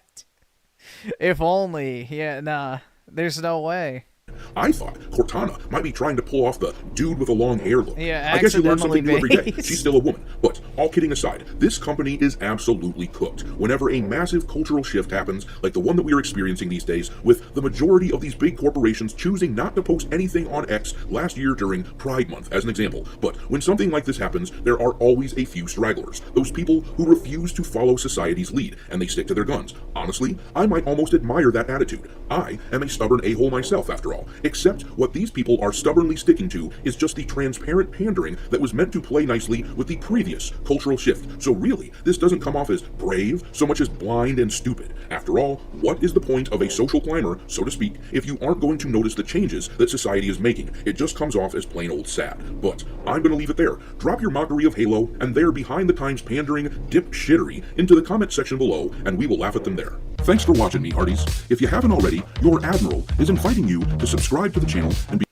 If only. Yeah, nah. There's no way. I thought Cortana might be trying to pull off the dude with a long hair look. Yeah, I guess you learn something new every day. based. She's still a woman. But all kidding aside, this company is absolutely cooked. Whenever a massive cultural shift happens, like the one that we are experiencing these days, with the majority of these big corporations choosing not to post anything on X last year during Pride Month, as an example. But when something like this happens, there are always a few stragglers. Those people who refuse to follow society's lead, and they stick to their guns. Honestly, I might almost admire that attitude. I am a stubborn a-hole myself, after all. Except what these people are stubbornly sticking to is just the transparent pandering that was meant to play nicely with the previous cultural shift. So really, this doesn't come off as brave so much as blind and stupid. After all, what is the point of a social climber, so to speak, if you aren't going to notice the changes that society is making? It just comes off as plain old sad. But I'm going to leave it there. Drop your mockery of Halo and their behind the times pandering dipshittery into the comment section below, and we will laugh at them there. Thanks for watching me, hearties. If you haven't already, your Admiral is inviting you to subscribe to the channel and be...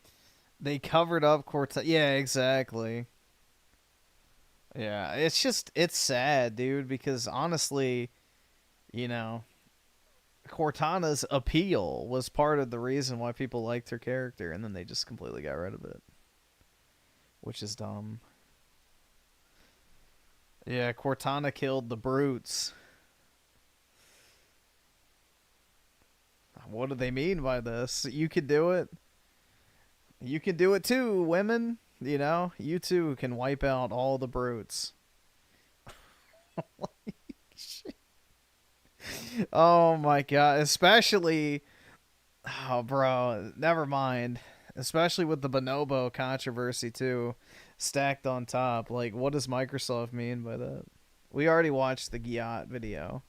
They covered up Cortana. Yeah, exactly. Yeah, it's just, it's sad, dude, because honestly, you know, Cortana's appeal was part of the reason why people liked her character, and then they just completely got rid of it. Which is dumb. Yeah, Cortana killed the brutes. What do they mean by this? You can do it. You can do it too, women. You know, you too can wipe out all the brutes. Oh my god. Especially... Oh, bro. Never mind. Especially with the Bonobo controversy too. Stacked on top. Like, what does Microsoft mean by that? We already watched the Gyat video.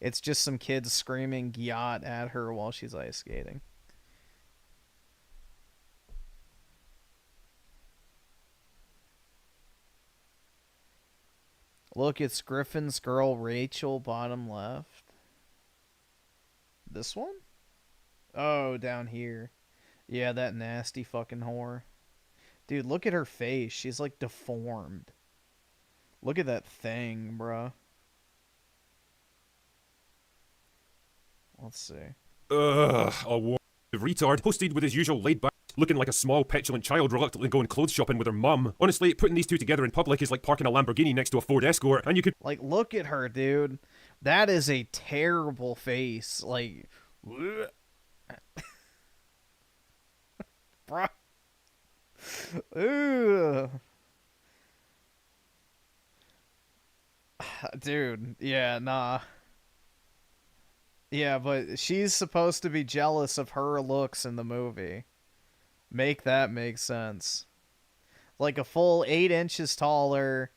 It's just some kids screaming Gyat at her while she's ice skating. Look, it's Griffin's girl Rachel, bottom left. This one? Oh, down here. Yeah, that nasty fucking whore. Dude, look at her face. She's like deformed. Look at that thing, bruh. Let's see. Ugh, a retard posted with his usual laid back, looking like a small petulant child reluctantly going clothes shopping with her mum. Honestly, putting these two together in public is like parking a Lamborghini next to a Ford Escort, and you could... Like, look at her, dude. That is a terrible face. Like... Bruh. Ooh. Dude, yeah, nah. Yeah, but she's supposed to be jealous of her looks in the movie. Make that make sense. Like a full 8 inches taller,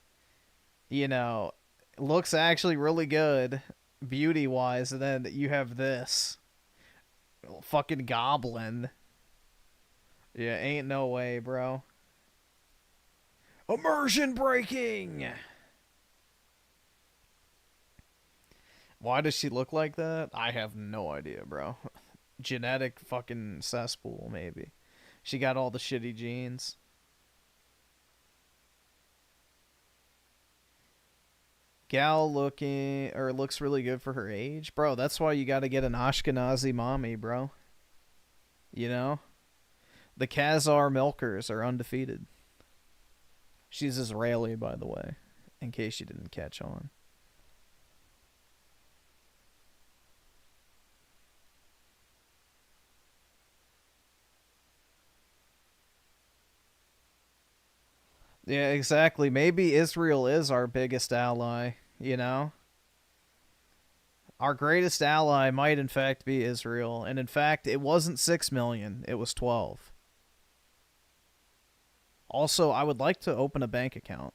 you know, looks actually really good, beauty-wise, and then you have this. Fucking goblin. Yeah, ain't no way, bro. Immersion breaking! Why does she look like that? I have no idea, bro. Genetic fucking cesspool, maybe. She got all the shitty genes. Gal looks really good for her age. Bro, that's why you gotta get an Ashkenazi mommy, bro. You know? The Khazar milkers are undefeated. She's Israeli, by the way, in case you didn't catch on. Yeah, exactly. Maybe Israel is our biggest ally, you know? Our greatest ally might in fact be Israel. And in fact, it wasn't 6 million, it was 12. Also, I would like to open a bank account.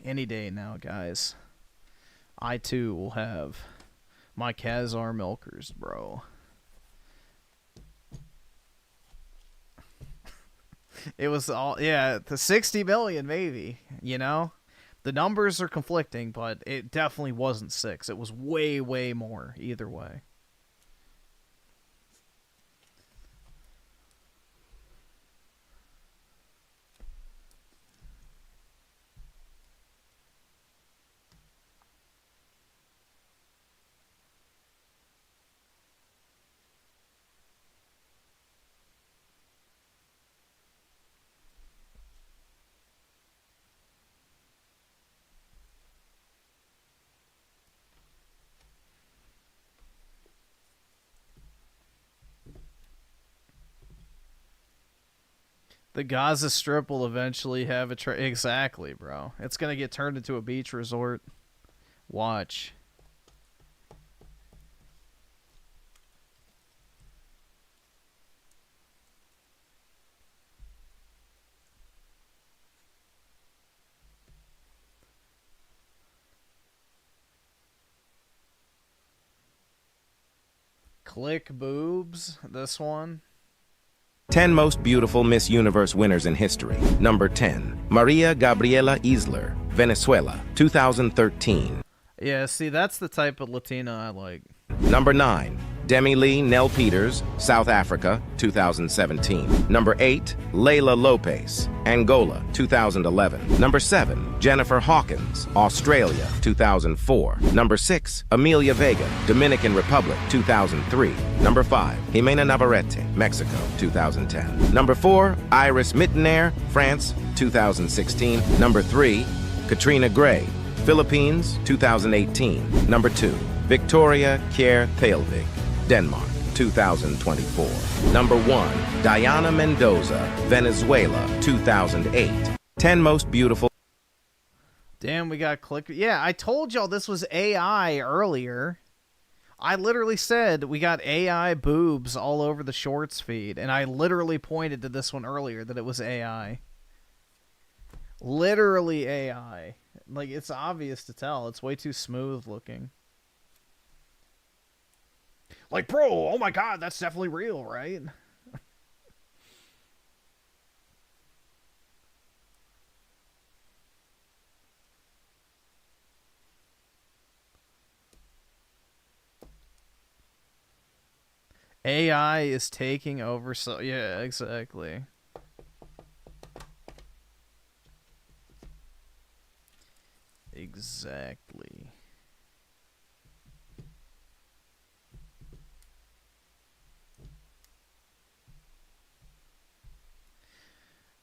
Any day now, guys. I too will have My Kazar milkers, bro. It was all, yeah, the 60 million maybe, you know? The numbers are conflicting, but it definitely wasn't 6. It was way, way more either way. The Gaza Strip will eventually have a exactly, bro. It's gonna get turned into a beach resort. Watch. Click boobs. This one. 10 most beautiful Miss Universe winners in history. Number 10, Maria Gabriela Isler, Venezuela, 2013. Yeah, see, that's the type of Latina I like. Number 9, Demi Lee Nell Peters, South Africa, 2017. Number 8, Layla Lopez, Angola, 2011. Number 7, Jennifer Hawkins, Australia, 2004. Number 6, Amelia Vega, Dominican Republic, 2003. Number 5, Jimena Navarrete, Mexico, 2010. Number 4, Iris Mittenaere, France, 2016. Number 3, Katrina Gray, Philippines, 2018. Number 2, Victoria Kjær Thelvig, Denmark, 2024. Number 1, Diana Mendoza, Venezuela, 2008. 10 most beautiful. Damn, we got click. Yeah, I told y'all this was AI earlier. I literally said we got AI boobs all over the shorts feed, and I literally pointed to this one earlier that it was AI. Literally AI. Like, it's obvious to tell. It's way too smooth looking. Like, bro, oh my god, that's definitely real, right? AI is taking over, so yeah, exactly. Exactly.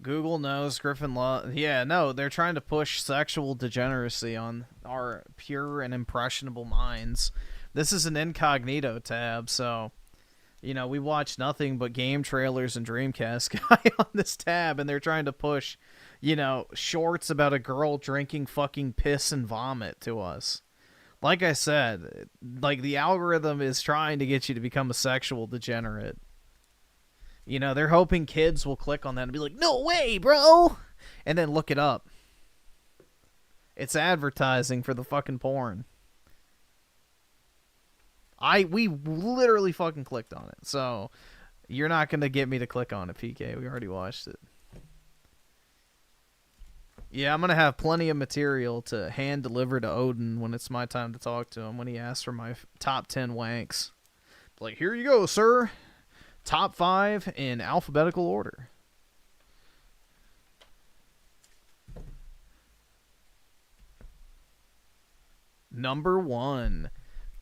Google knows Griffin yeah, no, they're trying to push sexual degeneracy on our pure and impressionable minds. This is an incognito tab, so, you know, we watch nothing but game trailers and Dreamcast guy on this tab, and they're trying to push, you know, shorts about a girl drinking fucking piss and vomit to us. Like I said, like, the algorithm is trying to get you to become a sexual degenerate. You know, they're hoping kids will click on that and be like, no way, bro! And then look it up. It's advertising for the fucking porn. We literally fucking clicked on it. So, you're not going to get me to click on it, PK. We already watched it. Yeah, I'm going to have plenty of material to hand deliver to Odin when it's my time to talk to him, when he asks for my top 10 wanks. Like, here you go, sir. Top 5 in alphabetical order. Number 1,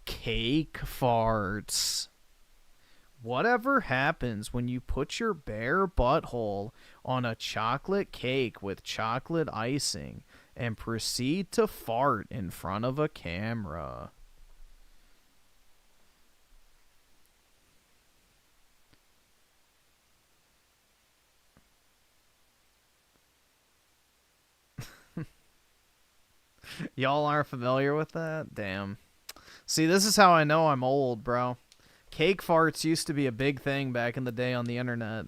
cake farts. Whatever happens when you put your bare butthole on a chocolate cake with chocolate icing and proceed to fart in front of a camera? Y'all aren't familiar with that? Damn. See, this is how I know I'm old, bro. Cake farts used to be a big thing back in the day on the internet.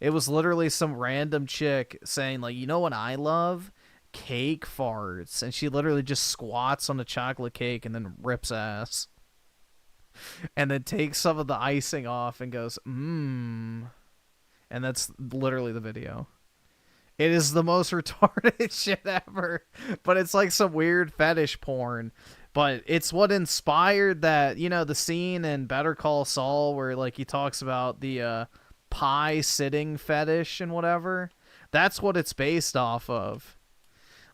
It was literally some random chick saying, like, you know what I love? Cake farts. And she literally just squats on a chocolate cake and then rips ass. and then takes some of the icing off and goes, mmm. And that's literally the video. It is the most retarded shit ever. But it's like some weird fetish porn. But it's what inspired that, you know, the scene in Better Call Saul where, like, he talks about the pie sitting fetish and whatever. That's what it's based off of.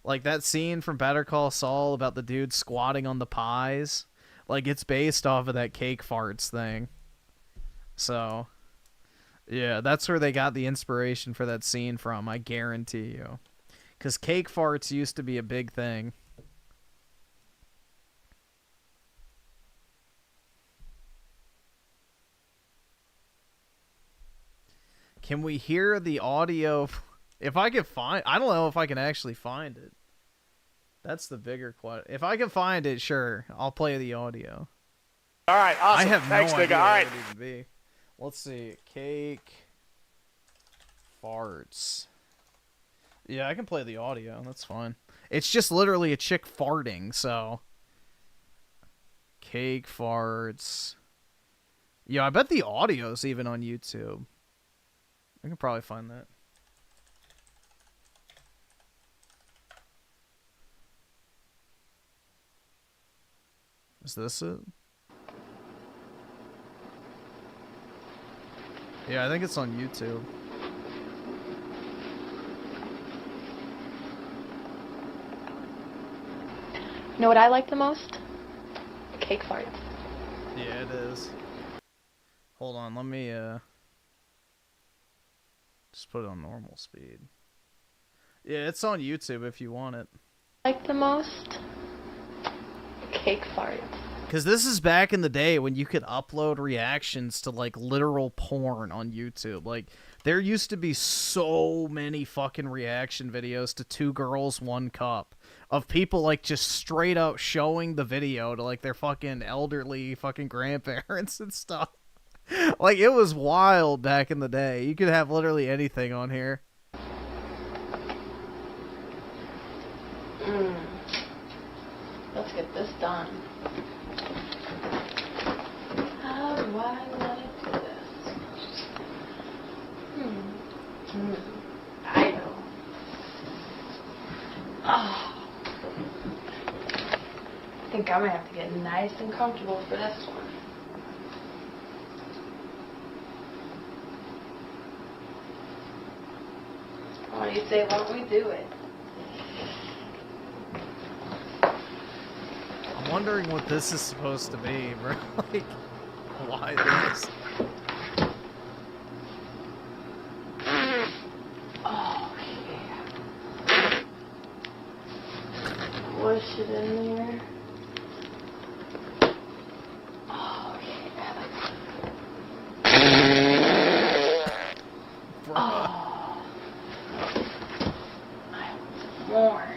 Like, that scene from Better Call Saul about the dude squatting on the pies. Like, it's based off of that cake farts thing. So, yeah, that's where they got the inspiration for that scene from, I guarantee you. Because cake farts used to be a big thing. Can we hear the audio? If I can find... I don't know if I can actually find it. That's the bigger question. If I can find it, sure. I'll play the audio. All right, awesome. I have Thanks, no nigga. idea All right. what it would be. Let's see. Cake farts. Yeah, I can play the audio. That's fine. It's just literally a chick farting, so... Cake farts. Yeah, I bet the audio's even on YouTube. I can probably find that. Is this it? Yeah, I think it's on YouTube. You know what I like the most? Cake farts. Yeah, it is. Hold on, let me just put it on normal speed. Yeah, it's on YouTube if you want it. Like the most? Cake farts. Because this is back in the day when you could upload reactions to, like, literal porn on YouTube. Like, there used to be so many fucking reaction videos to Two Girls, One Cup. Of people, like, just straight up showing the video to, like, their fucking elderly fucking grandparents and stuff. Like, it was wild back in the day. You could have literally anything on here. Let's get this done. How do I want to do this? I know. Oh. I think I'm going to have to get nice and comfortable for this one. What do you say, why don't we do it? I'm wondering what this is supposed to be, bro. Like, why this? Oh, yeah. Push it in there. Oh, yeah. Oh. I want more.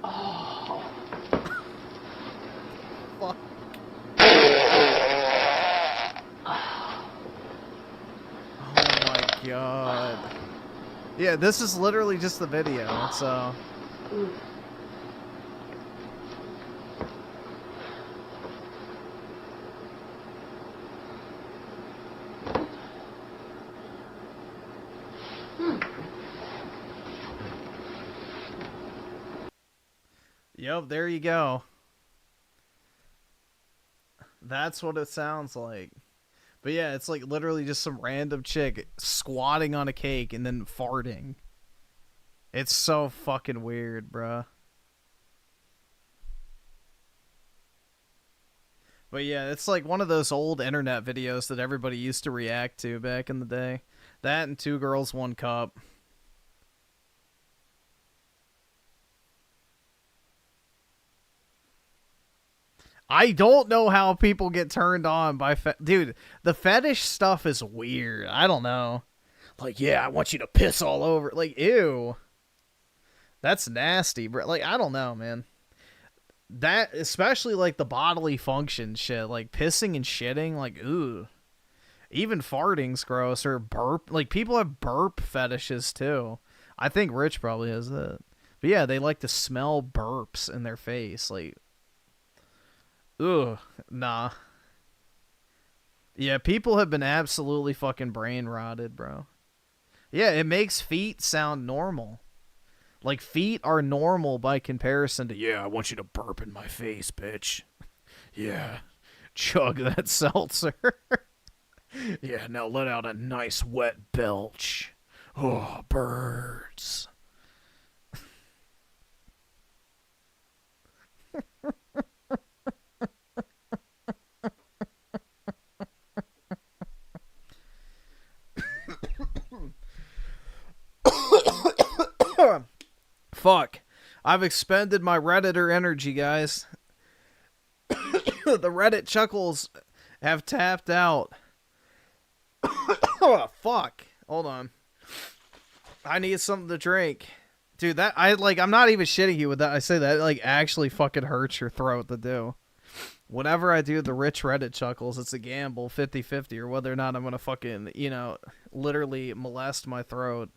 Oh. Fuck. Oh my god. Yeah, this is literally just the video, so... Yep, there you go. That's what it sounds like. But yeah, it's like literally just some random chick squatting on a cake and then farting. It's so fucking weird, bruh. But yeah, it's like one of those old internet videos that everybody used to react to back in the day. That and Two Girls, One Cup. I don't know how people get turned on by dude, the fetish stuff is weird. I don't know. Like, yeah, I want you to piss all over. Like, ew. That's nasty, bro. Like, I don't know, man. That, especially, like, the bodily function shit. Like, pissing and shitting. Like, ooh. Even farting's gross. Or burp. Like, people have burp fetishes, too. I think Rich probably has that. But, yeah, they like to smell burps in their face. Like, Ugh, nah. Yeah, people have been absolutely fucking brain rotted, bro. Yeah, it makes feet sound normal. Like, feet are normal by comparison to, yeah, I want you to burp in my face, bitch. Yeah, chug that seltzer. Yeah, now let out a nice wet belch. Oh, birds. Fuck. I've expended my Redditor energy, guys. The Reddit chuckles have tapped out. Oh, fuck. Hold on. I need something to drink. Dude, I'm not even shitting you with that. I say that, like, actually fucking hurts your throat to do. Whenever I do the rich Reddit chuckles, it's a gamble, 50-50, or whether or not I'm gonna fucking, literally molest my throat.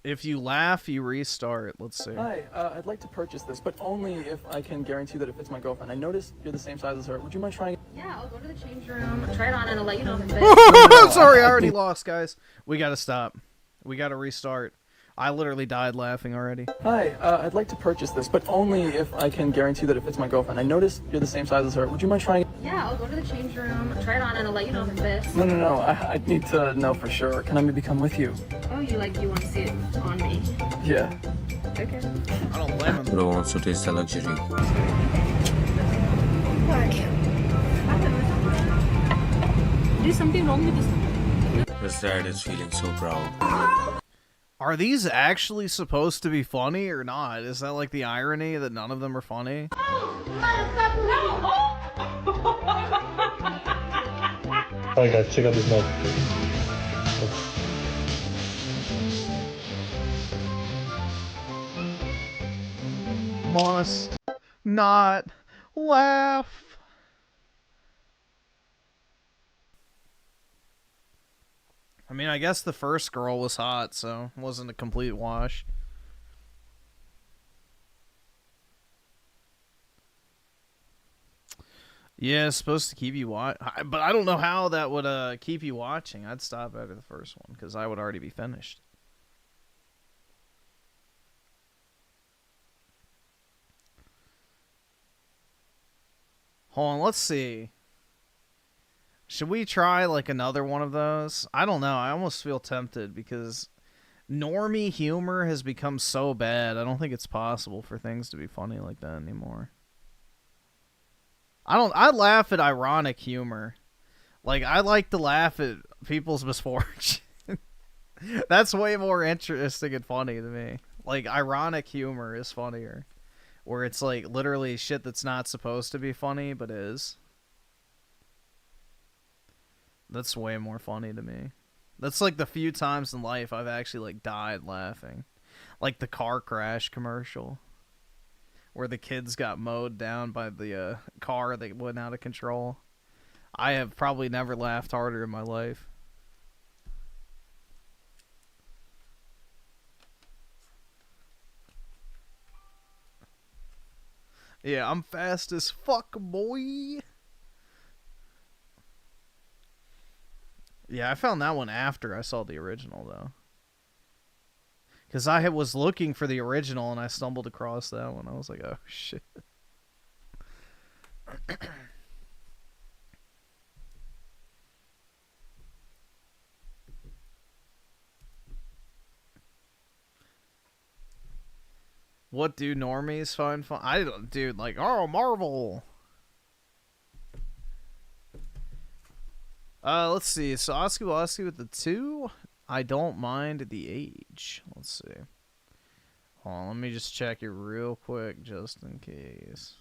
If you laugh, you restart. Let's see. Hi, I'd like to purchase this, but only if I can guarantee that it fits my girlfriend. I noticed you're the same size as her. Would you mind trying it? Yeah, I'll go to the change room, try it on, and I'll let you know if it fits. Sorry, I already lost, guys. We gotta stop. We gotta restart. I literally died laughing already. Hi, I'd like to purchase this, but only if I can guarantee that it fits my girlfriend. I noticed you're the same size as her. Would you mind trying it? Yeah, I'll go to the change room, try it on, and I'll let you know if it fits. No. I need to know for sure. Can I maybe come with you? Oh, you want to see it on me? Yeah. Okay. I don't blame him. Bro wants to taste the luxury. There's something wrong with this. His dad is feeling so proud. Are these actually supposed to be funny or not? Is that like the irony that none of them are funny? Alright guys, check out this map. Must not laugh. I mean, I guess the first girl was hot, so it wasn't a complete wash. Yeah, it's supposed to keep you but I don't know how that would keep you watching. I'd stop after the first one because I would already be finished. Hold on, let's see. Should we try like another one of those? I don't know. I almost feel tempted because normie humor has become so bad. I don't think it's possible for things to be funny like that anymore. I laugh at ironic humor. Like, I like to laugh at people's misfortune. That's way more interesting and funny to me. Like, ironic humor is funnier. Where it's like literally shit that's not supposed to be funny, but is. That's way more funny to me. That's like the few times in life I've actually like died laughing. Like the car crash commercial. Where the kids got mowed down by the car that went out of control. I have probably never laughed harder in my life. Yeah, I'm fast as fuck, boy. Yeah, I found that one after I saw the original, though. Because I was looking for the original, and I stumbled across that one. I was like, oh, shit. What do normies find fun? I don't, dude, like, oh, Marvel. Let's see. So Oski with the 2. I don't mind the age. Let's see. Hold on, let me just check it real quick, just in case.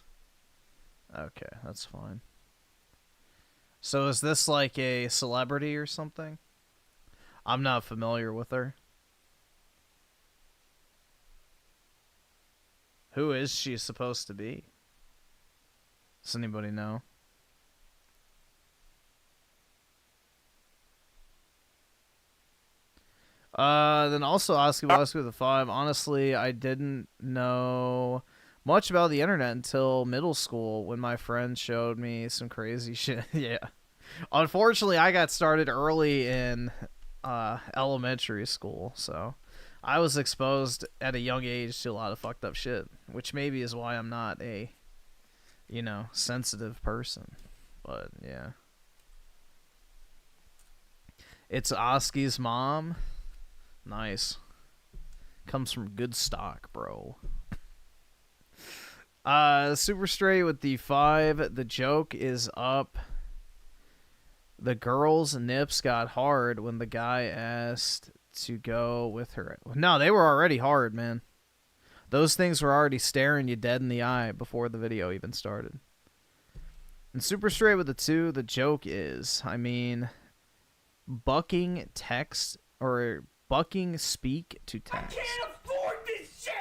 Okay, that's fine. So is this like a celebrity or something? I'm not familiar with her. Who is she supposed to be? Does anybody know? Then also Oski with a 5. Honestly, I didn't know much about the internet until middle school when my friend showed me some crazy shit. Yeah. Unfortunately, I got started early in elementary school, so I was exposed at a young age to a lot of fucked up shit, which maybe is why I'm not a, sensitive person. But, yeah. It's Oski's mom. Nice. Comes from good stock, bro. Super Straight with the 5. The joke is up. The girl's nips got hard when the guy asked to go with her. No, they were already hard, man. Those things were already staring you dead in the eye before the video even started. And Super Straight with the 2. The joke is, bucking text or bucking speak to text. I can't afford this shit.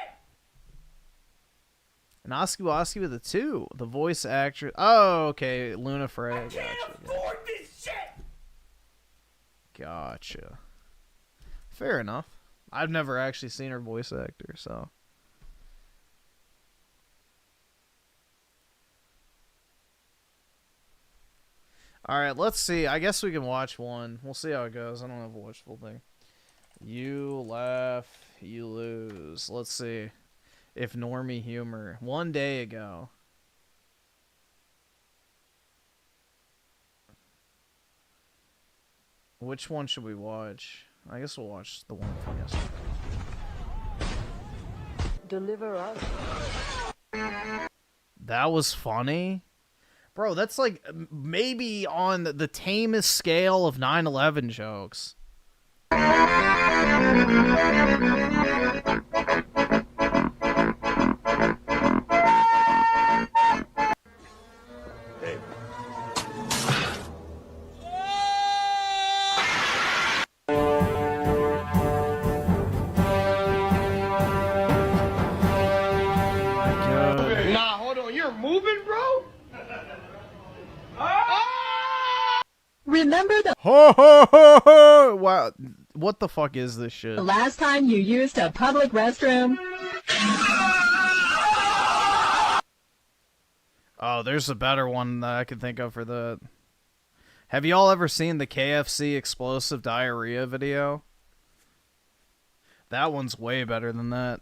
And Oski with a 2. The voice actress. Oh, okay. Luna Frey. I can't afford this shit. Gotcha. Fair enough. I've never actually seen her voice actor, so. Alright, let's see. I guess we can watch one. We'll see how it goes. I don't have to watch the full thing. You laugh, you lose. Let's see. If normie humor. 1 day ago. Which one should we watch? I guess we'll watch the one from yesterday. Deliver us. That was funny. Bro, that's like maybe on the tamest scale of 9/11 jokes. Nah, hold on. You're moving, bro? Remember the Ho ho ho ho! Wow, what the fuck is this shit? last time you used a public restroom? Oh, there's a better one that I can think of for that. Have y'all ever seen the KFC explosive diarrhea video? That one's way better than that.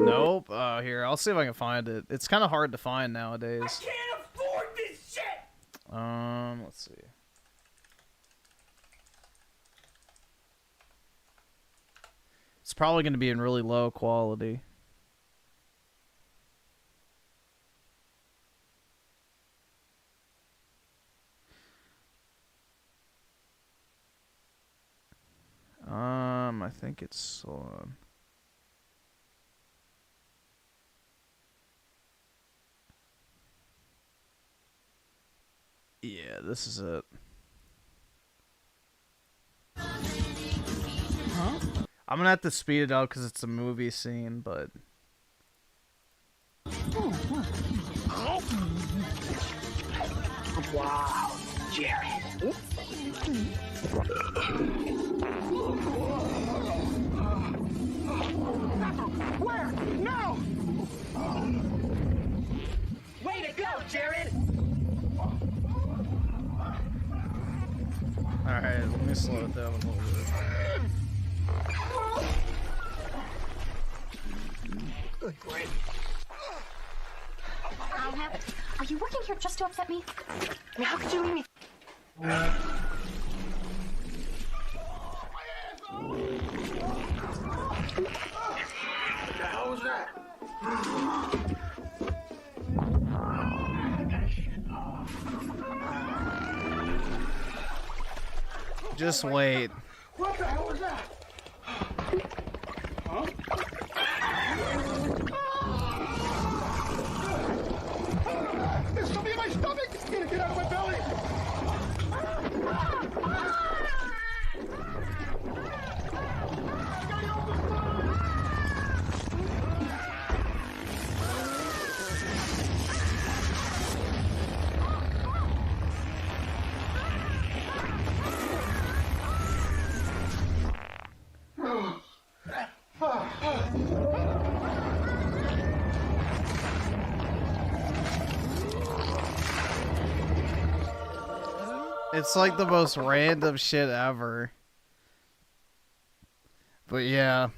Nope. Here, I'll see if I can find it. It's kind of hard to find nowadays. I can't afford this shit! Let's see. It's probably going to be in really low quality. I think it's on. Yeah, this is it. Huh? I'm gonna have to speed it up because it's a movie scene, but. Wow, Jared. Where? No! Way to go, Jared! Alright, let me slow it down a little bit. Good grief. Are you working here just to upset me? I mean, how could you leave me? What the hell was that? Just wait. What the hell was that? Huh? There's something in my stomach! It's gonna get out of my belly! It's like the most random shit ever. But yeah,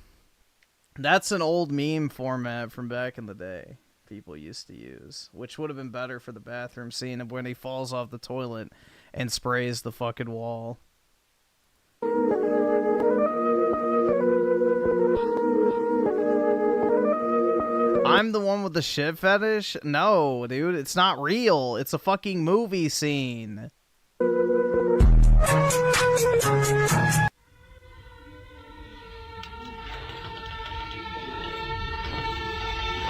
that's an old meme format from back in the day people used to use, which would have been better for the bathroom scene of when he falls off the toilet and sprays the fucking wall. I'm the one with the shit fetish? No, dude, it's not real. It's a fucking movie scene.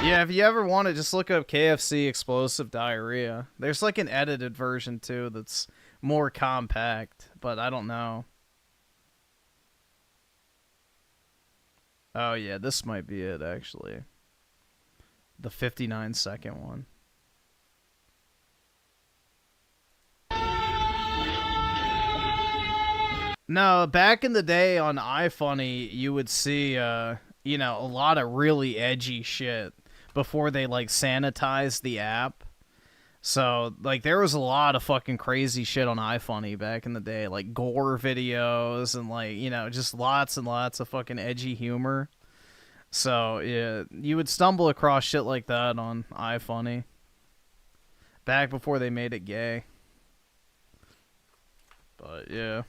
Yeah, if you ever want to, just look up KFC explosive diarrhea. There's like an edited version too that's more compact, but I don't know. Oh yeah, this might be it actually. The 59-second one. No, back in the day on iFunny, you would see, you know, a lot of really edgy shit before they, like, sanitized the app. So, like, there was a lot of fucking crazy shit on iFunny back in the day, like gore videos and, like, you know, just lots and lots of fucking edgy humor. So, yeah, you would stumble across shit like that on iFunny. Back before they made it gay. But, yeah.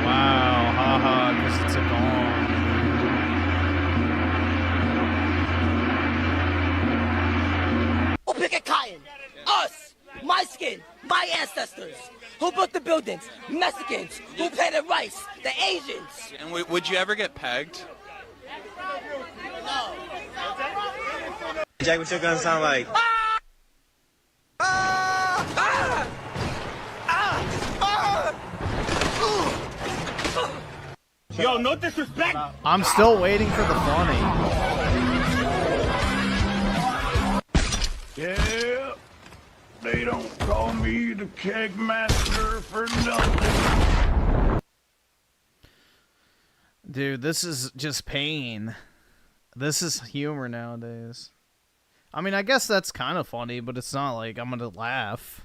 Wow, haha, because it's a gong. Who picked a cotton? Us! My skin! My ancestors! Who built the buildings? Mexicans! Who planted rice? The Asians! And would you ever get pegged? No. Jack, what's your gun sound like? Yo, no disrespect! I'm still waiting for the funny. Yeah, they don't call me the keg master for nothing. Dude, this is just pain. This is humor nowadays. I mean, I guess that's kind of funny, but it's not like I'm gonna laugh.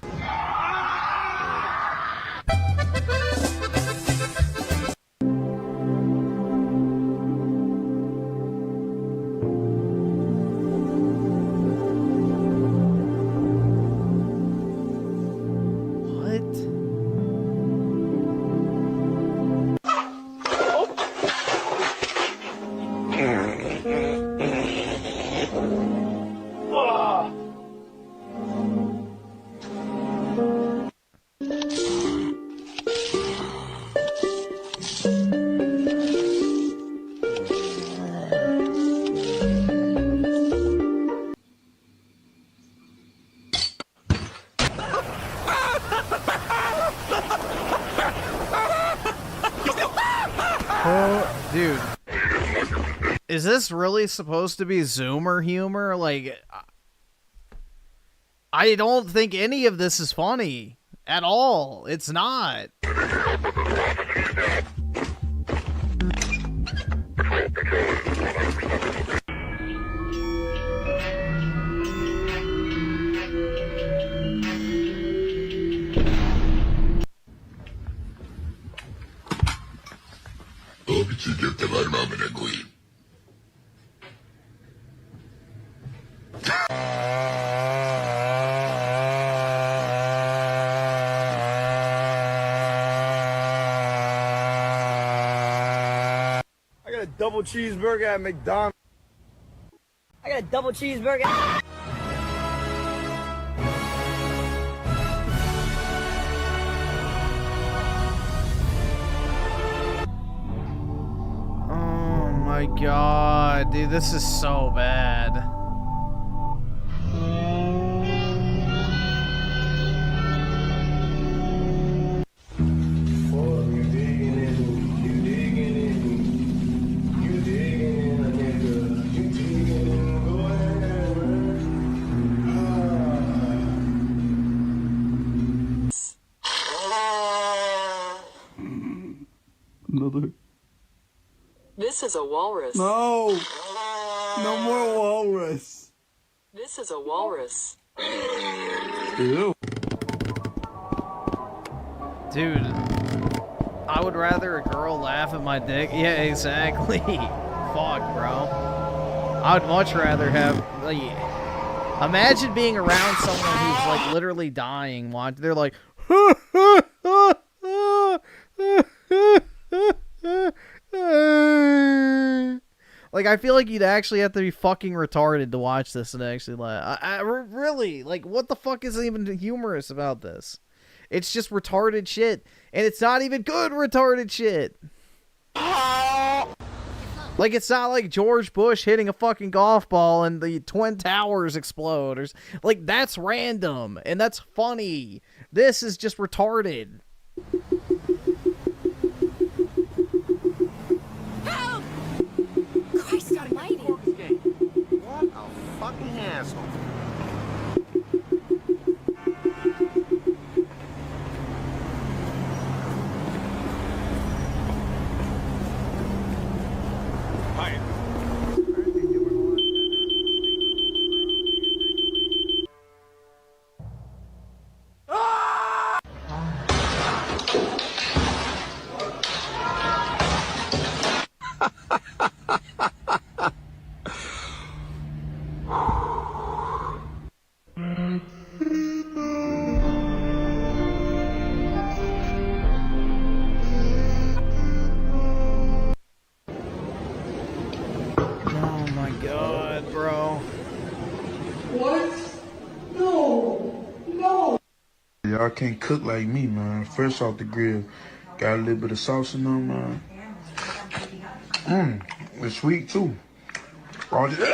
Oh, dude. Is this really supposed to be Zoomer humor? Like, I don't think any of this is funny at all. It's not. I got a double cheeseburger at McDonald's. I got a double cheeseburger. Oh my god, dude, this is so bad. Another. This is a walrus. No! No more walrus. This is a walrus. Ew. Dude, I would rather a girl laugh at my dick. Yeah, exactly. Fuck, bro. I would much rather have, like, imagine being around someone who's, like, literally dying. They're like, like, I feel like you'd actually have to be fucking retarded to watch this and actually laugh. Really, like, what the fuck is even humorous about this? It's just retarded shit, and it's not even good retarded shit. Like, it's not like George Bush hitting a fucking golf ball and the Twin Towers explode. Or, like, that's random, and that's funny. This is just retarded. Help! Christ almighty. What a fucking asshole. Oh my god, bro. What? No! No! Y'all can't cook like me, man. Fresh off the grill. Got a little bit of sauce in them, man. It's sweet, too. All this...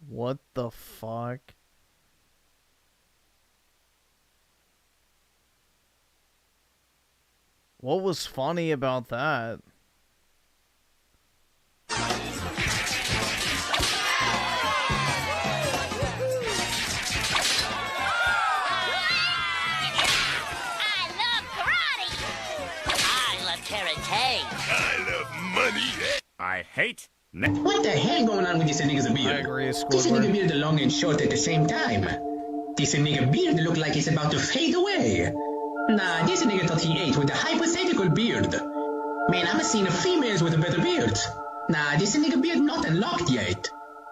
What the fuck? What was funny about that? I hate. What the hell going on with this nigga's beard? I agree, This Squidward. nigga beard long and short at the same time. This nigga beard look like it's about to fade away. Nah, this nigga thought he ate with a hypothetical beard. Man, I'm seeing females with a better beard. Nah, this nigga beard not unlocked yet.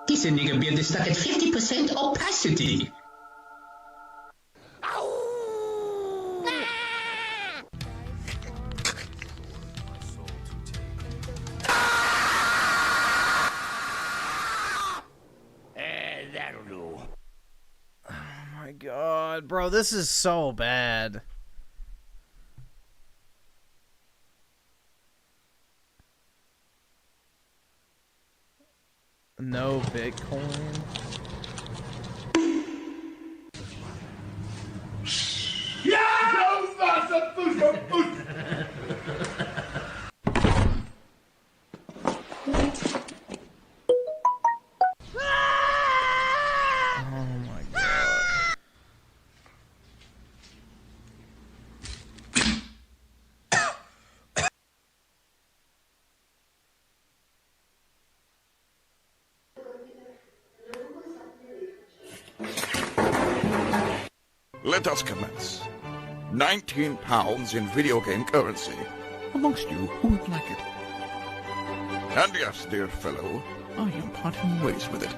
This nigga beard is stuck at 50% opacity. That'll do. Oh my god, bro, this is so bad. No Bitcoin. Oh my god. Let us commence. 19 pounds in video game currency. Amongst you who would like it? And yes, dear fellow, I am parting ways with it.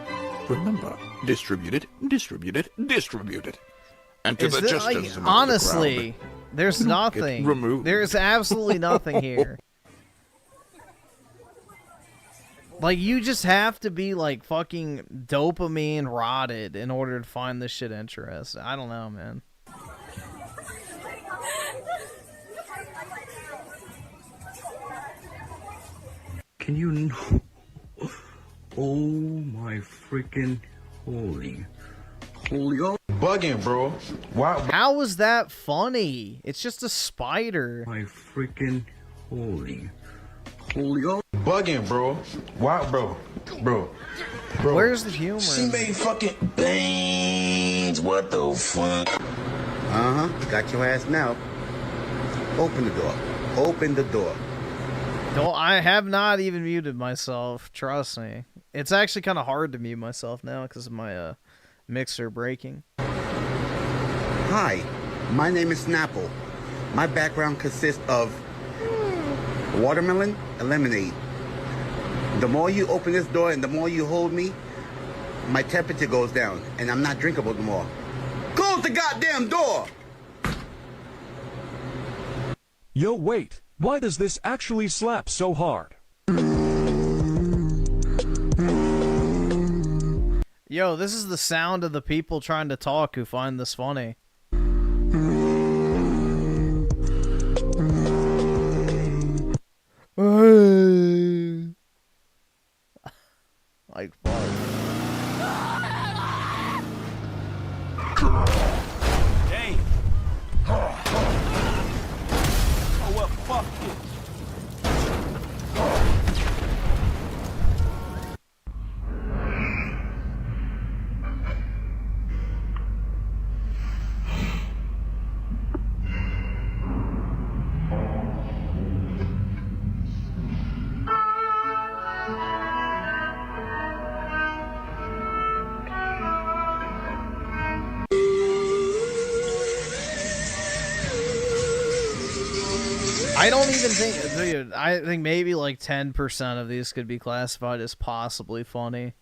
Remember, distribute it, distribute it, distribute it. And to the Like, justice of honestly, the crowd, there's do not get nothing. removed. There's absolutely nothing here. Like, you just have to be, like, fucking dopamine rotted in order to find this shit interesting. I don't know, man. Can you know? Oh my freaking holy. Oh. Bugging, bro. Wow. How is that funny? It's just a spider. My freaking holy. Julio. Bugging, bro. Why, bro? Bro. Where's the humor? She made fucking bangs. What the fuck? Uh-huh. Got your ass now. Open the door. Open the door. I have not even muted myself. Trust me. It's actually kind of hard to mute myself now because of my mixer breaking. Hi, my name is Snapple. My background consists of watermelon and lemonade. The more you open this door and the more you hold me, my temperature goes down and I'm not drinkable no more. Close the goddamn door! Yo, wait. Why does this actually slap so hard? Yo, this is the sound of the people trying to talk who find this funny. Like, fuck. Dang. Oh, well, fuck it. I don't even think, dude, I think maybe like 10% of these could be classified as possibly funny.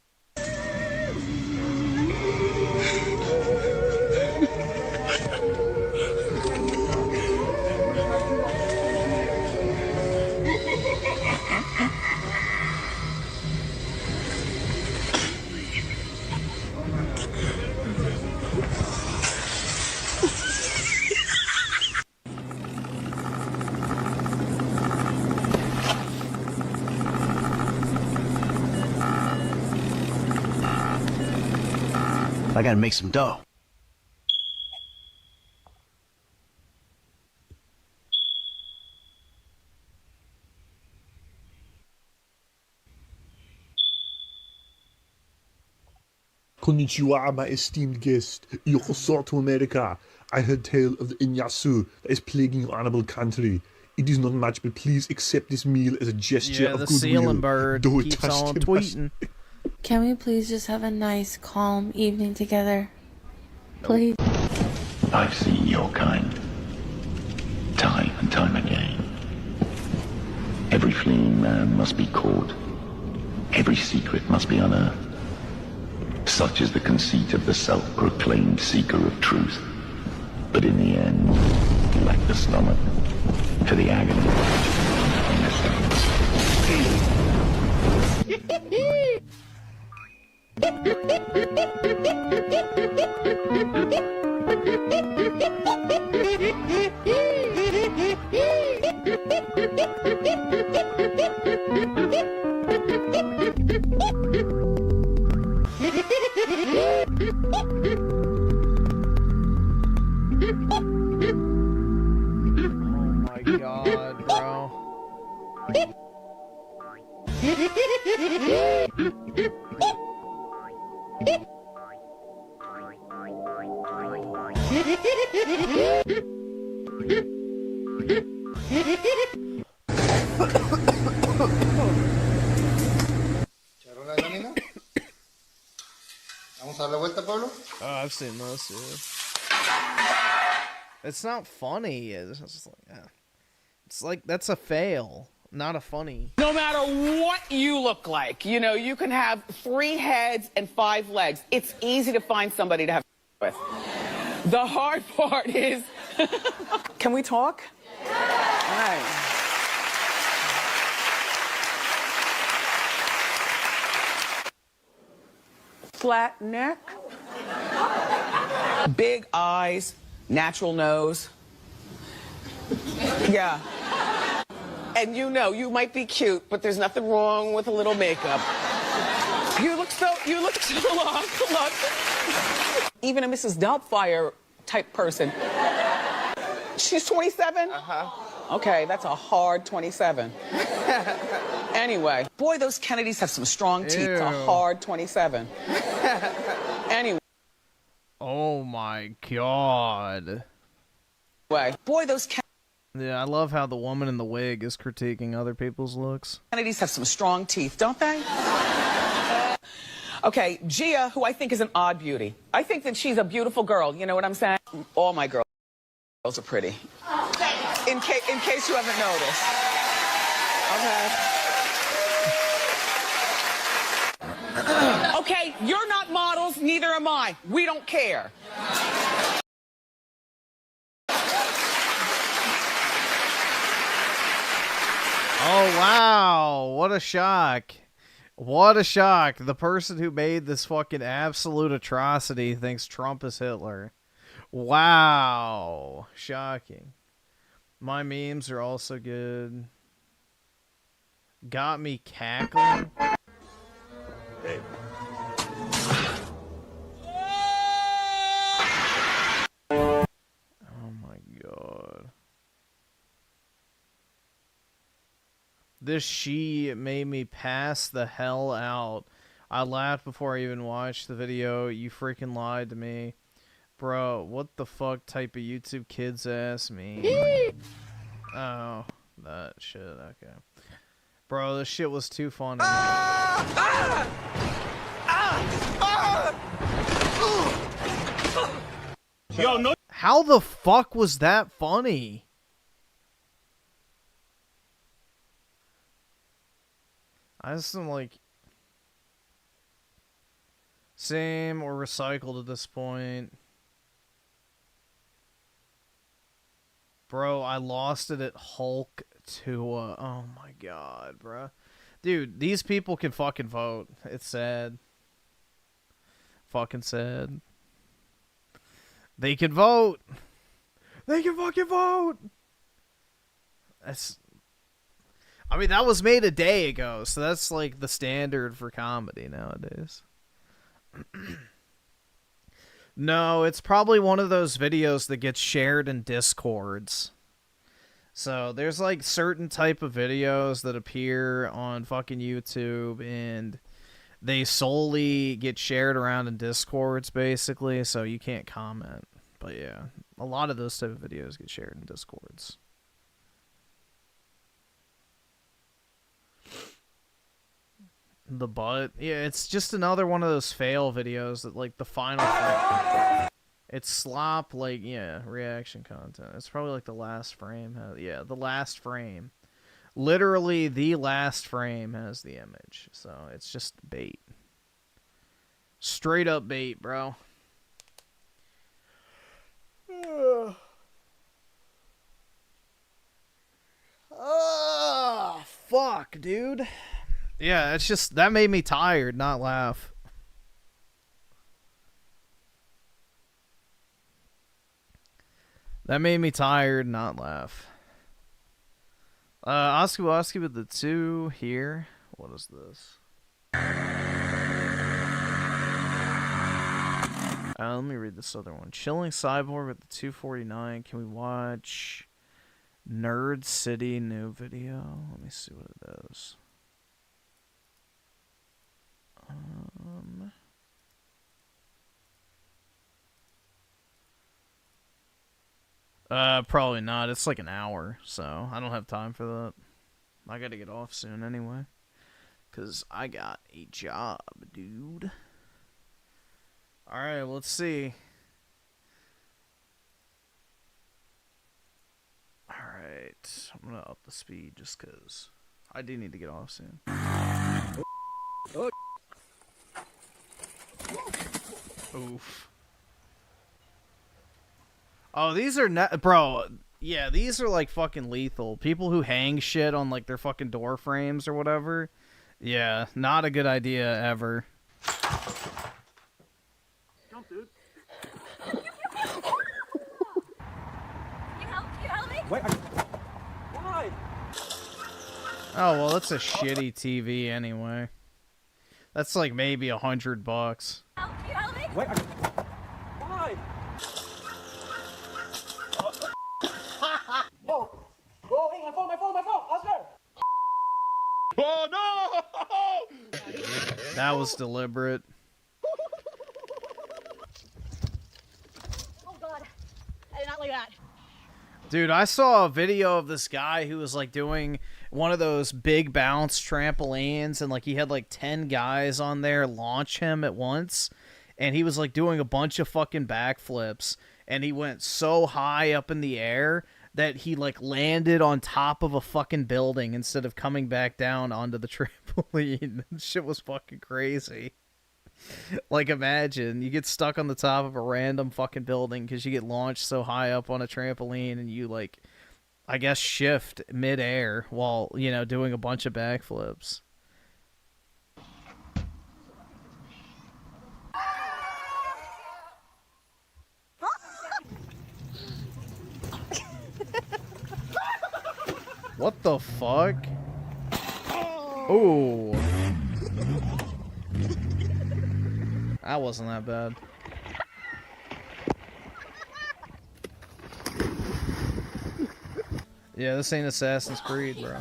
I gotta make some dough. Konnichiwa, my esteemed guest. Yokoso to America. I heard tale of the Inyasu that is plaguing your honorable country. It is not much, but please accept this meal as a gesture of the goodwill. ceiling bird Though it keeps touched on him tweeting. Can we please just have a nice, calm evening together? Please. I've seen your kind, time and time again. Every fleeing man must be caught. Every secret must be unearthed. Such is the conceit of the self-proclaimed seeker of truth. But in the end, you lack the stomach for the agony and the Oh my god, bro. Vamos a dar la vuelta, Pablo. Oh, I've seen this, dude. It's not funny. It's just like, yeah. It's like, that's a fail, not a funny. No matter what you look like, you know, you can have 3 heads and 5 legs. It's easy to find somebody to have with. The hard part is... Can we talk? All right. Flat neck. Big eyes. Natural nose. Yeah. And you know, you might be cute, but there's nothing wrong with a little makeup. You look so look. Even a Mrs. Doubtfire type person. She's 27? Uh-huh. Okay, that's a hard 27. Anyway, boy, those Kennedys have some strong teeth. Ew. A hard 27. Anyway. Oh my god. Boy, those Yeah, I love how the woman in the wig is critiquing other people's looks. Kennedys have some strong teeth, don't they? Okay, Gia, who I think is an odd beauty. I think that she's a beautiful girl. You know what I'm saying? All my girls are pretty. In case you haven't noticed. Okay. Okay, you're not models, neither am I. We don't care. Oh, wow. What a shock. What a shock. The person who made this fucking absolute atrocity thinks Trump is Hitler. Wow. Shocking. My memes are also good. Got me cackling. Hey. Oh my god. This she made me pass the hell out. I laughed before I even watched the video. You freaking lied to me. Bro, what the fuck type of YouTube kids ass me? Oh, that shit, okay. Bro, this shit was too funny. Yo, no. How the fuck was that funny? I just am like... Same or recycled at this point. Bro, I lost it at Hulk to oh my god, bro. Dude, these people can fucking vote. It's sad. Fucking sad. They can vote. They can fucking vote. That's... I mean, that was made a day ago, so that's like the standard for comedy nowadays. No, it's probably one of those videos that gets shared in Discords. So there's like certain type of videos that appear on fucking YouTube and they solely get shared around in Discords basically, so you can't comment. But yeah, a lot of those type of videos get shared in Discords. The butt. Yeah, it's just another one of those fail videos that like the final it's slop, like, yeah, reaction content. It's probably like the last frame yeah, the last frame. Literally the last frame has the image. So it's just bait. Straight up bait, bro. Oh, fuck, dude. Yeah, it's just, that made me tired, not laugh. That made me tired, not laugh. Oscar with the 2 here. What is this? Let me read this other one. Chilling Cyborg with the 249. Can we watch Nerd City new video? Let me see what it is. Probably not. It's like an hour, so I don't have time for that. I gotta get off soon anyway. 'Cause I got a job, dude. Alright, let's see. Alright, I'm gonna up the speed just 'cause I do need to get off soon. Oof. Oh, these are not, bro. Yeah, these are like fucking lethal. People who hang shit on like their fucking door frames or whatever. Yeah, not a good idea ever. Jump, dude. You help me? Wait, why? Oh, well, that's a shitty TV anyway. That's like maybe $100. You help me? Wait, why? Oh, hey, my phone, Oscar! That was deliberate. Oh god. I did not like that. Dude, I saw a video of this guy who was like doing one of those big bounce trampolines, and like he had like 10 guys on there launch him at once, and he was like doing a bunch of fucking backflips, and he went so high up in the air that he like landed on top of a fucking building instead of coming back down onto the trampoline. Shit was fucking crazy. Like, imagine you get stuck on the top of a random fucking building because you get launched so high up on a trampoline, and you like, I guess, shift midair while, you know, doing a bunch of backflips. What the fuck? Ooh. That wasn't that bad. Yeah, this ain't Assassin's Creed, bro.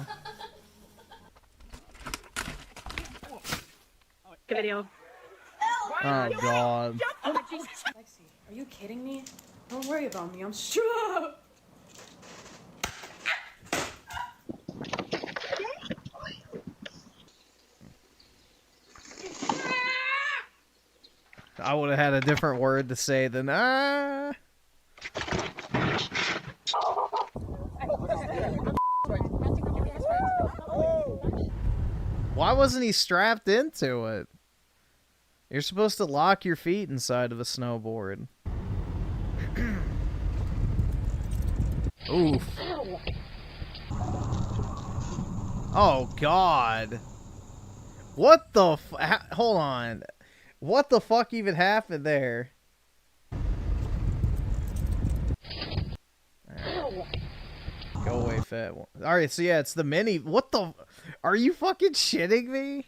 Good video. Oh god. Oh Jesus. Lexi, are you kidding me? Don't worry about me. I'm strong. I would have had a different word to say than ah. Why wasn't he strapped into it? You're supposed to lock your feet inside of a snowboard. Oof. Oh god. What the hold on. What the fuck even happened there? Right. Go away, fat one. Alright, so yeah, it's the mini. What the? Are you fucking shitting me?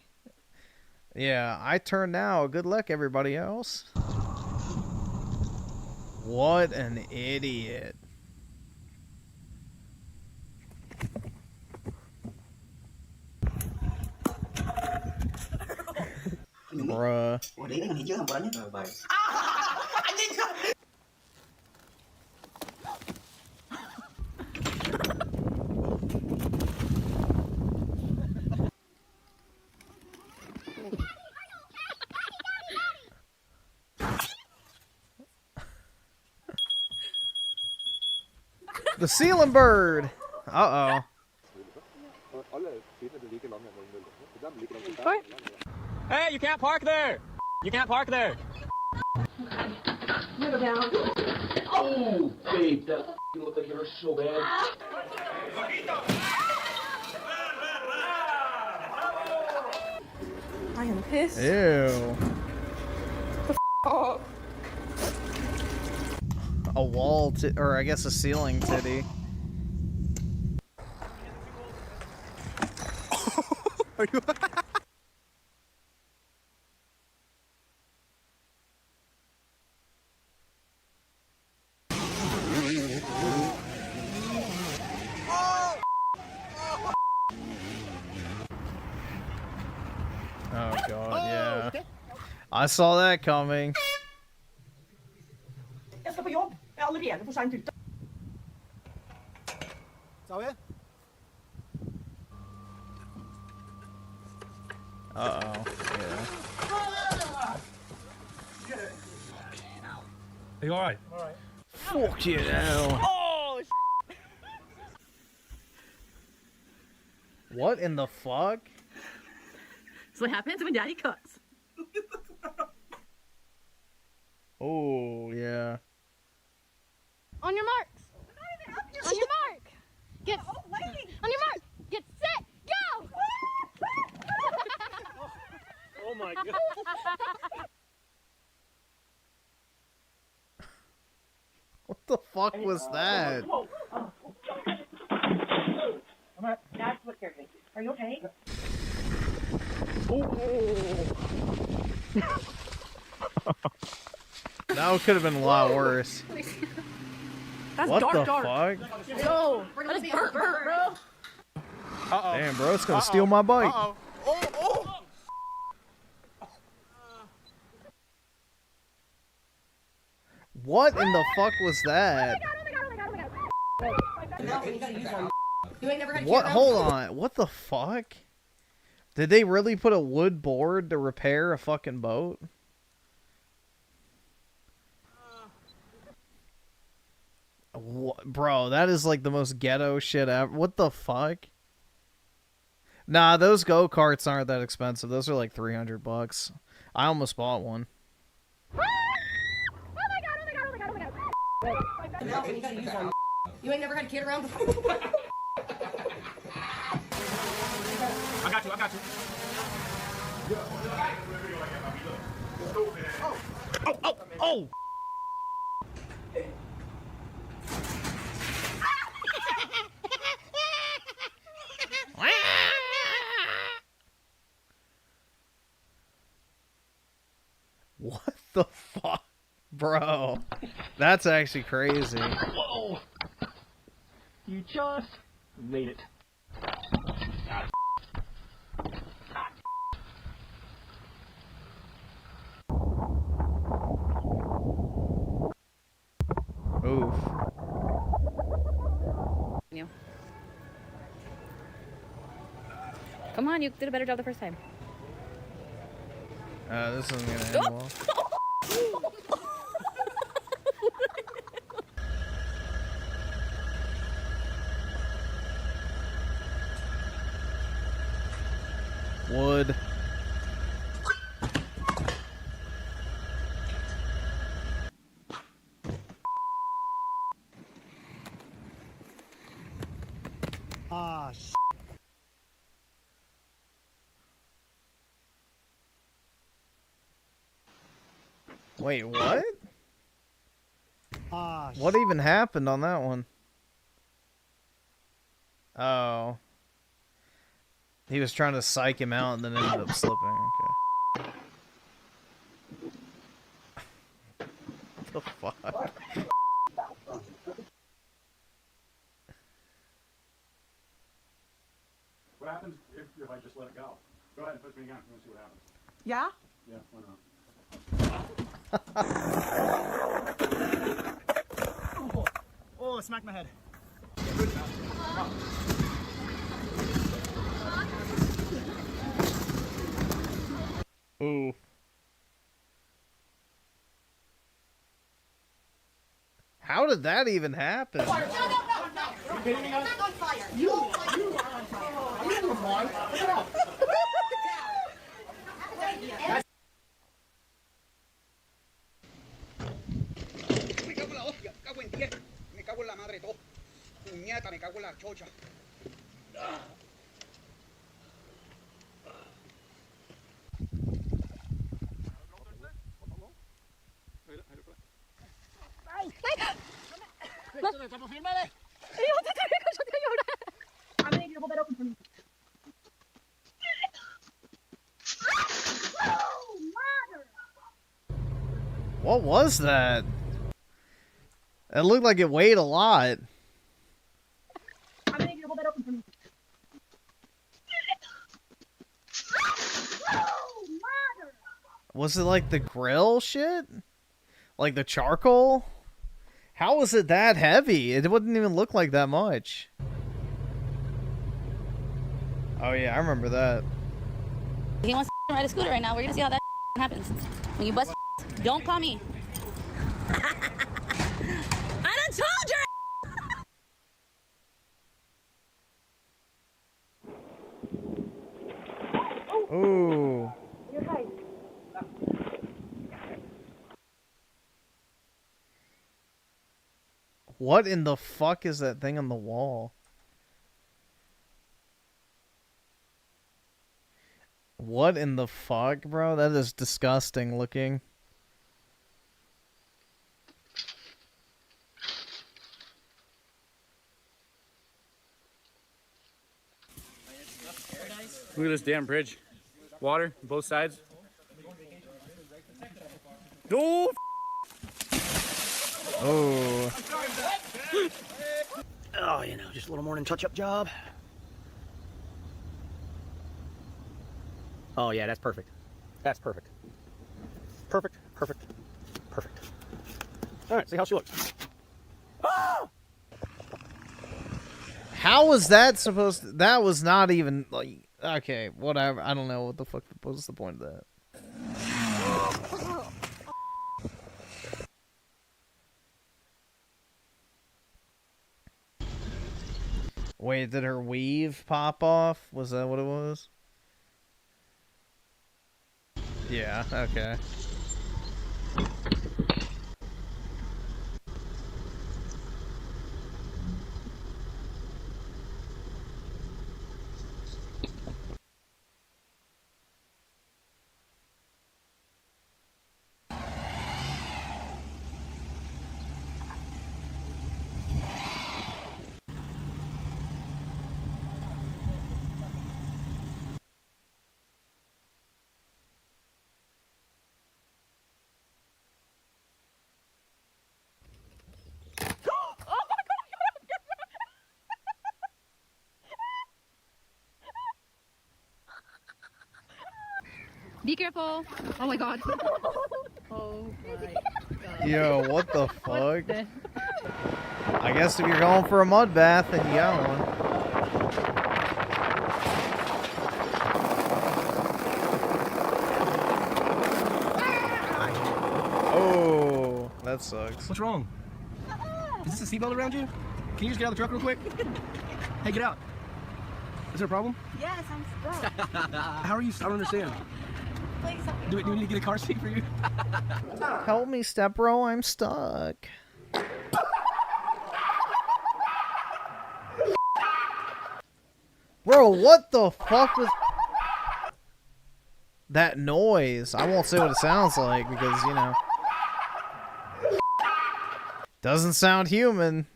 Yeah, I turn now. Good luck, everybody else. What an idiot. Bruh. The ceiling bird. Uh-oh. Hey, you can't park there! You can't park there! Oh, babe, that looked like it hurt so bad. I am pissed. Ew. Oh. A wall, or I guess a ceiling titty. Are you? Oh god, yeah. I saw that coming. Jeg skal på jobb. Jeg er allerede for sent ute. Uh-oh, yeah. Are you alright? Fuck you now. Oh, What in the fuck? That's what happens when daddy cooks. Oh, yeah. On your marks. On your mark. Get. On your mark. Get set. Go. Oh my god. What the fuck was that? That's what scared me. Are you okay? That could have been a lot worse. That's What dark, the dark. fuck? Yo, that is burnt, bro. Damn, bro, it's gonna steal my bike. Oh, oh. What in the fuck was that? What? Hold on. What the fuck? Did they really put a wood board to repair a fucking boat? What? Bro, that is like the most ghetto shit ever. What the fuck? Nah, those go-karts aren't that expensive. Those are like $300. I almost bought one. You ain't never had a kid around before? I got you, I got you. Oh, oh, oh! What the fuck? Bro, that's actually crazy. Whoa! You just made it. Oof. You. Come on, you did a better job the first time. This isn't gonna end well. Wood. Ah, Wait, what? Ah, what even happened on that one? Oh. He was trying to psych him out and then ended up slipping. Okay. What the fuck? What happens if I just let it go? Go ahead and push me again. Let's see what happens. Yeah? Yeah, why not? oh, I smacked my head. Ooh. How did that even happen? No. You kidding me? I'm on fire. You are on fire. You are on fire. Me cago en la hostia, cago en 10. Me cago en la madre todo. Puñeta, me cago en la chocha. Estamos firmes. Yo te llorar. I'm gonna need you to hold that open for me. What was that? It looked like it weighed a lot. I'm gonna need you to hold that open for me. Was it like the grill shit? Like the charcoal? How was it that heavy? It wouldn't even look like that much. Oh yeah, I remember that. He wants to ride a scooter right now. We're gonna see how that happens. When you bust, don't call me. I done told you. Ooh. You're right. What in the fuck is that thing on the wall? What in the fuck, bro? That is disgusting looking. Look at this damn bridge. Water, both sides. No. Oh. Oh, you know, just a little morning touch-up job. Oh, yeah, that's perfect. That's perfect. Perfect, perfect, perfect. All right, see how she looks. How was that supposed to... That was not even, like... Okay, whatever. I don't know what the fuck was the point of that. Wait, did her weave pop off? Was that what it was? Yeah, okay. Be careful. Oh my god. Oh my god. Yo, what the fuck? I guess if you're going for a mud bath, then you got one. Oh, that sucks. What's wrong? Is this a seatbelt around you? Can you just get out of the truck real quick? Hey, get out. Is there a problem? Yes, I'm stuck. How are you? I don't understand. Please help me. Do we need to get a car seat for you? Help me, step bro, I'm stuck. Bro, what the fuck was that noise? I won't say what it sounds like because, you know, doesn't sound human.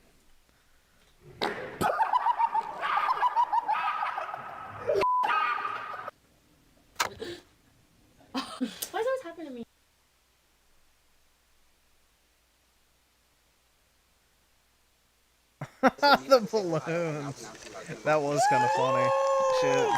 Why does this happen to me? The balloons. That was kind of funny. Shit.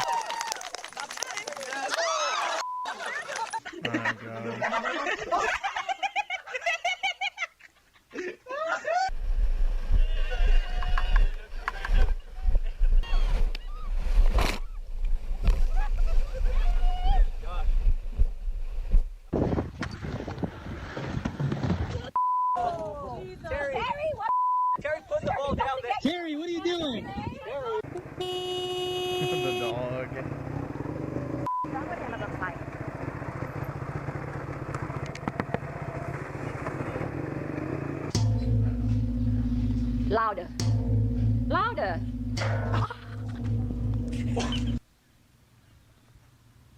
Oh god. Terry, put the ball down there. Terry, what are you doing? The dog. Louder. Louder.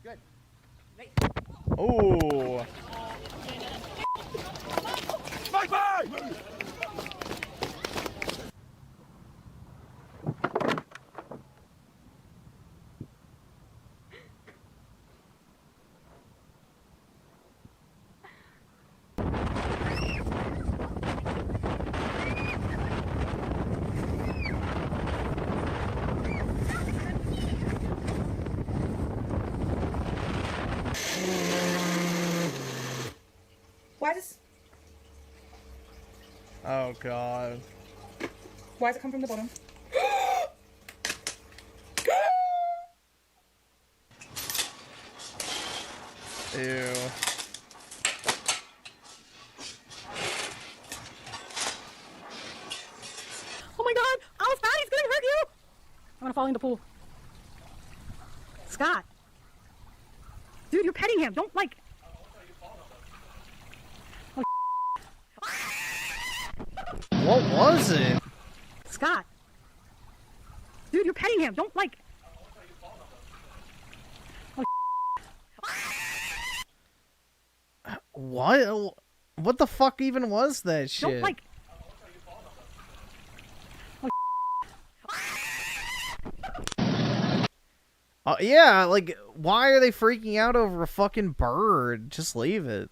Good. Oh. Bye-bye! Why does Oh god. Why does it come from the bottom? Ew. Oh my god! Oh, Scotty's gonna hurt you! I'm gonna fall in the pool. Scott! Dude, you're petting him. Don't like. What was it? Scott! Dude, you're petting him. Don't like. What? What the fuck even was that shit? Don't like. Yeah, like, why are they freaking out over a fucking bird? Just leave it.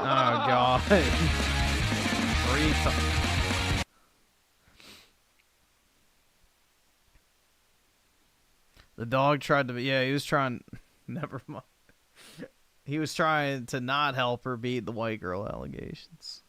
Oh god. The dog tried to be, yeah, he was trying, Never mind. He was trying to not help her beat the white girl allegations.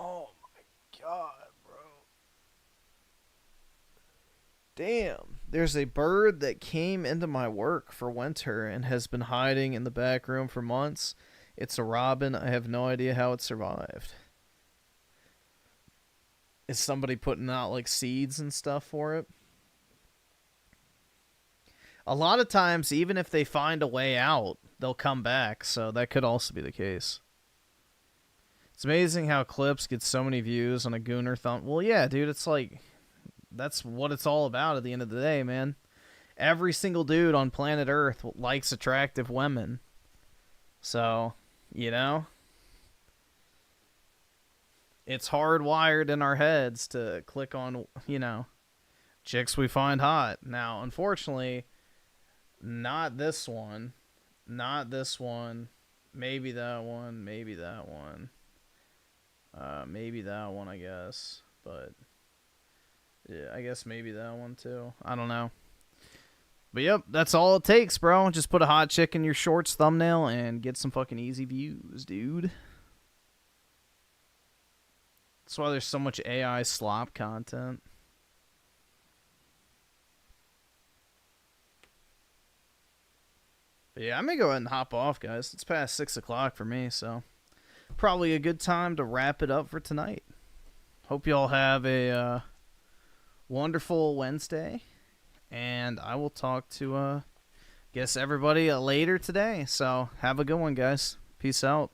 Oh my god, bro. Damn. There's a bird that came into my work for winter and has been hiding in the back room for months. It's a robin. I have no idea how it survived. Is somebody putting out like seeds and stuff for it? A lot of times, even if they find a way out, they'll come back, so that could also be the case. It's amazing how clips get so many views on a Gooner thumb. Well, yeah, dude, it's like, that's what it's all about at the end of the day, man. Every single dude on planet Earth likes attractive women. So, you know, it's hardwired in our heads to click on, you know, chicks we find hot. Now, unfortunately, not this one. Not this one. Maybe that one. Maybe that one. Maybe that one, I guess. But, yeah, I guess maybe that one, too. I don't know. But, yep, that's all it takes, bro. Just put a hot chick in your shorts thumbnail and get some fucking easy views, dude. That's why there's so much AI slop content. But, yeah, I'm going to go ahead and hop off, guys. It's past 6 o'clock for me, so probably a good time to wrap it up for tonight. Hope you all have a wonderful Wednesday, and I will talk to guess everybody later today. So have a good one, guys. Peace out.